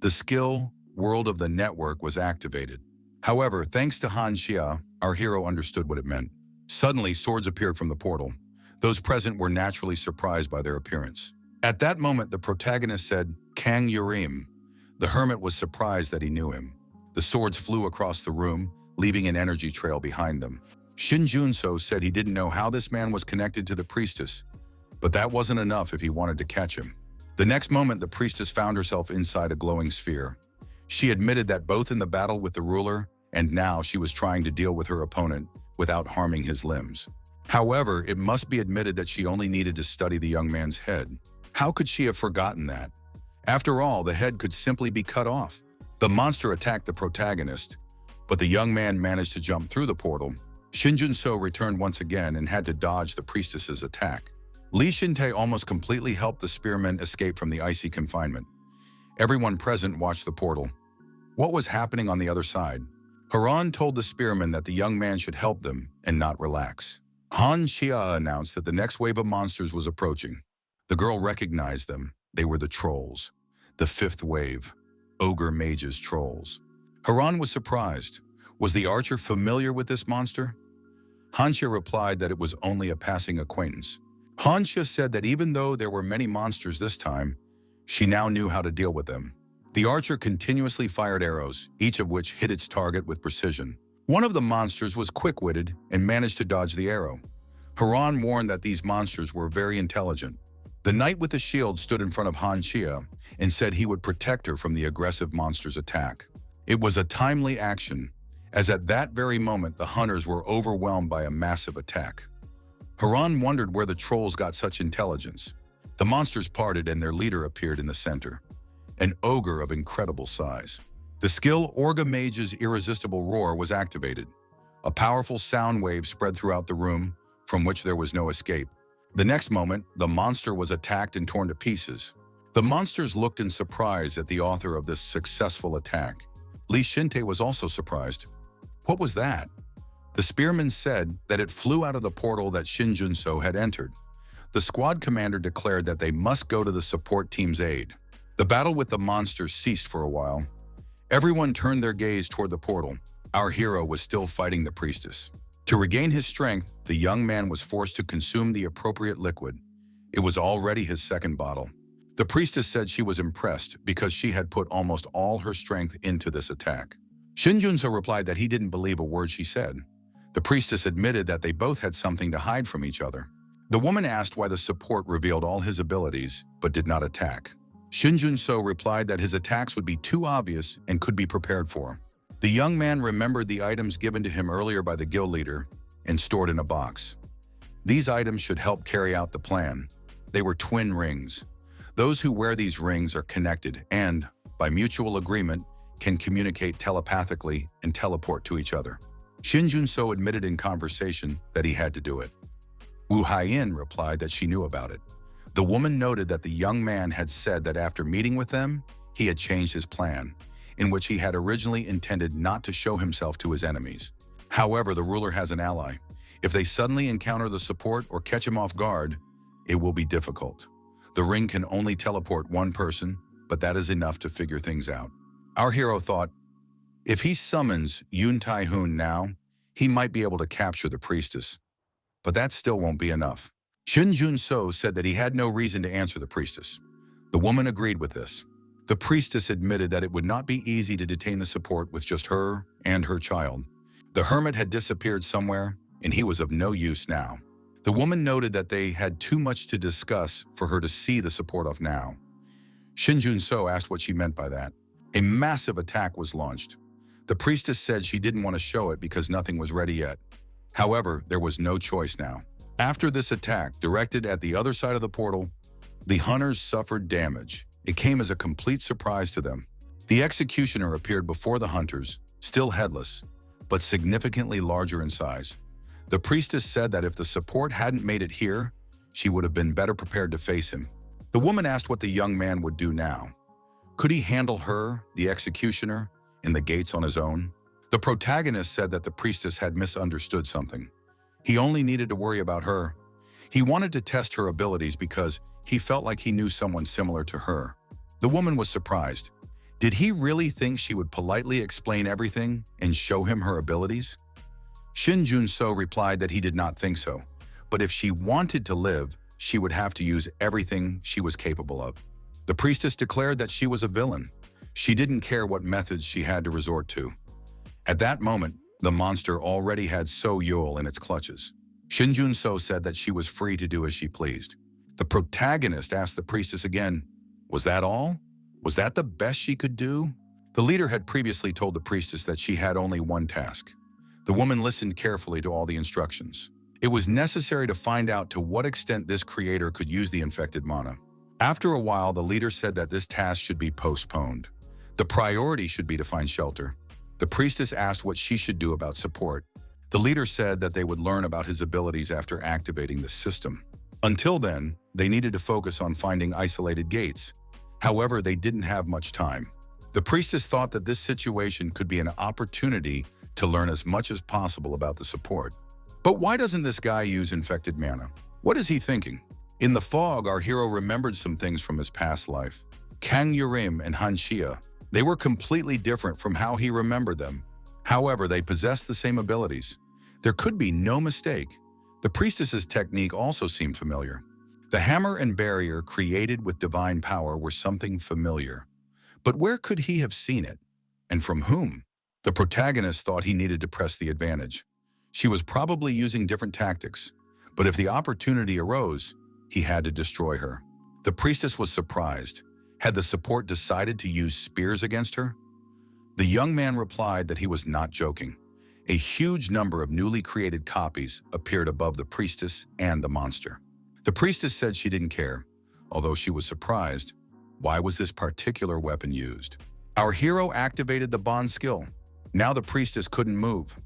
The skill, World of the Network, was activated. However, thanks to Han Shia, our hero understood what it meant. Suddenly, swords appeared from the portal. Those present were naturally surprised by their appearance. At that moment, the protagonist said, "Kang Yurim." The hermit was surprised that he knew him. The swords flew across the room, leaving an energy trail behind them. Shinjuno said he didn't know how this man was connected to the priestess, but that wasn't enough if he wanted to catch him. The next moment, the priestess found herself inside a glowing sphere. She admitted that both in the battle with the ruler and now she was trying to deal with her opponent without harming his limbs. However, it must be admitted that she only needed to study the young man's head. How could she have forgotten that? After all, the head could simply be cut off. The monster attacked the protagonist, but the young man managed to jump through the portal. Shinjuno returned once again and had to dodge the priestess's attack. Li Shintai almost completely helped the spearmen escape from the icy confinement. Everyone present watched the portal. What was happening on the other side? Haran told the spearmen that the young man should help them and not relax. Han Shia announced that the next wave of monsters was approaching. The girl recognized them. They were the trolls. The 5th wave. Ogre mages trolls. Haran was surprised. Was the archer familiar with this monster? Han Shia replied that it was only a passing acquaintance. Han Shia said that even though there were many monsters this time, she now knew how to deal with them. The archer continuously fired arrows, each of which hit its target with precision. One of the monsters was quick-witted and managed to dodge the arrow. Haran warned that these monsters were very intelligent. The knight with the shield stood in front of Han Shia and said he would protect her from the aggressive monster's attack. It was a timely action, as at that very moment the hunters were overwhelmed by a massive attack. Haran wondered where the trolls got such intelligence. The monsters parted and their leader appeared in the center, an ogre of incredible size. The skill Orga Mage's irresistible roar was activated. A powerful sound wave spread throughout the room, from which there was no escape. The next moment, the monster was attacked and torn to pieces. The monsters looked in surprise at the author of this successful attack. Li Shinte was also surprised. What was that? The spearman said that it flew out of the portal that Shinjuno had entered. The squad commander declared that they must go to the support team's aid. The battle with the monsters ceased for a while. Everyone turned their gaze toward the portal. Our hero was still fighting the priestess. To regain his strength, the young man was forced to consume the appropriate liquid. It was already his second bottle. The priestess said she was impressed because she had put almost all her strength into this attack. Shinjuno replied that he didn't believe a word she said. The priestess admitted that they both had something to hide from each other. The woman asked why the support revealed all his abilities but did not attack. Shinjuno replied that his attacks would be too obvious and could be prepared for. The young man remembered the items given to him earlier by the guild leader and stored in a box. These items should help carry out the plan. They were twin rings. Those who wear these rings are connected and, by mutual agreement, can communicate telepathically and teleport to each other. Shinjuno admitted in conversation that he had to do it. Wu Haiyan replied that she knew about it. The woman noted that the young man had said that after meeting with them, he had changed his plan, in which he had originally intended not to show himself to his enemies. However, the ruler has an ally. If they suddenly encounter the support or catch him off guard, it will be difficult. The ring can only teleport one person, but that is enough to figure things out. Our hero thought, if he summons Yun Tai-hoon now, he might be able to capture the priestess. But that still won't be enough. Shinjuno said that he had no reason to answer the priestess. The woman agreed with this. The priestess admitted that it would not be easy to detain the support with just her and her child. The hermit had disappeared somewhere, and he was of no use now. The woman noted that they had too much to discuss for her to see the support off now. Shinjuno asked what she meant by that. A massive attack was launched. The priestess said she didn't want to show it because nothing was ready yet. However, there was no choice now. After this attack, directed at the other side of the portal, the hunters suffered damage. It came as a complete surprise to them. The executioner appeared before the hunters, still headless, but significantly larger in size. The priestess said that if the support hadn't made it here, she would have been better prepared to face him. The woman asked what the young man would do now. Could he handle her, the executioner, in the gates on his own? The protagonist said that the priestess had misunderstood something. He only needed to worry about her. He wanted to test her abilities because he felt like he knew someone similar to her. The woman was surprised. Did he really think she would politely explain everything and show him her abilities? Shinjuno replied that he did not think so, but if she wanted to live, she would have to use everything she was capable of. The priestess declared that she was a villain. She didn't care what methods she had to resort to. At that moment, the monster already had So Yul in its clutches. Shinjuno said that she was free to do as she pleased. The protagonist asked the priestess again, was that all? Was that the best she could do? The leader had previously told the priestess that she had only one task. The woman listened carefully to all the instructions. It was necessary to find out to what extent this creator could use the infected mana. After a while, the leader said that this task should be postponed. The priority should be to find shelter. The priestess asked what she should do about support. The leader said that they would learn about his abilities after activating the system. Until then, they needed to focus on finding isolated gates. However, they didn't have much time. The priestess thought that this situation could be an opportunity to learn as much as possible about the support. But why doesn't this guy use infected mana? What is he thinking? In the fog, our hero remembered some things from his past life. Kang Yurim and Han Shia. They were completely different from how he remembered them. However, they possessed the same abilities. There could be no mistake. The priestess's technique also seemed familiar. The hammer and barrier created with divine power were something familiar. But where could he have seen it? And from whom? The protagonist thought he needed to press the advantage. She was probably using different tactics, but if the opportunity arose, he had to destroy her. The priestess was surprised. Had the support decided to use spears against her? The young man replied that he was not joking. A huge number of newly created copies appeared above the priestess and the monster. The priestess said she didn't care, although she was surprised. Why was this particular weapon used? Our hero activated the bond skill. Now the priestess couldn't move.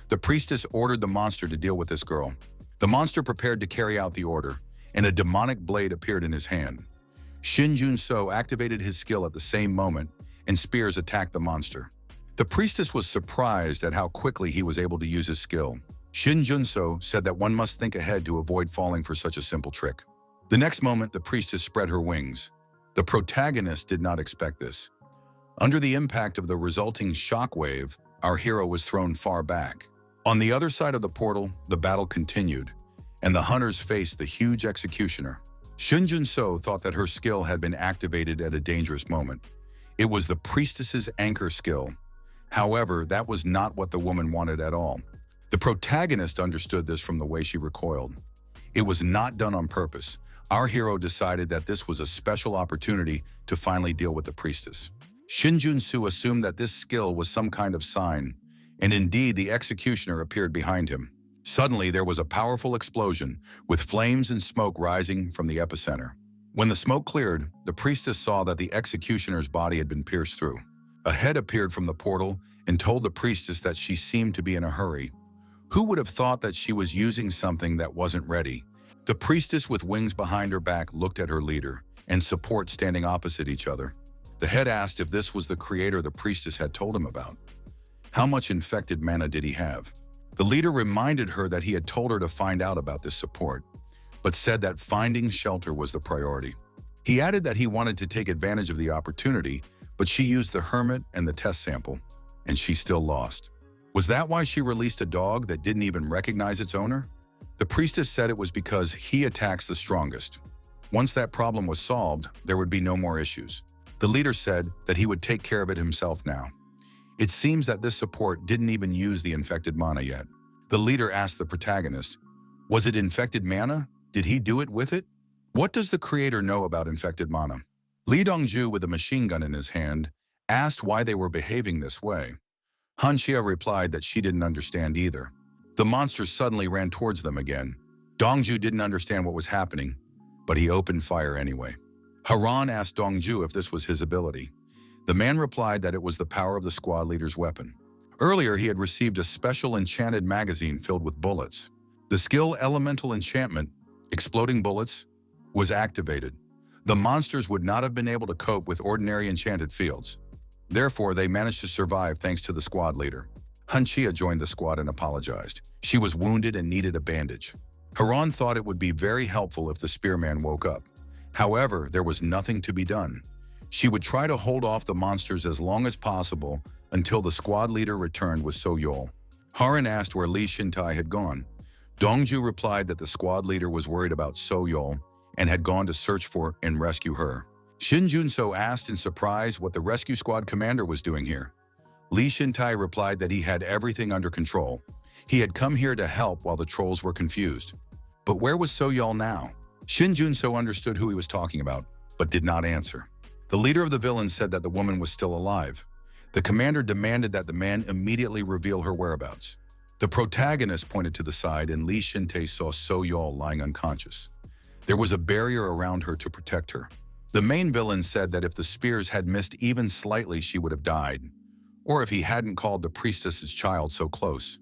The priestess ordered the monster to deal with this girl. The monster prepared to carry out the order, and a demonic blade appeared in his hand. Shinjuno activated his skill at the same moment, and spears attacked the monster. The priestess was surprised at how quickly he was able to use his skill. Shinjuno said that one must think ahead to avoid falling for such a simple trick. The next moment, the priestess spread her wings. The protagonist did not expect this. Under the impact of the resulting shockwave, our hero was thrown far back. On the other side of the portal, the battle continued, and the hunters faced the huge executioner. Shinjuno thought that her skill had been activated at a dangerous moment. It was the priestess's anchor skill. However, that was not what the woman wanted at all. The protagonist understood this from the way she recoiled. It was not done on purpose. Our hero decided that this was a special opportunity to finally deal with the priestess. Shinjuno assumed that this skill was some kind of sign, and indeed the executioner appeared behind him. Suddenly, there was a powerful explosion, with flames and smoke rising from the epicenter. When the smoke cleared, the priestess saw that the executioner's body had been pierced through. A head appeared from the portal and told the priestess that she seemed to be in a hurry. Who would have thought that she was using something that wasn't ready? The priestess with wings behind her back looked at her leader and support standing opposite each other. The head asked if this was the creator the priestess had told him about. How much infected mana did he have? The leader reminded her that he had told her to find out about this support, but said that finding shelter was the priority. He added that he wanted to take advantage of the opportunity, but she used the hermit and the test sample, and she still lost. Was that why she released a dog that didn't even recognize its owner? The priestess said it was because he attacks the strongest. Once that problem was solved, there would be no more issues. The leader said that he would take care of it himself now. It seems that this support didn't even use the infected mana yet. The leader asked the protagonist, was it infected mana? Did he do it with it? What does the creator know about infected mana? Lee Dongju, with a machine gun in his hand, asked why they were behaving this way. Han Shia replied that she didn't understand either. The monster suddenly ran towards them again. Dongju didn't understand what was happening, but he opened fire anyway. Haran asked Dongju if this was his ability. The man replied that it was the power of the squad leader's weapon. Earlier, he had received a special enchanted magazine filled with bullets. The skill Elemental Enchantment, Exploding Bullets, was activated. The monsters would not have been able to cope with ordinary enchanted fields. Therefore, they managed to survive thanks to the squad leader. Han Shia joined the squad and apologized. She was wounded and needed a bandage. Haran thought it would be very helpful if the spearman woke up. However, there was nothing to be done. She would try to hold off the monsters as long as possible until the squad leader returned with So-Yol. Haran asked where Li Shintai had gone. Dongju replied that the squad leader was worried about So-Yol and had gone to search for and rescue her. Shinjuno asked in surprise what the rescue squad commander was doing here. Li Shintai replied that he had everything under control. He had come here to help while the trolls were confused. But where was So-Yol now? Shinjuno understood who he was talking about, but did not answer. The leader of the villains said that the woman was still alive. The commander demanded that the man immediately reveal her whereabouts. The protagonist pointed to the side, and Li Shintai saw So-Yol lying unconscious. There was a barrier around her to protect her. The main villain said that if the spears had missed even slightly, she would have died, or if he hadn't called the priestess's child so close.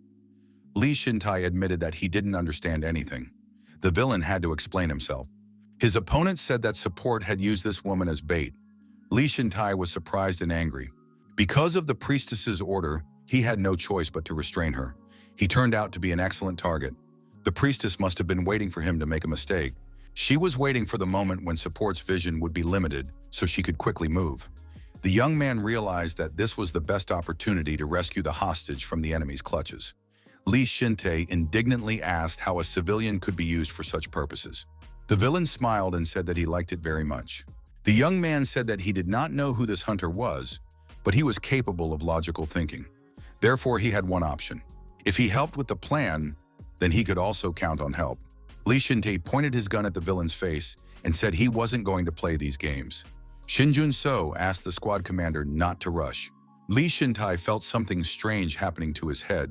Li Shintai admitted that he didn't understand anything. The villain had to explain himself. His opponent said that support had used this woman as bait. Li Shintai was surprised and angry. Because of the priestess's order, he had no choice but to restrain her. He turned out to be an excellent target. The priestess must have been waiting for him to make a mistake. She was waiting for the moment when support's vision would be limited so she could quickly move. The young man realized that this was the best opportunity to rescue the hostage from the enemy's clutches. Li Shintai indignantly asked how a civilian could be used for such purposes. The villain smiled and said that he liked it very much. The young man said that he did not know who this hunter was, but he was capable of logical thinking. Therefore, he had one option. If he helped with the plan, then he could also count on help. Li Shintai pointed his gun at the villain's face and said he wasn't going to play these games. Shinjuno asked the squad commander not to rush. Li Shintai felt something strange happening to his head,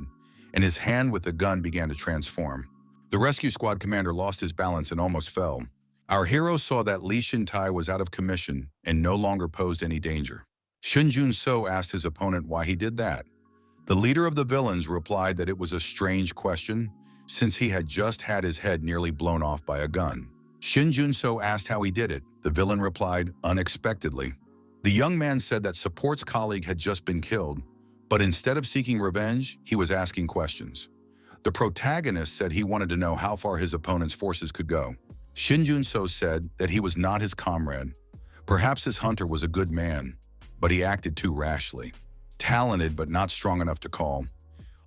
and his hand with the gun began to transform. The rescue squad commander lost his balance and almost fell. Our hero saw that Li Shintai was out of commission and no longer posed any danger. Shinjuno asked his opponent why he did that. The leader of the villains replied that it was a strange question, since he had just had his head nearly blown off by a gun. Shinjuno asked how he did it. The villain replied, unexpectedly. The young man said that support's colleague had just been killed, but instead of seeking revenge, he was asking questions. The protagonist said he wanted to know how far his opponent's forces could go. Shinjuno said that he was not his comrade. Perhaps his hunter was a good man, but he acted too rashly. Talented but not strong enough to call.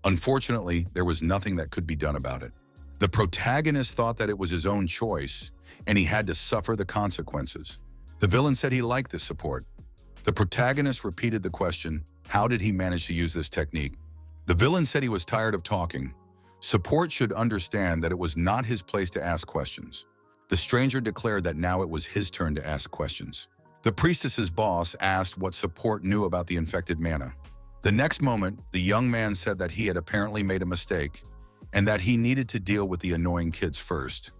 Unfortunately, there was nothing that could be done about it. The protagonist thought that it was his own choice, and he had to suffer the consequences. The villain said he liked this support. The protagonist repeated the question, how did he manage to use this technique? The villain said he was tired of talking. Support should understand that it was not his place to ask questions. The stranger declared that now it was his turn to ask questions. The priestess's boss asked what support knew about the infected mana. The next moment, the young man said that he had apparently made a mistake and that he needed to deal with the annoying kids first.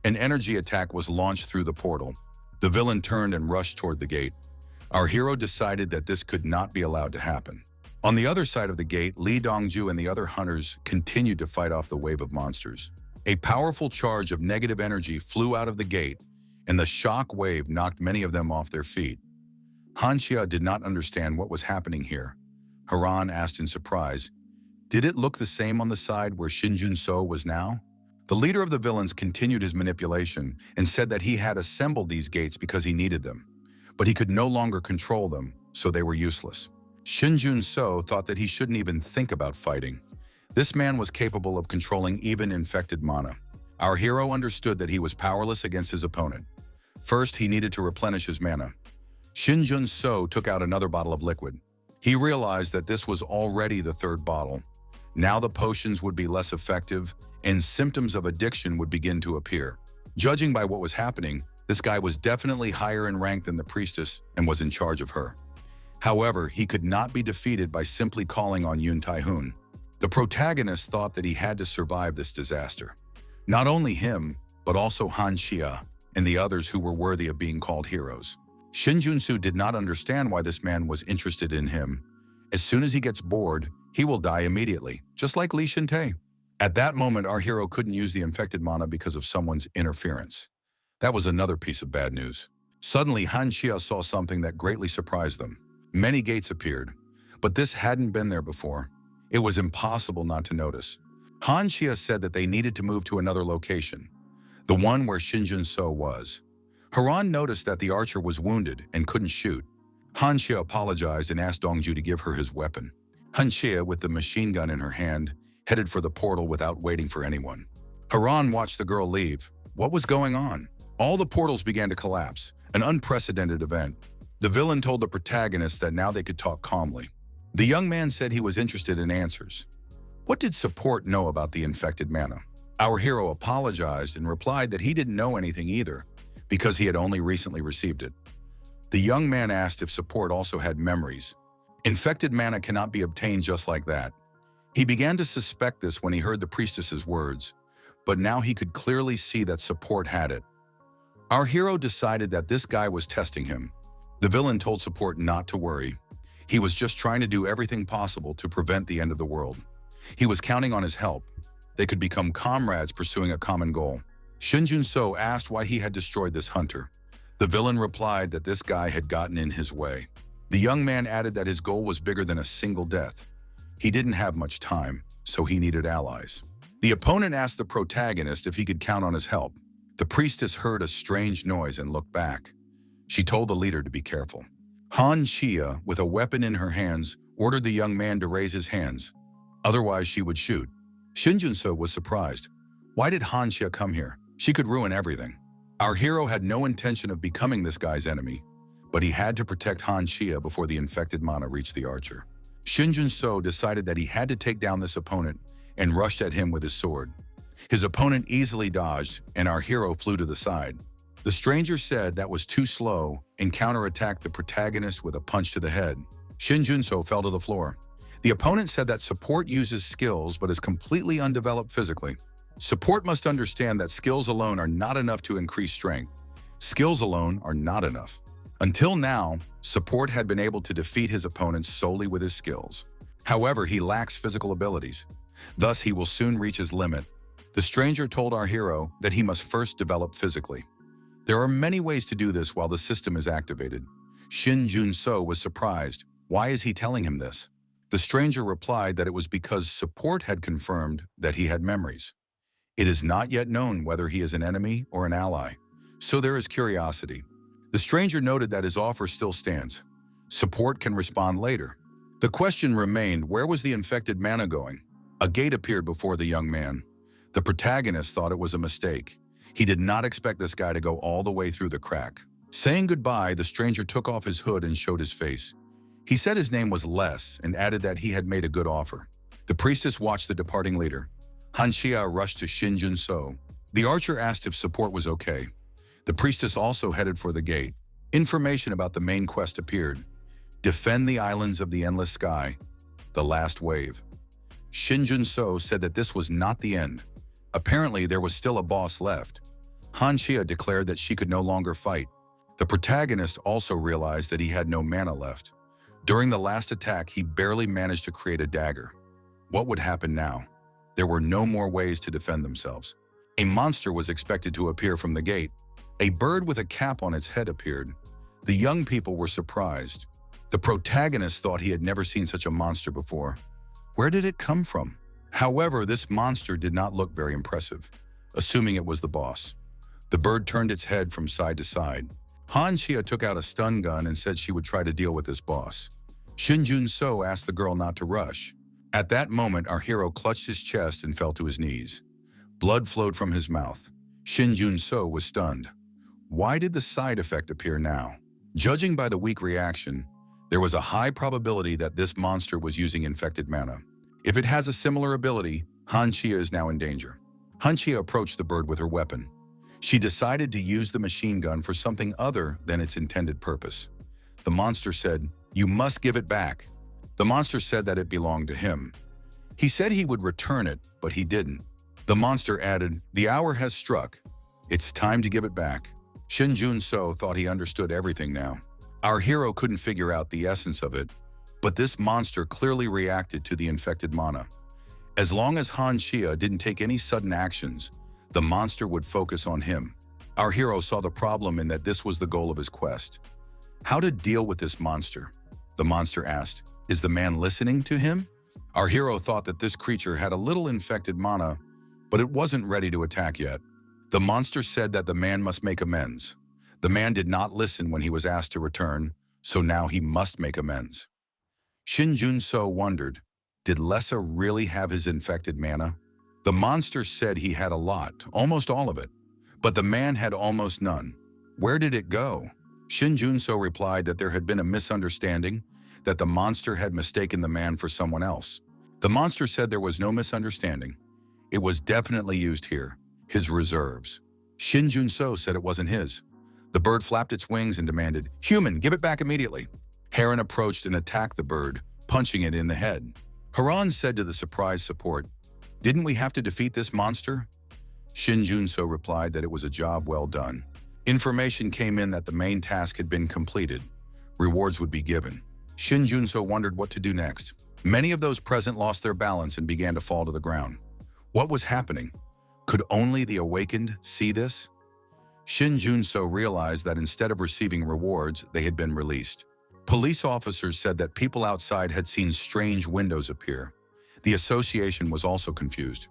An energy attack was launched through the portal. The villain turned and rushed toward the gate. Our hero decided that this could not be allowed to happen. On the other side of the gate, Li Dongju and the other hunters continued to fight off the wave of monsters. A powerful charge of negative energy flew out of the gate, and the shock wave knocked many of them off their feet. Han Shia did not understand what was happening here. Haran asked in surprise, did it look the same on the side where Shinjuno was now? The leader of the villains continued his manipulation and said that he had assembled these gates because he needed them, but he could no longer control them, so they were useless. Shinjuno thought that he shouldn't even think about fighting. This man was capable of controlling even infected mana. Our hero understood that he was powerless against his opponent. First, he needed to replenish his mana. Shinjuno took out another bottle of liquid. He realized that this was already the third bottle. Now the potions would be less effective, and symptoms of addiction would begin to appear. Judging by what was happening, this guy was definitely higher in rank than the priestess and was in charge of her. However, he could not be defeated by simply calling on Yun Tai-hoon. The protagonist thought that he had to survive this disaster. Not only him, but also Han Shia and the others who were worthy of being called heroes. Shinjuno did not understand why this man was interested in him. As soon as he gets bored, he will die immediately, just like Li Shintai. At that moment, our hero couldn't use the infected mana because of someone's interference. That was another piece of bad news. Suddenly, Han Shia saw something that greatly surprised them. Many gates appeared, but this hadn't been there before. It was impossible not to notice. Han Shia said that they needed to move to another location, the one where Shinjuno was. Haran noticed that the archer was wounded and couldn't shoot. Han Shia apologized and asked Dongju to give her his weapon. Han Shia, with the machine gun in her hand, headed for the portal without waiting for anyone. Haran watched the girl leave. What was going on? All the portals began to collapse, an unprecedented event. The villain told the protagonist that now they could talk calmly. The young man said he was interested in answers. What did support know about the infected mana? Our hero apologized and replied that he didn't know anything either, because he had only recently received it. The young man asked if support also had memories. Infected mana cannot be obtained just like that. He began to suspect this when he heard the priestess's words, but now he could clearly see that support had it. Our hero decided that this guy was testing him. The villain told support not to worry. He was just trying to do everything possible to prevent the end of the world. He was counting on his help. They could become comrades pursuing a common goal. Shinjuno asked why he had destroyed this hunter. The villain replied that this guy had gotten in his way. The young man added that his goal was bigger than a single death. He didn't have much time, so he needed allies. The opponent asked the protagonist if he could count on his help. The priestess heard a strange noise and looked back. She told the leader to be careful. Han Shia, with a weapon in her hands, ordered the young man to raise his hands. Otherwise, she would shoot. Shinjuno was surprised. Why did Han Shia come here? She could ruin everything. Our hero had no intention of becoming this guy's enemy, but he had to protect Han Shia before the infected mana reached the archer. Shinjuno decided that he had to take down this opponent and rushed at him with his sword. His opponent easily dodged, and our hero flew to the side. The stranger said that was too slow and counterattacked the protagonist with a punch to the head. Shinjuno fell to the floor. The opponent said that support uses skills but is completely undeveloped physically. Support must understand that skills alone are not enough to increase strength. Skills alone are not enough. Until now, support had been able to defeat his opponents solely with his skills. However, he lacks physical abilities. Thus, he will soon reach his limit. The stranger told our hero that he must first develop physically. There are many ways to do this while the system is activated. Shinjuno was surprised. Why is he telling him this? The stranger replied that it was because support had confirmed that he had memories. It is not yet known whether he is an enemy or an ally, so there is curiosity. The stranger noted that his offer still stands. Support can respond later. The question remained, where was the infected mana going? A gate appeared before the young man. The protagonist thought it was a mistake. He did not expect this guy to go all the way through the crack. Saying goodbye, the stranger took off his hood and showed his face. He said his name was Les and added that he had made a good offer. The priestess watched the departing leader. Han Shia rushed to Shinjuno. The archer asked if support was okay. The priestess also headed for the gate. Information about the main quest appeared. Defend the islands of the endless sky. The last wave. Shinjuno said that this was not the end. Apparently, there was still a boss left. Han Shia declared that she could no longer fight. The protagonist also realized that he had no mana left. During the last attack, he barely managed to create a dagger. What would happen now? There were no more ways to defend themselves. A monster was expected to appear from the gate. A bird with a cap on its head appeared. The young people were surprised. The protagonist thought he had never seen such a monster before. Where did it come from? However, this monster did not look very impressive, assuming it was the boss. The bird turned its head from side to side. Han Shia took out a stun gun and said she would try to deal with this boss. Shinjuno asked the girl not to rush. At that moment, our hero clutched his chest and fell to his knees. Blood flowed from his mouth. Shinjuno was stunned. Why did the side effect appear now? Judging by the weak reaction, there was a high probability that this monster was using infected mana. If it has a similar ability, Han Shia is now in danger. Han Shia approached the bird with her weapon. She decided to use the machine gun for something other than its intended purpose. The monster said, "You must give it back." The monster said that it belonged to him. He said he would return it, but he didn't. The monster added, "The hour has struck. It's time to give it back." Shinjuno thought he understood everything now. Our hero couldn't figure out the essence of it, but this monster clearly reacted to the infected mana. As long as Han Shia didn't take any sudden actions, the monster would focus on him. Our hero saw the problem in that this was the goal of his quest. How to deal with this monster? The monster asked, "Is the man listening to him?" Our hero thought that this creature had a little infected mana, but it wasn't ready to attack yet. The monster said that the man must make amends. The man did not listen when he was asked to return, so now he must make amends. Shinjuno wondered, did Lessa really have his infected mana? The monster said he had a lot, almost all of it, but the man had almost none. Where did it go? Shinjuno replied that there had been a misunderstanding, that the monster had mistaken the man for someone else. The monster said there was no misunderstanding. It was definitely used here, his reserves. Shinjuno said it wasn't his. The bird flapped its wings and demanded, "Human, give it back immediately." Heron approached and attacked the bird, punching it in the head. Haran said to the surprised support, "Didn't we have to defeat this monster?" Shinjuno replied that it was a job well done. Information came in that the main task had been completed. Rewards would be given. Shinjuno wondered what to do next. Many of those present lost their balance and began to fall to the ground. What was happening? Could only the awakened see this? Shinjuno realized that instead of receiving rewards, they had been released. Police officers said that people outside had seen strange windows appear. The association was also confused.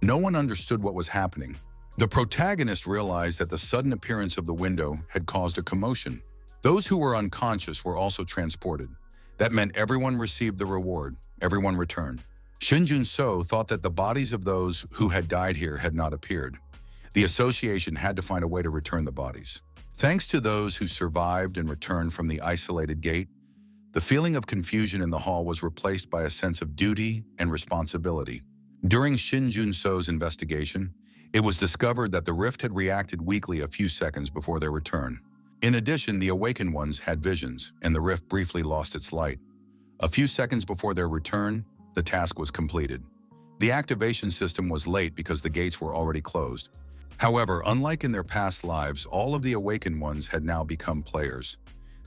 No one understood what was happening. The protagonist realized that the sudden appearance of the window had caused a commotion. Those who were unconscious were also transported. That meant everyone received the reward, everyone returned. Shinjuno thought that the bodies of those who had died here had not appeared. The association had to find a way to return the bodies. Thanks to those who survived and returned from the isolated gate, the feeling of confusion in the hall was replaced by a sense of duty and responsibility. During Shinjuno's investigation, it was discovered that the rift had reacted weakly a few seconds before their return. In addition, the awakened ones had visions, and the rift briefly lost its light. A few seconds before their return, the task was completed. The activation system was late because the gates were already closed. However, unlike in their past lives, all of the awakened ones had now become players.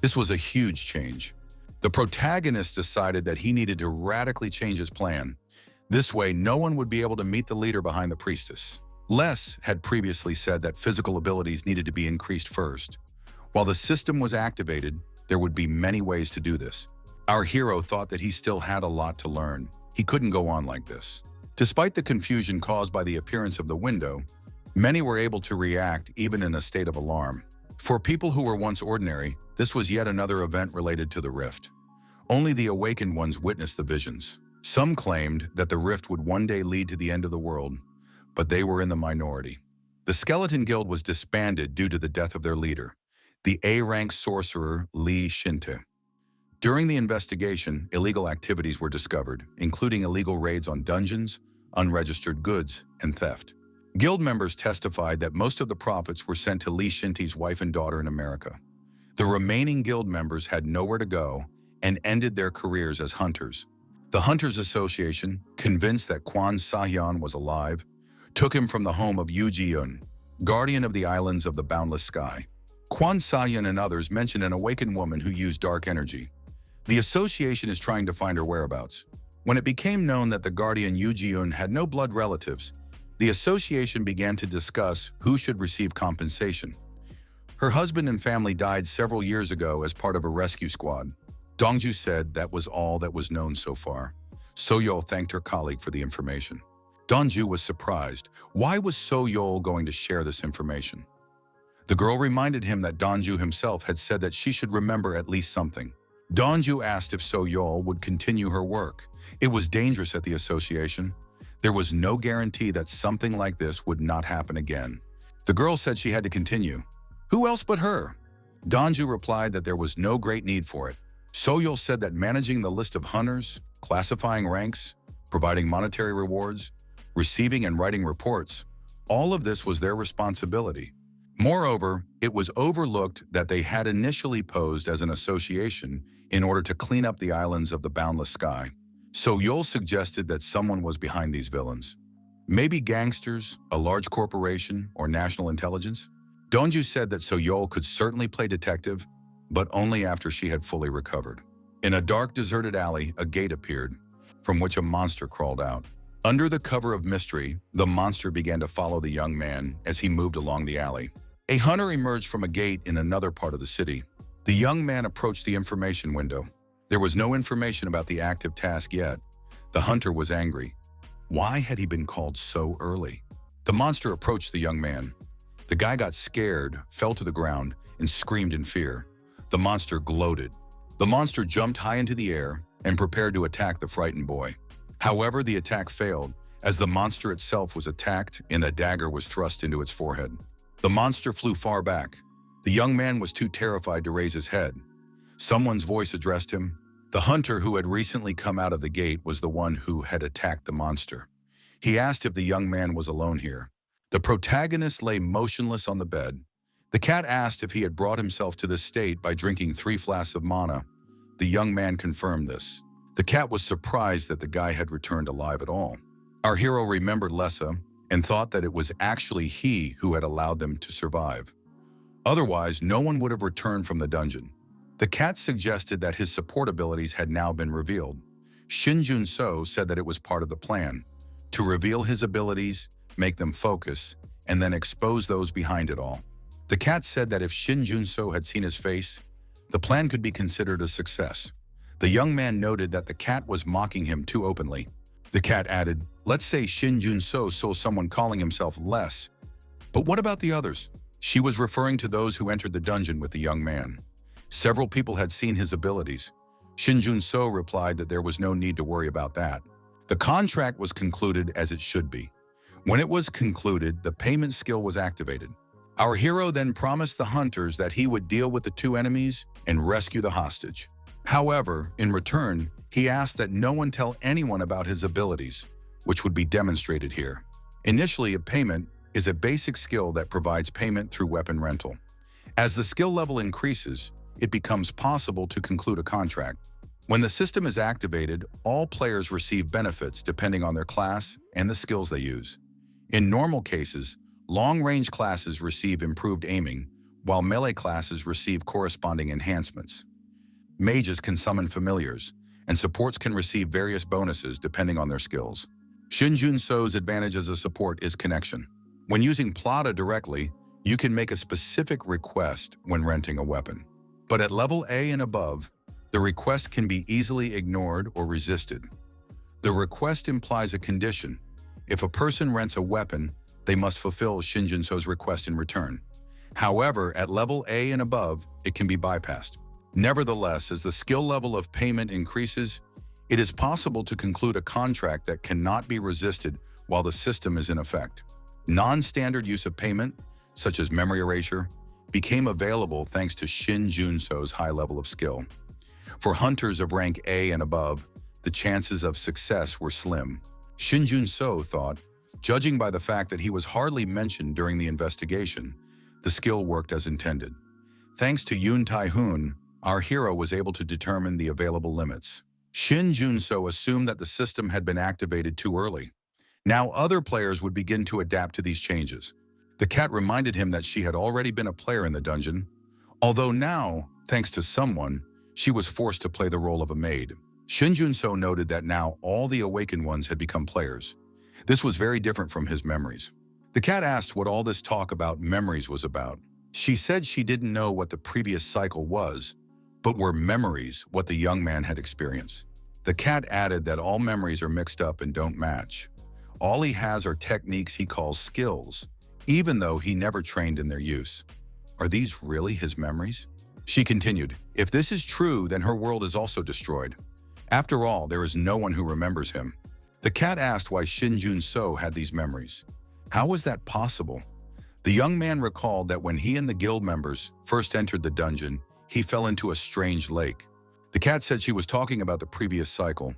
This was a huge change. The protagonist decided that he needed to radically change his plan. This way, no one would be able to meet the leader behind the priestess. Les had previously said that physical abilities needed to be increased first. While the system was activated, there would be many ways to do this. Our hero thought that he still had a lot to learn. He couldn't go on like this. Despite the confusion caused by the appearance of the window, many were able to react even in a state of alarm. For people who were once ordinary, this was yet another event related to the rift. Only the awakened ones witnessed the visions. Some claimed that the rift would one day lead to the end of the world, but they were in the minority. The Skeleton Guild was disbanded due to the death of their leader, the A-rank sorcerer Li Shinte. During the investigation, illegal activities were discovered, including illegal raids on dungeons, unregistered goods, and theft. Guild members testified that most of the profits were sent to Li Shinte's wife and daughter in America. The remaining guild members had nowhere to go and ended their careers as hunters. The Hunters Association, convinced that Quan Sahyun was alive, took him from the home of Yu Ji-eun, guardian of the islands of the boundless sky. Quan Sahyun and others mentioned an awakened woman who used dark energy. The association is trying to find her whereabouts. When it became known that the guardian Yu Ji-eun had no blood relatives, the association began to discuss who should receive compensation. Her husband and family died several years ago as part of a rescue squad. Dongju said that was all that was known so far. So-yeol thanked her colleague for the information. Dongju was surprised. Why was So-yeol going to share this information? The girl reminded him that Dongju himself had said that she should remember at least something. Dongju asked if So-yeol would continue her work. It was dangerous at the association. There was no guarantee that something like this would not happen again. The girl said she had to continue. Who else but her? Dongju replied that there was no great need for it. So-yeol said that managing the list of hunters, classifying ranks, providing monetary rewards, receiving and writing reports, all of this was their responsibility. Moreover, it was overlooked that they had initially posed as an association in order to clean up the islands of the boundless sky. So-yeol suggested that someone was behind these villains. Maybe gangsters, a large corporation, or national intelligence? Dongju said that So-yeol could certainly play detective, but only after she had fully recovered. In a dark, deserted alley, a gate appeared, from which a monster crawled out. Under the cover of mystery, the monster began to follow the young man as he moved along the alley. A hunter emerged from a gate in another part of the city. The young man approached the information window. There was no information about the active task yet. The hunter was angry. Why had he been called so early? The monster approached the young man. The guy got scared, fell to the ground, and screamed in fear. The monster gloated. The monster jumped high into the air and prepared to attack the frightened boy. However, the attack failed, as the monster itself was attacked and a dagger was thrust into its forehead. The monster flew far back. The young man was too terrified to raise his head. Someone's voice addressed him. The hunter who had recently come out of the gate was the one who had attacked the monster. He asked if the young man was alone here. The protagonist lay motionless on the bed. The cat asked if he had brought himself to this state by drinking 3 flasks of mana. The young man confirmed this. The cat was surprised that the guy had returned alive at all. Our hero remembered Lessa and thought that it was actually he who had allowed them to survive. Otherwise, no one would have returned from the dungeon. The cat suggested that his support abilities had now been revealed. Shinjuno said that it was part of the plan, to reveal his abilities, make them focus, and then expose those behind it all. The cat said that if Shinjuno had seen his face, the plan could be considered a success. The young man noted that the cat was mocking him too openly. The cat added, "Let's say Shinjuno saw someone calling himself less. But what about the others?" She was referring to those who entered the dungeon with the young man. Several people had seen his abilities. Shinjuno replied that there was no need to worry about that. The contract was concluded as it should be. When it was concluded, the payment skill was activated. Our hero then promised the hunters that he would deal with the 2 enemies and rescue the hostage. However, in return, he asked that no one tell anyone about his abilities, which would be demonstrated here. Initially, a payment is a basic skill that provides payment through weapon rental. As the skill level increases, it becomes possible to conclude a contract. When the system is activated, all players receive benefits depending on their class and the skills they use. In normal cases, long-range classes receive improved aiming, while melee classes receive corresponding enhancements. Mages can summon familiars, and supports can receive various bonuses depending on their skills. Shinjuno's advantage as a support is connection. When using Plata directly, you can make a specific request when renting a weapon. But at level A and above, the request can be easily ignored or resisted. The request implies a condition. If a person rents a weapon, they must fulfill Shinjuno's request in return. However, at level A and above, it can be bypassed. Nevertheless, as the skill level of payment increases, it is possible to conclude a contract that cannot be resisted while the system is in effect. Non-standard use of payment, such as memory erasure, became available thanks to Shinjuno's high level of skill. For hunters of rank A and above, the chances of success were slim. Shinjuno thought, judging by the fact that he was hardly mentioned during the investigation, the skill worked as intended. Thanks to Yoon Tae-hoon, our hero was able to determine the available limits. Shinjuno assumed that the system had been activated too early. Now other players would begin to adapt to these changes. The cat reminded him that she had already been a player in the dungeon, although now, thanks to someone, she was forced to play the role of a maid. Shinjuno noted that now all the awakened ones had become players. This was very different from his memories. The cat asked what all this talk about memories was about. She said she didn't know what the previous cycle was, but were memories what the young man had experienced. The cat added that all memories are mixed up and don't match. All he has are techniques he calls skills, even though he never trained in their use. Are these really his memories? She continued, if this is true, then her world is also destroyed. After all, there is no one who remembers him. The cat asked why Shinjuno had these memories. How was that possible? The young man recalled that when he and the guild members first entered the dungeon, he fell into a strange lake. The cat said she was talking about the previous cycle.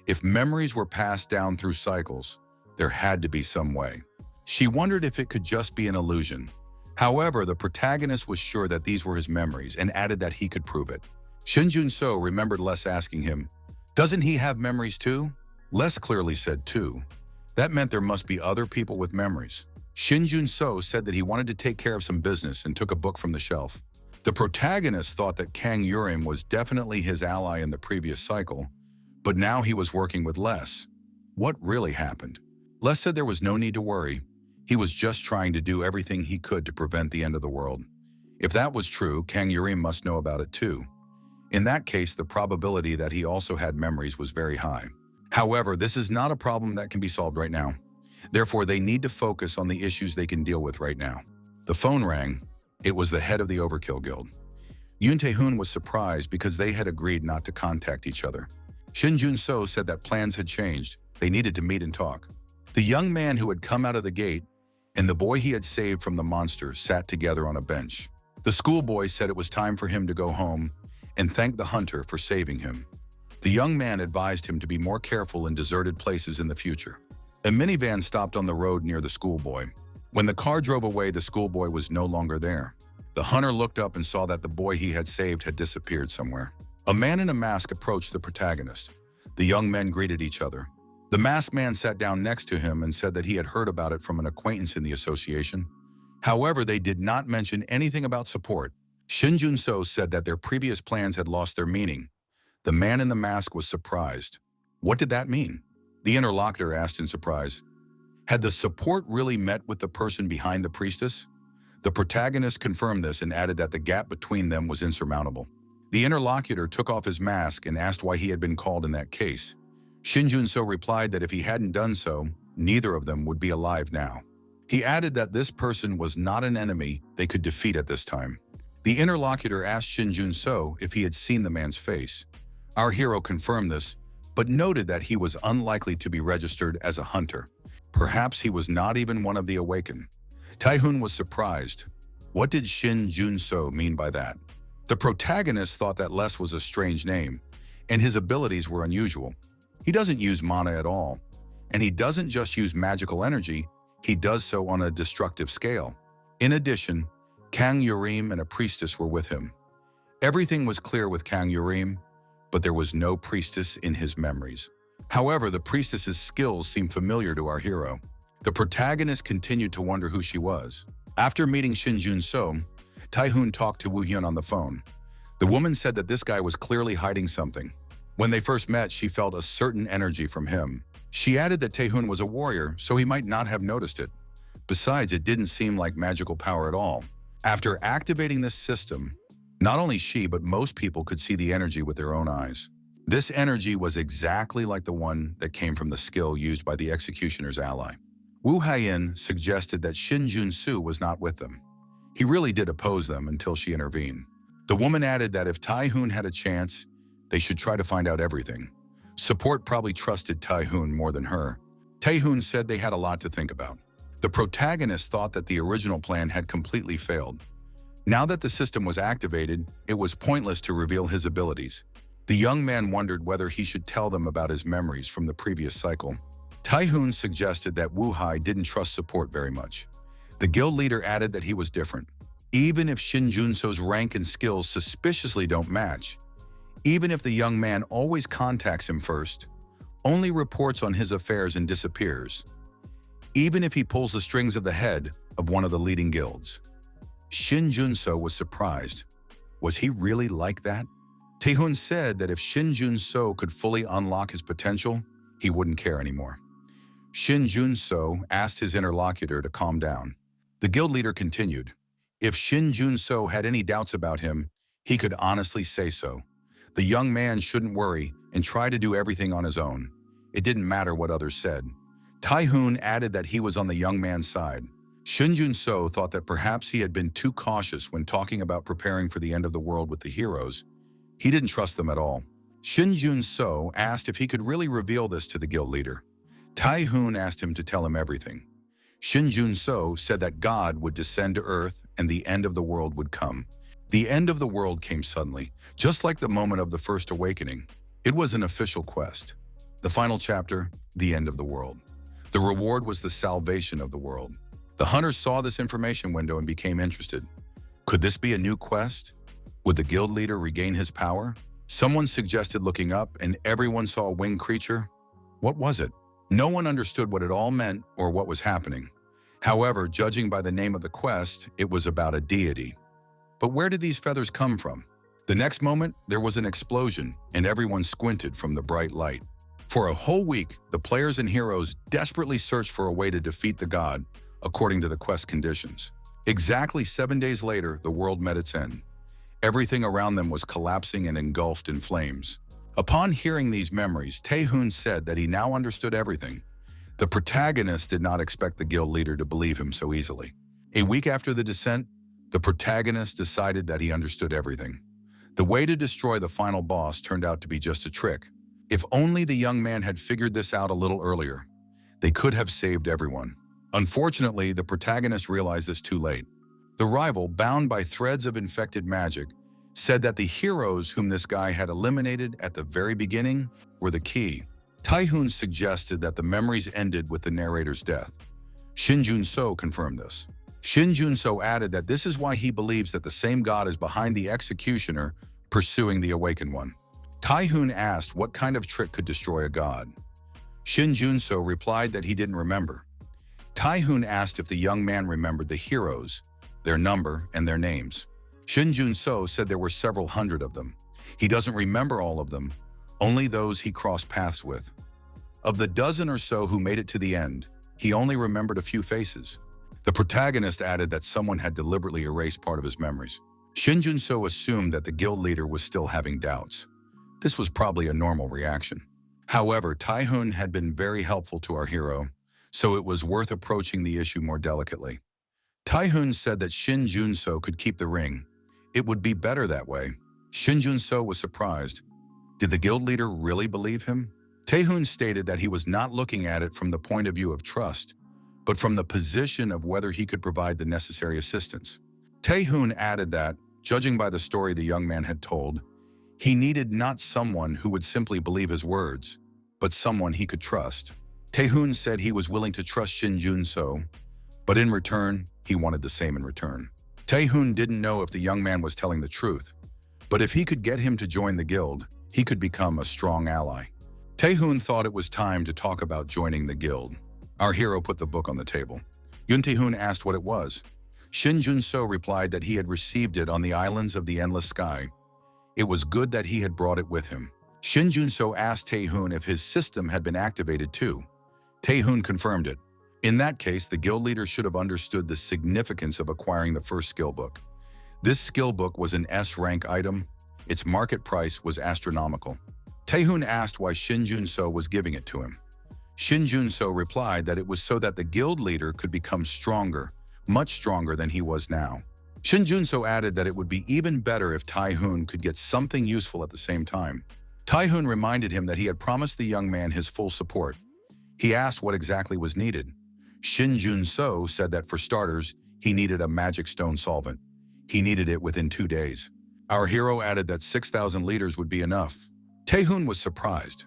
If memories were passed down through cycles, there had to be some way. She wondered if it could just be an illusion. However, the protagonist was sure that these were his memories and added that he could prove it. Shinjuno remembered Les asking him, doesn't he have memories too? Les clearly said too. That meant there must be other people with memories. Shinjuno said that he wanted to take care of some business and took a book from the shelf. The protagonist thought that Kang Yurim was definitely his ally in the previous cycle, but now he was working with Les. What really happened? Les said there was no need to worry. He was just trying to do everything he could to prevent the end of the world. If that was true, Kang Yurim must know about it too. In that case, the probability that he also had memories was very high. However, this is not a problem that can be solved right now. Therefore, they need to focus on the issues they can deal with right now. The phone rang. It was the head of the Overkill Guild. Yoon Tae-hoon was surprised because they had agreed not to contact each other. Shinjuno said that plans had changed. They needed to meet and talk. The young man who had come out of the gate and the boy he had saved from the monster sat together on a bench. The schoolboy said it was time for him to go home and thanked the hunter for saving him. The young man advised him to be more careful in deserted places in the future. A minivan stopped on the road near the schoolboy. When the car drove away, the schoolboy was no longer there. The hunter looked up and saw that the boy he had saved had disappeared somewhere. A man in a mask approached the protagonist. The young men greeted each other. The masked man sat down next to him and said that he had heard about it from an acquaintance in the association. However, they did not mention anything about support. Shinjuno said that their previous plans had lost their meaning. The man in the mask was surprised. What did that mean? The interlocutor asked in surprise. Had the support really met with the person behind the priestess? The protagonist confirmed this and added that the gap between them was insurmountable. The interlocutor took off his mask and asked why he had been called in that case. Shinjuno replied that if he hadn't done so, neither of them would be alive now. He added that this person was not an enemy they could defeat at this time. The interlocutor asked Shinjuno if he had seen the man's face. Our hero confirmed this, but noted that he was unlikely to be registered as a hunter. Perhaps he was not even one of the awakened. Tae-hoon was surprised. What did Shinjuno mean by that? The protagonist thought that Les was a strange name, and his abilities were unusual. He doesn't use mana at all, and he doesn't just use magical energy, he does so on a destructive scale. In addition, Kang Yurim and a priestess were with him. Everything was clear with Kang Yurim, but there was no priestess in his memories. However, the priestess's skills seemed familiar to our hero. The protagonist continued to wonder who she was. After meeting Shinjuno, Taehoon talked to Woo-hyun on the phone. The woman said that this guy was clearly hiding something. When they first met, she felt a certain energy from him. She added that Taehoon was a warrior, so he might not have noticed it. Besides, it didn't seem like magical power at all. After activating this system, not only she but most people could see the energy with their own eyes. This energy was exactly like the one that came from the skill used by the executioner's ally. Woo Hyun suggested that Shinjuno was not with them. He really did oppose them until she intervened. The woman added that if Taehoon had a chance, they should try to find out everything. Support probably trusted Taehoon more than her. Taehoon said they had a lot to think about. The protagonist thought that the original plan had completely failed. Now that the system was activated, it was pointless to reveal his abilities. The young man wondered whether he should tell them about his memories from the previous cycle. Taehoon suggested that Woo Hai didn't trust support very much. The guild leader added that he was different. Even if Shinjuno's rank and skills suspiciously don't match, even if the young man always contacts him first, only reports on his affairs and disappears, even if he pulls the strings of the head of one of the leading guilds. Shinjuno was surprised. Was he really like that? Taehoon said that if Shinjuno could fully unlock his potential, he wouldn't care anymore. Shinjuno asked his interlocutor to calm down. The guild leader continued. If Shinjuno had any doubts about him, he could honestly say so. The young man shouldn't worry and try to do everything on his own. It didn't matter what others said. Taehoon added that he was on the young man's side. Shinjuno thought that perhaps he had been too cautious when talking about preparing for the end of the world with the heroes. He didn't trust them at all. Shinjuno asked if he could really reveal this to the guild leader. Taehoon asked him to tell him everything. Shinjuno said that God would descend to earth and the end of the world would come. The end of the world came suddenly, just like the moment of the first awakening. It was an official quest. The final chapter, the end of the world. The reward was the salvation of the world. The hunters saw this information window and became interested. Could this be a new quest? Would the guild leader regain his power? Someone suggested looking up and everyone saw a winged creature. What was it? No one understood what it all meant or what was happening. However, judging by the name of the quest, it was about a deity. But where did these feathers come from? The next moment, there was an explosion and everyone squinted from the bright light. For a whole week, the players and heroes desperately searched for a way to defeat the god, according to the quest conditions. Exactly 7 days later, the world met its end. Everything around them was collapsing and engulfed in flames. Upon hearing these memories, Taehoon said that he now understood everything. The protagonist did not expect the guild leader to believe him so easily. A week after the descent, the protagonist decided that he understood everything. The way to destroy the final boss turned out to be just a trick. If only the young man had figured this out a little earlier, they could have saved everyone. Unfortunately, the protagonist realized this too late. The rival, bound by threads of infected magic, said that the heroes whom this guy had eliminated at the very beginning were the key. Taehoon suggested that the memories ended with the narrator's death. Shinjuno confirmed this. Shinjuno added that this is why he believes that the same god is behind the executioner pursuing the awakened one. Taehoon asked what kind of trick could destroy a god. Shinjuno replied that he didn't remember. Taehoon asked if the young man remembered the heroes, their number, and their names. Shinjuno said there were several hundred of them. He doesn't remember all of them, only those he crossed paths with. Of the dozen or so who made it to the end, he only remembered a few faces. The protagonist added that someone had deliberately erased part of his memories. Shinjuno assumed that the guild leader was still having doubts. This was probably a normal reaction. However, Taehoon had been very helpful to our hero, so it was worth approaching the issue more delicately. Taehoon said that Shinjuno could keep the ring. It would be better that way. Shinjuno was surprised. Did the guild leader really believe him? Taehoon stated that he was not looking at it from the point of view of trust, but from the position of whether he could provide the necessary assistance. Taehoon added that, judging by the story the young man had told, he needed not someone who would simply believe his words, but someone he could trust. Taehoon said he was willing to trust Shinjuno, but in return, he wanted the same in return. Taehoon didn't know if the young man was telling the truth, but if he could get him to join the guild, he could become a strong ally. Tae-hoon thought it was time to talk about joining the guild. Our hero put the book on the table. Yoon Tae-hoon asked what it was. Shin Jun-so replied that he had received it on the islands of the endless sky. It was good that he had brought it with him. Shin Jun-so asked Tae-hoon if his system had been activated too. Tae-hoon confirmed it. In that case, the guild leader should have understood the significance of acquiring the first skill book. This skill book was an S-rank item. Its market price was astronomical. Tae-hoon asked why Shin Jun-so was giving it to him. Shin Jun-so replied that it was so that the guild leader could become stronger, much stronger than he was now. Shin Jun-so added that it would be even better if Tae-hoon could get something useful at the same time. Tae-hoon reminded him that he had promised the young man his full support. He asked what exactly was needed. Shin Jun-so said that for starters, he needed a magic stone solvent. He needed it within 2 days. Our hero added that 6,000 liters would be enough. Tae-hoon was surprised.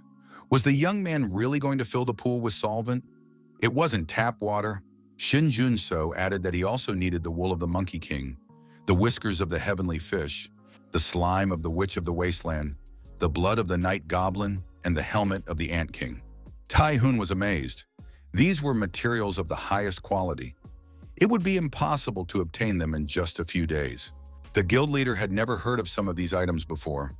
Was the young man really going to fill the pool with solvent? It wasn't tap water. Shin Jun-so added that he also needed the wool of the Monkey King, the whiskers of the heavenly fish, the slime of the Witch of the Wasteland, the blood of the Night Goblin, and the helmet of the Ant King. Tae-hoon was amazed. These were materials of the highest quality. It would be impossible to obtain them in just a few days. The guild leader had never heard of some of these items before.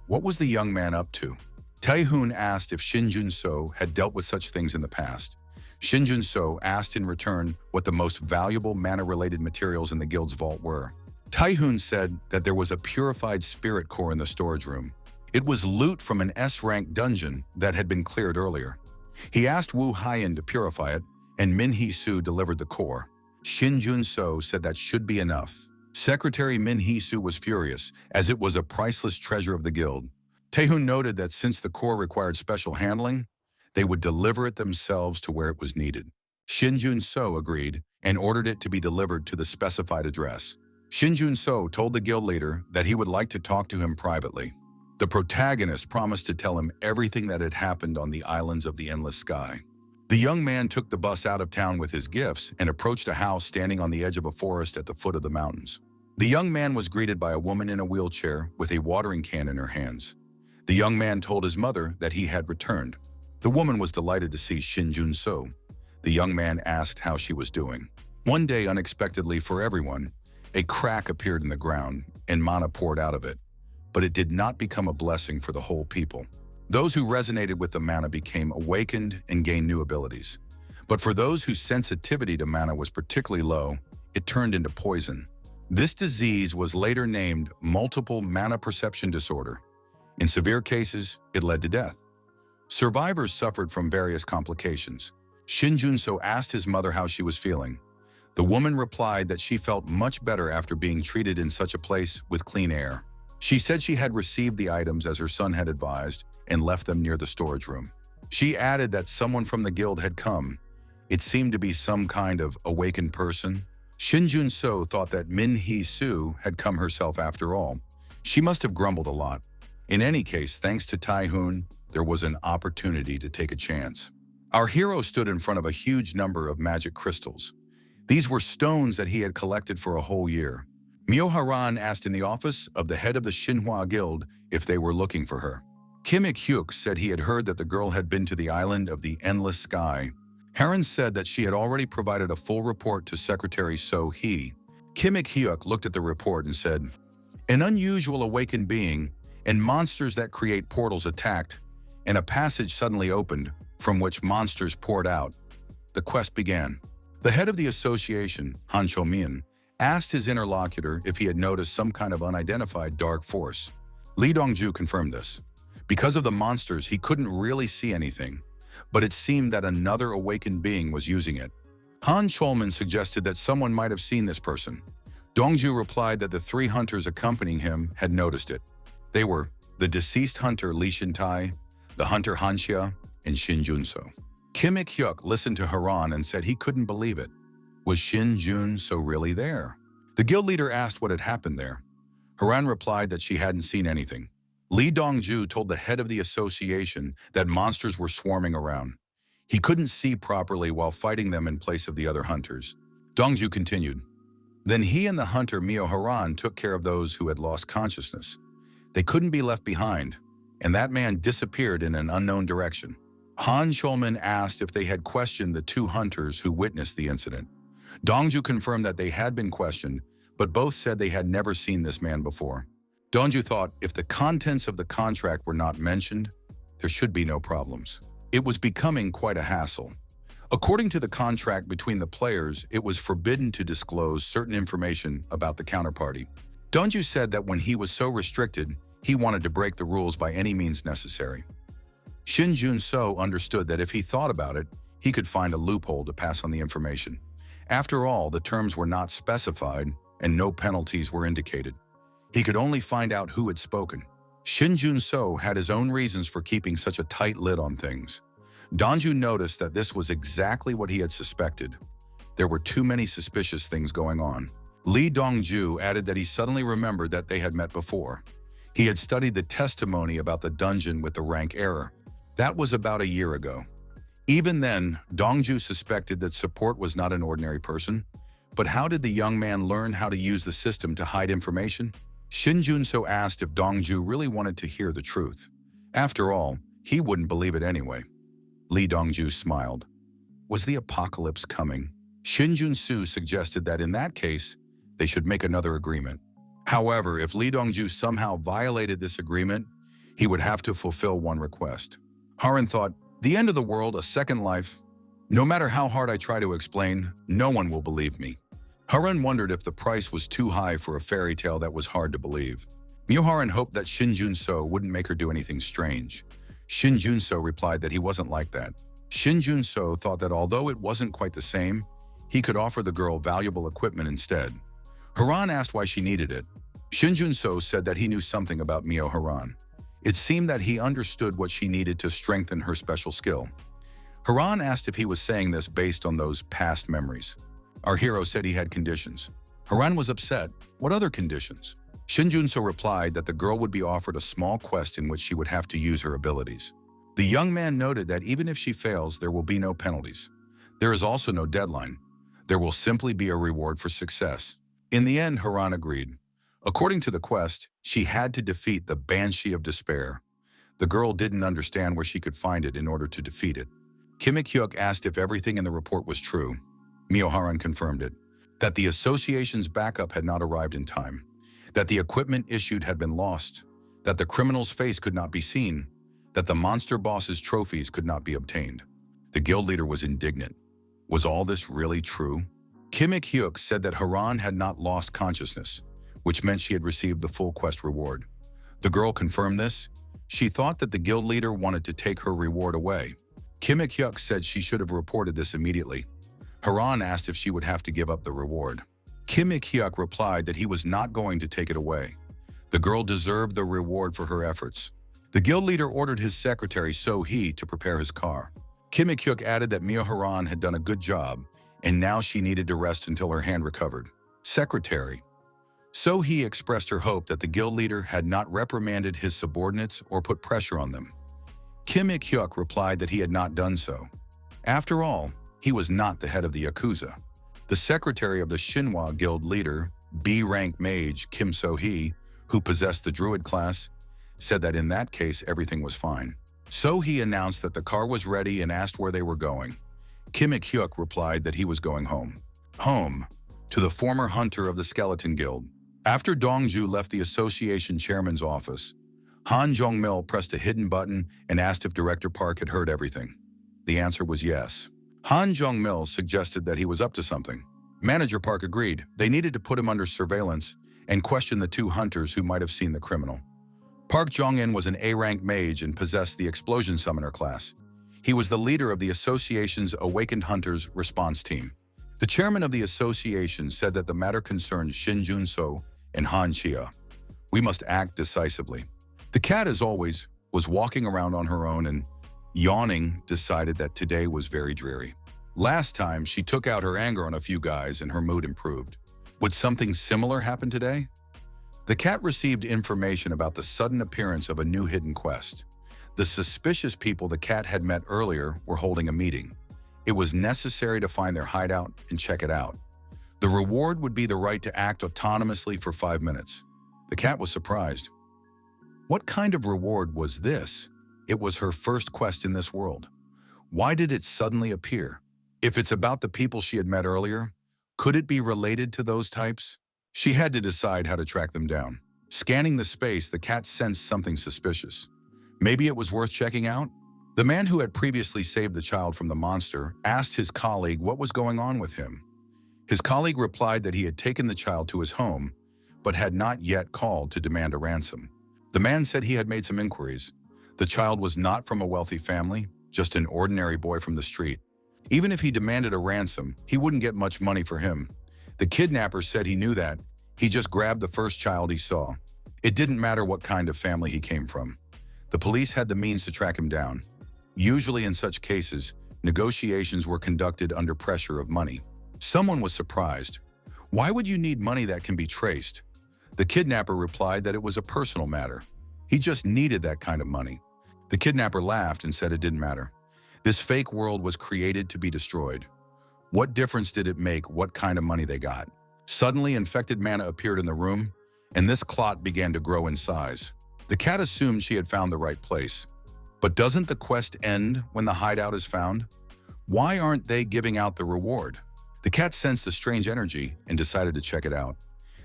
What was the young man up to? Tae-hoon asked if Shin Jun-so had dealt with such things in the past. Shin Jun-so asked in return what the most valuable mana-related materials in the guild's vault were. Tae-hoon said that there was a purified spirit core in the storage room. It was loot from an S-rank dungeon that had been cleared earlier. He asked Woo Hyeon to purify it, and Min Hee-soo delivered the core. Shin Jun-so said that should be enough. Secretary Min Hee-soo was furious, as it was a priceless treasure of the guild. Tae-hoon noted that since the core required special handling, they would deliver it themselves to where it was needed. Shin Jun-so agreed and ordered it to be delivered to the specified address. Shin Jun-so told the guild leader that he would like to talk to him privately. The protagonist promised to tell him everything that had happened on the islands of the endless sky. The young man took the bus out of town with his gifts and approached a house standing on the edge of a forest at the foot of the mountains. The young man was greeted by a woman in a wheelchair with a watering can in her hands. The young man told his mother that he had returned. The woman was delighted to see Shin Jun-so. The young man asked how she was doing. One day, unexpectedly for everyone, a crack appeared in the ground and mana poured out of it. But it did not become a blessing for the whole people. Those who resonated with the mana became awakened and gained new abilities. But for those whose sensitivity to mana was particularly low, it turned into poison. This disease was later named multiple mana perception disorder. In severe cases, it led to death. Survivors suffered from various complications. Shin Jun-so asked his mother how she was feeling. The woman replied that she felt much better after being treated in such a place with clean air. She said she had received the items as her son had advised and left them near the storage room. She added that someone from the guild had come. It seemed to be some kind of awakened person. Shin Jun-so thought that Min Hee-soo had come herself after all. She must have grumbled a lot. In any case, thanks to Tae-hoon, there was an opportunity to take a chance. Our hero stood in front of a huge number of magic crystals. These were stones that he had collected for a whole year. Myo-haran asked in the office of the head of the Shinhwa Guild if they were looking for her. Kim Ik-hyuk said he had heard that the girl had been to the island of the endless sky. Haran said that she had already provided a full report to Secretary So-hee. Kim Ik-hyuk looked at the report and said, "An unusual awakened being and monsters that create portals attacked, and a passage suddenly opened from which monsters poured out." The quest began. The head of the association, Han Shia, asked his interlocutor if he had noticed some kind of unidentified dark force. Lee Dongju confirmed this. Because of the monsters, he couldn't really see anything, but it seemed that another awakened being was using it. Han Cholman suggested that someone might have seen this person. Dongju replied that the 3 hunters accompanying him had noticed it. They were the deceased hunter Lee Shin-tae, the hunter Han Shia, and Shin Jun-so. Kim Ik-hyuk listened to Haran and said he couldn't believe it. Was Shin Jun-so really there? The guild leader asked what had happened there. Haran replied that she hadn't seen anything. Lee Dongju told the head of the association that monsters were swarming around. He couldn't see properly while fighting them in place of the other hunters. Dongju continued. Then he and the hunter Myo-haran took care of those who had lost consciousness. They couldn't be left behind, and that man disappeared in an unknown direction. Han Shia asked if they had questioned the two hunters who witnessed the incident. Dongju confirmed that they had been questioned, but both said they had never seen this man before. Dongju thought if the contents of the contract were not mentioned, there should be no problems. It was becoming quite a hassle. According to the contract between the players, it was forbidden to disclose certain information about the counterparty. Dongju said that when he was so restricted, he wanted to break the rules by any means necessary. Shinjuno understood that if he thought about it, he could find a loophole to pass on the information. After all, the terms were not specified and no penalties were indicated. He could only find out who had spoken. Shinjuno had his own reasons for keeping such a tight lid on things. Dongju noticed that this was exactly what he had suspected. There were too many suspicious things going on. Lee Dongju added that he suddenly remembered that they had met before. He had studied the testimony about the dungeon with the rank error. That was about a year ago. Even then, Dongju suspected that support was not an ordinary person. But how did the young man learn how to use the system to hide information? Shinjuno asked if Dongju really wanted to hear the truth. After all, he wouldn't believe it anyway. Lee Dongju smiled. Was the apocalypse coming? Shinjuno suggested that in that case, they should make another agreement. However, if Lee Dongju somehow violated this agreement, he would have to fulfill one request. Haran thought, the end of the world, a second life. No matter how hard I try to explain, no one will believe me. Haran wondered if the price was too high for a fairy tale that was hard to believe. Haran hoped that Shinjuno wouldn't make her do anything strange. Shinjuno replied that he wasn't like that. Shinjuno thought that although it wasn't quite the same, he could offer the girl valuable equipment instead. Haran asked why she needed it. Shinjuno said that he knew something about Haran. It seemed that he understood what she needed to strengthen her special skill. Haran asked if he was saying this based on those past memories. Our hero said he had conditions. Haran was upset. What other conditions? Shinjuno replied that the girl would be offered a small quest in which she would have to use her abilities. The young man noted that even if she fails, there will be no penalties. There is also no deadline. There will simply be a reward for success. In the end, Haran agreed. According to the quest, she had to defeat the Banshee of Despair. The girl didn't understand where she could find it in order to defeat it. Kim Ik-hyuk asked if everything in the report was true. Haran confirmed it. That the association's backup had not arrived in time. That the equipment issued had been lost. That the criminal's face could not be seen. That the monster boss's trophies could not be obtained. The guild leader was indignant. Was all this really true? Kim Ik-hyuk said that Haran had not lost consciousness, which meant she had received the full quest reward. The girl confirmed this. She thought that the guild leader wanted to take her reward away. Kim Ik-hyuk said she should have reported this immediately. Haran asked if she would have to give up the reward. Kim Ik-hyuk replied that he was not going to take it away. The girl deserved the reward for her efforts. The guild leader ordered his secretary So-hee to prepare his car. Kim Ik-hyuk added that Haran had done a good job, and now she needed to rest until her hand recovered. Secretary. So-hee expressed her hope that the guild leader had not reprimanded his subordinates or put pressure on them. Kim Ik-hyuk replied that he had not done so. After all, he was not the head of the Yakuza. The secretary of the Shinwa guild leader, B-rank mage Kim So-hee, who possessed the druid class, said that in that case everything was fine. So-hee announced that the car was ready and asked where they were going. Kim Ik-hyuk replied that he was going home. Home, to the former hunter of the Skeleton Guild. After Dongju left the association chairman's office, Han Jong-mil pressed a hidden button and asked if Director Park had heard everything. The answer was yes. Han Jong-mil suggested that he was up to something. Manager Park agreed. They needed to put him under surveillance and question the two hunters who might have seen the criminal. Park Jong-in was an A-rank mage and possessed the Explosion Summoner class. He was the leader of the association's Awakened Hunters response team. The chairman of the association said that the matter concerned Shinjuno and Han Shia. We must act decisively. The cat, as always, was walking around on her own and, yawning, decided that today was very dreary. Last time, she took out her anger on a few guys and her mood improved. Would something similar happen today? The cat received information about the sudden appearance of a new hidden quest. The suspicious people the cat had met earlier were holding a meeting. It was necessary to find their hideout and check it out. The reward would be the right to act autonomously for 5 minutes. The cat was surprised. What kind of reward was this? It was her first quest in this world. Why did it suddenly appear? If it's about the people she had met earlier, could it be related to those types? She had to decide how to track them down. Scanning the space, the cat sensed something suspicious. Maybe it was worth checking out? The man who had previously saved the child from the monster asked his colleague what was going on with him. His colleague replied that he had taken the child to his home, but had not yet called to demand a ransom. The man said he had made some inquiries. The child was not from a wealthy family, just an ordinary boy from the street. Even if he demanded a ransom, he wouldn't get much money for him. The kidnapper said he knew that. He just grabbed the first child he saw. It didn't matter what kind of family he came from. The police had the means to track him down. Usually in such cases, negotiations were conducted under pressure of money. Someone was surprised. Why would you need money that can be traced? The kidnapper replied that it was a personal matter. He just needed that kind of money. The kidnapper laughed and said it didn't matter. This fake world was created to be destroyed. What difference did it make what kind of money they got? Suddenly, infected mana appeared in the room, and this clot began to grow in size. The cat assumed she had found the right place. But doesn't the quest end when the hideout is found? Why aren't they giving out the reward? The cat sensed a strange energy and decided to check it out.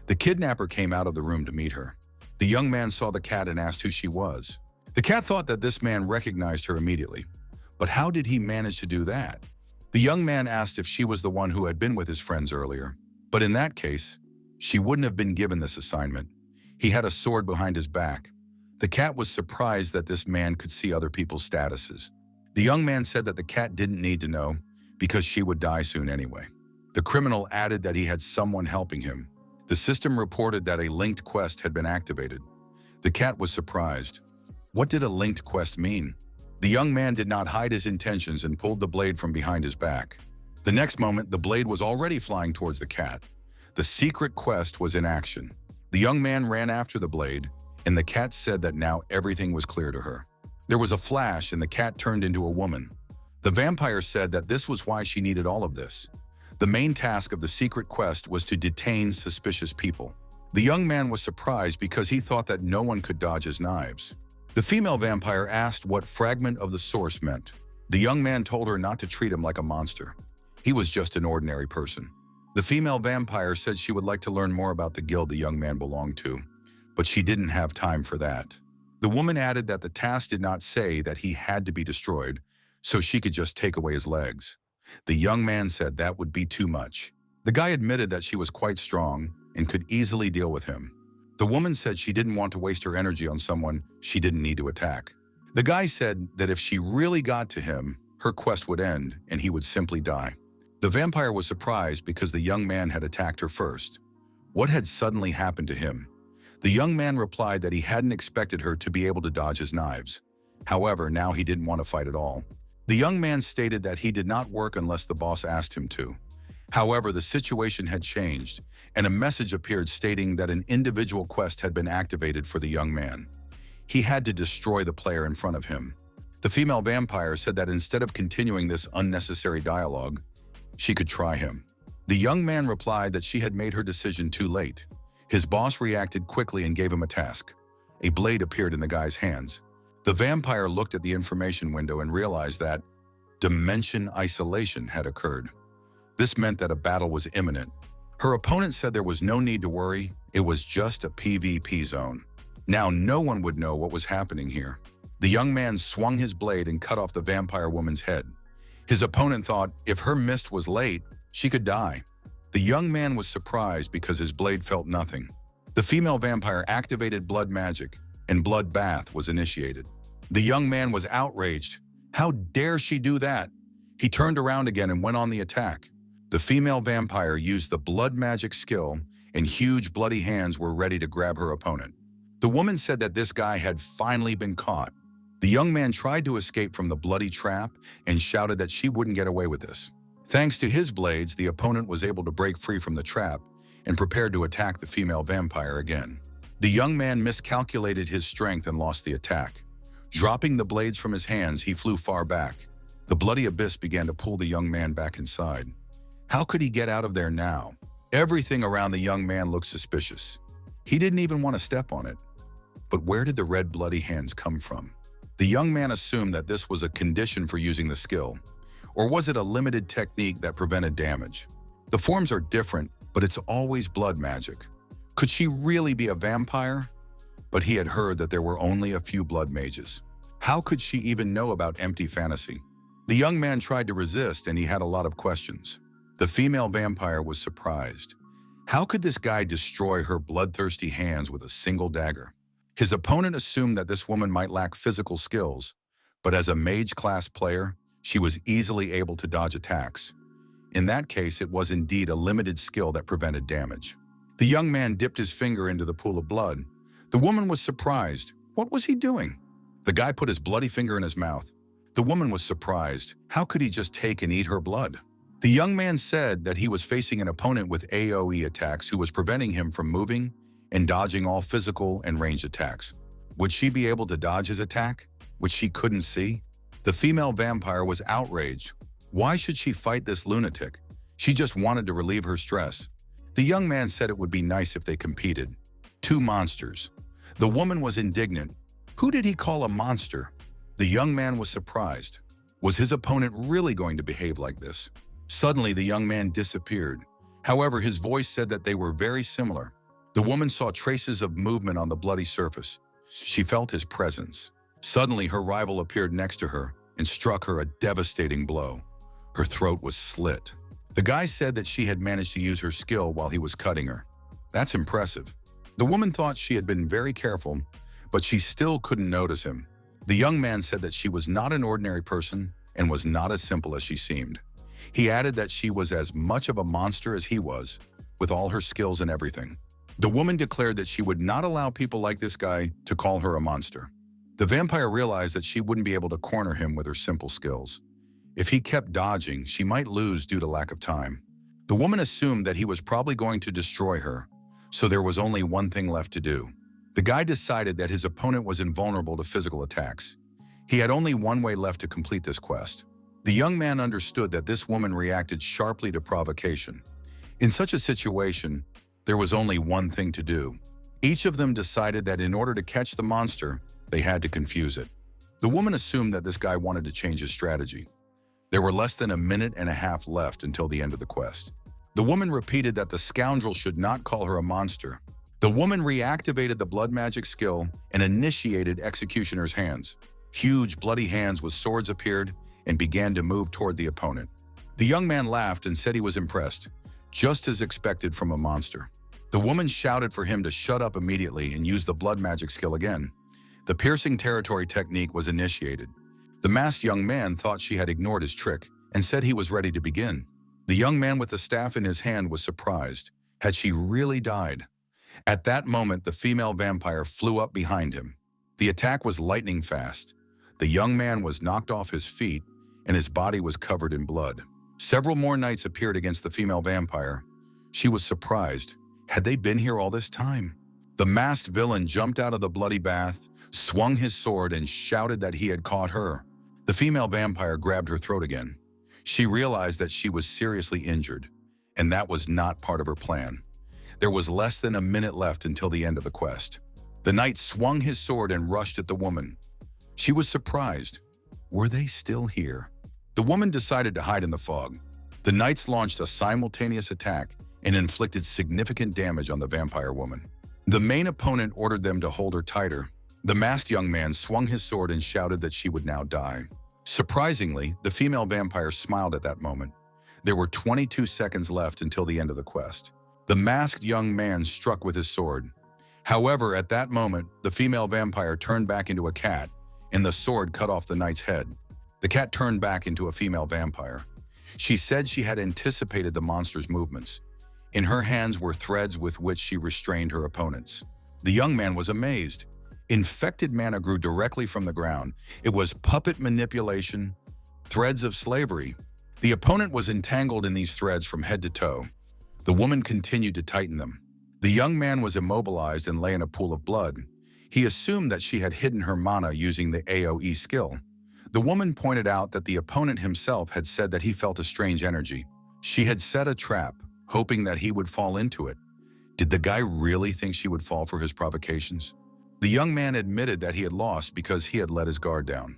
The kidnapper came out of the room to meet her. The young man saw the cat and asked who she was. The cat thought that this man recognized her immediately. But how did he manage to do that? The young man asked if she was the one who had been with his friends earlier. But in that case, she wouldn't have been given this assignment. He had a sword behind his back. The cat was surprised that this man could see other people's statuses. The young man said that the cat didn't need to know because she would die soon anyway. The criminal added that he had someone helping him. The system reported that a linked quest had been activated. The cat was surprised. What did a linked quest mean? The young man did not hide his intentions and pulled the blade from behind his back. The next moment, the blade was already flying towards the cat. The secret quest was in action. The young man ran after the blade, and the cat said that now everything was clear to her. There was a flash, and the cat turned into a woman. The vampire said that this was why she needed all of this. The main task of the secret quest was to detain suspicious people. The young man was surprised because he thought that no one could dodge his knives. The female vampire asked what fragment of the source meant. The young man told her not to treat him like a monster. He was just an ordinary person. The female vampire said she would like to learn more about the guild the young man belonged to, but she didn't have time for that. The woman added that the task did not say that he had to be destroyed, so she could just take away his legs. The young man said that would be too much. The guy admitted that she was quite strong and could easily deal with him. The woman said she didn't want to waste her energy on someone she didn't need to attack. The guy said that if she really got to him, her quest would end and he would simply die. The vampire was surprised because the young man had attacked her first. What had suddenly happened to him? The young man replied that he hadn't expected her to be able to dodge his knives. However, now he didn't want to fight at all. The young man stated that he did not work unless the boss asked him to. However, the situation had changed, and a message appeared stating that an individual quest had been activated for the young man. He had to destroy the player in front of him. The female vampire said that instead of continuing this unnecessary dialogue, she could try him. The young man replied that she had made her decision too late. His boss reacted quickly and gave him a task. A blade appeared in the guy's hands. The vampire looked at the information window and realized that dimension isolation had occurred. This meant that a battle was imminent. Her opponent said there was no need to worry, it was just a PvP zone. Now no one would know what was happening here. The young man swung his blade and cut off the vampire woman's head. His opponent thought if her mist was late, she could die. The young man was surprised because his blade felt nothing. The female vampire activated blood magic, and blood bath was initiated. The young man was outraged. How dare she do that? He turned around again and went on the attack. The female vampire used the blood magic skill, and huge bloody hands were ready to grab her opponent. The woman said that this guy had finally been caught. The young man tried to escape from the bloody trap and shouted that she wouldn't get away with this. Thanks to his blades, the opponent was able to break free from the trap and prepared to attack the female vampire again. The young man miscalculated his strength and lost the attack. Dropping the blades from his hands, he flew far back. The bloody abyss began to pull the young man back inside. How could he get out of there now? Everything around the young man looked suspicious. He didn't even want to step on it. But where did the red bloody hands come from? The young man assumed that this was a condition for using the skill, or was it a limited technique that prevented damage? The forms are different, but it's always blood magic. Could she really be a vampire? But he had heard that there were only a few blood mages. How could she even know about empty fantasy? The young man tried to resist, and he had a lot of questions. The female vampire was surprised. How could this guy destroy her bloodthirsty hands with a single dagger? His opponent assumed that this woman might lack physical skills, but as a mage-class player, she was easily able to dodge attacks. In that case, it was indeed a limited skill that prevented damage. The young man dipped his finger into the pool of blood. The woman was surprised. What was he doing? The guy put his bloody finger in his mouth. The woman was surprised. How could he just take and eat her blood? The young man said that he was facing an opponent with AoE attacks who was preventing him from moving and dodging all physical and ranged attacks. Would she be able to dodge his attack, which she couldn't see? The female vampire was outraged. Why should she fight this lunatic? She just wanted to relieve her stress. The young man said it would be nice if they competed. Two monsters. The woman was indignant. Who did he call a monster? The young man was surprised. Was his opponent really going to behave like this? Suddenly, the young man disappeared. However, his voice said that they were very similar. The woman saw traces of movement on the bloody surface. She felt his presence. Suddenly, her rival appeared next to her and struck her a devastating blow. Her throat was slit. The guy said that she had managed to use her skill while he was cutting her. That's impressive. The woman thought she had been very careful, but she still couldn't notice him. The young man said that she was not an ordinary person and was not as simple as she seemed. He added that she was as much of a monster as he was, with all her skills and everything. The woman declared that she would not allow people like this guy to call her a monster. The vampire realized that she wouldn't be able to corner him with her simple skills. If he kept dodging, she might lose due to lack of time. The woman assumed that he was probably going to destroy her, so there was only one thing left to do. The guy decided that his opponent was invulnerable to physical attacks. He had only one way left to complete this quest. The young man understood that this woman reacted sharply to provocation. In such a situation, there was only one thing to do. Each of them decided that in order to catch the monster, they had to confuse it. The woman assumed that this guy wanted to change his strategy. There were less than a minute and a half left until the end of the quest. The woman repeated that the scoundrel should not call her a monster. The woman reactivated the blood magic skill and initiated Executioner's hands. Huge bloody hands with swords appeared and began to move toward the opponent. The young man laughed and said he was impressed, just as expected from a monster. The woman shouted for him to shut up immediately and use the blood magic skill again. The piercing territory technique was initiated. The masked young man thought she had ignored his trick and said he was ready to begin. The young man with the staff in his hand was surprised. Had she really died? At that moment, the female vampire flew up behind him. The attack was lightning fast. The young man was knocked off his feet and his body was covered in blood. Several more knights appeared against the female vampire. She was surprised. Had they been here all this time? The masked villain jumped out of the bloody bath, swung his sword, and shouted that he had caught her. The female vampire grabbed her throat again. She realized that she was seriously injured, and that was not part of her plan. There was less than a minute left until the end of the quest. The knight swung his sword and rushed at the woman. She was surprised. Were they still here? The woman decided to hide in the fog. The knights launched a simultaneous attack and inflicted significant damage on the vampire woman. The main opponent ordered them to hold her tighter. The masked young man swung his sword and shouted that she would now die. Surprisingly, the female vampire smiled at that moment. There were 22 seconds left until the end of the quest. The masked young man struck with his sword. However, at that moment, the female vampire turned back into a cat, and the sword cut off the knight's head. The cat turned back into a female vampire. She said she had anticipated the monster's movements. In her hands were threads with which she restrained her opponents. The young man was amazed. Infected mana grew directly from the ground. It was puppet manipulation, threads of slavery. The opponent was entangled in these threads from head to toe. The woman continued to tighten them. The young man was immobilized and lay in a pool of blood. He assumed that she had hidden her mana using the AoE skill. The woman pointed out that the opponent himself had said that he felt a strange energy. She had set a trap, hoping that he would fall into it. Did the guy really think she would fall for his provocations? The young man admitted that he had lost because he had let his guard down.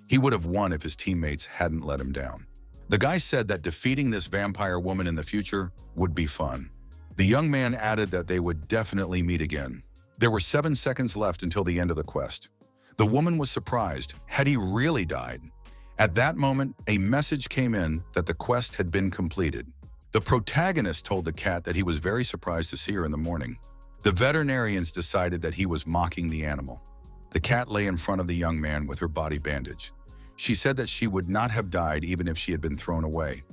He would have won if his teammates hadn't let him down. The guy said that defeating this vampire woman in the future would be fun. The young man added that they would definitely meet again. There were 7 seconds left until the end of the quest. The woman was surprised. Had he really died? At that moment, a message came in that the quest had been completed. The protagonist told the cat that he was very surprised to see her in the morning. The veterinarians decided that he was mocking the animal. The cat lay in front of the young man with her body bandaged. She said that she would not have died even if she had been thrown away.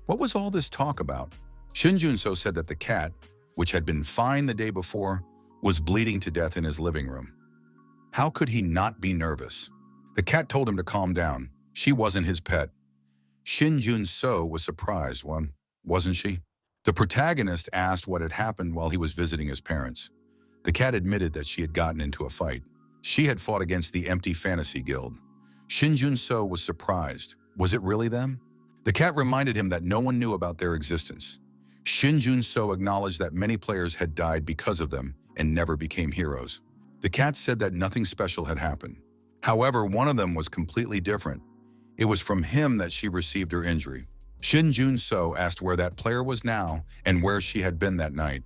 What was all this talk about? Shinjuno said that the cat, which had been fine the day before, was bleeding to death in his living room. How could he not be nervous? The cat told him to calm down. She wasn't his pet. Shinjuno was surprised, wasn't she? The protagonist asked what had happened while he was visiting his parents. The cat admitted that she had gotten into a fight. She had fought against the empty fantasy guild. Shinjuno was surprised. Was it really them? The cat reminded him that no one knew about their existence. Shinjuno acknowledged that many players had died because of them and never became heroes. The cat said that nothing special had happened. However, one of them was completely different. It was from him that she received her injury. Shinjuno asked where that player was now and where she had been that night.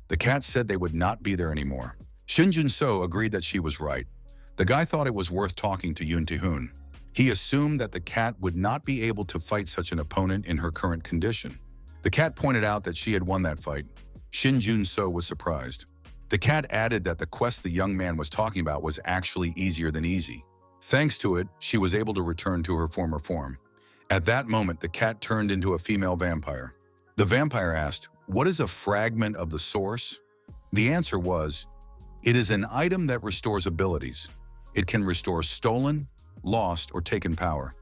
The cat said they would not be there anymore. Shinjuno agreed that she was right. The guy thought it was worth talking to Yoon-tae-hoon. He assumed that the cat would not be able to fight such an opponent in her current condition. The cat pointed out that she had won that fight. Shinjuno was surprised. The cat added that the quest the young man was talking about was actually easier than easy. Thanks to it, she was able to return to her former form. At that moment, the cat turned into a female vampire. The vampire asked, "What is a fragment of the source?" The answer was, "It is an item that restores abilities. It can restore stolen, lost, or taken power.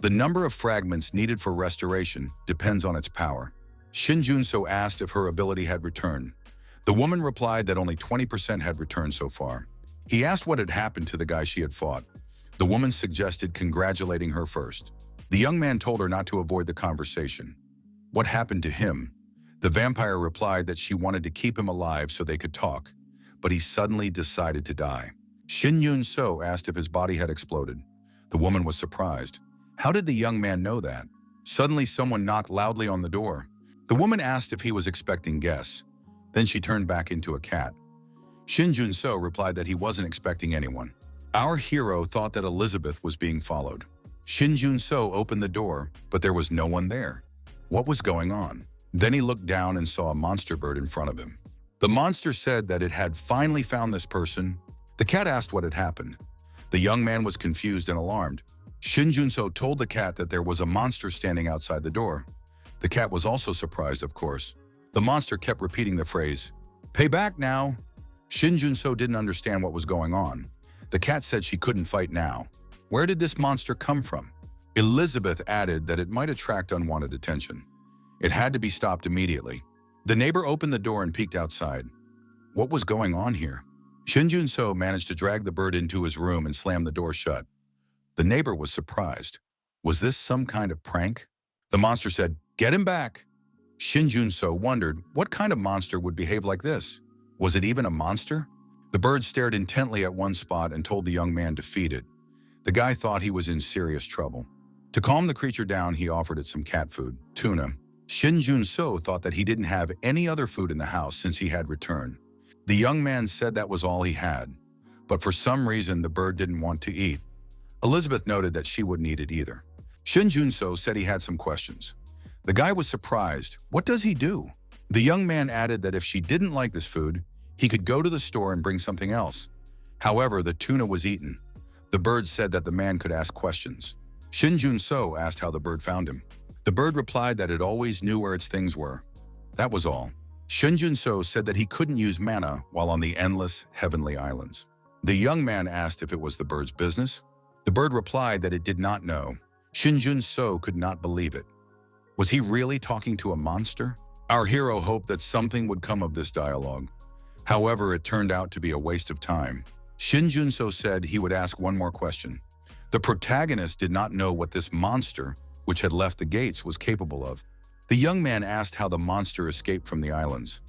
The number of fragments needed for restoration depends on its power." Shinjuno asked if her ability had returned. The woman replied that only 20% had returned so far. He asked what had happened to the guy she had fought. The woman suggested congratulating her first. The young man told her not to avoid the conversation. What happened to him? The vampire replied that she wanted to keep him alive so they could talk, but he suddenly decided to die. Shinjuno asked if his body had exploded. The woman was surprised. How did the young man know that? Suddenly, someone knocked loudly on the door. The woman asked if he was expecting guests. Then she turned back into a cat. Shinjuno replied that he wasn't expecting anyone. Our hero thought that Elizabeth was being followed. Shinjuno opened the door, but there was no one there. What was going on? Then he looked down and saw a monster bird in front of him. The monster said that it had finally found this person. The cat asked what had happened. The young man was confused and alarmed. Shinjuno told the cat that there was a monster standing outside the door. The cat was also surprised, of course. The monster kept repeating the phrase, "Pay back now." Shinjuno didn't understand what was going on. The cat said she couldn't fight now. Where did this monster come from? Elizabeth added that it might attract unwanted attention. It had to be stopped immediately. The neighbor opened the door and peeked outside. What was going on here? Shinjuno managed to drag the bird into his room and slam the door shut. The neighbor was surprised. Was this some kind of prank? The monster said, "Get him back." Shinjuno wondered what kind of monster would behave like this. Was it even a monster? The bird stared intently at one spot and told the young man to feed it. The guy thought he was in serious trouble. To calm the creature down, he offered it some cat food, tuna. Shinjuno thought that he didn't have any other food in the house since he had returned. The young man said that was all he had, but for some reason the bird didn't want to eat. Elizabeth noted that she wouldn't eat it either. Shinjuno said he had some questions. The guy was surprised. What does he do? The young man added that if she didn't like this food, he could go to the store and bring something else. However, the tuna was eaten. The bird said that the man could ask questions. Shinjuno asked how the bird found him. The bird replied that it always knew where its things were. That was all. Shinjuno said that he couldn't use mana while on the endless heavenly islands. The young man asked if it was the bird's business. The bird replied that it did not know. Shinjuno could not believe it. Was he really talking to a monster? Our hero hoped that something would come of this dialogue. However, it turned out to be a waste of time. Shinjuno said he would ask one more question. The protagonist did not know what this monster, which had left the gates, was capable of. The young man asked how the monster escaped from the islands.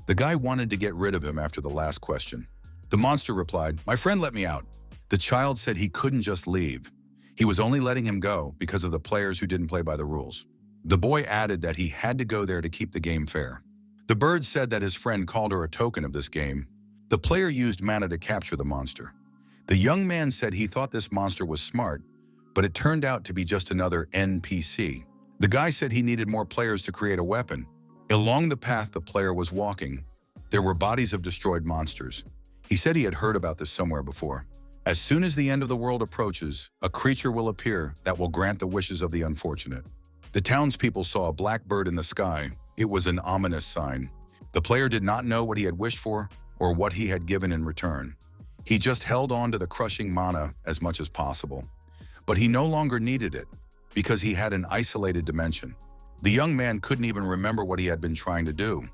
The guy wanted to get rid of him after the last question. The monster replied, "My friend let me out." The child said he couldn't just leave. He was only letting him go because of the players who didn't play by the rules. The boy added that he had to go there to keep the game fair. The bird said that his friend called her a token of this game. The player used mana to capture the monster. The young man said he thought this monster was smart, but it turned out to be just another NPC. The guy said he needed more players to create a weapon. Along the path the player was walking, there were bodies of destroyed monsters. He said he had heard about this somewhere before. As soon as the end of the world approaches, a creature will appear that will grant the wishes of the unfortunate. The townspeople saw a black bird in the sky. It was an ominous sign. The player did not know what he had wished for or what he had given in return. He just held on to the crushing mana as much as possible. But he no longer needed it because he had an isolated dimension. The young man couldn't even remember what he had been trying to do.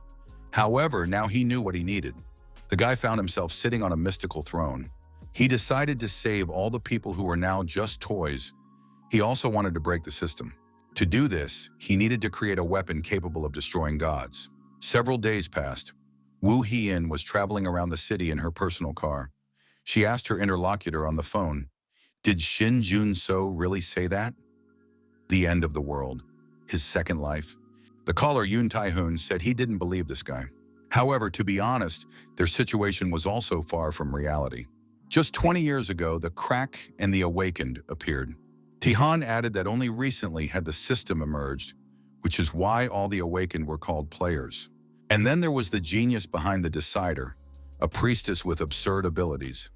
However, now he knew what he needed. The guy found himself sitting on a mystical throne. He decided to save all the people who were now just toys. He also wanted to break the system. To do this, he needed to create a weapon capable of destroying gods. Several days passed. Wu Hien was traveling around the city in her personal car. She asked her interlocutor on the phone, "Did Shinjuno really say that?" The end of the world. His second life. The caller Yoon Tae-hoon said he didn't believe this guy. However, to be honest, their situation was also far from reality. Just 20 years ago, the Crack and the Awakened appeared. Tihan added that only recently had the system emerged, which is why all the Awakened were called players. And then there was the genius behind the Decider, a priestess with absurd abilities.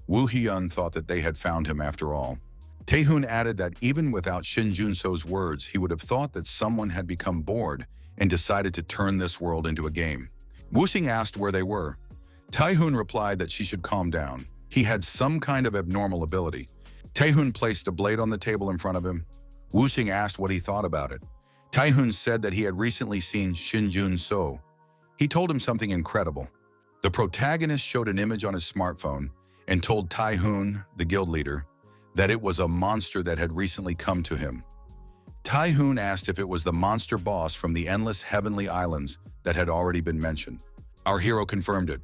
Woo Hyun thought that they had found him after all. Taehoon added that even without Shinjuno's words, he would have thought that someone had become bored and decided to turn this world into a game. Woosing asked where they were. Taehoon replied that she should calm down. He had some kind of abnormal ability. Taehoon placed a blade on the table in front of him. Woosing asked what he thought about it. Taehoon said that he had recently seen Shinjuno. He told him something incredible. The protagonist showed an image on his smartphone and told Taehoon, the guild leader, that it was a monster that had recently come to him. Taehoon asked if it was the monster boss from the endless heavenly islands that had already been mentioned. Our hero confirmed it.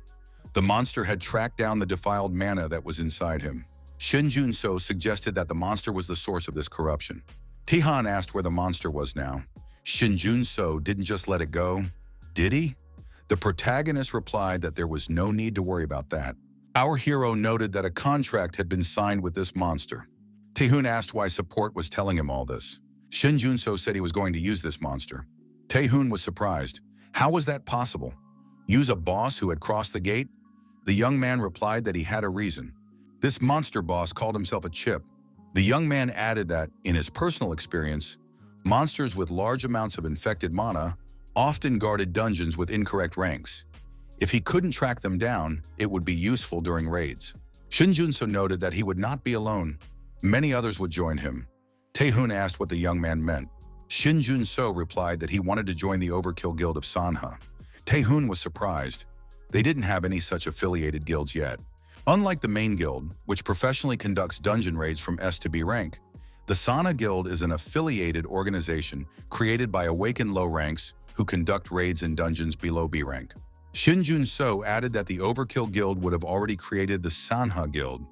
The monster had tracked down the defiled mana that was inside him. Shinjuno suggested that the monster was the source of this corruption. Tihan asked where the monster was now. Shinjuno didn't just let it go, did he? The protagonist replied that there was no need to worry about that. Our hero noted that a contract had been signed with this monster. Taehoon asked why support was telling him all this. Shinjuno said he was going to use this monster. Taehoon was surprised. How was that possible? Use a boss who had crossed the gate? The young man replied that he had a reason. This monster boss called himself a chip. The young man added that, in his personal experience, monsters with large amounts of infected mana often guarded dungeons with incorrect ranks. If he couldn't track them down, it would be useful during raids. Shinjuno noted that he would not be alone. Many others would join him. Taehoon asked what the young man meant. Shinjuno replied that he wanted to join the Overkill Guild of Sanha. Taehoon was surprised. They didn't have any such affiliated guilds yet. Unlike the main guild, which professionally conducts dungeon raids from S to B rank, the Sanha Guild is an affiliated organization created by awakened low ranks who conduct raids in dungeons below B rank. Shinjuno added that the Overkill Guild would have already created the Sanha Guild.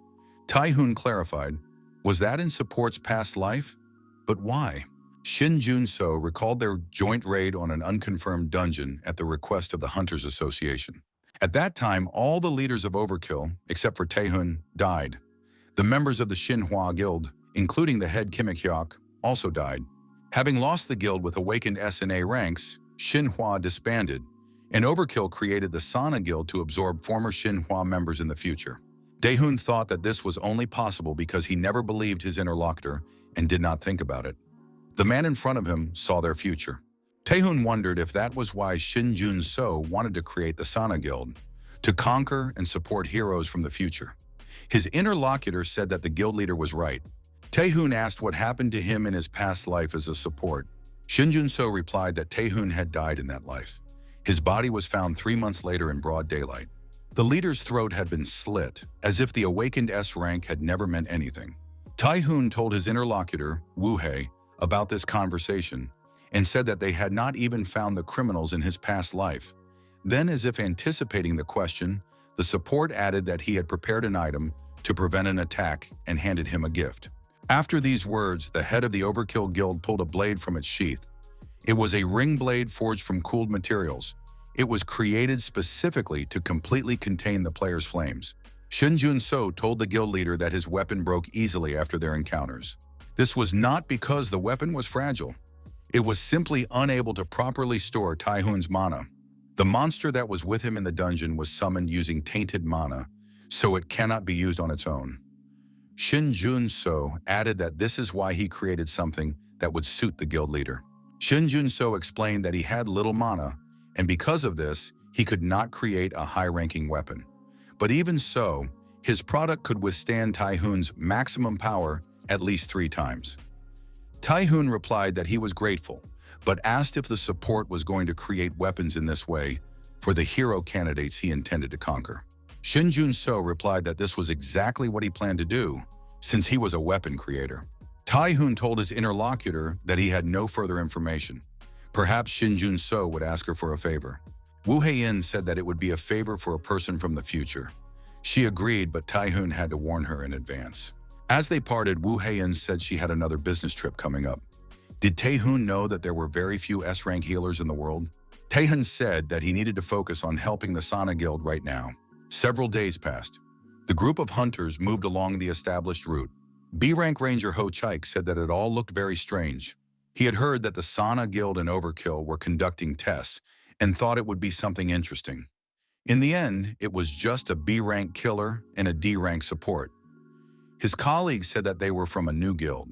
Taehoon clarified, was that in support's past life? But why? Shinjuno recalled their joint raid on an unconfirmed dungeon at the request of the Hunters Association. At that time, all the leaders of Overkill, except for Taehoon, died. The members of the Shinhwa Guild, including the head Kimik-hyuk, also died. Having lost the guild with awakened S and A ranks, Shinhwa disbanded, and Overkill created the Sanha Guild to absorb former Shinhwa members in the future. Taehoon thought that this was only possible because he never believed his interlocutor and did not think about it. The man in front of him saw their future. Taehoon wondered if that was why Shinjuno wanted to create the Sanha Guild, to conquer and support heroes from the future. His interlocutor said that the guild leader was right. Taehoon asked what happened to him in his past life as a support. Shinjuno replied that Taehoon had died in that life. His body was found 3 months later in broad daylight. The leader's throat had been slit, as if the awakened S rank had never meant anything. Taehoon told his interlocutor, Woo-hye, about this conversation and said that they had not even found the criminals in his past life. Then, as if anticipating the question, The support added that he had prepared an item to prevent an attack and handed him a gift. After these words, the head of the Overkill Guild pulled a blade from its sheath. It was a ring blade forged from cooled materials. It was created specifically to completely contain the player's flames. Shinjuno told the guild leader that his weapon broke easily after their encounters. This was not because the weapon was fragile. It was simply unable to properly store Taihun's mana. The monster that was with him in the dungeon was summoned using tainted mana, so it cannot be used on its own. Shinjuno added that this is why he created something that would suit the guild leader. Shinjuno explained that he had little mana, and because of this, he could not create a high-ranking weapon. But even so, his product could withstand Taihun's maximum power at least 3 times. Taihun replied that he was grateful, but asked if the support was going to create weapons in this way for the hero candidates he intended to conquer. Shinjuno replied that this was exactly what he planned to do, since he was a weapon creator. Taihun told his interlocutor that he had no further information. Perhaps Shinjuno would ask her for a favor. Wu Heiyin said that it would be a favor for a person from the future. She agreed, but Taihun had to warn her in advance. As they parted, Wu Heiyin said she had another business trip coming up. Did Taihun know that there were very few S-rank healers in the world? Taihun said that he needed to focus on helping the Sana Guild right now. Several days passed. The group of hunters moved along the established route. B-rank Ranger Ho Chaik said that it all looked very strange. He had heard that the Sana Guild and Overkill were conducting tests and thought it would be something interesting. In the end, it was just a B-rank killer and a D-rank support. His colleagues said that they were from a new guild.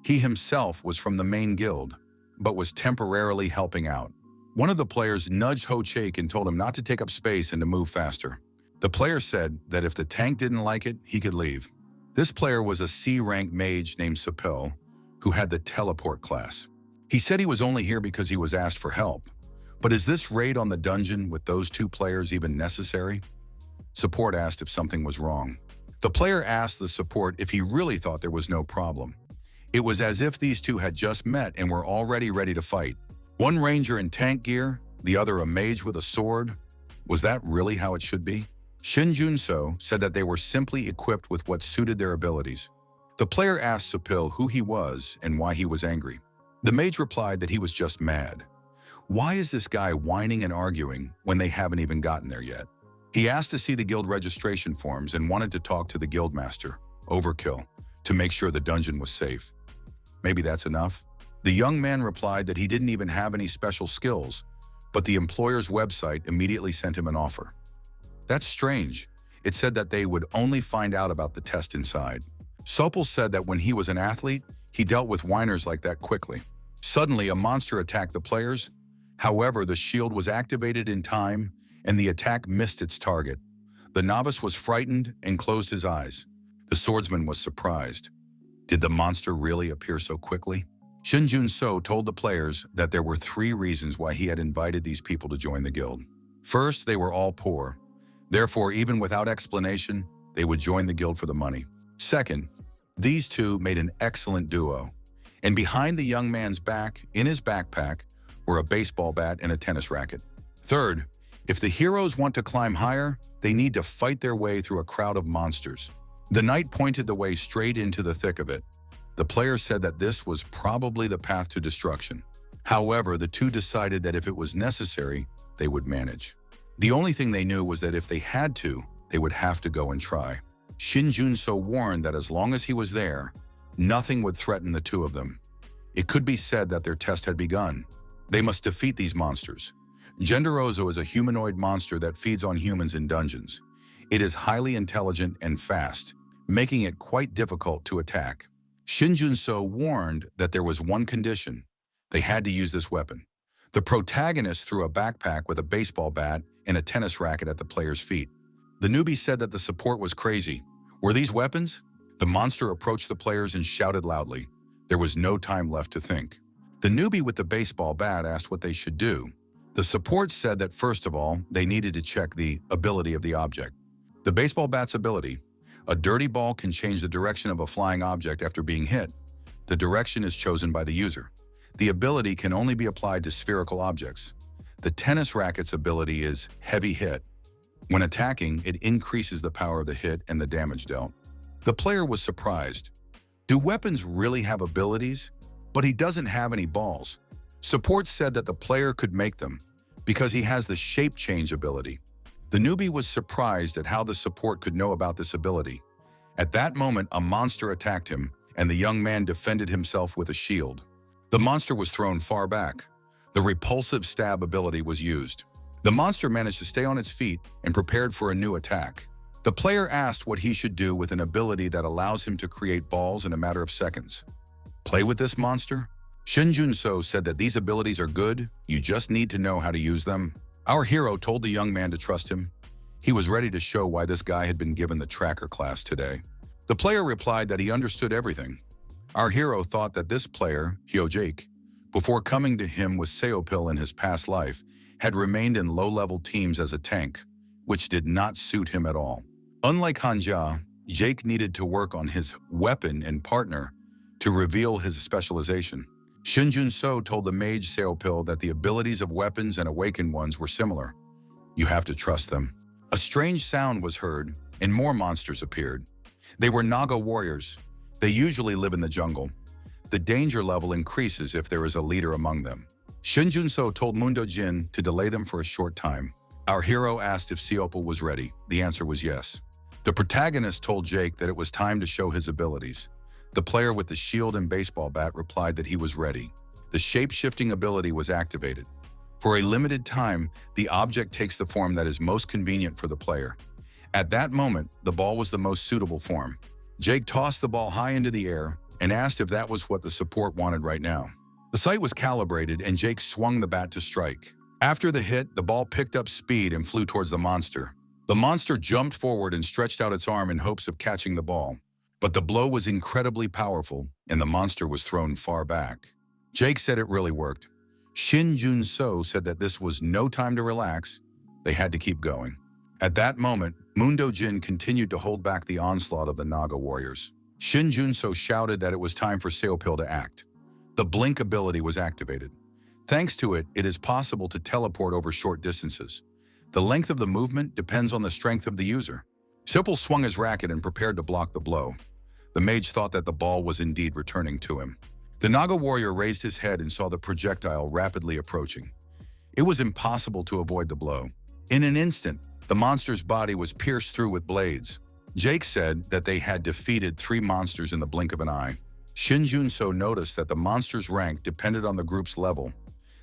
He himself was from the main guild, but was temporarily helping out. One of the players nudged Ho Chaik and told him not to take up space and to move faster. The player said that if the tank didn't like it, he could leave. This player was a C-rank mage named Sepil, who had the teleport class. He said he was only here because he was asked for help. But is this raid on the dungeon with those 2 players even necessary? Support asked if something was wrong. The player asked the support if he really thought there was no problem. It was as if these 2 had just met and were already ready to fight. One ranger in tank gear, the other a mage with a sword. Was that really how it should be? Shinjuno said that they were simply equipped with what suited their abilities. The player asked Sepil who he was and why he was angry. The mage replied that he was just mad. Why is this guy whining and arguing when they haven't even gotten there yet? He asked to see the guild registration forms and wanted to talk to the guildmaster, Overkill, to make sure the dungeon was safe. Maybe that's enough? The young man replied that he didn't even have any special skills, but the employer's website immediately sent him an offer. That's strange. It said that they would only find out about the test inside. Sopel said that when he was an athlete, he dealt with whiners like that quickly. Suddenly, a monster attacked the players. However, the shield was activated in time, and the attack missed its target. The novice was frightened and closed his eyes. The swordsman was surprised. Did the monster really appear so quickly? Shinjuno told the players that there were 3 reasons why he had invited these people to join the guild. First, they were all poor. Therefore, even without explanation, they would join the guild for the money. Second, these 2 made an excellent duo. And behind the young man's back, in his backpack, were a baseball bat and a tennis racket. Third, if the heroes want to climb higher, they need to fight their way through a crowd of monsters. The knight pointed the way straight into the thick of it. The player said that this was probably the path to destruction. However, the 2 decided that if it was necessary, they would manage. The only thing they knew was that if they had to, they would have to go and try. Shinjuno warned that as long as he was there, nothing would threaten the 2 of them. It could be said that their test had begun. They must defeat these monsters. Genderozo is a humanoid monster that feeds on humans in dungeons. It is highly intelligent and fast, making it quite difficult to attack. Shinjuno warned that there was one condition. They had to use this weapon. The protagonist threw a backpack with a baseball bat and a tennis racket at the player's feet. The newbie said that the support was crazy. Were these weapons? The monster approached the players and shouted loudly. There was no time left to think. The newbie with the baseball bat asked what they should do. The support said that first of all, they needed to check the ability of the object. The baseball bat's ability. A dirty ball can change the direction of a flying object after being hit. The direction is chosen by the user. The ability can only be applied to spherical objects. The tennis racket's ability is heavy hit. When attacking, it increases the power of the hit and the damage dealt. The player was surprised. Do weapons really have abilities? But he doesn't have any balls. Support said that the player could make them because he has the shape change ability. The newbie was surprised at how the support could know about this ability. At that moment, a monster attacked him, and the young man defended himself with a shield. The monster was thrown far back. The repulsive stab ability was used. The monster managed to stay on its feet and prepared for a new attack. The player asked what he should do with an ability that allows him to create balls in a matter of seconds. Play with this monster? Shinjuno said that these abilities are good, you just need to know how to use them. Our hero told the young man to trust him. He was ready to show why this guy had been given the tracker class today. The player replied that he understood everything. Our hero thought that this player, Jake, before coming to him with Seopil in his past life, had remained in low-level teams as a tank, which did not suit him at all. Unlike Han Shia, Jake needed to work on his weapon and partner to reveal his specialization. Shinjuno told the mage Seopil that the abilities of weapons and awakened ones were similar. You have to trust them. A strange sound was heard, and more monsters appeared. They were Naga warriors. They usually live in the jungle. The danger level increases if there is a leader among them. Shinjuno told Mundo Jin to delay them for a short time. Our hero asked if Seopil was ready. The answer was yes. The protagonist told Jake that it was time to show his abilities. The player with the shield and baseball bat replied that he was ready. The shape-shifting ability was activated. For a limited time, the object takes the form that is most convenient for the player. At that moment, the ball was the most suitable form. Jake tossed the ball high into the air and asked if that was what the support wanted right now. The sight was calibrated and Jake swung the bat to strike. After the hit, the ball picked up speed and flew towards the monster. The monster jumped forward and stretched out its arm in hopes of catching the ball. But the blow was incredibly powerful, and the monster was thrown far back. Jake said it really worked. Shinjuno said that this was no time to relax. They had to keep going. At that moment, Mundo Jin continued to hold back the onslaught of the Naga warriors. Shinjuno shouted that it was time for Seopil to act. The blink ability was activated. Thanks to it, it is possible to teleport over short distances. The length of the movement depends on the strength of the user. Seopil swung his racket and prepared to block the blow. The mage thought that the ball was indeed returning to him. The Naga warrior raised his head and saw the projectile rapidly approaching. It was impossible to avoid the blow. In an instant, the monster's body was pierced through with blades. Jake said that they had defeated 3 monsters in the blink of an eye. Shinjuno noticed that the monster's rank depended on the group's level.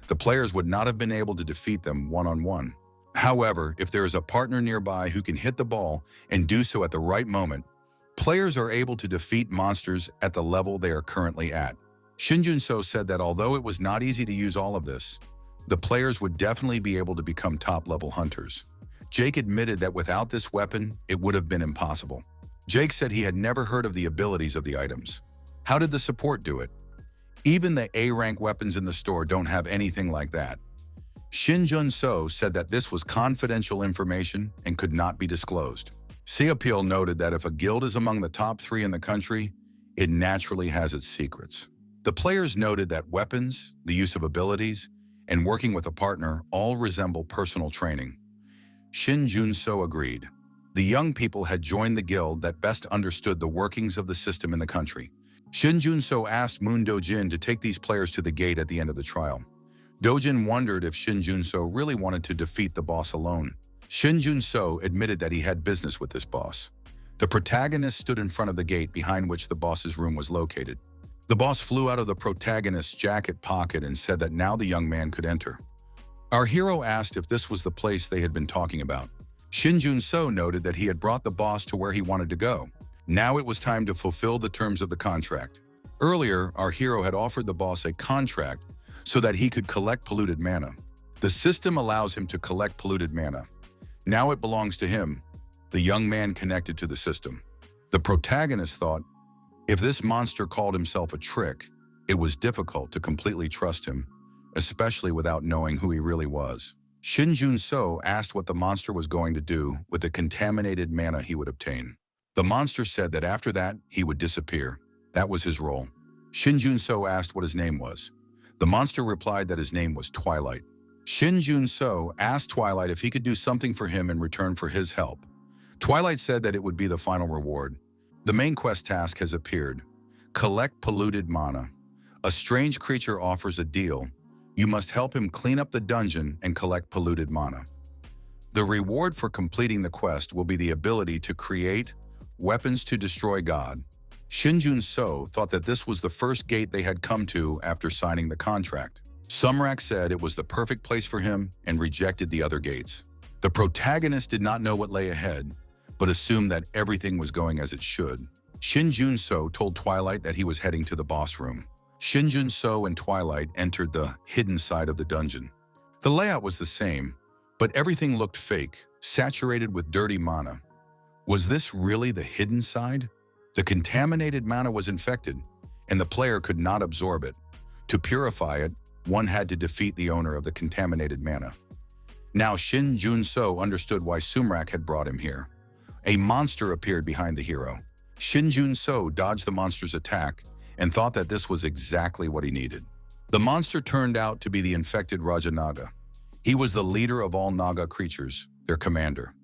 The players would not have been able to defeat them one-on-one. However, if there is a partner nearby who can hit the ball and do so at the right moment, players are able to defeat monsters at the level they are currently at. Shinjuno said that although it was not easy to use all of this, the players would definitely be able to become top-level hunters. Jake admitted that without this weapon, it would have been impossible. Jake said he had never heard of the abilities of the items. How did the support do it? Even the A-rank weapons in the store don't have anything like that. Shinjuno said that this was confidential information and could not be disclosed. Seopil noted that if a guild is among the top 3 in the country, it naturally has its secrets. The players noted that weapons, the use of abilities, and working with a partner all resemble personal training. Shinjuno agreed. The young people had joined the guild that best understood the workings of the system in the country. Shinjuno asked Mundo Jin to take these players to the gate at the end of the trial. Dojin wondered if Shinjuno really wanted to defeat the boss alone. Shinjuno admitted that he had business with this boss. The protagonist stood in front of the gate behind which the boss's room was located. The boss flew out of the protagonist's jacket pocket and said that now the young man could enter. Our hero asked if this was the place they had been talking about. Shinjuno noted that he had brought the boss to where he wanted to go. Now it was time to fulfill the terms of the contract. Earlier, our hero had offered the boss a contract so that he could collect polluted mana. The system allows him to collect polluted mana. Now it belongs to him. The young man connected to the system. The protagonist thought, if this monster called himself a trick, it was difficult to completely trust him, especially without knowing who he really was. Shinjuno asked what the monster was going to do with the contaminated mana he would obtain. The monster said that after that, he would disappear. That was his role. Shinjuno asked what his name was. The monster replied that his name was Twilight. Shinjuno asked Twilight if he could do something for him in return for his help. Twilight said that it would be the final reward. The main quest task has appeared. Collect polluted mana. A strange creature offers a deal. You must help him clean up the dungeon and collect polluted mana. The reward for completing the quest will be the ability to create weapons to destroy God. Shinjuno thought that this was the first gate they had come to after signing the contract. Sumrak said it was the perfect place for him and rejected the other gates. The protagonist did not know what lay ahead, but assumed that everything was going as it should. Shinjuno told Twilight that he was heading to the boss room. Shinjuno and Twilight entered the hidden side of the dungeon. The layout was the same, but everything looked fake, saturated with dirty mana. Was this really the hidden side? The contaminated mana was infected, and the player could not absorb it. To purify it, one had to defeat the owner of the contaminated mana. Now Shinjuno understood why Sumrak had brought him here. A monster appeared behind the hero. Shinjuno dodged the monster's attack and thought that this was exactly what he needed. The monster turned out to be the infected Raja Naga. He was the leader of all Naga creatures, their commander.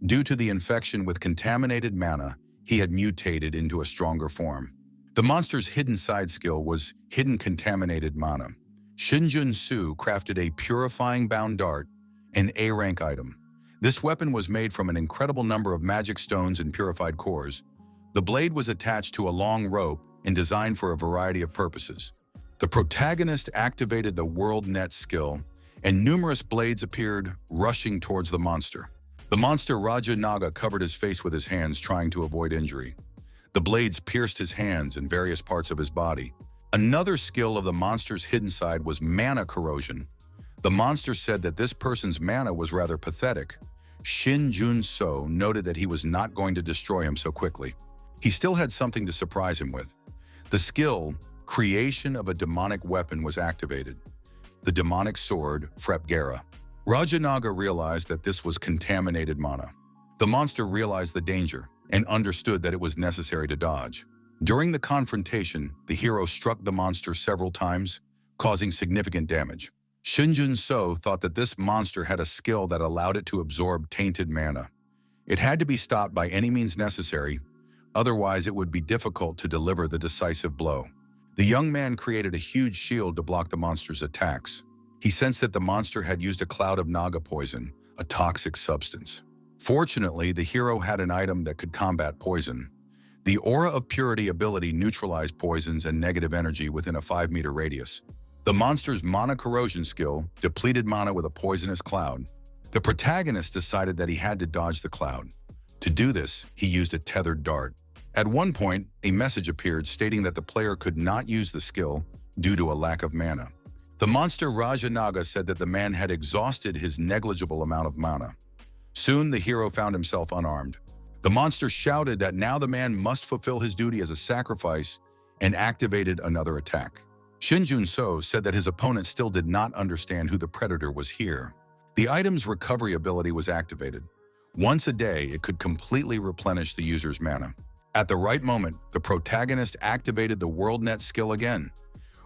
Due to the infection with contaminated mana, he had mutated into a stronger form. The monster's hidden side skill was hidden contaminated mana. Shinjuno crafted a purifying bound dart, an A-rank item. This weapon was made from an incredible number of magic stones and purified cores. The blade was attached to a long rope and designed for a variety of purposes. The protagonist activated the World Net skill, and numerous blades appeared, rushing towards the monster. The monster Raja Naga covered his face with his hands, trying to avoid injury. The blades pierced his hands and various parts of his body. Another skill of the monster's hidden side was mana corrosion. The monster said that this person's mana was rather pathetic. Shinjuno noted that he was not going to destroy him so quickly. He still had something to surprise him with. The skill, creation of a demonic weapon, was activated. The demonic sword, Frepgera. Raja Naga realized that this was contaminated mana. The monster realized the danger and understood that it was necessary to dodge. During the confrontation, the hero struck the monster several times, causing significant damage. Shinjuno thought that this monster had a skill that allowed it to absorb tainted mana. It had to be stopped by any means necessary, otherwise it would be difficult to deliver the decisive blow. The young man created a huge shield to block the monster's attacks. He sensed that the monster had used a cloud of Naga poison, a toxic substance. Fortunately, the hero had an item that could combat poison. The Aura of Purity ability neutralized poisons and negative energy within a 5-meter radius. The monster's mana corrosion skill depleted mana with a poisonous cloud. The protagonist decided that he had to dodge the cloud. To do this, he used a tethered dart. At one point, a message appeared stating that the player could not use the skill due to a lack of mana. The monster Raja Naga said that the man had exhausted his negligible amount of mana. Soon, the hero found himself unarmed. The monster shouted that now the man must fulfill his duty as a sacrifice and activated another attack. Shinjuno said that his opponent still did not understand who the predator was here. The item's recovery ability was activated. Once a day, it could completely replenish the user's mana. At the right moment, the protagonist activated the World Net skill again.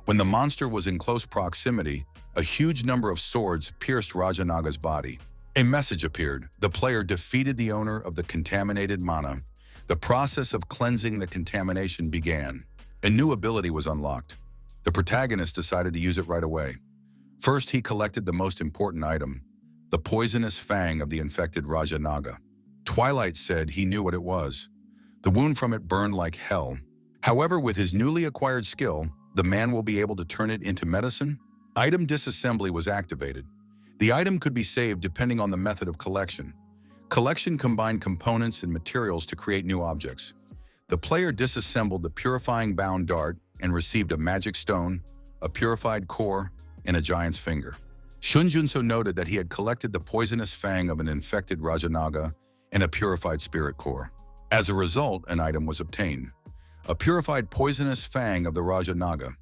When the monster was in close proximity, a huge number of swords pierced Raja Naga's body. A message appeared. The player defeated the owner of the contaminated mana. The process of cleansing the contamination began. A new ability was unlocked. The protagonist decided to use it right away. First, he collected the most important item, the poisonous fang of the infected Raja Naga. Twilight said he knew what it was. The wound from it burned like hell. However, with his newly acquired skill, the man will be able to turn it into medicine. Item disassembly was activated. The item could be saved depending on the method of collection. Collection combined components and materials to create new objects. The player disassembled the purifying bound dart and received a magic stone, a purified core, and a giant's finger. Shinjuno noted that he had collected the poisonous fang of an infected Raja Naga and a purified spirit core. As a result, an item was obtained, a purified poisonous fang of the Raja Naga.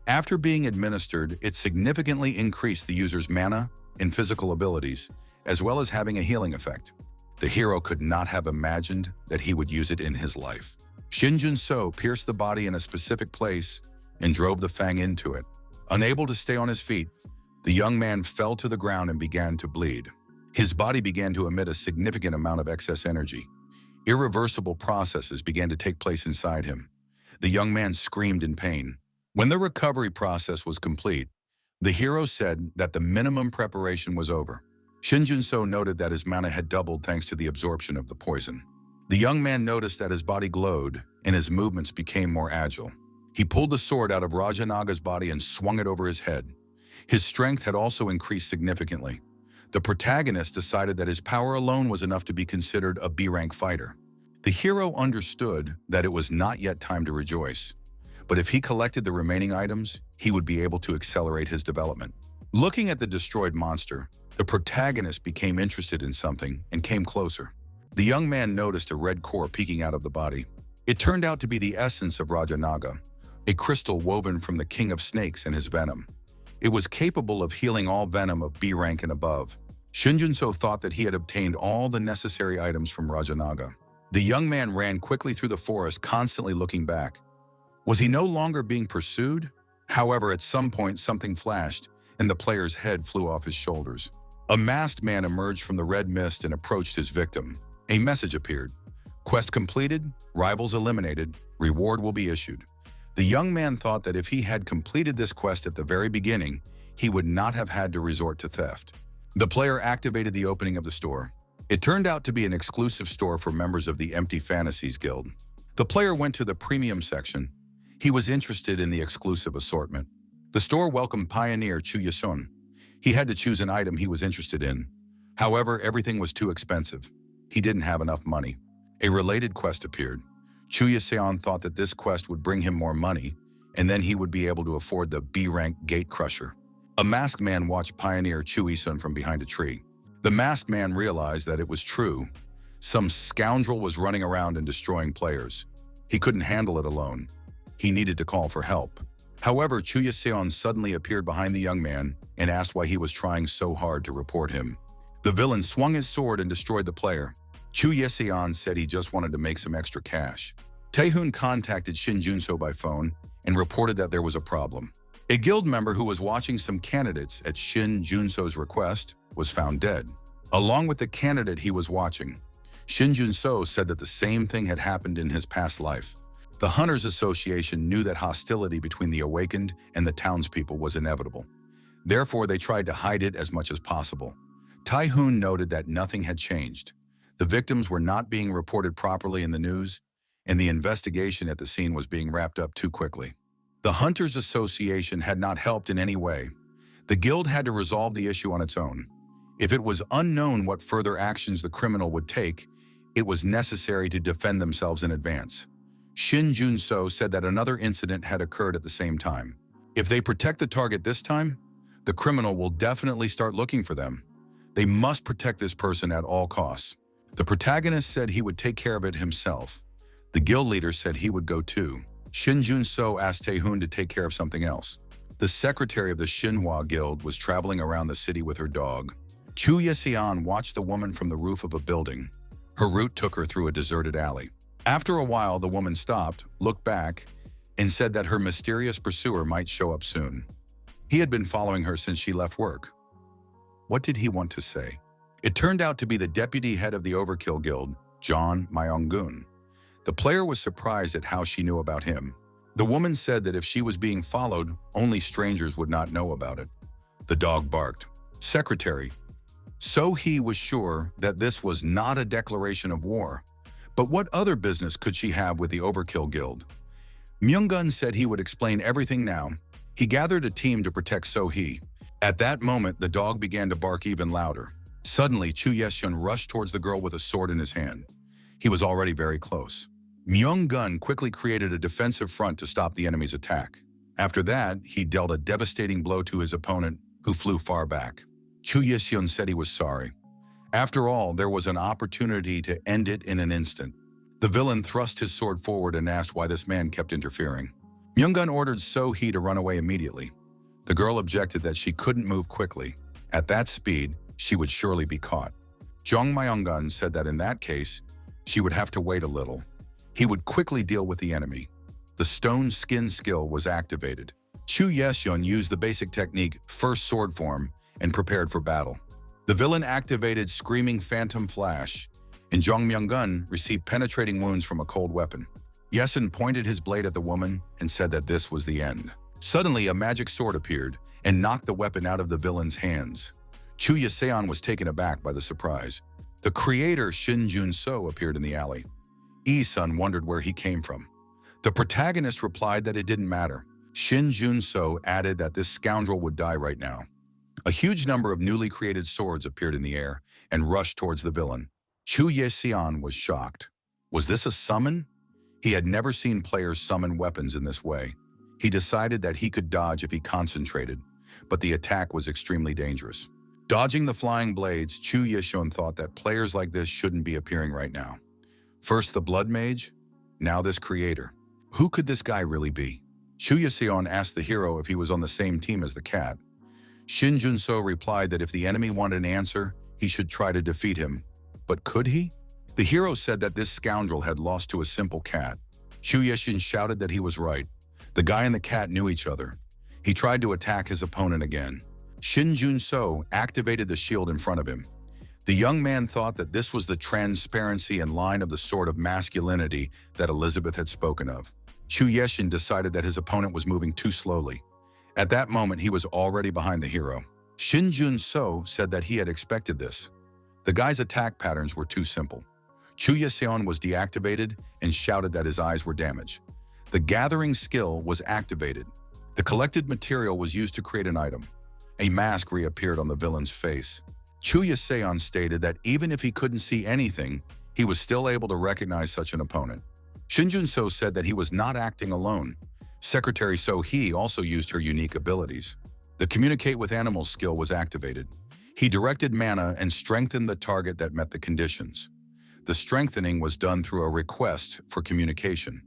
After being administered, it significantly increased the user's mana and physical abilities, as well as having a healing effect. The hero could not have imagined that he would use it in his life. Shinjuno pierced the body in a specific place and drove the fang into it. Unable to stay on his feet, The young man fell to the ground and began to bleed. His body began to emit a significant amount of excess energy. Irreversible processes began to take place inside him. The young man screamed in pain. When the recovery process was complete, the hero said that the minimum preparation was over. Shinjuno noted that his mana had doubled thanks to the absorption of the poison. The young man noticed that his body glowed and his movements became more agile. He pulled the sword out of Rajanaga's body and swung it over his head. His strength had also increased significantly. The protagonist decided that his power alone was enough to be considered a B-rank fighter. The hero understood that it was not yet time to rejoice, but if he collected the remaining items, he would be able to accelerate his development. Looking at the destroyed monster, the protagonist became interested in something and came closer. The young man noticed a red core peeking out of the body. It turned out to be the essence of Rajanaga, a crystal woven from the king of snakes and his venom. It was capable of healing all venom of B rank and above. Shinjuno thought that he had obtained all the necessary items from Rajanaga. The young man ran quickly through the forest, constantly looking back. Was he no longer being pursued? However, at some point something flashed, and the player's head flew off his shoulders. A masked man emerged from the red mist and approached his victim. A message appeared. Quest completed, rivals eliminated, reward will be issued. The young man thought that if he had completed this quest at the very beginning, he would not have had to resort to theft. The player activated the opening of the store. It turned out to be an exclusive store for members of the Empty Fantasies Guild. The player went to the premium section. He was interested in the exclusive assortment. The store welcomed pioneer Chuya-sun. He had to choose an item he was interested in. However, everything was too expensive. He didn't have enough money. A related quest appeared. Chuya-san thought that this quest would bring him more money, and then he would be able to afford the B-rank gate crusher. A masked man watched pioneer Chuya-sun from behind a tree. The masked man realized that it was true. Some scoundrel was running around and destroying players. He couldn't handle it alone. He needed to call for help. However, Chuya-san suddenly appeared behind the young man and asked why he was trying so hard to report him. The villain swung his sword and destroyed the player. Chuya-san said he just wanted to make some extra cash. Tae-hoon contacted Shinjuno by phone and reported that there was a problem. A guild member who was watching some candidates at Shinjuno's request was found dead. Along with the candidate he was watching, Shinjuno said that the same thing had happened in his past life. The Hunters Association knew that hostility between the awakened and the townspeople was inevitable. Therefore, they tried to hide it as much as possible. Tae-hoon noted that nothing had changed. The victims were not being reported properly in the news, and the investigation at the scene was being wrapped up too quickly. The Hunters Association had not helped in any way. The guild had to resolve the issue on its own. If it was unknown what further actions the criminal would take, it was necessary to defend themselves in advance. Shinjuno said that another incident had occurred at the same time. If they protect the target this time, the criminal will definitely start looking for them. They must protect this person at all costs. The protagonist said he would take care of it himself. The guild leader said he would go too. Shinjuno asked Tae-hoon to take care of something else. The secretary of the Shinhwa Guild was traveling around the city with her dog. Chuya-san watched the woman from the roof of a building. Her route took her through a deserted alley. After a while, the woman stopped, looked back, and said that her mysterious pursuer might show up soon. He had been following her since she left work. What did he want to say? It turned out to be the deputy head of the Overkill Guild, John Myong-gun. The player was surprised at how she knew about him. The woman said that if she was being followed, only strangers would not know about it. The dog barked. Secretary. So he was sure that this was not a declaration of war. But what other business could she have with the Overkill Guild? Myung-gun said he would explain everything now. He gathered a team to protect So-hee. At that moment, the dog began to bark even louder. Suddenly, Chuya-sun rushed towards the girl with a sword in his hand. He was already very close. Myung-gun quickly created a defensive front to stop the enemy's attack. After that, he dealt a devastating blow to his opponent, who flew far back. Chuya-sun said he was sorry. After all, there was an opportunity to end it in an instant. The villain thrust his sword forward and asked why this man kept interfering. Myung-gun ordered So-hee to run away immediately. The girl objected that she couldn't move quickly. At that speed, she would surely be caught. Jong Myung-gun said that in that case, she would have to wait a little. He would quickly deal with the enemy. The stone skin skill was activated. Chu Yesyun used the basic technique first sword form and prepared for battle. The villain activated Screaming Phantom Flash, and Jong Myung-gun received penetrating wounds from a cold weapon. Yesun pointed his blade at the woman and said that this was the end. Suddenly, a magic sword appeared and knocked the weapon out of the villain's hands. Chu Yeseon was taken aback by the surprise. The creator Shinjuno appeared in the alley. Yi-sun wondered where he came from. The protagonist replied that it didn't matter. Shinjuno added that this scoundrel would die right now. A huge number of newly created swords appeared in the air and rushed towards the villain. Chu Yeseon was shocked. Was this a summon? He had never seen players summon weapons in this way. He decided that he could dodge if he concentrated, but the attack was extremely dangerous. Dodging the flying blades, Chu Yeseon thought that players like this shouldn't be appearing right now. First the Blood Mage, now this creator. Who could this guy really be? Chu Yeseon asked the hero if he was on the same team as the cat. Shinjuno replied that if the enemy wanted an answer, he should try to defeat him. But could he? The hero said that this scoundrel had lost to a simple cat. Chu Yeseon shouted that he was right. The guy and the cat knew each other. He tried to attack his opponent again. Shinjuno activated the shield in front of him. The young man thought that this was the transparency and line of the sword of masculinity that Elizabeth had spoken of. Chu Yeseon decided that his opponent was moving too slowly. At that moment, he was already behind the hero. Shinjuno said that he had expected this. The guy's attack patterns were too simple. Chu Yeseon was deactivated and shouted that his eyes were damaged. The gathering skill was activated. The collected material was used to create an item. A mask reappeared on the villain's face. Chu Yeseon stated that even if he couldn't see anything, he was still able to recognize such an opponent. Shinjuno said that he was not acting alone. Secretary So-hee also used her unique abilities. The Communicate with Animals skill was activated. He directed mana and strengthened the target that met the conditions. The strengthening was done through a request for communication.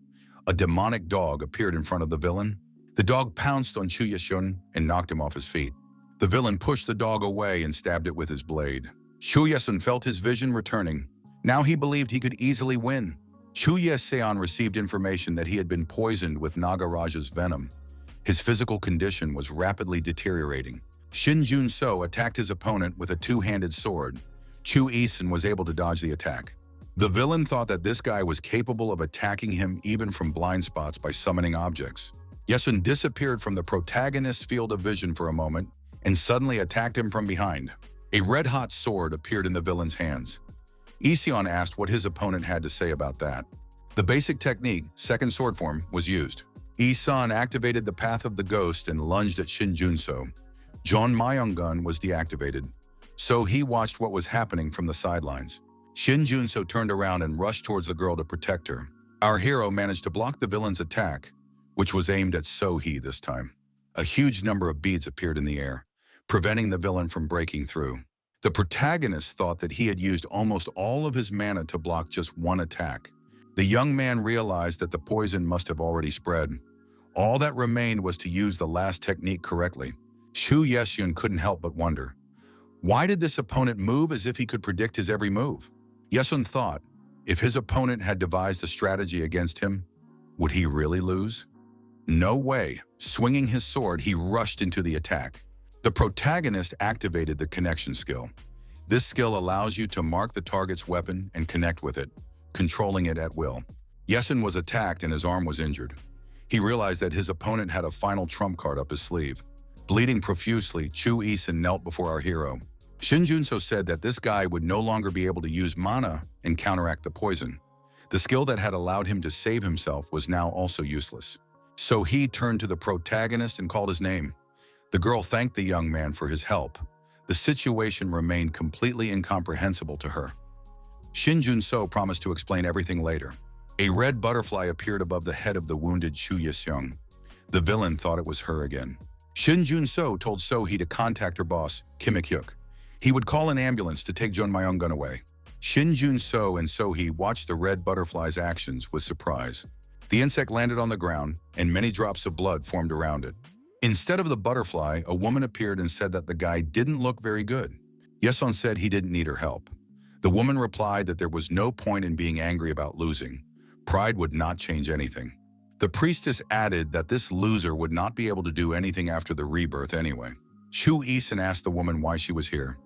A demonic dog appeared in front of the villain. The dog pounced on Chu Yeseon and knocked him off his feet. The villain pushed the dog away and stabbed it with his blade. Chu Yeseon felt his vision returning. Now he believed he could easily win. Chu Yeseon received information that he had been poisoned with Nagaraja's venom. His physical condition was rapidly deteriorating. Shinjuno attacked his opponent with a two-handed sword. Chu Yeseon was able to dodge the attack. The villain thought that this guy was capable of attacking him even from blind spots by summoning objects. Yeseon disappeared from the protagonist's field of vision for a moment and suddenly attacked him from behind. A red-hot sword appeared in the villain's hands. Yeseon asked what his opponent had to say about that. The basic technique, second sword form, was used. Yeseon activated the Path of the Ghost and lunged at Shinjuno. Jong Myung-gun was deactivated, so he watched what was happening from the sidelines. Shinjuno turned around and rushed towards the girl to protect her. Our hero managed to block the villain's attack, which was aimed at So-hee this time. A huge number of beads appeared in the air, preventing the villain from breaking through. The protagonist thought that he had used almost all of his mana to block just one attack. The young man realized that the poison must have already spread. All that remained was to use the last technique correctly. Chu Yeseon couldn't help but wonder, why did this opponent move as if he could predict his every move? Yeseon thought, if his opponent had devised a strategy against him, would he really lose? No way. Swinging his sword, he rushed into the attack. The protagonist activated the connection skill. This skill allows you to mark the target's weapon and connect with it, controlling it at will. Yeseon was attacked and his arm was injured. He realized that his opponent had a final trump card up his sleeve. Bleeding profusely, Chu Yeseon knelt before our hero. Shinjuno said that this guy would no longer be able to use mana and counteract the poison. The skill that had allowed him to save himself was now also useless. So he turned to the protagonist and called his name. The girl thanked the young man for his help. The situation remained completely incomprehensible to her. Shinjuno promised to explain everything later. A red butterfly appeared above the head of the wounded Chu Yeseon. The villain thought it was her again. Shinjuno told So-hee to contact her boss, Kim Ik-hyuk. He would call an ambulance to take Jong Myung-gun away. Shinjuno and So-hee watched the red butterfly's actions with surprise. The insect landed on the ground, and many drops of blood formed around it. Instead of the butterfly, a woman appeared and said that the guy didn't look very good. Yeseon said he didn't need her help. The woman replied that there was no point in being angry about losing. Pride would not change anything. The priestess added that this loser would not be able to do anything after the rebirth anyway. Chu Eason asked the woman why she was here.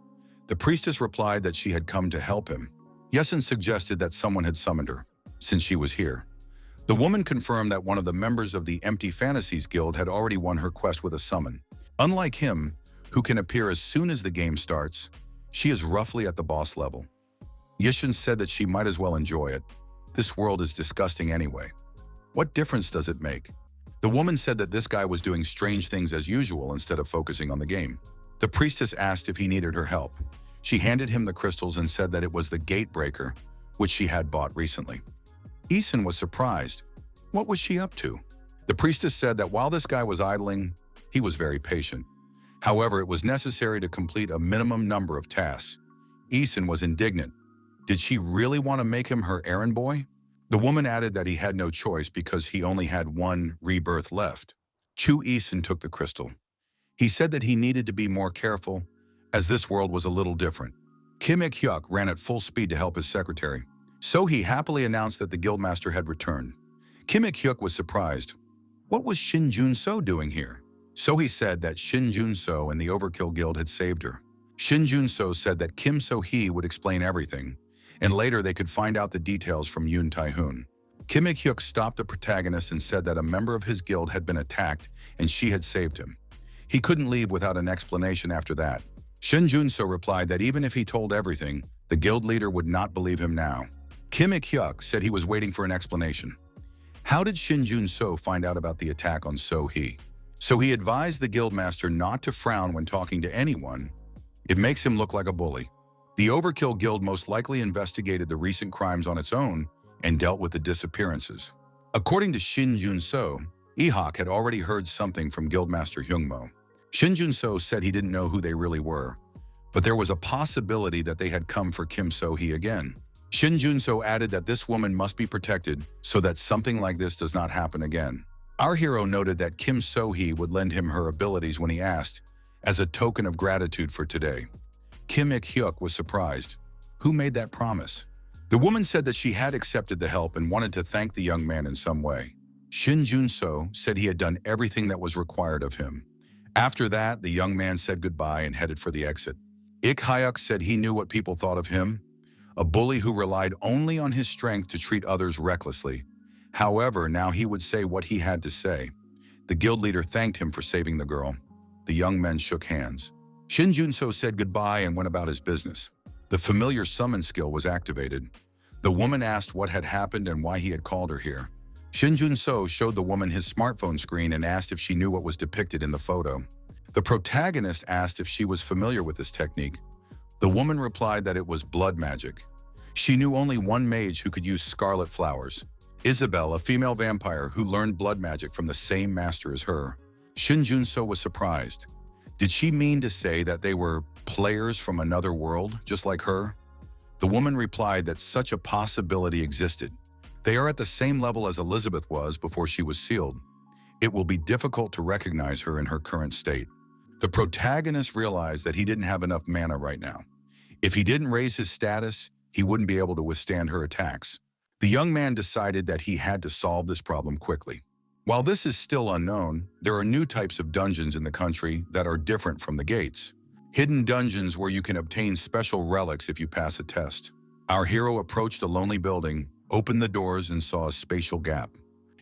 The priestess replied that she had come to help him. Yesun suggested that someone had summoned her, since she was here. The woman confirmed that one of the members of the Empty Fantasies Guild had already won her quest with a summon. Unlike him, who can appear as soon as the game starts, she is roughly at the boss level. Yishin said that she might as well enjoy it. This world is disgusting anyway. What difference does it make? The woman said that this guy was doing strange things as usual instead of focusing on the game. The priestess asked if he needed her help. She handed him the crystals and said that it was the gate breaker, which she had bought recently. Eason was surprised. What was she up to? The priestess said that while this guy was idling, he was very patient. However, it was necessary to complete a minimum number of tasks. Eason was indignant. Did she really want to make him her errand boy? The woman added that he had no choice because he only had one rebirth left. Chu Eason took the crystal. He said that he needed to be more careful, as this world was a little different. Kim Ik-hyuk ran at full speed to help his secretary. So he happily announced that the guildmaster had returned. Kim Ik-hyuk was surprised. What was Shinjuno doing here? So he said that Shinjuno and the Overkill Guild had saved her. Shinjuno said that Kim So-hee would explain everything, and later they could find out the details from Yoon Tae-hoon. Kim Ik-hyuk stopped the protagonist and said that a member of his guild had been attacked and she had saved him. He couldn't leave without an explanation after that. Shinjuno replied that even if he told everything, the guild leader would not believe him now. Kim Ik-hyuk said he was waiting for an explanation. How did Shinjuno find out about the attack on So-hee? So he advised the guildmaster not to frown when talking to anyone. It makes him look like a bully. The Overkill Guild most likely investigated the recent crimes on its own and dealt with the disappearances. According to Shinjuno, Ehak had already heard something from Guildmaster Hyungmo. Shinjuno said he didn't know who they really were, but there was a possibility that they had come for Kim So-hee again. Shinjuno added that this woman must be protected so that something like this does not happen again. Our hero noted that Kim So-hee would lend him her abilities when he asked, as a token of gratitude for today. Kim Ik-hyuk was surprised. Who made that promise? The woman said that she had accepted the help and wanted to thank the young man in some way. Shinjuno said he had done everything that was required of him. After that, the young man said goodbye and headed for the exit. Ik-hyuk said he knew what people thought of him, a bully who relied only on his strength to treat others recklessly. However, now he would say what he had to say. The guild leader thanked him for saving the girl. The young men shook hands. Shinjuno said goodbye and went about his business. The familiar summon skill was activated. The woman asked what had happened and why he had called her here. Shinjuno showed the woman his smartphone screen and asked if she knew what was depicted in the photo. The protagonist asked if she was familiar with this technique. The woman replied that it was blood magic. She knew only one mage who could use scarlet flowers. Isabel, a female vampire who learned blood magic from the same master as her. Shinjuno was surprised. Did she mean to say that they were players from another world, just like her? The woman replied that such a possibility existed. They are at the same level as Elizabeth was before she was sealed. It will be difficult to recognize her in her current state. The protagonist realized that he didn't have enough mana right now. If he didn't raise his status, he wouldn't be able to withstand her attacks. The young man decided that he had to solve this problem quickly. While this is still unknown, there are new types of dungeons in the country that are different from the gates. Hidden dungeons where you can obtain special relics if you pass a test. Our hero approached a lonely building, opened the doors, and saw a spatial gap.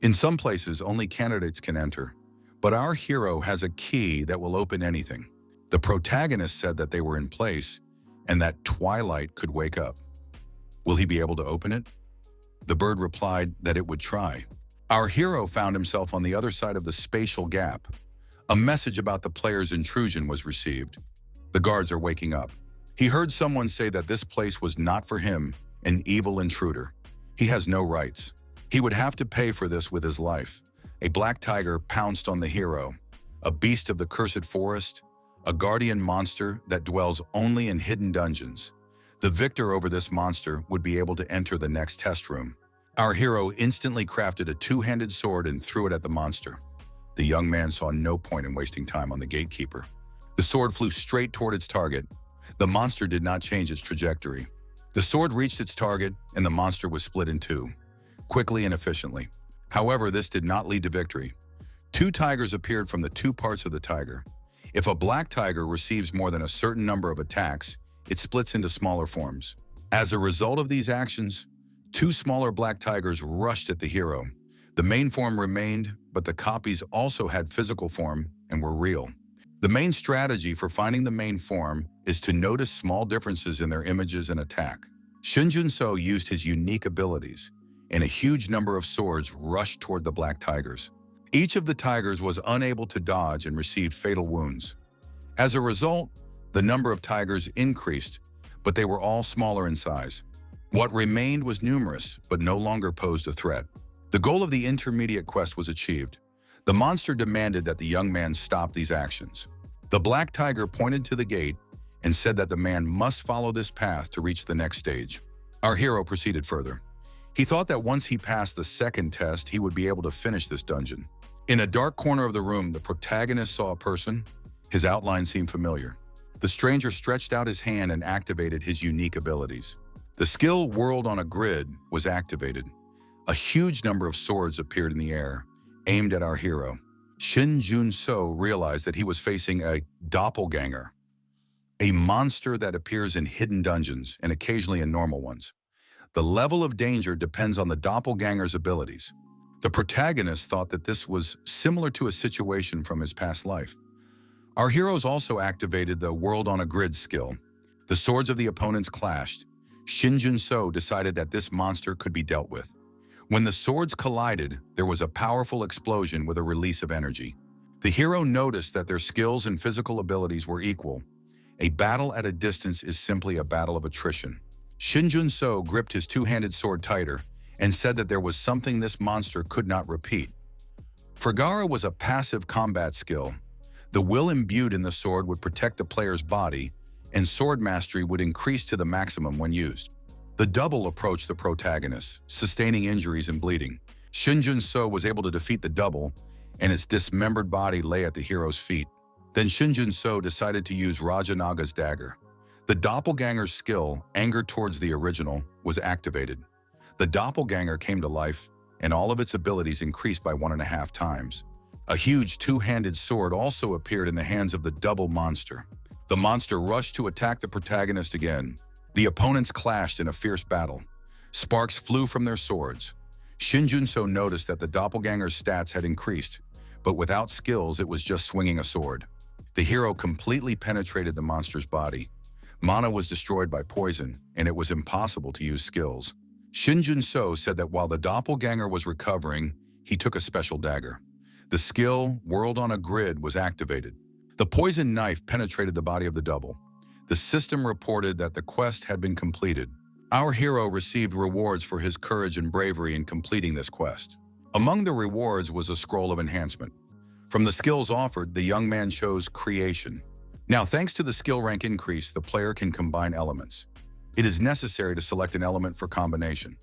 In some places, only candidates can enter, but our hero has a key that will open anything. The protagonist said that they were in place and that Twilight could wake up. Will he be able to open it? The bird replied that it would try. Our hero found himself on the other side of the spatial gap. A message about the player's intrusion was received. The guards are waking up. He heard someone say that this place was not for him, an evil intruder. He has no rights. He would have to pay for this with his life. A black tiger pounced on the hero, a beast of the cursed forest, a guardian monster that dwells only in hidden dungeons. The victor over this monster would be able to enter the next test room. Our hero instantly crafted a two-handed sword and threw it at the monster. The young man saw no point in wasting time on the gatekeeper. The sword flew straight toward its target. The monster did not change its trajectory. The sword reached its target, and the monster was split in two, quickly and efficiently. However, this did not lead to victory. Two tigers appeared from the two parts of the tiger. If a black tiger receives more than a certain number of attacks, it splits into smaller forms. As a result of these actions, two smaller black tigers rushed at the hero. The main form remained, but the copies also had physical form and were real. The main strategy for finding the main form is to notice small differences in their images and attack. Shinjuno used his unique abilities, and a huge number of swords rushed toward the black tigers. Each of the tigers was unable to dodge and received fatal wounds. As a result, the number of tigers increased, but they were all smaller in size. What remained was numerous, but no longer posed a threat. The goal of the intermediate quest was achieved. The monster demanded that the young man stop these actions. The black tiger pointed to the gate and said that the man must follow this path to reach the next stage. Our hero proceeded further. He thought that once he passed the second test, he would be able to finish this dungeon. In a dark corner of the room, the protagonist saw a person. His outline seemed familiar. The stranger stretched out his hand and activated his unique abilities. The skill World on a Grid was activated. A huge number of swords appeared in the air, aimed at our hero. Shinjuno realized that he was facing a doppelganger, a monster that appears in hidden dungeons and occasionally in normal ones. The level of danger depends on the doppelganger's abilities. The protagonist thought that this was similar to a situation from his past life. Our heroes also activated the World on a Grid skill. The swords of the opponents clashed. Shinjuno decided that this monster could be dealt with. When the swords collided, there was a powerful explosion with a release of energy. The hero noticed that their skills and physical abilities were equal. A battle at a distance is simply a battle of attrition. Shinjuno gripped his two-handed sword tighter and said that there was something this monster could not repeat. Fragara was a passive combat skill. The will imbued in the sword would protect the player's body, and sword mastery would increase to the maximum when used. The double approached the protagonist, sustaining injuries and bleeding. Shinjuno was able to defeat the double, and its dismembered body lay at the hero's feet. Then Shinjuno decided to use Rajanaga's dagger. The doppelganger's skill, anger towards the original, was activated. The doppelganger came to life, and all of its abilities increased by 1.5 times. A huge two-handed sword also appeared in the hands of the double monster. The monster rushed to attack the protagonist again. The opponents clashed in a fierce battle. Sparks flew from their swords. Shinjuno noticed that the doppelganger's stats had increased, but without skills it was just swinging a sword. The hero completely penetrated the monster's body. Mana was destroyed by poison, and it was impossible to use skills. Shinjuno said that while the doppelganger was recovering, he took a special dagger. The skill, World on a Grid, was activated. The poison knife penetrated the body of the double. The system reported that the quest had been completed. Our hero received rewards for his courage and bravery in completing this quest. Among the rewards was a scroll of enhancement. From the skills offered, the young man chose Creation. Now, thanks to the skill rank increase, the player can combine elements. It is necessary to select an element for combination.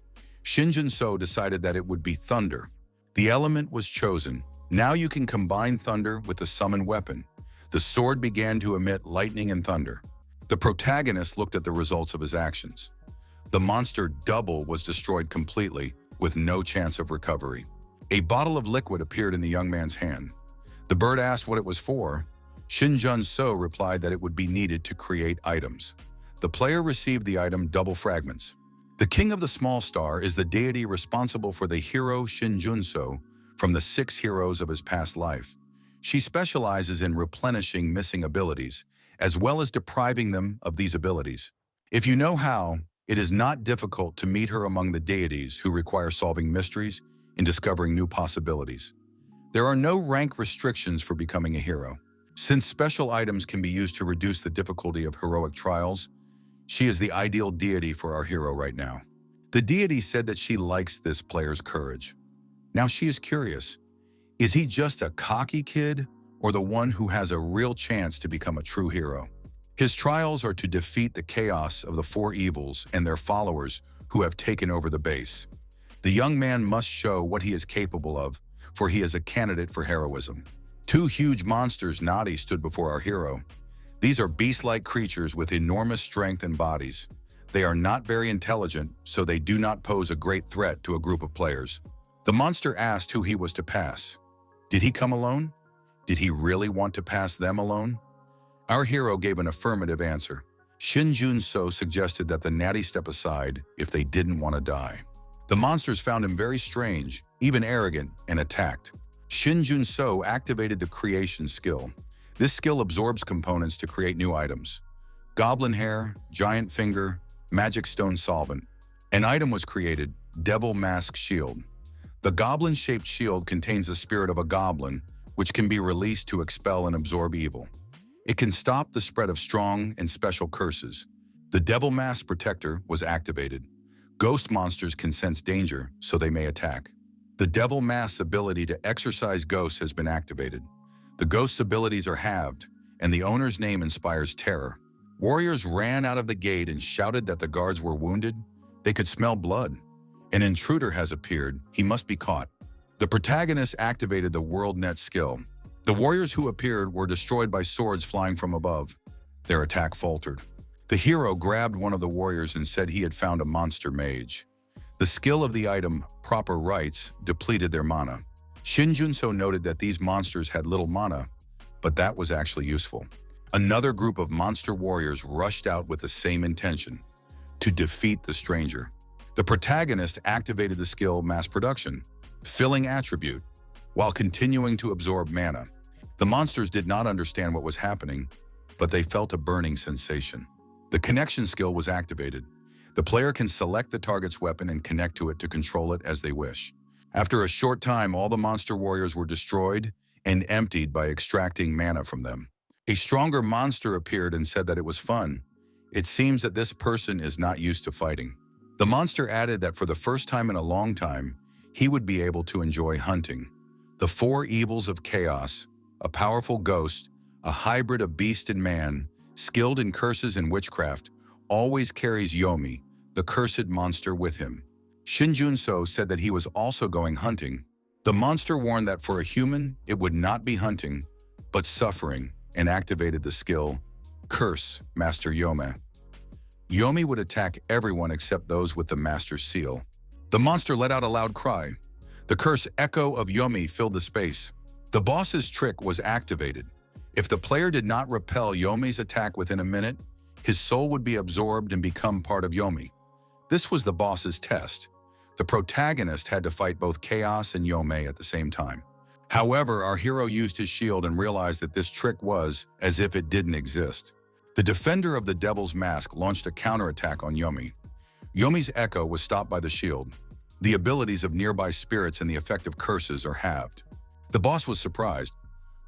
Shinjuno decided that it would be thunder. The element was chosen. Now you can combine thunder with the summoned weapon. The sword began to emit lightning and thunder. The protagonist looked at the results of his actions. The monster double was destroyed completely, with no chance of recovery. A bottle of liquid appeared in the young man's hand. The bird asked what it was for. Shinjuno replied that it would be needed to create items. The player received the item Double Fragments. The King of the Small Star is the deity responsible for the hero Shinjuno from the 6 heroes of his past life. She specializes in replenishing missing abilities, as well as depriving them of these abilities. If you know how, it is not difficult to meet her among the deities who require solving mysteries and discovering new possibilities. There are no rank restrictions for becoming a hero. Since special items can be used to reduce the difficulty of heroic trials, she is the ideal deity for our hero right now. The deity said that she likes this player's courage. Now she is curious. Is he just a cocky kid, or the one who has a real chance to become a true hero? His trials are to defeat the chaos of the 4 evils and their followers who have taken over the base. The young man must show what he is capable of, for he is a candidate for heroism. 2 huge monsters Nadi stood before our hero. These are beast-like creatures with enormous strength and bodies. They are not very intelligent, so they do not pose a great threat to a group of players. The monster asked who he was to pass. Did he come alone? Did he really want to pass them alone? Our hero gave an affirmative answer. Shinjuno suggested that the natty step aside if they didn't want to die. The monsters found him very strange, even arrogant, and attacked. Shinjuno activated the creation skill. This skill absorbs components to create new items. Goblin hair, giant finger, magic stone solvent. An item was created, devil mask shield. The goblin-shaped shield contains the spirit of a goblin, which can be released to expel and absorb evil. It can stop the spread of strong and special curses. The devil mask protector was activated. Ghost monsters can sense danger, so they may attack. The devil mask's ability to exorcise ghosts has been activated. The ghost's abilities are halved, and the owner's name inspires terror. Warriors ran out of the gate and shouted that the guards were wounded. They could smell blood. An intruder has appeared. He must be caught. The protagonist activated the World Net skill. The warriors who appeared were destroyed by swords flying from above. Their attack faltered. The hero grabbed one of the warriors and said he had found a monster mage. The skill of the item, Proper Rights, depleted their mana. Shinjuno noted that these monsters had little mana, but that was actually useful. Another group of monster warriors rushed out with the same intention, to defeat the stranger. The protagonist activated the skill Mass Production, filling attribute, while continuing to absorb mana. The monsters did not understand what was happening, but they felt a burning sensation. The connection skill was activated. The player can select the target's weapon and connect to it to control it as they wish. After a short time, all the monster warriors were destroyed and emptied by extracting mana from them. A stronger monster appeared and said that it was fun. It seems that this person is not used to fighting. The monster added that for the first time in a long time, he would be able to enjoy hunting. The four evils of chaos, a powerful ghost, a hybrid of beast and man, skilled in curses and witchcraft, always carries Yomi, the cursed monster, with him. Shinjuno said that he was also going hunting. The monster warned that for a human, it would not be hunting, but suffering, and activated the skill, Curse Master Yomi. Yomi would attack everyone except those with the Master's seal. The monster let out a loud cry. The curse Echo of Yomi filled the space. The boss's trick was activated. If the player did not repel Yomi's attack within a minute, his soul would be absorbed and become part of Yomi. This was the boss's test. The protagonist had to fight both Chaos and Yomi at the same time. However, our hero used his shield and realized that this trick was as if it didn't exist. The defender of the Devil's Mask launched a counterattack on Yomi. Yomi's echo was stopped by the shield. The abilities of nearby spirits and the effect of curses are halved. The boss was surprised.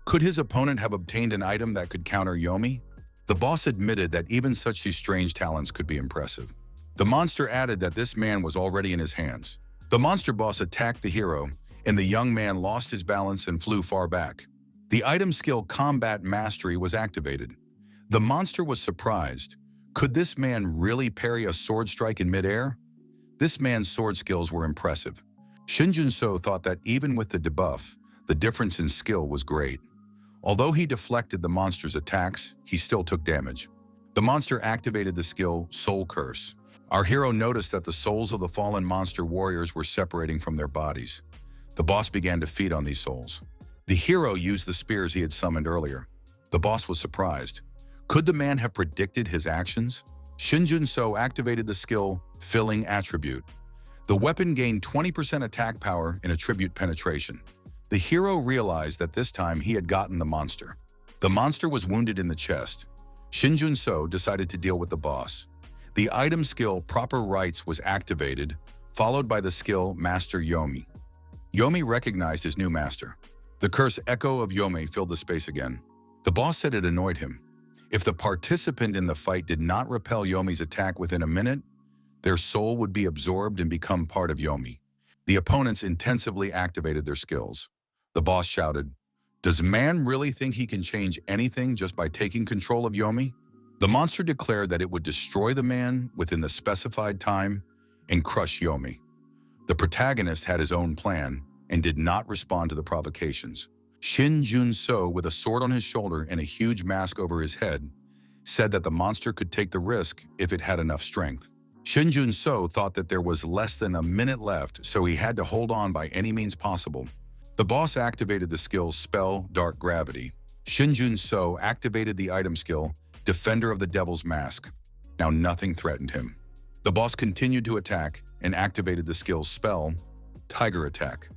Could his opponent have obtained an item that could counter Yomi? The boss admitted that even such strange talents could be impressive. The monster added that this man was already in his hands. The monster boss attacked the hero, and the young man lost his balance and flew far back. The item skill Combat Mastery was activated. The monster was surprised. Could this man really parry a sword strike in midair? This man's sword skills were impressive. Shinjuno thought that even with the debuff, the difference in skill was great. Although he deflected the monster's attacks, he still took damage. The monster activated the skill Soul Curse. Our hero noticed that the souls of the fallen monster warriors were separating from their bodies. The boss began to feed on these souls. The hero used the spears he had summoned earlier. The boss was surprised. Could the man have predicted his actions? Shinjuno activated the skill Filling Attribute. The weapon gained 20% attack power and attribute penetration. The hero realized that this time he had gotten the monster. The monster was wounded in the chest. Shinjuno decided to deal with the boss. The item skill Proper Rights was activated, followed by the skill Master Yomi. Yomi recognized his new master. The curse Echo of Yomi filled the space again. The boss said it annoyed him. If the participant in the fight did not repel Yomi's attack within a minute, their soul would be absorbed and become part of Yomi. The opponents intensively activated their skills. The boss shouted, "Does man really think he can change anything just by taking control of Yomi?" The monster declared that it would destroy the man within the specified time and crush Yomi. The protagonist had his own plan and did not respond to the provocations. Shinjuno, with a sword on his shoulder and a huge mask over his head, said that the monster could take the risk if it had enough strength. Shinjuno thought that there was less than a minute left, so he had to hold on by any means possible. The boss activated the skill Spell Dark Gravity. Shinjuno activated the item skill Defender of the Devil's Mask. Now nothing threatened him. The boss continued to attack and activated the skill Spell Tiger Attack.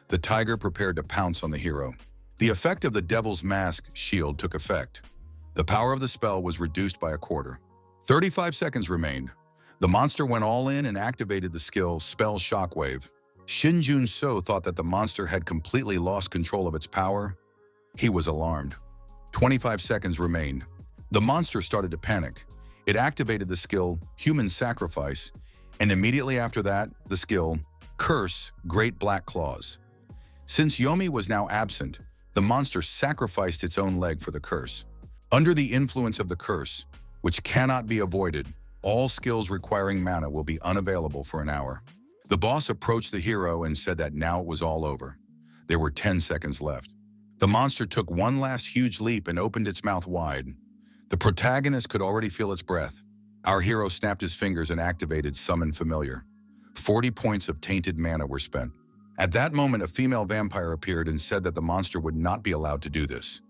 The tiger prepared to pounce on the hero. The effect of the Devil's Mask shield took effect. The power of the spell was reduced by a quarter. 35 seconds remained. The monster went all in and activated the skill Spell Shockwave. Shinjuno thought that the monster had completely lost control of its power. He was alarmed. 25 seconds remained. The monster started to panic. It activated the skill Human Sacrifice, and immediately after that, the skill Curse Great Black Claws. Since Yomi was now absent, the monster sacrificed its own leg for the curse. Under the influence of the curse, which cannot be avoided, all skills requiring mana will be unavailable for an hour. The boss approached the hero and said that now it was all over. There were 10 seconds left. The monster took one last huge leap and opened its mouth wide. The protagonist could already feel its breath. Our hero snapped his fingers and activated Summon Familiar. 40 points of tainted mana were spent. At that moment, a female vampire appeared and said that the monster would not be allowed to do this.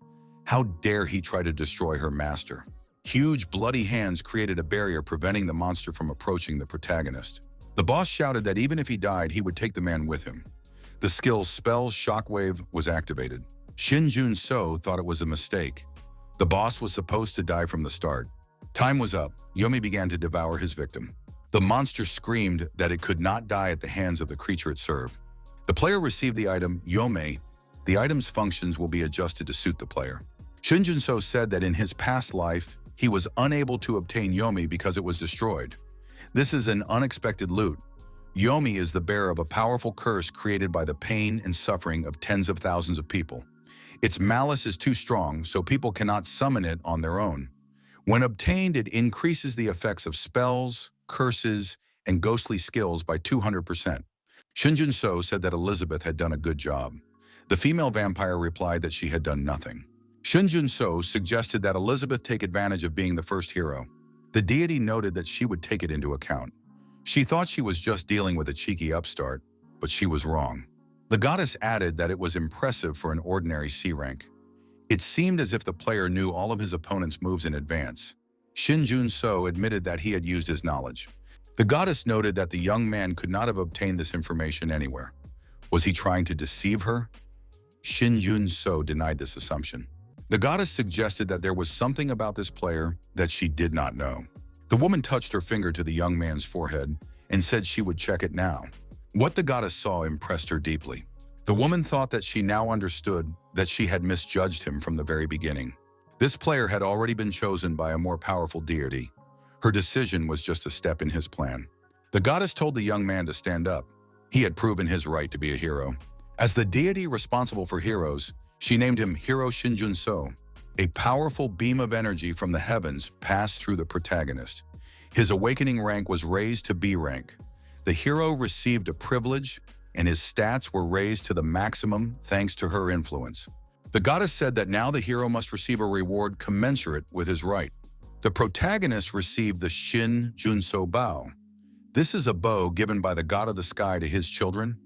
How dare he try to destroy her master? Huge, bloody hands created a barrier preventing the monster from approaching the protagonist. The boss shouted that even if he died, he would take the man with him. The skill Spell Shockwave was activated. Shinjuno thought it was a mistake. The boss was supposed to die from the start. Time was up. Yomi began to devour his victim. The monster screamed that it could not die at the hands of the creature it served. The player received the item Yome. The item's functions will be adjusted to suit the player. Shinjuno said that in his past life, he was unable to obtain Yomi because it was destroyed. This is an unexpected loot. Yomi is the bearer of a powerful curse created by the pain and suffering of tens of thousands of people. Its malice is too strong, so people cannot summon it on their own. When obtained, it increases the effects of spells, curses, and ghostly skills by 200%. Shinjuno said that Elizabeth had done a good job. The female vampire replied that she had done nothing. Shinjuno suggested that Elizabeth take advantage of being the first hero. The deity noted that she would take it into account. She thought she was just dealing with a cheeky upstart, but she was wrong. The goddess added that it was impressive for an ordinary C rank. It seemed as if the player knew all of his opponent's moves in advance. Shinjuno admitted that he had used his knowledge. The goddess noted that the young man could not have obtained this information anywhere. Was he trying to deceive her? Shinjuno denied this assumption. The goddess suggested that there was something about this player that she did not know. The woman touched her finger to the young man's forehead and said she would check it now. What the goddess saw impressed her deeply. The woman thought that she now understood that she had misjudged him from the very beginning. This player had already been chosen by a more powerful deity. Her decision was just a step in his plan. The goddess told the young man to stand up. He had proven his right to be a hero. As the deity responsible for heroes, she named him Hero Shinjuno. A powerful beam of energy from the heavens passed through the protagonist. His awakening rank was raised to B rank. The hero received a privilege, and his stats were raised to the maximum thanks to her influence. The goddess said that now the hero must receive a reward commensurate with his right. The protagonist received the Shinjuno bow. This is a bow given by the god of the sky to his children.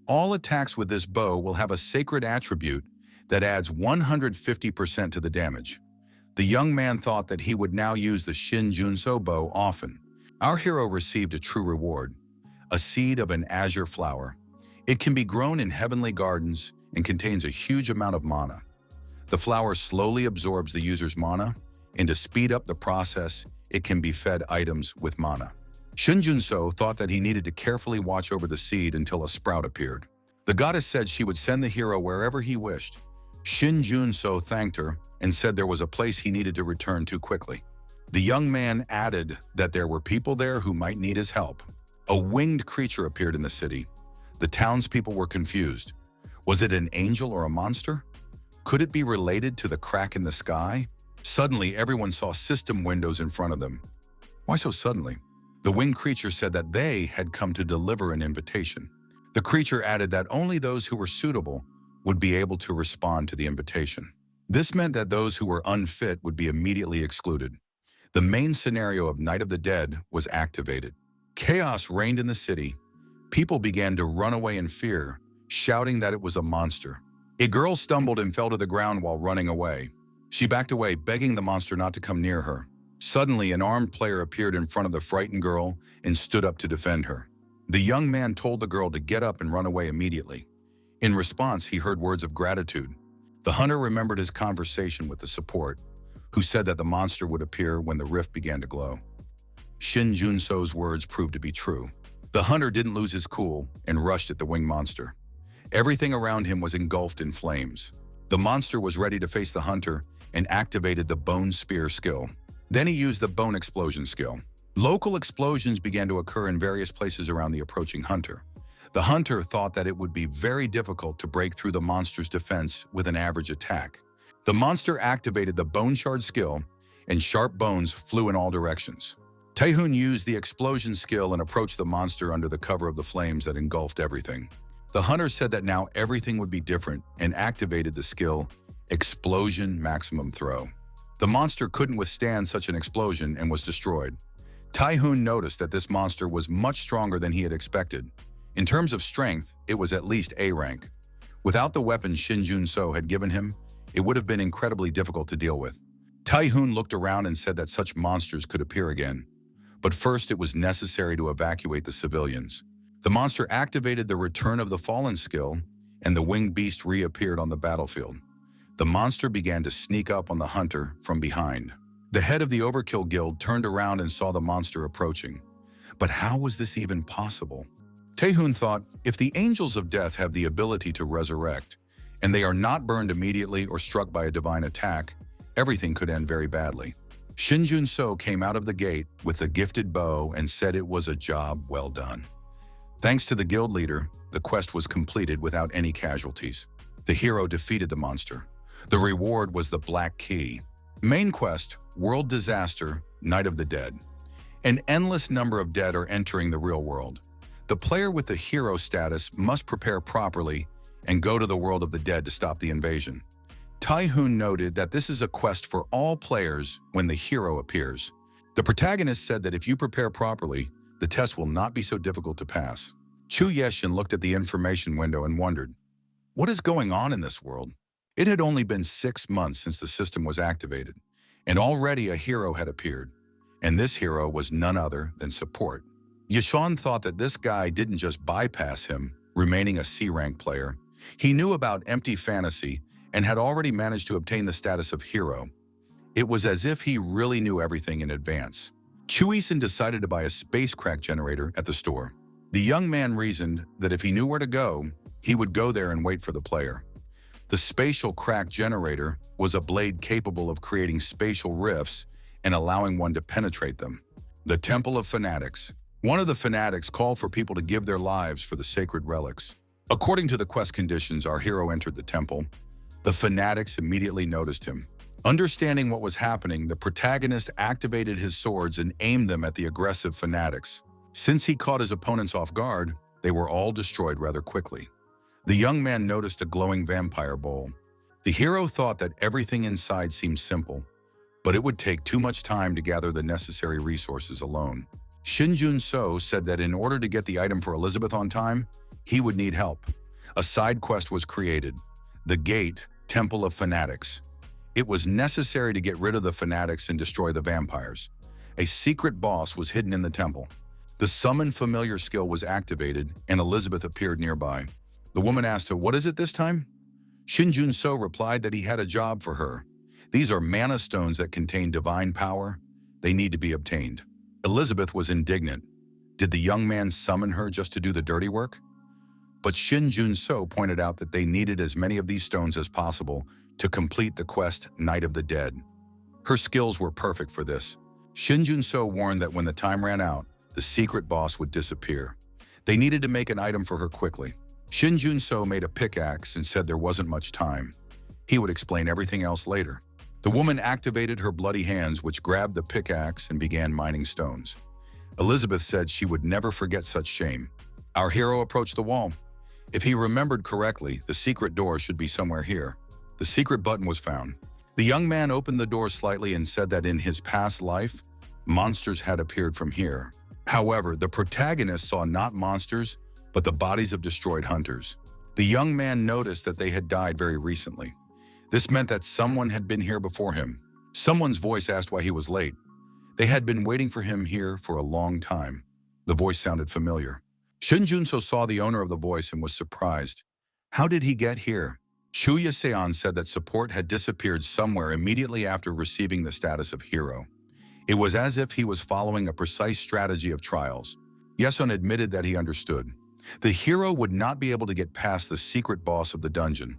All attacks with this bow will have a sacred attribute that adds 150% to the damage. The young man thought that he would now use the Shinjuno bow often. Our hero received a true reward, a seed of an azure flower. It can be grown in heavenly gardens and contains a huge amount of mana. The flower slowly absorbs the user's mana, and to speed up the process, it can be fed items with mana. Shinjuno thought that he needed to carefully watch over the seed until a sprout appeared. The goddess said she would send the hero wherever he wished. Shinjuno thanked her and said there was a place he needed to return to quickly. The young man added that there were people there who might need his help. A winged creature appeared in the city. The townspeople were confused. Was it an angel or a monster? Could it be related to the crack in the sky? Suddenly, everyone saw system windows in front of them. Why so suddenly? The winged creature said that they had come to deliver an invitation. The creature added that only those who were suitable would be able to respond to the invitation. This meant that those who were unfit would be immediately excluded. The main scenario of Night of the Dead was activated. Chaos reigned in the city. People began to run away in fear, shouting that it was a monster. A girl stumbled and fell to the ground while running away. She backed away, begging the monster not to come near her. Suddenly, an armed player appeared in front of the frightened girl and stood up to defend her. The young man told the girl to get up and run away immediately. In response, he heard words of gratitude. The hunter remembered his conversation with the support, who said that the monster would appear when the rift began to glow. Shinjuno's words proved to be true. The hunter didn't lose his cool and rushed at the winged monster. Everything around him was engulfed in flames. The monster was ready to face the hunter and activated the bone spear skill. Then he used the bone explosion skill. Local explosions began to occur in various places around the approaching hunter. The hunter thought that it would be very difficult to break through the monster's defense with an average attack. The monster activated the bone shard skill, and sharp bones flew in all directions. Taehoon used the explosion skill and approached the monster under the cover of the flames that engulfed everything. The hunter said that now everything would be different and activated the skill Explosion Maximum Throw. The monster couldn't withstand such an explosion and was destroyed. Taehoon noticed that this monster was much stronger than he had expected. In terms of strength, it was at least A rank. Without the weapon Shinjuno had given him, it would have been incredibly difficult to deal with. Taehoon looked around and said that such monsters could appear again. But first it was necessary to evacuate the civilians. The monster activated the Return of the Fallen skill, and the winged beast reappeared on the battlefield. The monster began to sneak up on the hunter from behind. The head of the Overkill Guild turned around and saw the monster approaching. But how was this even possible? Taehoon thought, if the angels of death have the ability to resurrect, and they are not burned immediately or struck by a divine attack, everything could end very badly. Shinjuno came out of the gate with the gifted bow and said it was a job well done. Thanks to the guild leader, the quest was completed without any casualties. The hero defeated the monster. The reward was the Black Key. Main quest, World Disaster, Night of the Dead. An endless number of dead are entering the real world. The player with the hero status must prepare properly and go to the world of the dead to stop the invasion. Taehoon noted that this is a quest for all players when the hero appears. The protagonist said that if you prepare properly, the test will not be so difficult to pass. Chu Yeshin looked at the information window and wondered, what is going on in this world? It had only been 6 months since the system was activated, and already a hero had appeared, and this hero was none other than support. Yeshan thought that this guy didn't just bypass him, remaining a C-rank player. He knew about empty fantasy and had already managed to obtain the status of hero. It was as if he really knew everything in advance. Chu Yeshin decided to buy a space crack generator at the store. The young man reasoned that if he knew where to go, he would go there and wait for the player. The spatial crack generator was a blade capable of creating spatial rifts and allowing one to penetrate them. The Temple of Fanatics. One of the fanatics called for people to give their lives for the sacred relics. According to the quest conditions, our hero entered the temple. The fanatics immediately noticed him. Understanding what was happening, the protagonist activated his swords and aimed them at the aggressive fanatics. Since he caught his opponents off guard, they were all destroyed rather quickly. The young man noticed a glowing vampire bowl. The hero thought that everything inside seemed simple, but it would take too much time to gather the necessary resources alone. Shinjuno said that in order to get the item for Elizabeth on time, he would need help. A side quest was created, the Gate, Temple of Fanatics. It was necessary to get rid of the fanatics and destroy the vampires. A secret boss was hidden in the temple. The Summon Familiar skill was activated, and Elizabeth appeared nearby. The woman asked her, what is it this time? Shinjuno replied that he had a job for her. These are mana stones that contain divine power. They need to be obtained. Elizabeth was indignant. Did the young man summon her just to do the dirty work? But Shinjuno pointed out that they needed as many of these stones as possible to complete the quest Night of the Dead. Her skills were perfect for this. Shinjuno warned that when the time ran out, the secret boss would disappear. They needed to make an item for her quickly. Shinjuno made a pickaxe and said there wasn't much time. He would explain everything else later. The woman activated her bloody hands, which grabbed the pickaxe and began mining stones. Elizabeth said she would never forget such shame. Our hero approached the wall. If he remembered correctly, the secret door should be somewhere here. The secret button was found. The young man opened the door slightly and said that in his past life, monsters had appeared from here. However, the protagonist saw not monsters, but the bodies of destroyed hunters. The young man noticed that they had died very recently. This meant that someone had been here before him. Someone's voice asked why he was late. They had been waiting for him here for a long time. The voice sounded familiar. Shinjuno saw the owner of the voice and was surprised. How did he get here? Chuya-seon said that support had disappeared somewhere immediately after receiving the status of hero. It was as if he was following a precise strategy of trials. Yesun admitted that he understood. The hero would not be able to get past the secret boss of the dungeon.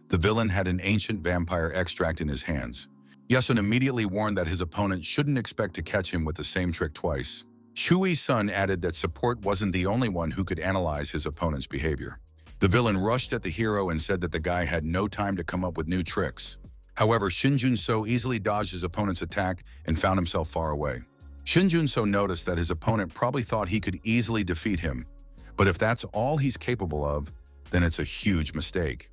The villain had an ancient vampire extract in his hands. Yesun immediately warned that his opponent shouldn't expect to catch him with the same trick twice. Shui-sun added that support wasn't the only one who could analyze his opponent's behavior. The villain rushed at the hero and said that the guy had no time to come up with new tricks. However, Shinjuno easily dodged his opponent's attack and found himself far away. Shinjuno noticed that his opponent probably thought he could easily defeat him, but if that's all he's capable of, then it's a huge mistake.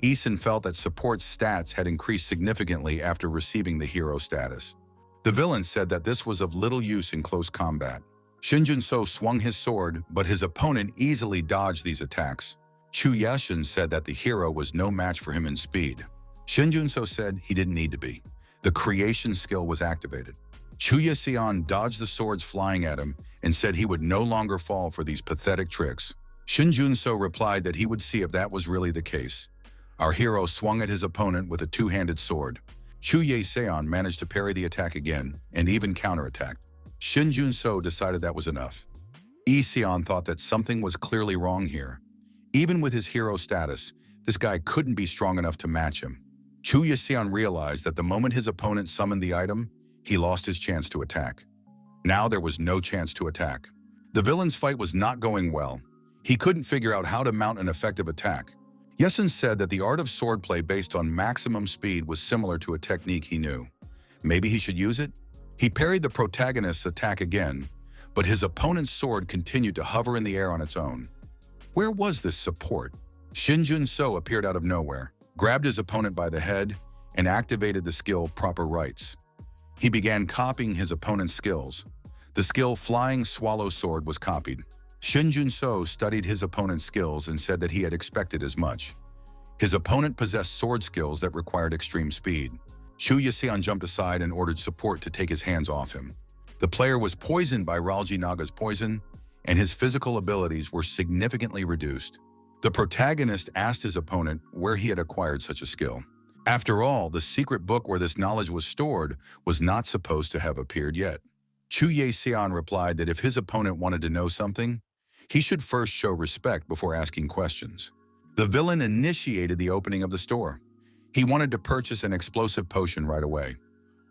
Isun felt that support's stats had increased significantly after receiving the hero status. The villain said that this was of little use in close combat. Shinjuno swung his sword, but his opponent easily dodged these attacks. Chuya-seon said that the hero was no match for him in speed. Shinjuno said he didn't need to be. The creation skill was activated. Chuya-seon dodged the swords flying at him and said he would no longer fall for these pathetic tricks. Shinjuno replied that he would see if that was really the case. Our hero swung at his opponent with a two-handed sword. Chuya-seon managed to parry the attack again and even counterattacked. Shinjuno decided that was enough. Isun thought that something was clearly wrong here. Even with his hero status, this guy couldn't be strong enough to match him. Chuya-seon realized that the moment his opponent summoned the item, he lost his chance to attack. Now there was no chance to attack. The villain's fight was not going well. He couldn't figure out how to mount an effective attack. Yesun said that the art of swordplay based on maximum speed was similar to a technique he knew. Maybe he should use it? He parried the protagonist's attack again, but his opponent's sword continued to hover in the air on its own. Where was this support? Shinjuno appeared out of nowhere, grabbed his opponent by the head, and activated the skill Proper Rights. He began copying his opponent's skills. The skill Flying Swallow Sword was copied. Shinjuno studied his opponent's skills and said that he had expected as much. His opponent possessed sword skills that required extreme speed. Chuya-seon jumped aside and ordered support to take his hands off him. The player was poisoned by Ralji Naga's poison, and his physical abilities were significantly reduced. The protagonist asked his opponent where he had acquired such a skill. After all, the secret book where this knowledge was stored was not supposed to have appeared yet. Chuya-seon replied that if his opponent wanted to know something, he should first show respect before asking questions. The villain initiated the opening of the store. He wanted to purchase an explosive potion right away.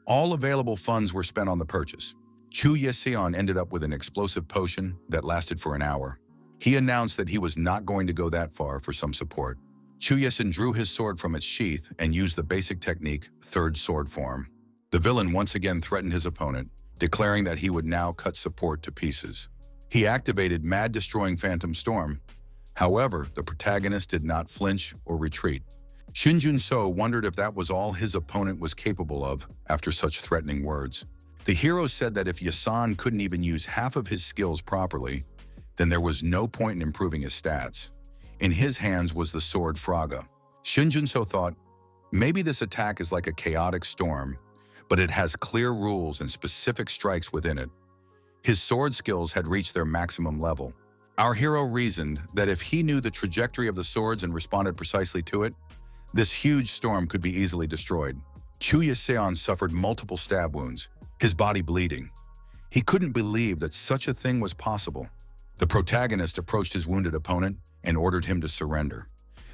All available funds were spent on the purchase. Chuya-seon ended up with an explosive potion that lasted for an hour. He announced that he was not going to go that far for some support. Chuya-seon drew his sword from its sheath and used the basic technique, third sword form. The villain once again threatened his opponent, declaring that he would now cut support to pieces. He activated Mad Destroying Phantom Storm. However, the protagonist did not flinch or retreat. Shinjuno wondered if that was all his opponent was capable of after such threatening words. The hero said that if Yesun couldn't even use half of his skills properly, then there was no point in improving his stats. In his hands was the sword Fraga. Shinjuno thought, maybe this attack is like a chaotic storm, but it has clear rules and specific strikes within it. His sword skills had reached their maximum level. Our hero reasoned that if he knew the trajectory of the swords and responded precisely to it, this huge storm could be easily destroyed. Chuya-seon suffered multiple stab wounds, his body bleeding. He couldn't believe that such a thing was possible. The protagonist approached his wounded opponent and ordered him to surrender.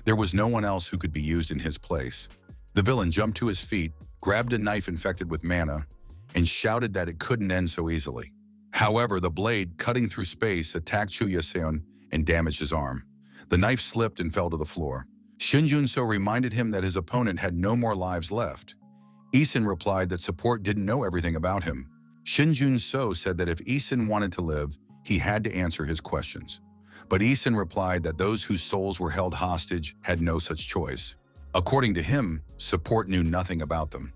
There was no one else who could be used in his place. The villain jumped to his feet, grabbed a knife infected with mana, and shouted that it couldn't end so easily. However, the blade, cutting through space, attacked Chuya-seon and damaged his arm. The knife slipped and fell to the floor. Shinjuno reminded him that his opponent had no more lives left. Isun replied that support didn't know everything about him. Shinjuno said that if Isun wanted to live, he had to answer his questions. But Isun replied that those whose souls were held hostage had no such choice. According to him, support knew nothing about them.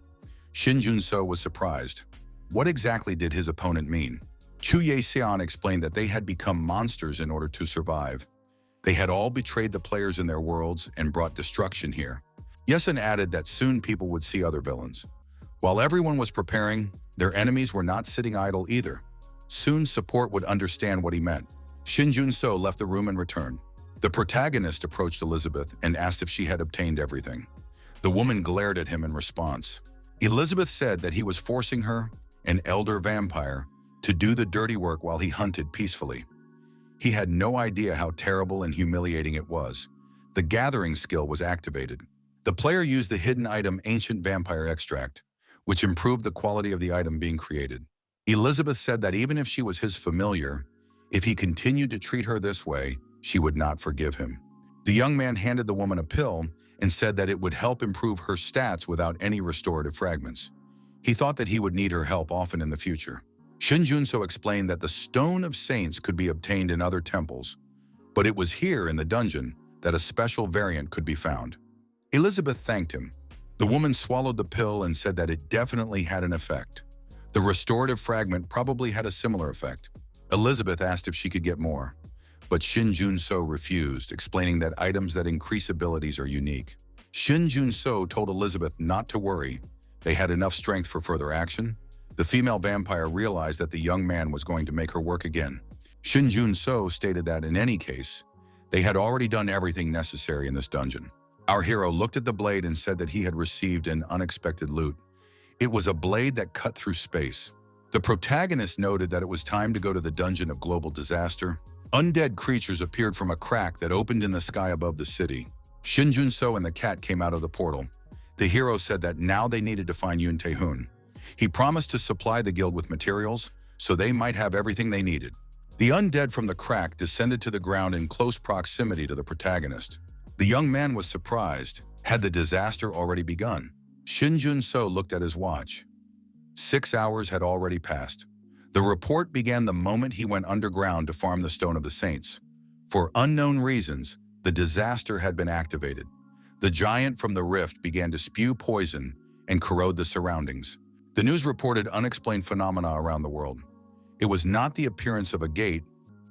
Shinjuno was surprised. What exactly did his opponent mean? Chu Ye-xian explained that they had become monsters in order to survive. They had all betrayed the players in their worlds and brought destruction here. Yesun added that soon people would see other villains. While everyone was preparing, their enemies were not sitting idle either. Soon support would understand what he meant. Shinjuno left the room and returned. The protagonist approached Elizabeth and asked if she had obtained everything. The woman glared at him in response. Elizabeth said that he was forcing her, an elder vampire, to do the dirty work while he hunted peacefully. He had no idea how terrible and humiliating it was. The gathering skill was activated. The player used the hidden item Ancient Vampire Extract, which improved the quality of the item being created. Elizabeth said that even if she was his familiar, if he continued to treat her this way, she would not forgive him. The young man handed the woman a pill and said that it would help improve her stats without any restorative fragments. He thought that he would need her help often in the future. Shinjuno explained that the Stone of Saints could be obtained in other temples, but it was here in the dungeon that a special variant could be found. Elizabeth thanked him. The woman swallowed the pill and said that it definitely had an effect. The restorative fragment probably had a similar effect. Elizabeth asked if she could get more, but Shinjuno refused, explaining that items that increase abilities are unique. Shinjuno told Elizabeth not to worry. They had enough strength for further action. The female vampire realized that the young man was going to make her work again. Shinjuno stated that in any case, they had already done everything necessary in this dungeon. Our hero looked at the blade and said that he had received an unexpected loot. It was a blade that cut through space. The protagonist noted that it was time to go to the dungeon of global disaster. Undead creatures appeared from a crack that opened in the sky above the city. Shinjuno and the cat came out of the portal. The hero said that now they needed to find Yun Tae-hoon. He promised to supply the guild with materials, so they might have everything they needed. The undead from the crack descended to the ground in close proximity to the protagonist. The young man was surprised. Had the disaster already begun? Shinjuno looked at his watch. 6 hours had already passed. The report began the moment he went underground to farm the Stone of the Saints. For unknown reasons, the disaster had been activated. The giant from the rift began to spew poison and corrode the surroundings. The news reported unexplained phenomena around the world. It was not the appearance of a gate,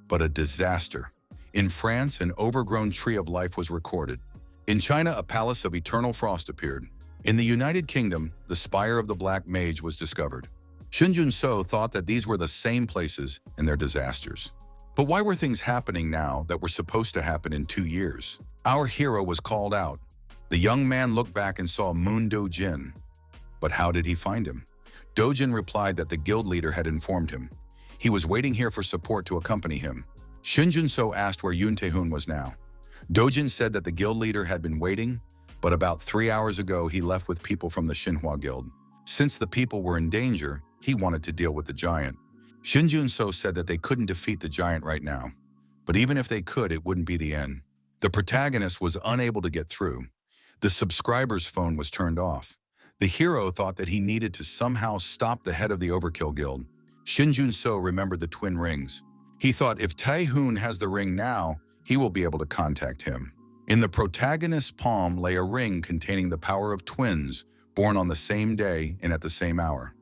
but a disaster. In France, an overgrown tree of life was recorded. In China, a palace of eternal frost appeared. In the United Kingdom, the spire of the Black Mage was discovered. Shinjuno thought that these were the same places in their disasters. But why were things happening now that were supposed to happen in 2 years? Our hero was called out. The young man looked back and saw Moon Do-jin. But how did he find him? Do-jin replied that the guild leader had informed him. He was waiting here for support to accompany him. Shinjuno asked where Yun Tae-hoon was now. Do-jin said that the guild leader had been waiting, but about 3 hours ago he left with people from the Xinhua Guild. Since the people were in danger, he wanted to deal with the giant. Shinjuno said that they couldn't defeat the giant right now, but even if they could, it wouldn't be the end. The protagonist was unable to get through. The subscriber's phone was turned off. The hero thought that he needed to somehow stop the head of the Overkill Guild. Shinjuno remembered the twin rings. He thought if Tae-hoon has the ring now, he will be able to contact him. In the protagonist's palm lay a ring containing the power of twins born on the same day and at the same hour.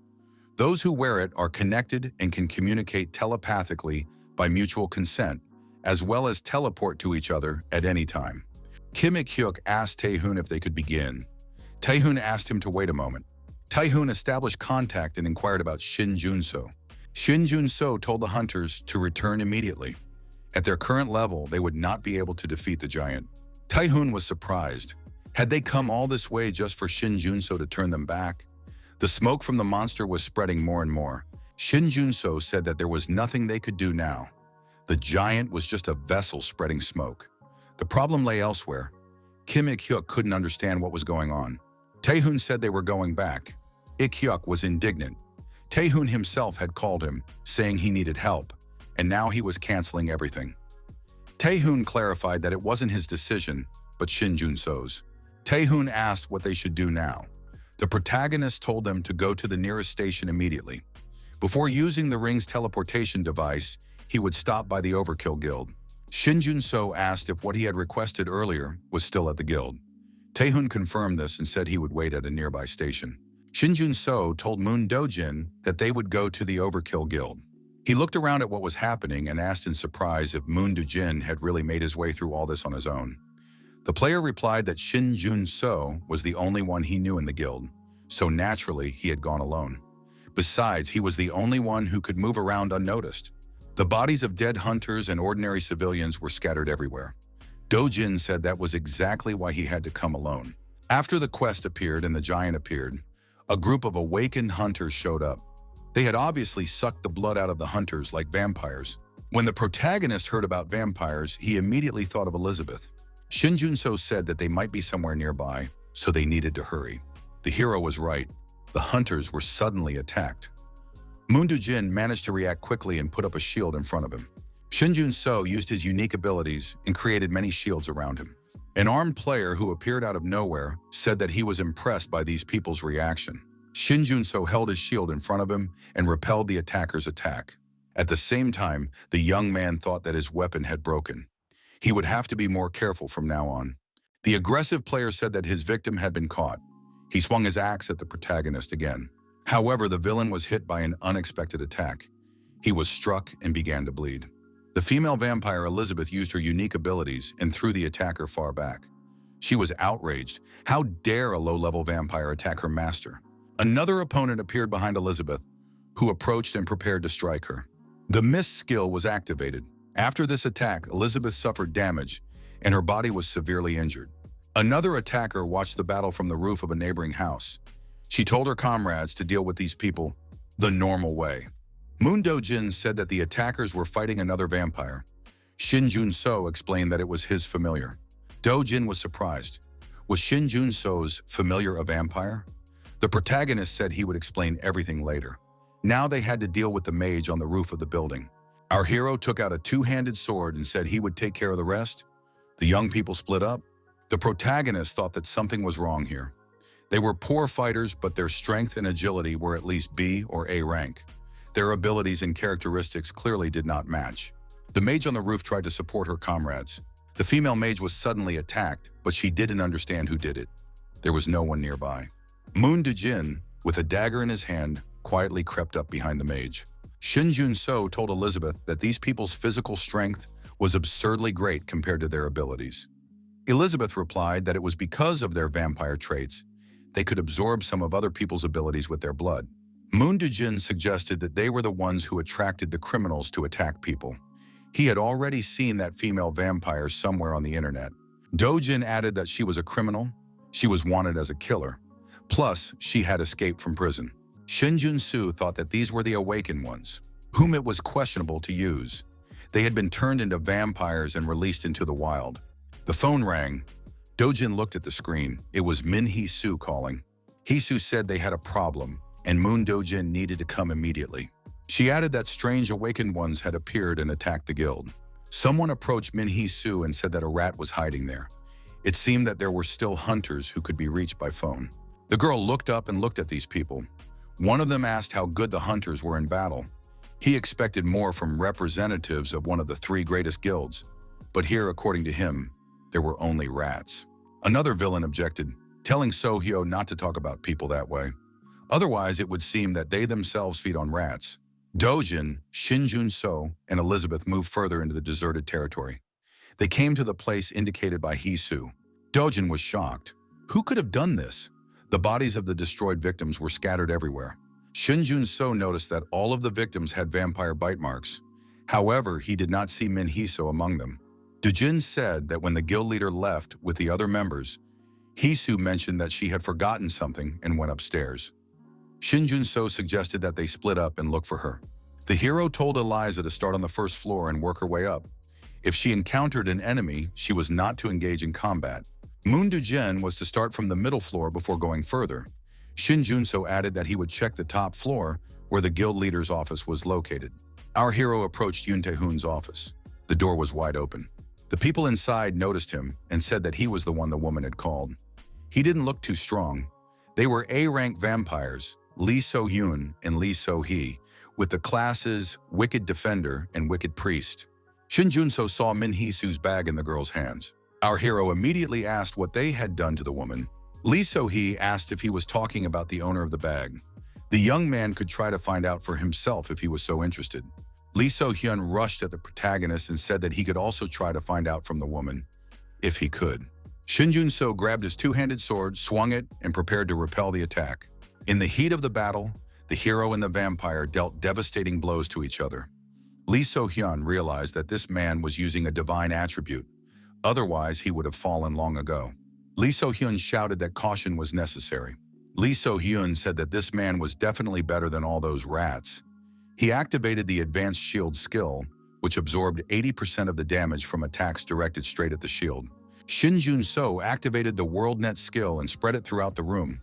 Those who wear it are connected and can communicate telepathically by mutual consent, as well as teleport to each other at any time. Kim Ik-hyuk asked Tae-hoon if they could begin. Tae-hoon asked him to wait a moment. Tae-hoon established contact and inquired about Shinjuno. Shinjuno told the hunters to return immediately. At their current level, they would not be able to defeat the giant. Tae-hoon was surprised. Had they come all this way just for Shinjuno to turn them back? The smoke from the monster was spreading more and more. Shinjuno said that there was nothing they could do now. The giant was just a vessel spreading smoke. The problem lay elsewhere. Kim Ik-hyuk couldn't understand what was going on. Tae-hoon said they were going back. Ik-hyuk was indignant. Tae-hoon himself had called him, saying he needed help, and now he was canceling everything. Tae-hoon clarified that it wasn't his decision, but Shinjuno's. Tae-hoon asked what they should do now. The protagonist told them to go to the nearest station immediately. Before using the ring's teleportation device, he would stop by the Overkill Guild. Shinjuno asked if what he had requested earlier was still at the guild. Tae-hoon confirmed this and said he would wait at a nearby station. Shinjuno told Moon Do-jin that they would go to the Overkill Guild. He looked around at what was happening and asked in surprise if Moon Do-jin had really made his way through all this on his own. The player replied that Shinjuno was the only one he knew in the guild, so naturally he had gone alone. Besides, he was the only one who could move around unnoticed. The bodies of dead hunters and ordinary civilians were scattered everywhere. Do-jin said that was exactly why he had to come alone. After the quest appeared and the giant appeared, a group of awakened hunters showed up. They had obviously sucked the blood out of the hunters like vampires. When the protagonist heard about vampires, he immediately thought of Elizabeth. Shinjuno said that they might be somewhere nearby, so they needed to hurry. The hero was right. The hunters were suddenly attacked. Moon Do-jin managed to react quickly and put up a shield in front of him. Shinjuno used his unique abilities and created many shields around him. An armed player who appeared out of nowhere said that he was impressed by these people's reaction. Shinjuno held his shield in front of him and repelled the attacker's attack. At the same time, the young man thought that his weapon had broken. He would have to be more careful from now on. The aggressive player said that his victim had been caught. He swung his axe at the protagonist again. However, the villain was hit by an unexpected attack. He was struck and began to bleed. The female vampire Elizabeth used her unique abilities and threw the attacker far back. She was outraged. How dare a low-level vampire attack her master? Another opponent appeared behind Elizabeth, who approached and prepared to strike her. The mist skill was activated. After this attack, Elizabeth suffered damage, and her body was severely injured. Another attacker watched the battle from the roof of a neighboring house. She told her comrades to deal with these people the normal way. Moon Do-jin said that the attackers were fighting another vampire. Shinjuno explained that it was his familiar. Do-jin was surprised. Was Shinjuno's familiar a vampire? The protagonist said he would explain everything later. Now they had to deal with the mage on the roof of the building. Our hero took out a two-handed sword and said he would take care of the rest. The young people split up. The protagonist thought that something was wrong here. They were poor fighters, but their strength and agility were at least B or A rank. Their abilities and characteristics clearly did not match. The mage on the roof tried to support her comrades. The female mage was suddenly attacked, but she didn't understand who did it. There was no one nearby. Moon Do-jin, with a dagger in his hand, quietly crept up behind the mage. Shinjuno told Elizabeth that these people's physical strength was absurdly great compared to their abilities. Elizabeth replied that it was because of their vampire traits. They could absorb some of other people's abilities with their blood. Moon Do-jin suggested that they were the ones who attracted the criminals to attack people. He had already seen that female vampire somewhere on the internet. Do-jin added that she was a criminal. She was wanted as a killer. Plus, she had escaped from prison. Shinjuno thought that these were the awakened ones, whom it was questionable to use. They had been turned into vampires and released into the wild. The phone rang. Do-jin looked at the screen. It was Min Hee-soo calling. Hee-soo said they had a problem, and Moon Do-jin needed to come immediately. She added that strange awakened ones had appeared and attacked the guild. Someone approached Min Hee-soo and said that a rat was hiding there. It seemed that there were still hunters who could be reached by phone. The girl looked up and looked at these people. One of them asked how good the hunters were in battle. He expected more from representatives of one of the three greatest guilds, but here, according to him, there were only rats. Another villain objected, telling So-hyo not to talk about people that way. Otherwise, it would seem that they themselves feed on rats. Do-jin, Shinjuno, and Elizabeth moved further into the deserted territory. They came to the place indicated by Hee-soo. Do-jin was shocked. Who could have done this? The bodies of the destroyed victims were scattered everywhere. Shinjuno noticed that all of the victims had vampire bite marks. However, he did not see Min Hee-soo among them. Do-jin said that when the guild leader left with the other members, Hee-soo mentioned that she had forgotten something and went upstairs. Shinjuno suggested that they split up and look for her. The hero told Eliza to start on the first floor and work her way up. If she encountered an enemy, she was not to engage in combat. Moon Do-jin was to start from the middle floor before going further. Shinjuno added that he would check the top floor where the guild leader's office was located. Our hero approached Yoon Tae-hoon's office. The door was wide open. The people inside noticed him and said that he was the one the woman had called. He didn't look too strong. They were A-rank vampires, Lee So-hyun and Lee So-hee, with the classes Wicked Defender and Wicked Priest. Shinjuno saw Min Hee-soo's bag in the girl's hands. Our hero immediately asked what they had done to the woman. Lee So-hee asked if he was talking about the owner of the bag. The young man could try to find out for himself if he was so interested. Lee So-hyun rushed at the protagonist and said that he could also try to find out from the woman, if he could. Shinjuno grabbed his two-handed sword, swung it, and prepared to repel the attack. In the heat of the battle, the hero and the vampire dealt devastating blows to each other. Lee So-hyun realized that this man was using a divine attribute. Otherwise, he would have fallen long ago. Lee So-hyun shouted that caution was necessary. Lee So-hyun said that this man was definitely better than all those rats. He activated the advanced shield skill, which absorbed 80% of the damage from attacks directed straight at the shield. Shinjuno activated the WorldNet skill and spread it throughout the room.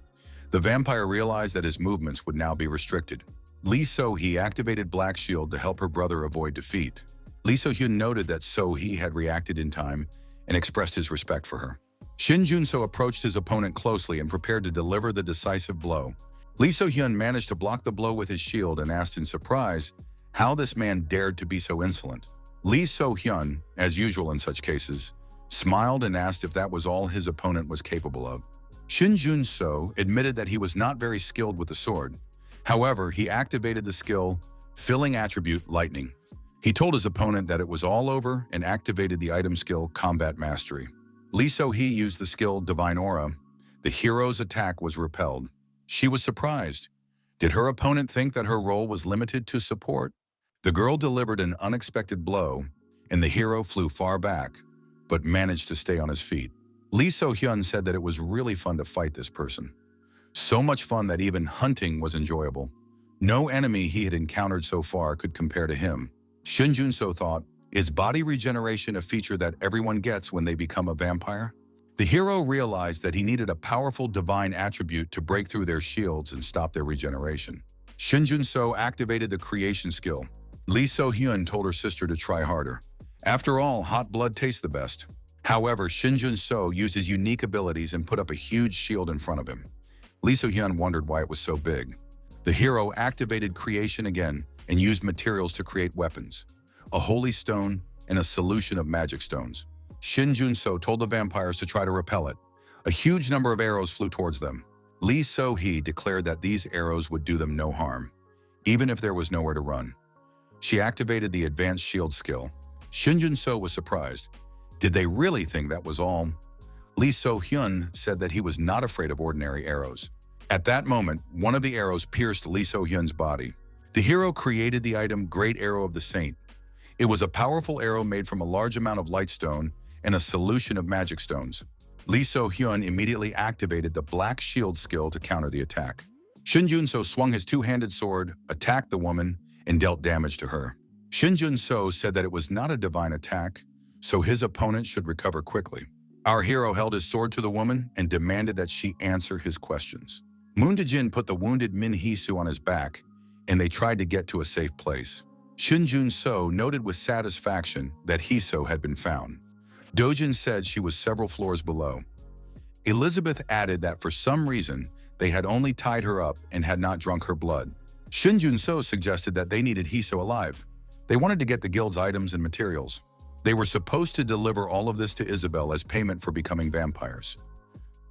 The vampire realized that his movements would now be restricted. Lee So-hee activated Black Shield to help her brother avoid defeat. Lee So-hyun noted that So-hee had reacted in time and expressed his respect for her. Shinjuno approached his opponent closely and prepared to deliver the decisive blow. Lee So-hyun managed to block the blow with his shield and asked in surprise how this man dared to be so insolent. Lee So-hyun, as usual in such cases, smiled and asked if that was all his opponent was capable of. Shinjuno admitted that he was not very skilled with the sword. However, he activated the skill, filling attribute Lightning. He told his opponent that it was all over and activated the item skill Combat Mastery. Lee So-hee used the skill Divine Aura. The hero's attack was repelled. She was surprised. Did her opponent think that her role was limited to support? The girl delivered an unexpected blow, and the hero flew far back, but managed to stay on his feet. Lee So-hyun said that it was really fun to fight this person. So much fun that even hunting was enjoyable. No enemy he had encountered so far could compare to him. Shinjuno thought, is body regeneration a feature that everyone gets when they become a vampire? The hero realized that he needed a powerful divine attribute to break through their shields and stop their regeneration. Shinjuno activated the creation skill. Lee So-hyun told her sister to try harder. After all, hot blood tastes the best. However, Shinjuno used his unique abilities and put up a huge shield in front of him. Lee So-hyun wondered why it was so big. The hero activated creation again and used materials to create weapons, a holy stone and a solution of magic stones. Shinjuno told the vampires to try to repel it. A huge number of arrows flew towards them. Lee So-hee declared that these arrows would do them no harm, even if there was nowhere to run. She activated the advanced shield skill. Shinjuno was surprised. Did they really think that was all? Lee So-hyun said that he was not afraid of ordinary arrows. At that moment, one of the arrows pierced Lee So-hyun's body. The hero created the item Great Arrow of the Saint. It was a powerful arrow made from a large amount of lightstone and a solution of magic stones. Lee So-hyun immediately activated the Black Shield skill to counter the attack. Shinjuno swung his two-handed sword, attacked the woman, and dealt damage to her. Shinjuno said that it was not a divine attack, so his opponent should recover quickly. Our hero held his sword to the woman and demanded that she answer his questions. Moon Dejin put the wounded Min Hee-soo on his back, and they tried to get to a safe place. Shinjuno noted with satisfaction that Hee-soo had been found. Dojin said she was several floors below. Elizabeth added that for some reason, they had only tied her up and had not drunk her blood. Shinjuno suggested that they needed Hee-soo alive. They wanted to get the guild's items and materials. They were supposed to deliver all of this to Isabel as payment for becoming vampires.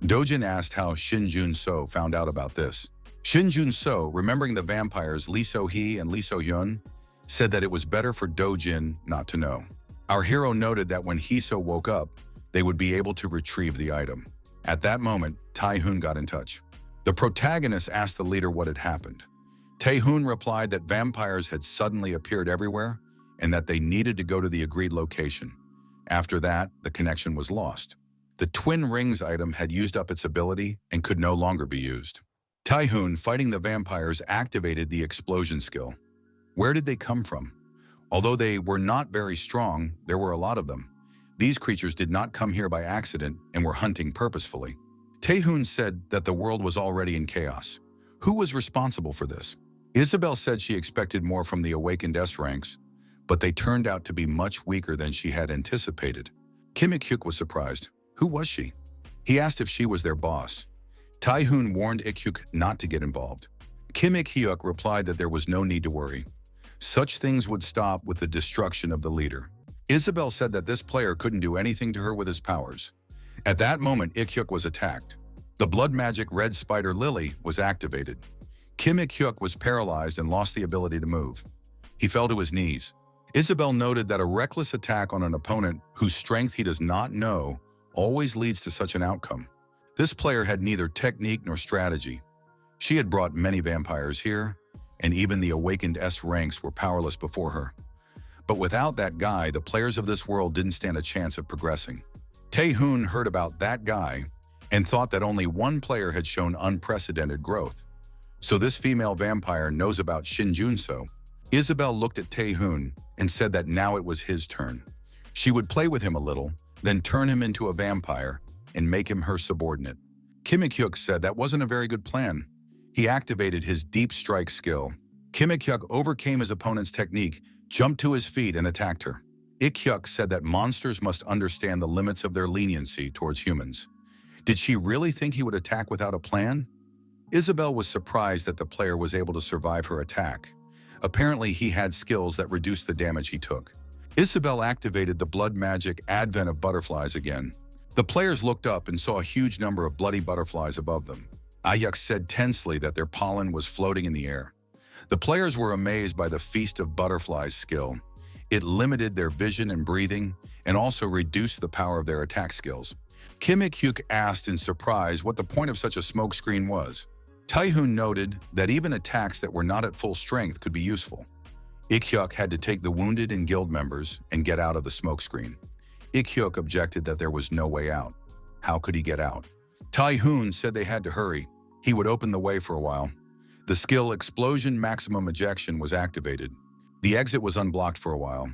Dojin asked how Shinjuno found out about this. Shinjuno, remembering the vampires Lee So-hee and Lee So-hyun, said that it was better for Dojin not to know. Our hero noted that when Hee-soo woke up, they would be able to retrieve the item. At that moment, Tae-hoon got in touch. The protagonist asked the leader what had happened. Tae-hoon replied that vampires had suddenly appeared everywhere and that they needed to go to the agreed location. After that, the connection was lost. The Twin Rings item had used up its ability and could no longer be used. Tae-hoon, fighting the vampires, activated the explosion skill. Where did they come from? Although they were not very strong, there were a lot of them. These creatures did not come here by accident and were hunting purposefully. Tae-hoon said that the world was already in chaos. Who was responsible for this? Isabel said she expected more from the awakened S ranks, but they turned out to be much weaker than she had anticipated. Kim Ik-hyuk was surprised. Who was she? He asked if she was their boss. Tae-hoon warned Ik-hyuk not to get involved. Kim Ik-hyuk replied that there was no need to worry. Such things would stop with the destruction of the leader. Isabel said that this player couldn't do anything to her with his powers. At that moment, Ik-hyuk was attacked. The blood magic Red Spider Lily was activated. Kim Ik-hyuk was paralyzed and lost the ability to move. He fell to his knees. Isabel noted that a reckless attack on an opponent whose strength he does not know always leads to such an outcome. This player had neither technique nor strategy. She had brought many vampires here, and even the awakened S ranks were powerless before her. But without that guy, the players of this world didn't stand a chance of progressing. Tae-hoon heard about that guy and thought that only one player had shown unprecedented growth. So this female vampire knows about Shinjuno. Isabel looked at Tae-hoon and said that now it was his turn. She would play with him a little, then turn him into a vampire and make him her subordinate. Kim Ik-hyuk said that wasn't a very good plan. He activated his deep strike skill. Kim Ik-hyuk overcame his opponent's technique, jumped to his feet and attacked her. Ik-hyuk said that monsters must understand the limits of their leniency towards humans. Did she really think he would attack without a plan? Isabel was surprised that the player was able to survive her attack. Apparently, he had skills that reduced the damage he took. Isabel activated the blood magic advent of butterflies again. The players looked up and saw a huge number of bloody butterflies above them. Ayuk said tensely that their pollen was floating in the air. The players were amazed by the feast of butterflies skill. It limited their vision and breathing and also reduced the power of their attack skills. Kim Ik-hyuk asked in surprise what the point of such a smokescreen was. Tae-hoon noted that even attacks that were not at full strength could be useful. Ik-hyuk had to take the wounded and guild members and get out of the smokescreen. Ik-hyuk objected that there was no way out. How could he get out? Tae-hoon said they had to hurry. He would open the way for a while. The skill Explosion Maximum Ejection was activated. The exit was unblocked for a while.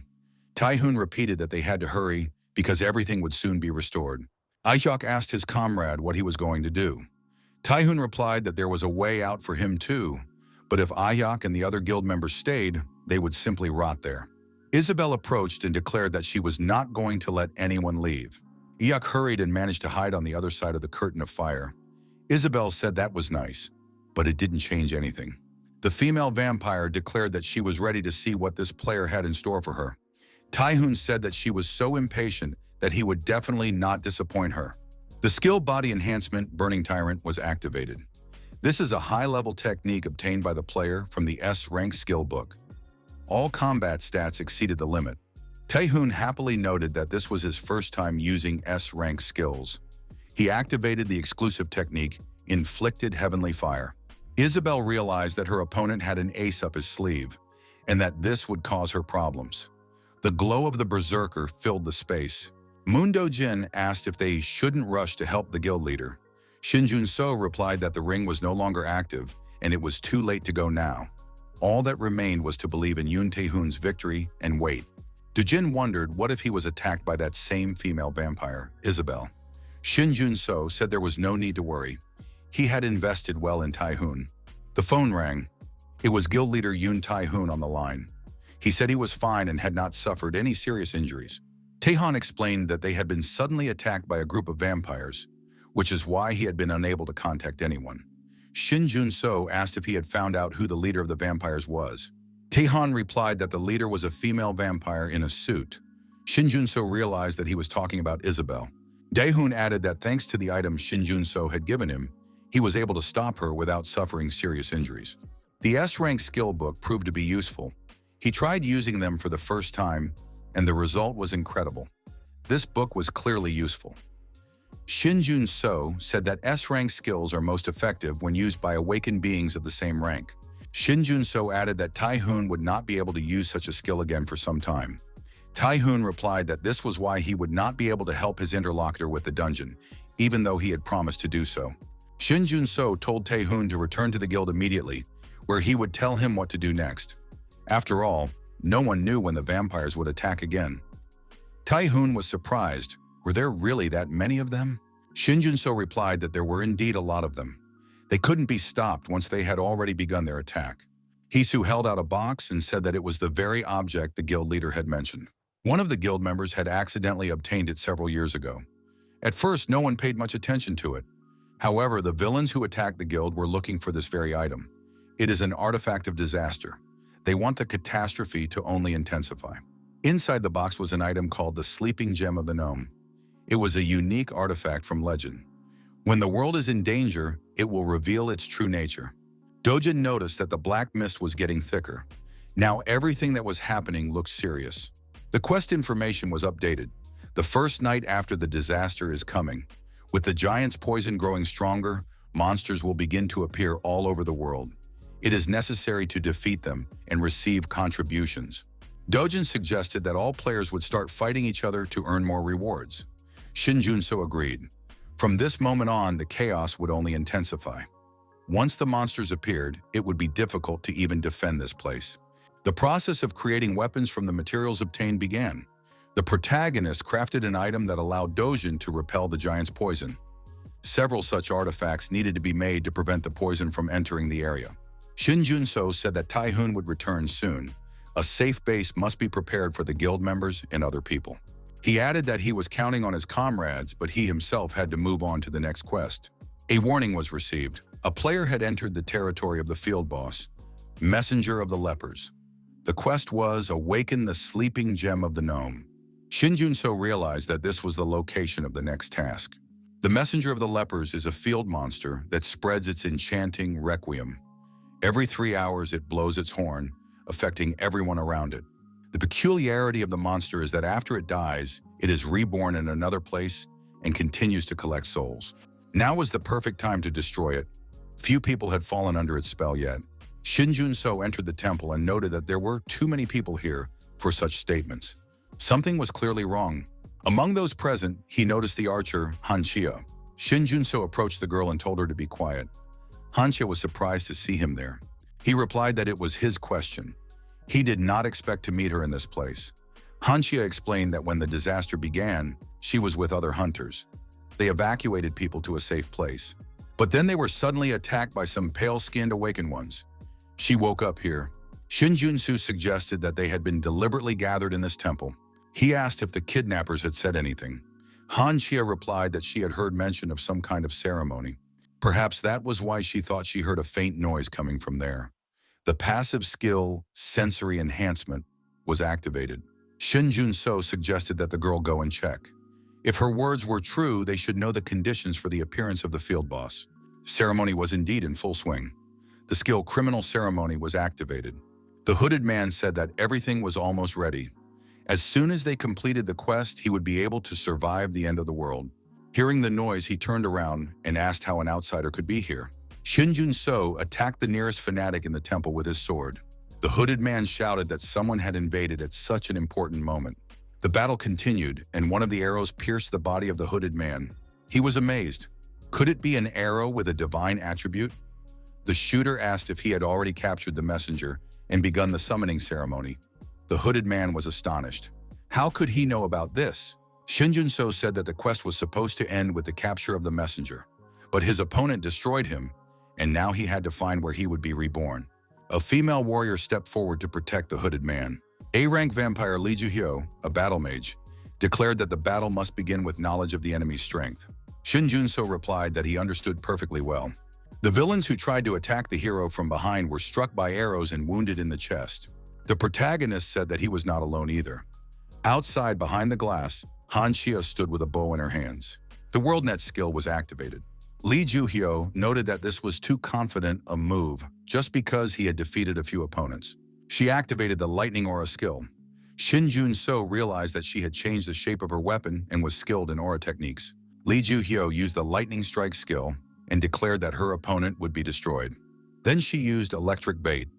Tae-hoon repeated that they had to hurry because everything would soon be restored. Ik-hyuk asked his comrade what he was going to do. Tae-hoon replied that there was a way out for him too, but if Ik-hyuk and the other guild members stayed, they would simply rot there. Isabel approached and declared that she was not going to let anyone leave. Ik-hyuk hurried and managed to hide on the other side of the curtain of fire. Isabel said that was nice, but it didn't change anything. The female vampire declared that she was ready to see what this player had in store for her. Tae-hoon said that she was so impatient that he would definitely not disappoint her. The skill Body Enhancement Burning Tyrant was activated. This is a high-level technique obtained by the player from the S-rank skill book. All combat stats exceeded the limit. Tae-hoon happily noted that this was his first time using S-rank skills. He activated the exclusive technique, Inflicted Heavenly Fire. Isabel realized that her opponent had an ace up his sleeve, and that this would cause her problems. The glow of the Berserker filled the space. Mundo Jin asked if they shouldn't rush to help the guild leader. Shinjuno replied that the ring was no longer active, and it was too late to go now. All that remained was to believe in Yoon Tae-hoon's victory and wait. Dojin wondered what if he was attacked by that same female vampire, Isabel. Shinjuno said there was no need to worry. He had invested well in Tae-hoon. The phone rang. It was guild leader Yoon Tae-hoon on the line. He said he was fine and had not suffered any serious injuries. Tae-hoon explained that they had been suddenly attacked by a group of vampires, which is why he had been unable to contact anyone. Shinjuno asked if he had found out who the leader of the vampires was. Tae-hoon replied that the leader was a female vampire in a suit. Shinjuno realized that he was talking about Isabel. Dae-hoon added that thanks to the items Shinjuno had given him, he was able to stop her without suffering serious injuries. The S-rank skill book proved to be useful. He tried using them for the first time, and the result was incredible. This book was clearly useful. Shinjuno said that S-rank skills are most effective when used by awakened beings of the same rank. Shinjuno added that Tae-hoon would not be able to use such a skill again for some time. Tae-hoon replied that this was why he would not be able to help his interlocutor with the dungeon, even though he had promised to do so. Shinjuno told Tae-hoon to return to the guild immediately, where he would tell him what to do next. After all, no one knew when the vampires would attack again. Tae-hoon was surprised. Were there really that many of them? Shinjuno replied that there were indeed a lot of them. They couldn't be stopped once they had already begun their attack. Hisu held out a box and said that it was the very object the guild leader had mentioned. One of the guild members had accidentally obtained it several years ago. At first, no one paid much attention to it. However, the villains who attacked the guild were looking for this very item. It is an artifact of disaster. They want the catastrophe to only intensify. Inside the box was an item called the Sleeping Gem of the Gnome. It was a unique artifact from legend. When the world is in danger, it will reveal its true nature. Dojin noticed that the black mist was getting thicker. Now everything that was happening looked serious. The quest information was updated. The first night after the disaster is coming. With the giant's poison growing stronger, monsters will begin to appear all over the world. It is necessary to defeat them and receive contributions. Dojin suggested that all players would start fighting each other to earn more rewards. Shinjuno agreed. From this moment on, the chaos would only intensify. Once the monsters appeared, it would be difficult to even defend this place. The process of creating weapons from the materials obtained began. The protagonist crafted an item that allowed Dojin to repel the giant's poison. Several such artifacts needed to be made to prevent the poison from entering the area. Shinjuno said that Taihun would return soon. A safe base must be prepared for the guild members and other people. He added that he was counting on his comrades, but he himself had to move on to the next quest. A warning was received. A player had entered the territory of the field boss, Messenger of the Lepers. The quest was Awaken the Sleeping Gem of the Gnome. Shinjuno realized that this was the location of the next task. The Messenger of the Lepers is a field monster that spreads its enchanting requiem. Every 3 hours it blows its horn, affecting everyone around it. The peculiarity of the monster is that after it dies, it is reborn in another place and continues to collect souls. Now was the perfect time to destroy it. Few people had fallen under its spell yet. Shinjuno entered the temple and noted that there were too many people here for such statements. Something was clearly wrong. Among those present, he noticed the archer, Han Shia. Shinjuno approached the girl and told her to be quiet. Han Shia was surprised to see him there. He replied that it was his question. He did not expect to meet her in this place. Han Shia explained that when the disaster began, she was with other hunters. They evacuated people to a safe place. But then they were suddenly attacked by some pale-skinned awakened ones. She woke up here. Shinjuno suggested that they had been deliberately gathered in this temple. He asked if the kidnappers had said anything. Han Shia replied that she had heard mention of some kind of ceremony. Perhaps that was why she thought she heard a faint noise coming from there. The passive skill, sensory enhancement, was activated. Shinjuno suggested that the girl go and check. If her words were true, they should know the conditions for the appearance of the field boss. Ceremony was indeed in full swing. The skill Criminal Ceremony was activated. The hooded man said that everything was almost ready. As soon as they completed the quest, he would be able to survive the end of the world. Hearing the noise, he turned around and asked how an outsider could be here. Shinjuno attacked the nearest fanatic in the temple with his sword. The hooded man shouted that someone had invaded at such an important moment. The battle continued, and one of the arrows pierced the body of the hooded man. He was amazed. Could it be an arrow with a divine attribute? The shooter asked if he had already captured the messenger and begun the summoning ceremony. The hooded man was astonished. How could he know about this? Shinjuno said that the quest was supposed to end with the capture of the messenger, but his opponent destroyed him, and now he had to find where he would be reborn. A female warrior stepped forward to protect the hooded man. A-rank vampire Lee Ju-hyo, a battle mage, declared that the battle must begin with knowledge of the enemy's strength. Shinjuno replied that he understood perfectly well. The villains who tried to attack the hero from behind were struck by arrows and wounded in the chest. The protagonist said that he was not alone either. Outside, behind the glass, Han Shia stood with a bow in her hands. The WorldNet skill was activated. Lee Ju-hyo noted that this was too confident a move just because he had defeated a few opponents. She activated the Lightning Aura skill. Shinjuno realized that she had changed the shape of her weapon and was skilled in aura techniques. Lee Ju-hyo used the Lightning Strike skill and declared that her opponent would be destroyed. Then she used Electric Bait.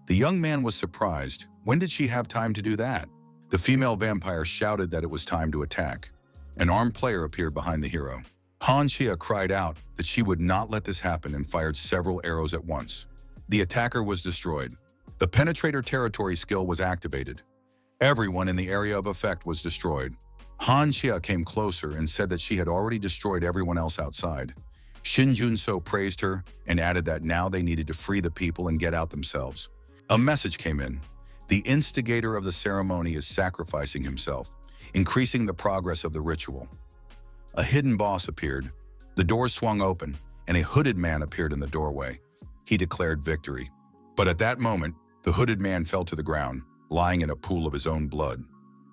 The young man was surprised. When did she have time to do that? The female vampire shouted that it was time to attack. An armed player appeared behind the hero. Han Shia cried out that she would not let this happen and fired several arrows at once. The attacker was destroyed. The Penetrator Territory skill was activated. Everyone in the area of effect was destroyed. Han Shia came closer and said that she had already destroyed everyone else outside. Shinjuno praised her and added that now they needed to free the people and get out themselves. A message came in. The instigator of the ceremony is sacrificing himself, increasing the progress of the ritual. A hidden boss appeared. The doors swung open, and a hooded man appeared in the doorway. He declared victory. But at that moment, the hooded man fell to the ground, lying in a pool of his own blood.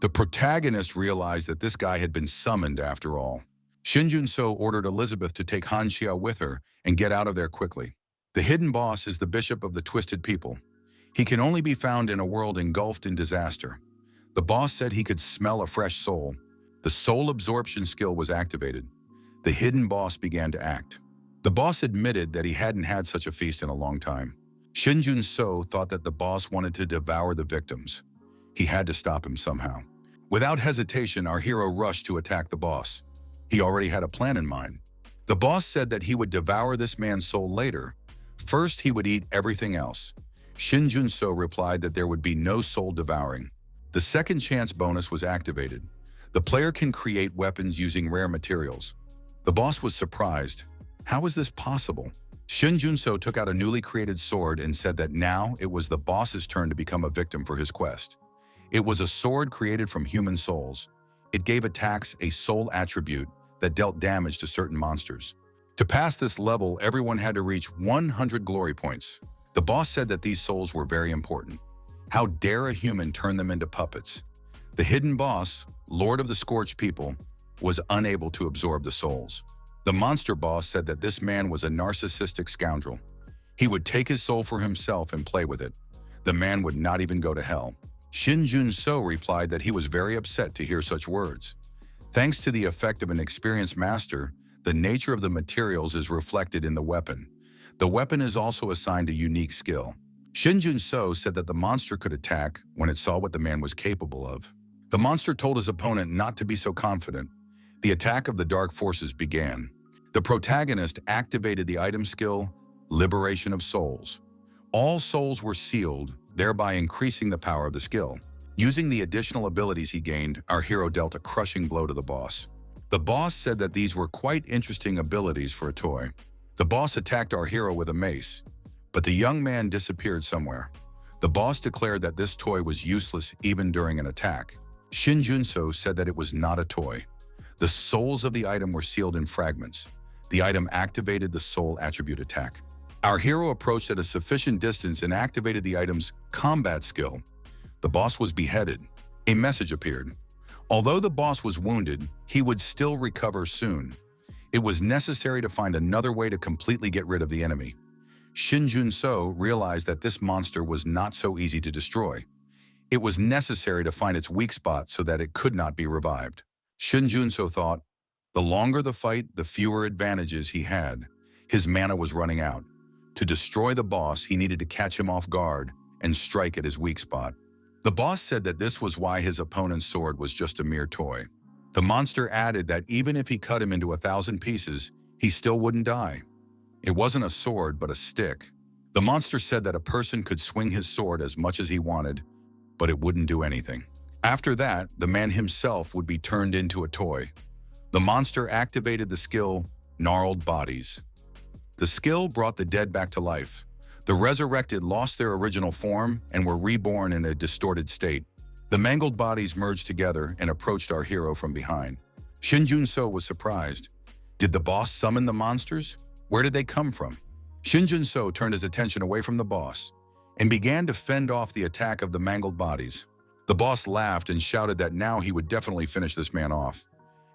The protagonist realized that this guy had been summoned after all. Shinjuno ordered Elizabeth to take Han Shia with her and get out of there quickly. The hidden boss is the Bishop of the Twisted People. He can only be found in a world engulfed in disaster. The boss said he could smell a fresh soul. The soul absorption skill was activated. The hidden boss began to act. The boss admitted that he hadn't had such a feast in a long time. Shinjuno thought that the boss wanted to devour the victims. He had to stop him somehow. Without hesitation, our hero rushed to attack the boss. He already had a plan in mind. The boss said that he would devour this man's soul later. First, he would eat everything else. Shinjuno replied that there would be no soul devouring. The second chance bonus was activated. The player can create weapons using rare materials. The boss was surprised. How is this possible? Shinjuno took out a newly created sword and said that now it was the boss's turn to become a victim for his quest. It was a sword created from human souls. It gave attacks a soul attribute that dealt damage to certain monsters. To pass this level, everyone had to reach 100 glory points. The boss said that these souls were very important. How dare a human turn them into puppets? The hidden boss, Lord of the Scorched People, was unable to absorb the souls. The monster boss said that this man was a narcissistic scoundrel. He would take his soul for himself and play with it. The man would not even go to hell. Shinjuno replied that he was very upset to hear such words. Thanks to the effect of an experienced master, the nature of the materials is reflected in the weapon. The weapon is also assigned a unique skill. Shinjuno said that the monster could attack when it saw what the man was capable of. The monster told his opponent not to be so confident. The attack of the dark forces began. The protagonist activated the item skill, Liberation of Souls. All souls were sealed, thereby increasing the power of the skill. Using the additional abilities he gained, our hero dealt a crushing blow to the boss. The boss said that these were quite interesting abilities for a toy. The boss attacked our hero with a mace, but the young man disappeared somewhere. The boss declared that this toy was useless even during an attack. Shinjuno said that it was not a toy. The souls of the item were sealed in fragments. The item activated the soul attribute attack. Our hero approached at a sufficient distance and activated the item's combat skill. The boss was beheaded. A message appeared. Although the boss was wounded, he would still recover soon. It was necessary to find another way to completely get rid of the enemy. Shinjuno realized that this monster was not so easy to destroy. It was necessary to find its weak spot so that it could not be revived. Shinjuno thought, the longer the fight, the fewer advantages he had. His mana was running out. To destroy the boss, he needed to catch him off guard and strike at his weak spot. The boss said that this was why his opponent's sword was just a mere toy. The monster added that even if he cut him into 1,000 pieces, he still wouldn't die. It wasn't a sword, but a stick. The monster said that a person could swing his sword as much as he wanted, but it wouldn't do anything. After that, the man himself would be turned into a toy. The monster activated the skill, Gnarled Bodies. The skill brought the dead back to life. The resurrected lost their original form and were reborn in a distorted state. The mangled bodies merged together and approached our hero from behind. Shinjuno was surprised. Did the boss summon the monsters? Where did they come from? Shinjuno turned his attention away from the boss and began to fend off the attack of the mangled bodies. The boss laughed and shouted that now he would definitely finish this man off.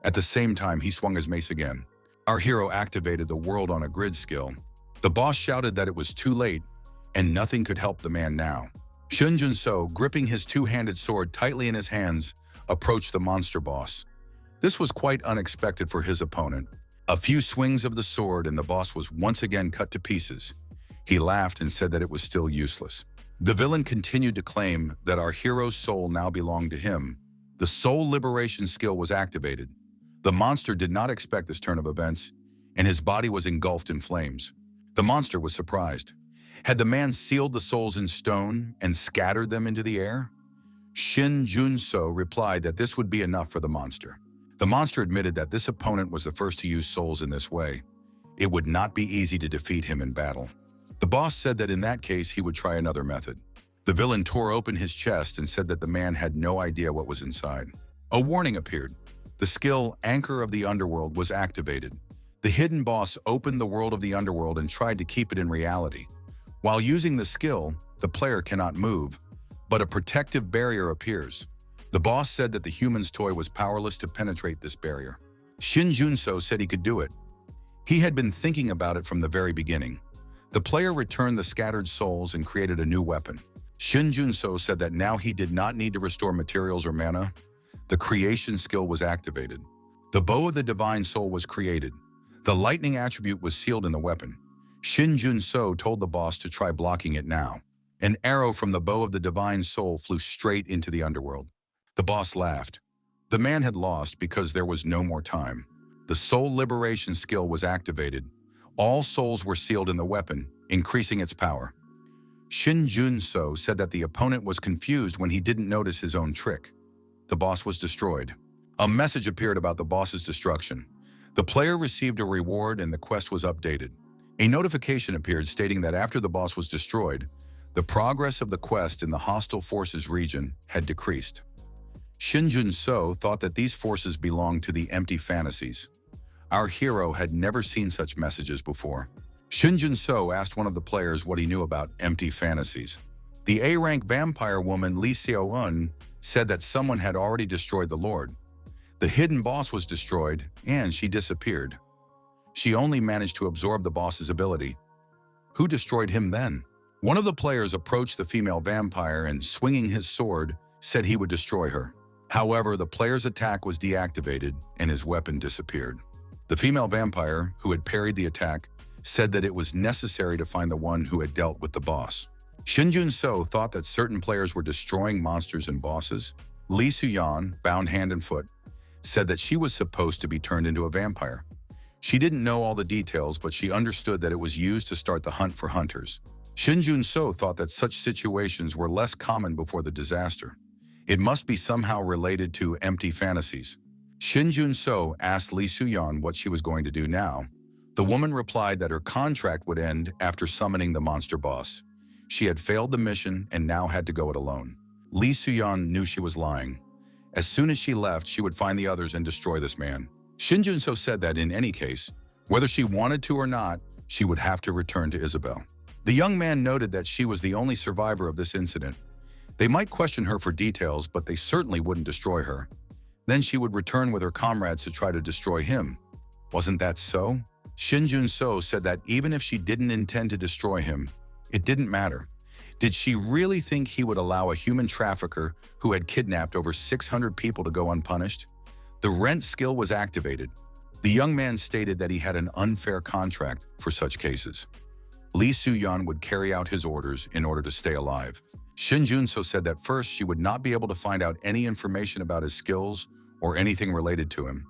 At the same time, he swung his mace again. Our hero activated the World on a Grid skill. The boss shouted that it was too late and nothing could help the man now. Shinjuno, gripping his two-handed sword tightly in his hands, approached the monster boss. This was quite unexpected for his opponent. A few swings of the sword and the boss was once again cut to pieces. He laughed and said that it was still useless. The villain continued to claim that our hero's soul now belonged to him. The soul liberation skill was activated. The monster did not expect this turn of events, and his body was engulfed in flames. The monster was surprised. Had the man sealed the souls in stone and scattered them into the air? Shinjuno replied that this would be enough for the monster. The monster admitted that this opponent was the first to use souls in this way. It would not be easy to defeat him in battle. The boss said that in that case he would try another method. The villain tore open his chest and said that the man had no idea what was inside. A warning appeared. The skill Anchor of the Underworld was activated. The hidden boss opened the world of the underworld and tried to keep it in reality. While using the skill, the player cannot move, but a protective barrier appears. The boss said that the human's toy was powerless to penetrate this barrier. Shinjuno said he could do it. He had been thinking about it from the very beginning. The player returned the scattered souls and created a new weapon. Shinjuno said that now he did not need to restore materials or mana. The creation skill was activated. The bow of the divine soul was created. The lightning attribute was sealed in the weapon. Shinjuno told the boss to try blocking it now. An arrow from the bow of the divine soul flew straight into the underworld. The boss laughed. The man had lost because there was no more time. The soul liberation skill was activated. All souls were sealed in the weapon, increasing its power. Shinjuno said that the opponent was confused when he didn't notice his own trick. The boss was destroyed. A message appeared about the boss's destruction. The player received a reward and the quest was updated. A notification appeared stating that after the boss was destroyed, the progress of the quest in the hostile forces region had decreased. Shinjuno thought that these forces belonged to the empty fantasies. Our hero had never seen such messages before. Shinjuno asked one of the players what he knew about empty fantasies. The A-rank vampire woman Lee Seo-eun said that someone had already destroyed the Lord. The hidden boss was destroyed, and she disappeared. She only managed to absorb the boss's ability. Who destroyed him then? One of the players approached the female vampire and, swinging his sword, said he would destroy her. However, the player's attack was deactivated and his weapon disappeared. The female vampire, who had parried the attack, said that it was necessary to find the one who had dealt with the boss. Shinjuno thought that certain players were destroying monsters and bosses. Lee Soo-yeon, bound hand and foot, said that she was supposed to be turned into a vampire. She didn't know all the details, but she understood that it was used to start the hunt for hunters. Shinjuno thought that such situations were less common before the disaster. It must be somehow related to empty fantasies. Shinjuno asked Lee Soo-yeon what she was going to do now. The woman replied that her contract would end after summoning the monster boss. She had failed the mission and now had to go it alone. Lee Soo-yeon knew she was lying. As soon as she left, she would find the others and destroy this man. Shinjuno said that in any case, whether she wanted to or not, she would have to return to Isabel. The young man noted that she was the only survivor of this incident. They might question her for details, but they certainly wouldn't destroy her. Then she would return with her comrades to try to destroy him. Wasn't that so? Shinjuno said that even if she didn't intend to destroy him, it didn't matter. Did she really think he would allow a human trafficker who had kidnapped over 600 people to go unpunished? The rent skill was activated. The young man stated that he had an unfair contract for such cases. Lee Soo-yeon would carry out his orders in order to stay alive. Shinjuno said that first she would not be able to find out any information about his skills or anything related to him.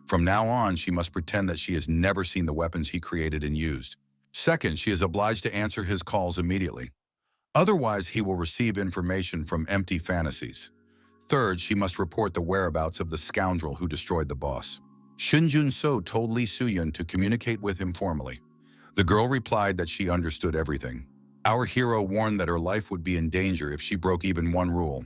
From now on, she must pretend that she has never seen the weapons he created and used. Second, she is obliged to answer his calls immediately. Otherwise, he will receive information from empty fantasies. Third, she must report the whereabouts of the scoundrel who destroyed the boss. Shinjuno told Lee Soo-yeon to communicate with him formally. The girl replied that she understood everything. Our hero warned that her life would be in danger if she broke even one rule.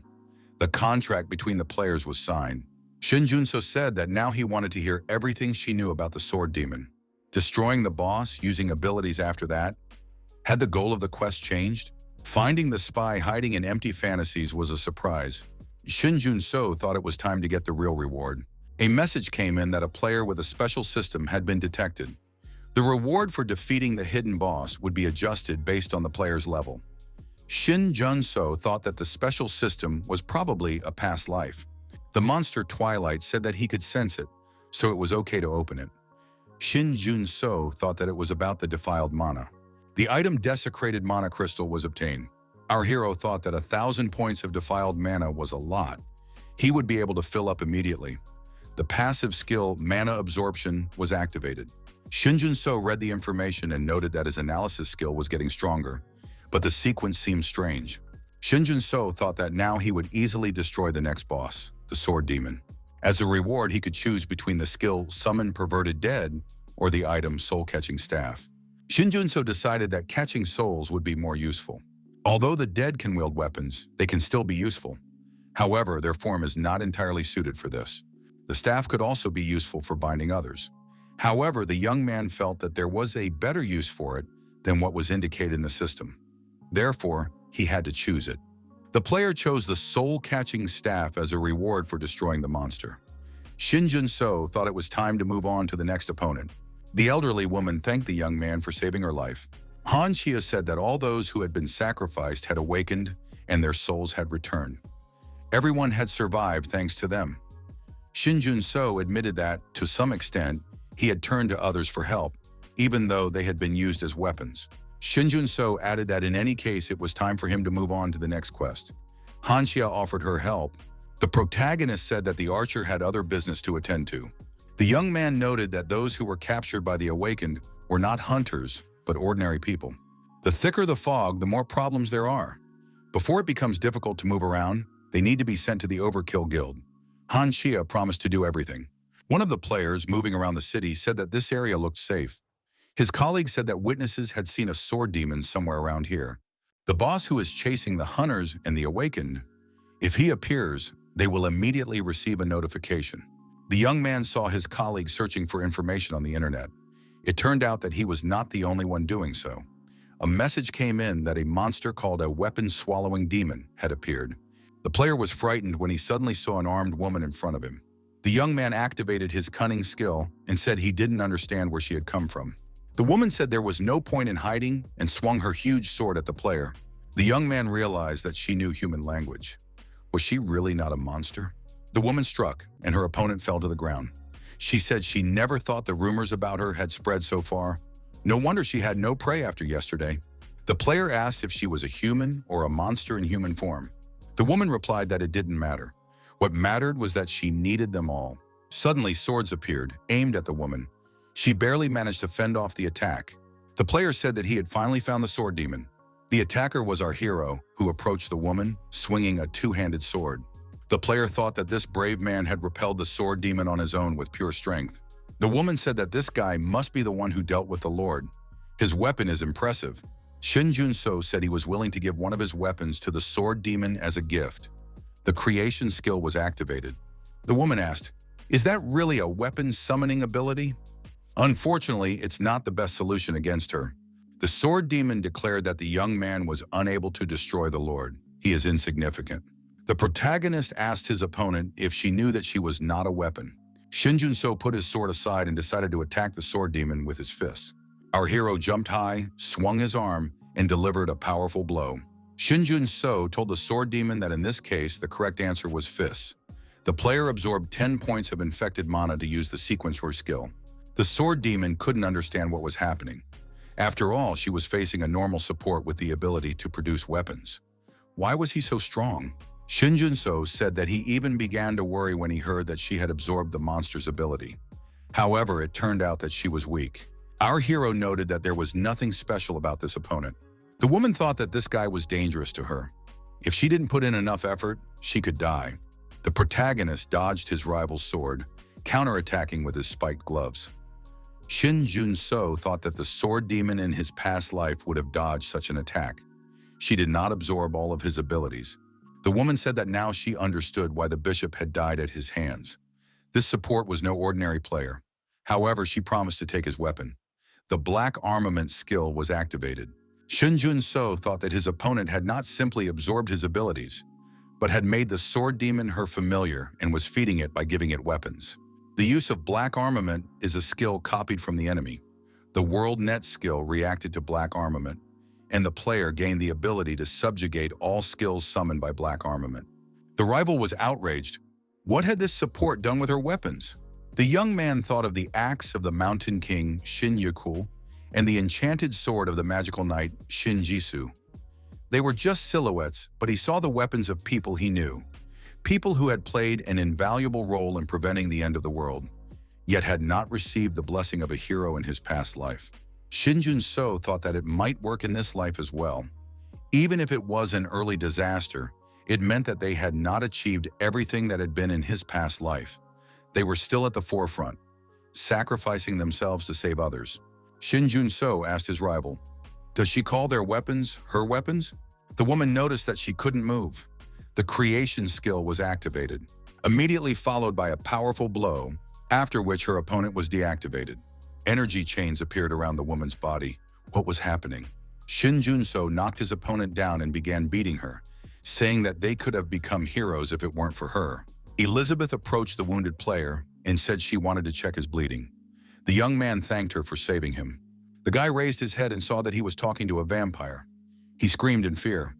The contract between the players was signed. Shinjuno said that now he wanted to hear everything she knew about the sword demon. Destroying the boss, using abilities after that? Had the goal of the quest changed? Finding the spy hiding in empty fantasies was a surprise. Shinjuno thought it was time to get the real reward. A message came in that a player with a special system had been detected. The reward for defeating the hidden boss would be adjusted based on the player's level. Shinjuno thought that the special system was probably a past life. The monster Twilight said that he could sense it, so it was okay to open it. Shinjuno thought that it was about the defiled mana. The item Desecrated Mana Crystal was obtained. Our hero thought that 1,000 points of defiled mana was a lot. He would be able to fill up immediately. The passive skill Mana Absorption was activated. Shinjuno read the information and noted that his analysis skill was getting stronger, but the sequence seemed strange. Shinjuno thought that now he would easily destroy the next boss, the Sword Demon. As a reward, he could choose between the skill Summon Perverted Dead or the item Soul Catching Staff. Shinjuno decided that catching souls would be more useful. Although the dead can wield weapons, they can still be useful. However, their form is not entirely suited for this. The staff could also be useful for binding others. However, the young man felt that there was a better use for it than what was indicated in the system. Therefore, he had to choose it. The player chose the soul-catching staff as a reward for destroying the monster. Shinjuno thought it was time to move on to the next opponent. The elderly woman thanked the young man for saving her life. Han Shia said that all those who had been sacrificed had awakened and their souls had returned. Everyone had survived thanks to them. Shinjuno admitted that, to some extent, he had turned to others for help, even though they had been used as weapons. Shinjuno added that in any case it was time for him to move on to the next quest. Han Shia offered her help. The protagonist said that the archer had other business to attend to. The young man noted that those who were captured by the awakened were not hunters, but ordinary people. The thicker the fog, the more problems there are. Before it becomes difficult to move around, they need to be sent to the Overkill Guild. Han Shia promised to do everything. One of the players moving around the city said that this area looked safe. His colleagues said that witnesses had seen a sword demon somewhere around here. The boss who is chasing the hunters and the awakened, if he appears, they will immediately receive a notification. The young man saw his colleagues searching for information on the internet. It turned out that he was not the only one doing so. A message came in that a monster called a weapon-swallowing demon had appeared. The player was frightened when he suddenly saw an armed woman in front of him. The young man activated his cunning skill and said he didn't understand where she had come from. The woman said there was no point in hiding and swung her huge sword at the player. The young man realized that she knew human language. Was she really not a monster? The woman struck, and her opponent fell to the ground. She said she never thought the rumors about her had spread so far. No wonder she had no prey after yesterday. The player asked if she was a human or a monster in human form. The woman replied that it didn't matter. What mattered was that she needed them all. Suddenly, swords appeared, aimed at the woman. She barely managed to fend off the attack. The player said that he had finally found the sword demon. The attacker was our hero, who approached the woman, swinging a two-handed sword. The player thought that this brave man had repelled the sword demon on his own with pure strength. The woman said that this guy must be the one who dealt with the Lord. His weapon is impressive. Shinjuno said he was willing to give one of his weapons to the sword demon as a gift. The creation skill was activated. The woman asked, "Is that really a weapon summoning ability?" Unfortunately, it's not the best solution against her. The sword demon declared that the young man was unable to destroy the Lord. He is insignificant. The protagonist asked his opponent if she knew that she was not a weapon. Shinjuno put his sword aside and decided to attack the sword demon with his fists. Our hero jumped high, swung his arm, and delivered a powerful blow. Shinjuno told the sword demon that in this case, the correct answer was fists. The player absorbed 10 points of infected mana to use the sequencer skill. The sword demon couldn't understand what was happening. After all, she was facing a normal support with the ability to produce weapons. Why was he so strong? Shinjuno said that he even began to worry when he heard that she had absorbed the monster's ability. However, it turned out that she was weak. Our hero noted that there was nothing special about this opponent. The woman thought that this guy was dangerous to her. If she didn't put in enough effort, she could die. The protagonist dodged his rival's sword, counterattacking with his spiked gloves. Shinjuno thought that the sword demon in his past life would have dodged such an attack. She did not absorb all of his abilities. The woman said that now she understood why the bishop had died at his hands. This support was no ordinary player. However, she promised to take his weapon. The black armament skill was activated. Shinjuno thought that his opponent had not simply absorbed his abilities, but had made the sword demon her familiar and was feeding it by giving it weapons. The use of black armament is a skill copied from the enemy. The world net skill reacted to black armament, and the player gained the ability to subjugate all skills summoned by black armament. The rival was outraged. What had this support done with her weapons? The young man thought of the axe of the mountain king Shinjuno and the enchanted sword of the magical knight Shinjisu. They were just silhouettes, but he saw the weapons of people he knew. People who had played an invaluable role in preventing the end of the world, yet had not received the blessing of a hero in his past life. Shinjuno thought that it might work in this life as well. Even if it was an early disaster, it meant that they had not achieved everything that had been in his past life. They were still at the forefront, sacrificing themselves to save others. Shinjuno asked his rival, "Does she call their weapons her weapons?" The woman noticed that she couldn't move. The creation skill was activated, immediately followed by a powerful blow, after which her opponent was deactivated. Energy chains appeared around the woman's body. What was happening? Shinjuno knocked his opponent down and began beating her, saying that they could have become heroes if it weren't for her. Elizabeth approached the wounded player and said she wanted to check his bleeding. The young man thanked her for saving him. The guy raised his head and saw that he was talking to a vampire. He screamed in fear.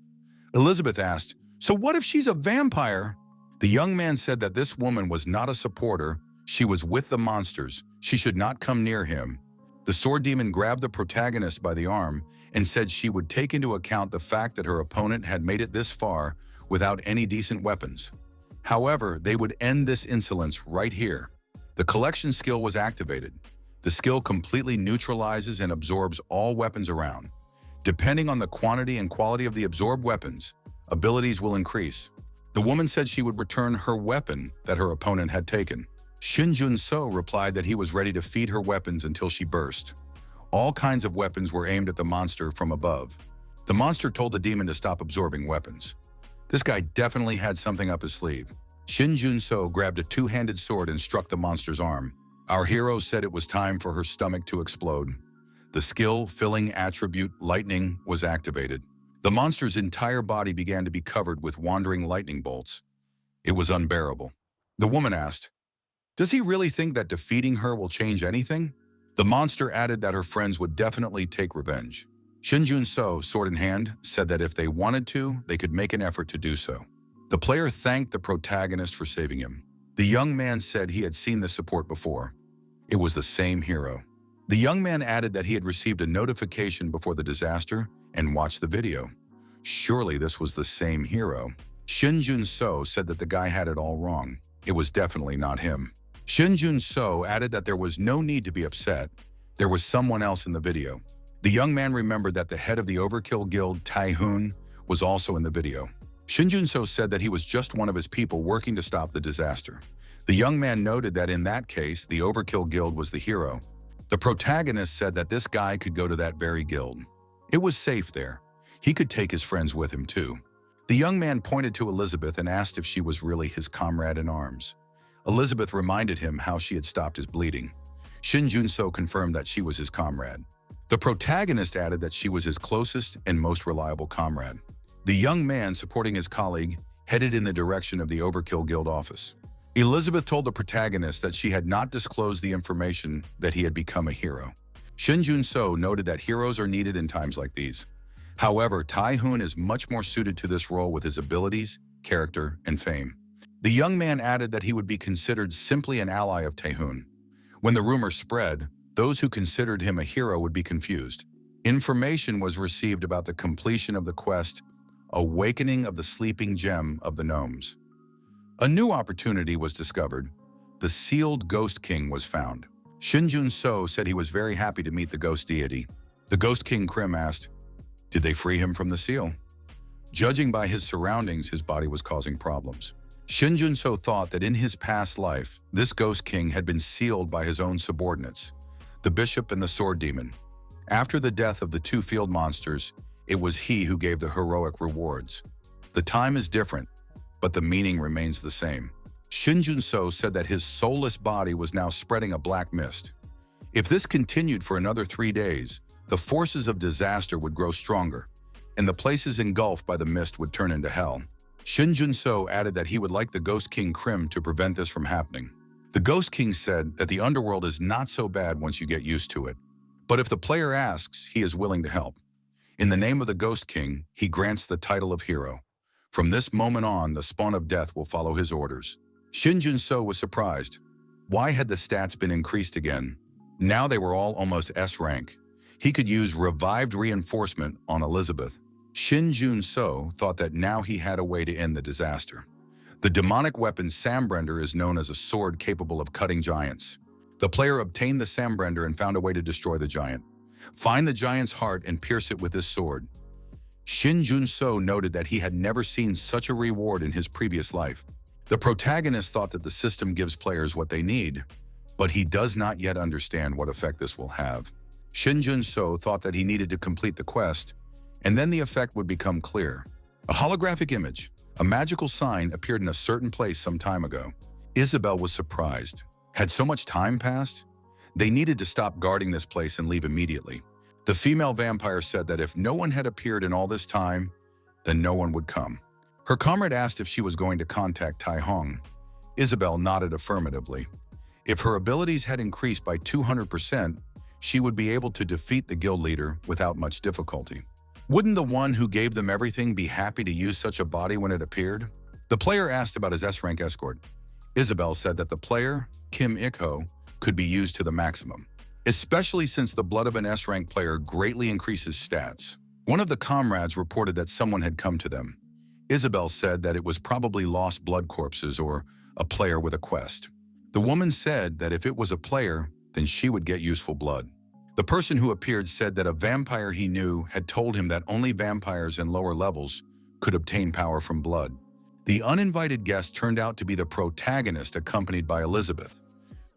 Elizabeth asked, "So what if she's a vampire?" The young man said that this woman was not a supporter, she was with the monsters, she should not come near him. The sword demon grabbed the protagonist by the arm and said she would take into account the fact that her opponent had made it this far without any decent weapons. However, they would end this insolence right here. The collection skill was activated. The skill completely neutralizes and absorbs all weapons around. Depending on the quantity and quality of the absorbed weapons, abilities will increase. The woman said she would return her weapon that her opponent had taken. Shinjuno replied that he was ready to feed her weapons until she burst. All kinds of weapons were aimed at the monster from above. The monster told the demon to stop absorbing weapons. This guy definitely had something up his sleeve. Shinjuno grabbed a two-handed sword and struck the monster's arm. Our hero said it was time for her stomach to explode. The skill-filling attribute Lightning was activated. The monster's entire body began to be covered with wandering lightning bolts. It was unbearable. The woman asked, "Does he really think that defeating her will change anything?" The monster added that her friends would definitely take revenge. Shinjuno, sword in hand, said that if they wanted to, they could make an effort to do so. The player thanked the protagonist for saving him. The young man said he had seen this support before. It was the same hero. The young man added that he had received a notification before the disaster and watched the video. Surely this was the same hero. Shinjuno said that the guy had it all wrong. It was definitely not him. Shinjuno added that there was no need to be upset. There was someone else in the video. The young man remembered that the head of the Overkill Guild, Tae-hoon, was also in the video. Shinjuno said that he was just one of his people working to stop the disaster. The young man noted that in that case, the Overkill Guild was the hero. The protagonist said that this guy could go to that very guild. It was safe there. He could take his friends with him too. The young man pointed to Elizabeth and asked if she was really his comrade in arms. Elizabeth reminded him how she had stopped his bleeding. Shinjuno confirmed that she was his comrade. The protagonist added that she was his closest and most reliable comrade. The young man, supporting his colleague, headed in the direction of the Overkill Guild office. Elizabeth told the protagonist that she had not disclosed the information that he had become a hero. Shinjuno noted that heroes are needed in times like these. However, Tae-hoon is much more suited to this role with his abilities, character, and fame. The young man added that he would be considered simply an ally of Tae-hoon. When the rumor spread, those who considered him a hero would be confused. Information was received about the completion of the quest, Awakening of the Sleeping Gem of the Gnomes. A new opportunity was discovered. The sealed Ghost King was found. Shinjuno said he was very happy to meet the ghost deity. The Ghost King Krim asked, "Did they free him from the seal?" Judging by his surroundings, his body was causing problems. Shinjuno thought that in his past life, this Ghost King had been sealed by his own subordinates, the Bishop and the Sword Demon. After the death of the two field monsters, it was he who gave the heroic rewards. The time is different, but the meaning remains the same. Shinjuno said that his soulless body was now spreading a black mist. If this continued for another 3 days, the forces of disaster would grow stronger, and the places engulfed by the mist would turn into hell. Shinjuno added that he would like the Ghost King Krim to prevent this from happening. The Ghost King said that the underworld is not so bad once you get used to it. But if the player asks, he is willing to help. In the name of the Ghost King, he grants the title of hero. From this moment on, the spawn of death will follow his orders. Shinjuno was surprised. Why had the stats been increased again? Now they were all almost S rank. He could use revived reinforcement on Elizabeth. Shinjuno thought that now he had a way to end the disaster. The demonic weapon Sambrender is known as a sword capable of cutting giants. The player obtained the Sambrender and found a way to destroy the giant. Find the giant's heart and pierce it with this sword. Shinjuno noted that he had never seen such a reward in his previous life. The protagonist thought that the system gives players what they need, but he does not yet understand what effect this will have. Shinjuno thought that he needed to complete the quest, and then the effect would become clear. A holographic image, a magical sign appeared in a certain place some time ago. Isabel was surprised. Had so much time passed? They needed to stop guarding this place and leave immediately. The female vampire said that if no one had appeared in all this time, then no one would come. Her comrade asked if she was going to contact Tai-hong. Isabel nodded affirmatively. If her abilities had increased by 200%, she would be able to defeat the guild leader without much difficulty. Wouldn't the one who gave them everything be happy to use such a body when it appeared? The player asked about his S-rank escort. Isabel said that the player, Kim Ik-ho, could be used to the maximum, especially since the blood of an S-rank player greatly increases stats. One of the comrades reported that someone had come to them. Isabel said that it was probably lost blood corpses or a player with a quest. The woman said that if it was a player, then she would get useful blood. The person who appeared said that a vampire he knew had told him that only vampires in lower levels could obtain power from blood. The uninvited guest turned out to be the protagonist, accompanied by Elizabeth.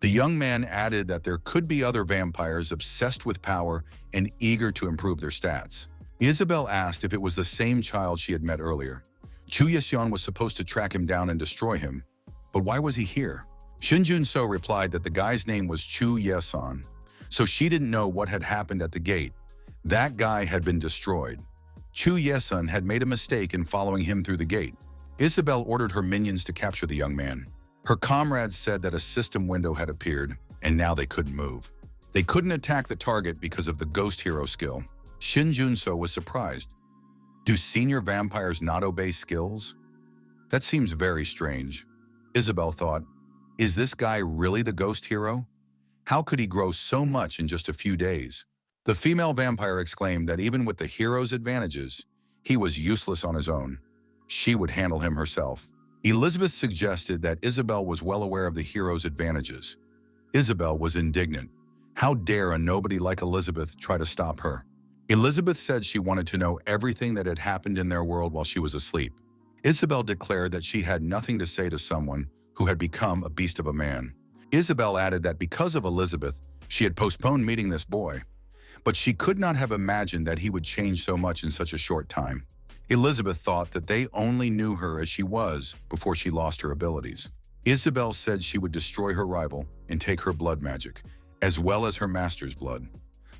The young man added that there could be other vampires obsessed with power and eager to improve their stats. Isabel asked if it was the same child she had met earlier. Chu Yeseon was supposed to track him down and destroy him, but why was he here? Shinjuno replied that the guy's name was Chu Yeseon, so she didn't know what had happened at the gate. That guy had been destroyed. Chu Yeseon had made a mistake in following him through the gate. Isabel ordered her minions to capture the young man. Her comrades said that a system window had appeared, and now they couldn't move. They couldn't attack the target because of the ghost hero skill. Shinjuno was surprised. Do senior vampires not obey skills? That seems very strange. Isabel thought, is this guy really the ghost hero? How could he grow so much in just a few days? The female vampire exclaimed that even with the hero's advantages, he was useless on his own. She would handle him herself. Elizabeth suggested that Isabel was well aware of the hero's advantages. Isabel was indignant. How dare a nobody like Elizabeth try to stop her? Elizabeth said she wanted to know everything that had happened in their world while she was asleep. Isabel declared that she had nothing to say to someone who had become a beast of a man. Isabel added that because of Elizabeth, she had postponed meeting this boy, but she could not have imagined that he would change so much in such a short time. Elizabeth thought that they only knew her as she was before she lost her abilities. Isabel said she would destroy her rival and take her blood magic, as well as her master's blood.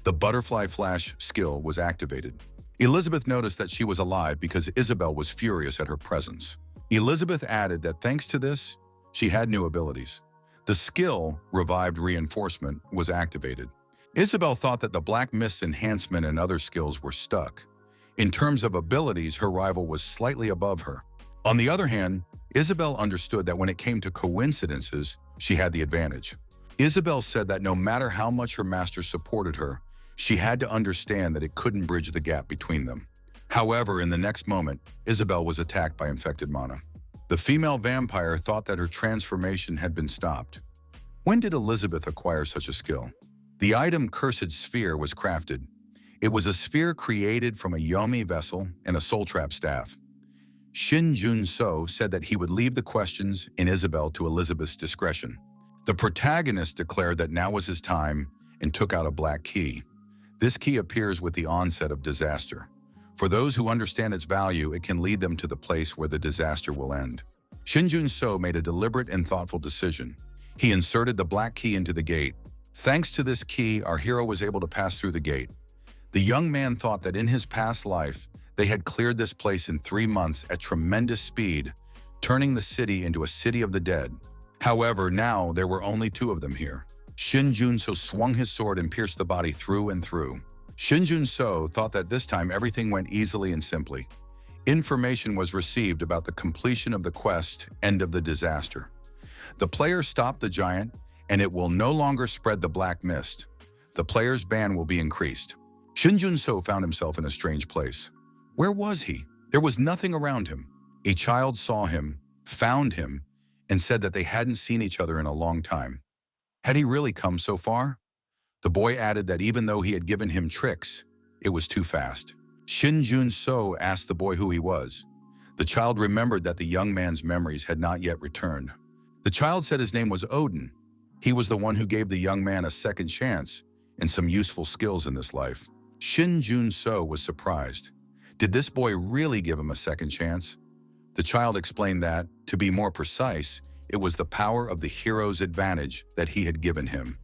The butterfly flash skill was activated. Elizabeth noticed that she was alive because Isabel was furious at her presence. Elizabeth added that thanks to this, she had new abilities. The skill, Revived Reinforcement, was activated. Isabel thought that the Black Mist's enhancement and other skills were stuck. In terms of abilities, her rival was slightly above her. On the other hand, Isabel understood that when it came to coincidences, she had the advantage. Isabel said that no matter how much her master supported her, she had to understand that it couldn't bridge the gap between them. However, in the next moment, Isabel was attacked by infected mana. The female vampire thought that her transformation had been stopped. When did Elizabeth acquire such a skill? The item Cursed Sphere was crafted. It was a sphere created from a Yomi vessel and a soul trap staff. Shinjuno said that he would leave the questions in Isabel to Elizabeth's discretion. The protagonist declared that now was his time and took out a black key. This key appears with the onset of disaster. For those who understand its value, it can lead them to the place where the disaster will end. Shinjuno made a deliberate and thoughtful decision. He inserted the black key into the gate. Thanks to this key, our hero was able to pass through the gate. The young man thought that in his past life, they had cleared this place in 3 months at tremendous speed, turning the city into a city of the dead. However, now there were only 2 of them here. Shinjuno swung his sword and pierced the body through and through. Shinjuno thought that this time everything went easily and simply. Information was received about the completion of the quest, end of the disaster. The player stopped the giant, and it will no longer spread the black mist. The player's ban will be increased. Shinjuno found himself in a strange place. Where was he? There was nothing around him. A child saw him, found him, and said that they hadn't seen each other in a long time. Had he really come so far? The boy added that even though he had given him tricks, it was too fast. Shinjuno asked the boy who he was. The child remembered that the young man's memories had not yet returned. The child said his name was Odin. He was the one who gave the young man a second chance and some useful skills in this life. Shinjuno was surprised. Did this boy really give him a second chance? The child explained that, to be more precise, it was the power of the hero's advantage that he had given him.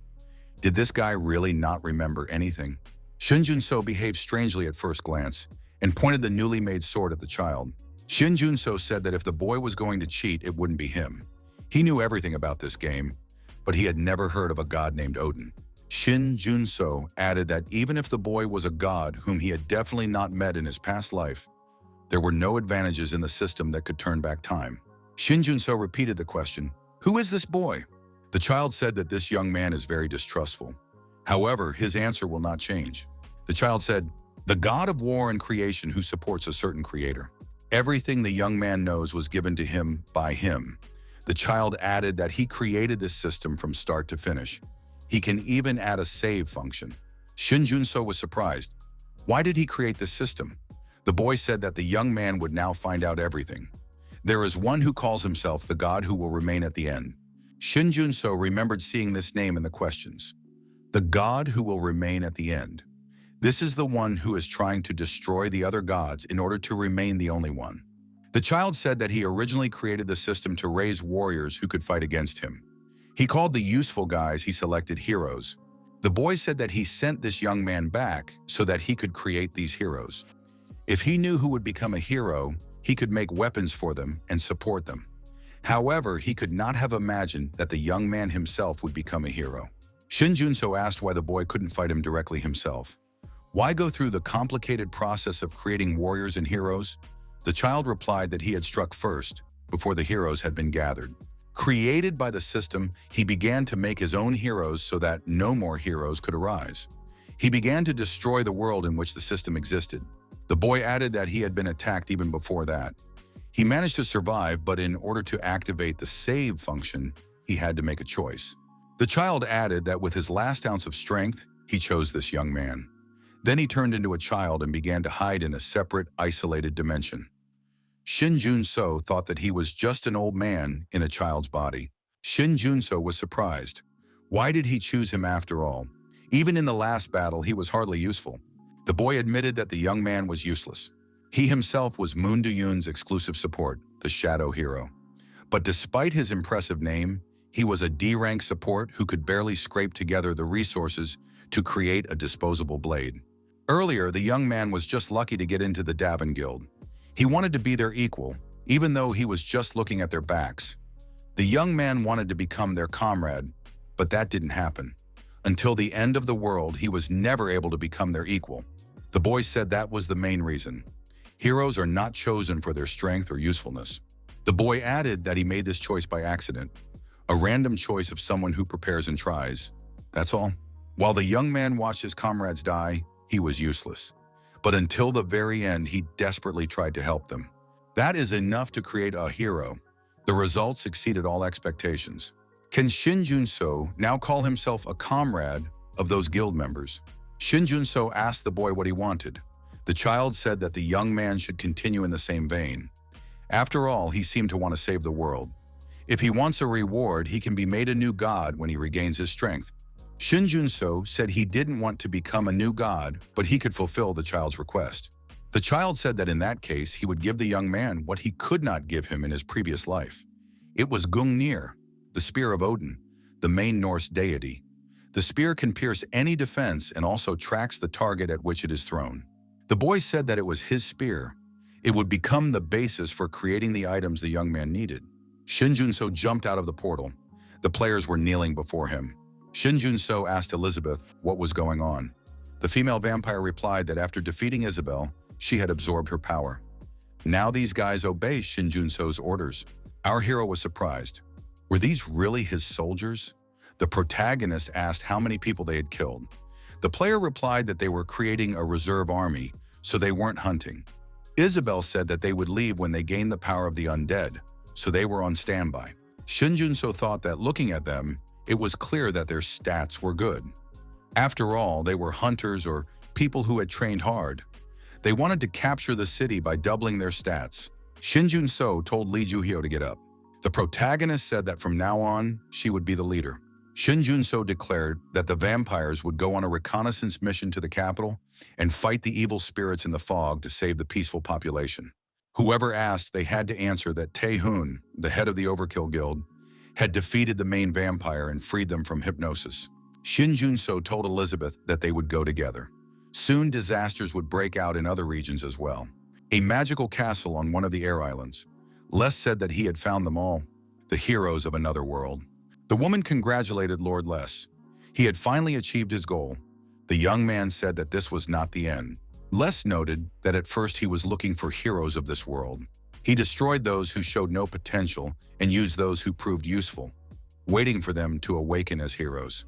Did this guy really not remember anything? Shinjuno behaved strangely at first glance and pointed the newly made sword at the child. Shinjuno said that if the boy was going to cheat, it wouldn't be him. He knew everything about this game, but he had never heard of a god named Odin. Shin Junso added that even if the boy was a god whom he had definitely not met in his past life, there were no advantages in the system that could turn back time. Shin Junso repeated the question, "Who is this boy?" The child said that this young man is very distrustful. However, his answer will not change. The child said, "The god of war and creation who supports a certain creator." Everything the young man knows was given to him by him. The child added that he created this system from start to finish. He can even add a save function. Shin Junso was surprised. Why did he create this system? The boy said that the young man would now find out everything. There is one who calls himself the god who will remain at the end. Shin Junso remembered seeing this name in the questions. The god who will remain at the end. This is the one who is trying to destroy the other gods in order to remain the only one. The child said that he originally created the system to raise warriors who could fight against him. He called the useful guys he selected heroes. The boy said that he sent this young man back so that he could create these heroes. If he knew who would become a hero, he could make weapons for them and support them. However, he could not have imagined that the young man himself would become a hero. Shin Junso asked why the boy couldn't fight him directly himself. Why go through the complicated process of creating warriors and heroes? The child replied that he had struck first, before the heroes had been gathered. Created by the system, he began to make his own heroes so that no more heroes could arise. He began to destroy the world in which the system existed. The boy added that he had been attacked even before that. He managed to survive, but in order to activate the save function, he had to make a choice. The child added that with his last ounce of strength, he chose this young man. Then he turned into a child and began to hide in a separate, isolated dimension. Shin Junso thought that he was just an old man in a child's body. Shin Junso was surprised. Why did he choose him after all? Even in the last battle, he was hardly useful. The boy admitted that the young man was useless. He himself was Moon Do-yoon's exclusive support, the Shadow Hero. But despite his impressive name, he was a D-rank support who could barely scrape together the resources to create a disposable blade. Earlier, the young man was just lucky to get into the Davin Guild. He wanted to be their equal, even though he was just looking at their backs. The young man wanted to become their comrade, but that didn't happen. Until the end of the world, he was never able to become their equal. The boy said that was the main reason. Heroes are not chosen for their strength or usefulness. The boy added that he made this choice by accident, a random choice of someone who prepares and tries. That's all. While the young man watched his comrades die, he was useless. But until the very end, he desperately tried to help them. That is enough to create a hero. The results exceeded all expectations. Can Shin Junso now call himself a comrade of those guild members? Shin Junso asked the boy what he wanted. The child said that the young man should continue in the same vein. After all, he seemed to want to save the world. If he wants a reward, he can be made a new god when he regains his strength. Shin Junso said he didn't want to become a new god, but he could fulfill the child's request. The child said that in that case, he would give the young man what he could not give him in his previous life. It was Gungnir, the spear of Odin, the main Norse deity. The spear can pierce any defense and also tracks the target at which it is thrown. The boy said that it was his spear. It would become the basis for creating the items the young man needed. Shin Junso jumped out of the portal. The players were kneeling before him. Shin Junso asked Elizabeth what was going on. The female vampire replied that after defeating Isabel, she had absorbed her power. Now these guys obey Shin Junso's orders. Our hero was surprised. Were these really his soldiers? The protagonist asked how many people they had killed. The player replied that they were creating a reserve army, so they weren't hunting. Isabel said that they would leave when they gained the power of the undead, so they were on standby. Shin Junso thought that looking at them, it was clear that their stats were good. After all, they were hunters or people who had trained hard. They wanted to capture the city by doubling their stats. Shin Junso told Lee Ju-hyo to get up. The protagonist said that from now on, she would be the leader. Shin Junso declared that the vampires would go on a reconnaissance mission to the capital and fight the evil spirits in the fog to save the peaceful population. Whoever asked, they had to answer that Tae-hoon, the head of the Overkill Guild, had defeated the main vampire and freed them from hypnosis. Shin Junso told Elizabeth that they would go together. Soon disasters would break out in other regions as well. A magical castle on one of the air islands. Les said that he had found them all, the heroes of another world. The woman congratulated Lord Les. He had finally achieved his goal. The young man said that this was not the end. Les noted that at first he was looking for heroes of this world. He destroyed those who showed no potential and used those who proved useful, waiting for them to awaken as heroes.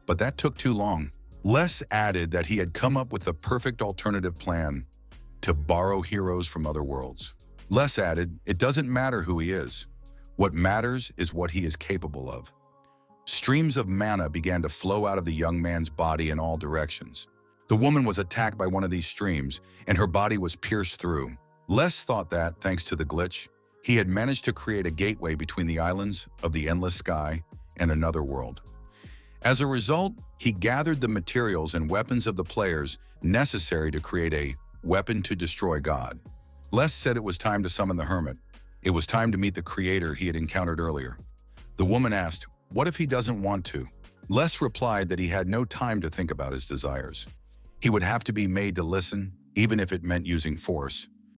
But that took too long. Les added that he had come up with the perfect alternative plan: to borrow heroes from other worlds. Les added, it doesn't matter who he is. What matters is what he is capable of. Streams of mana began to flow out of the young man's body in all directions. The woman was attacked by one of these streams, and her body was pierced through. Les thought that, thanks to the glitch, he had managed to create a gateway between the islands of the endless sky and another world. As a result, he gathered the materials and weapons of the players necessary to create a weapon to destroy God. Les said it was time to summon the hermit. It was time to meet the creator he had encountered earlier. The woman asked, what if he doesn't want to? Les replied that he had no time to think about his desires. He would have to be made to listen, even if it meant using force.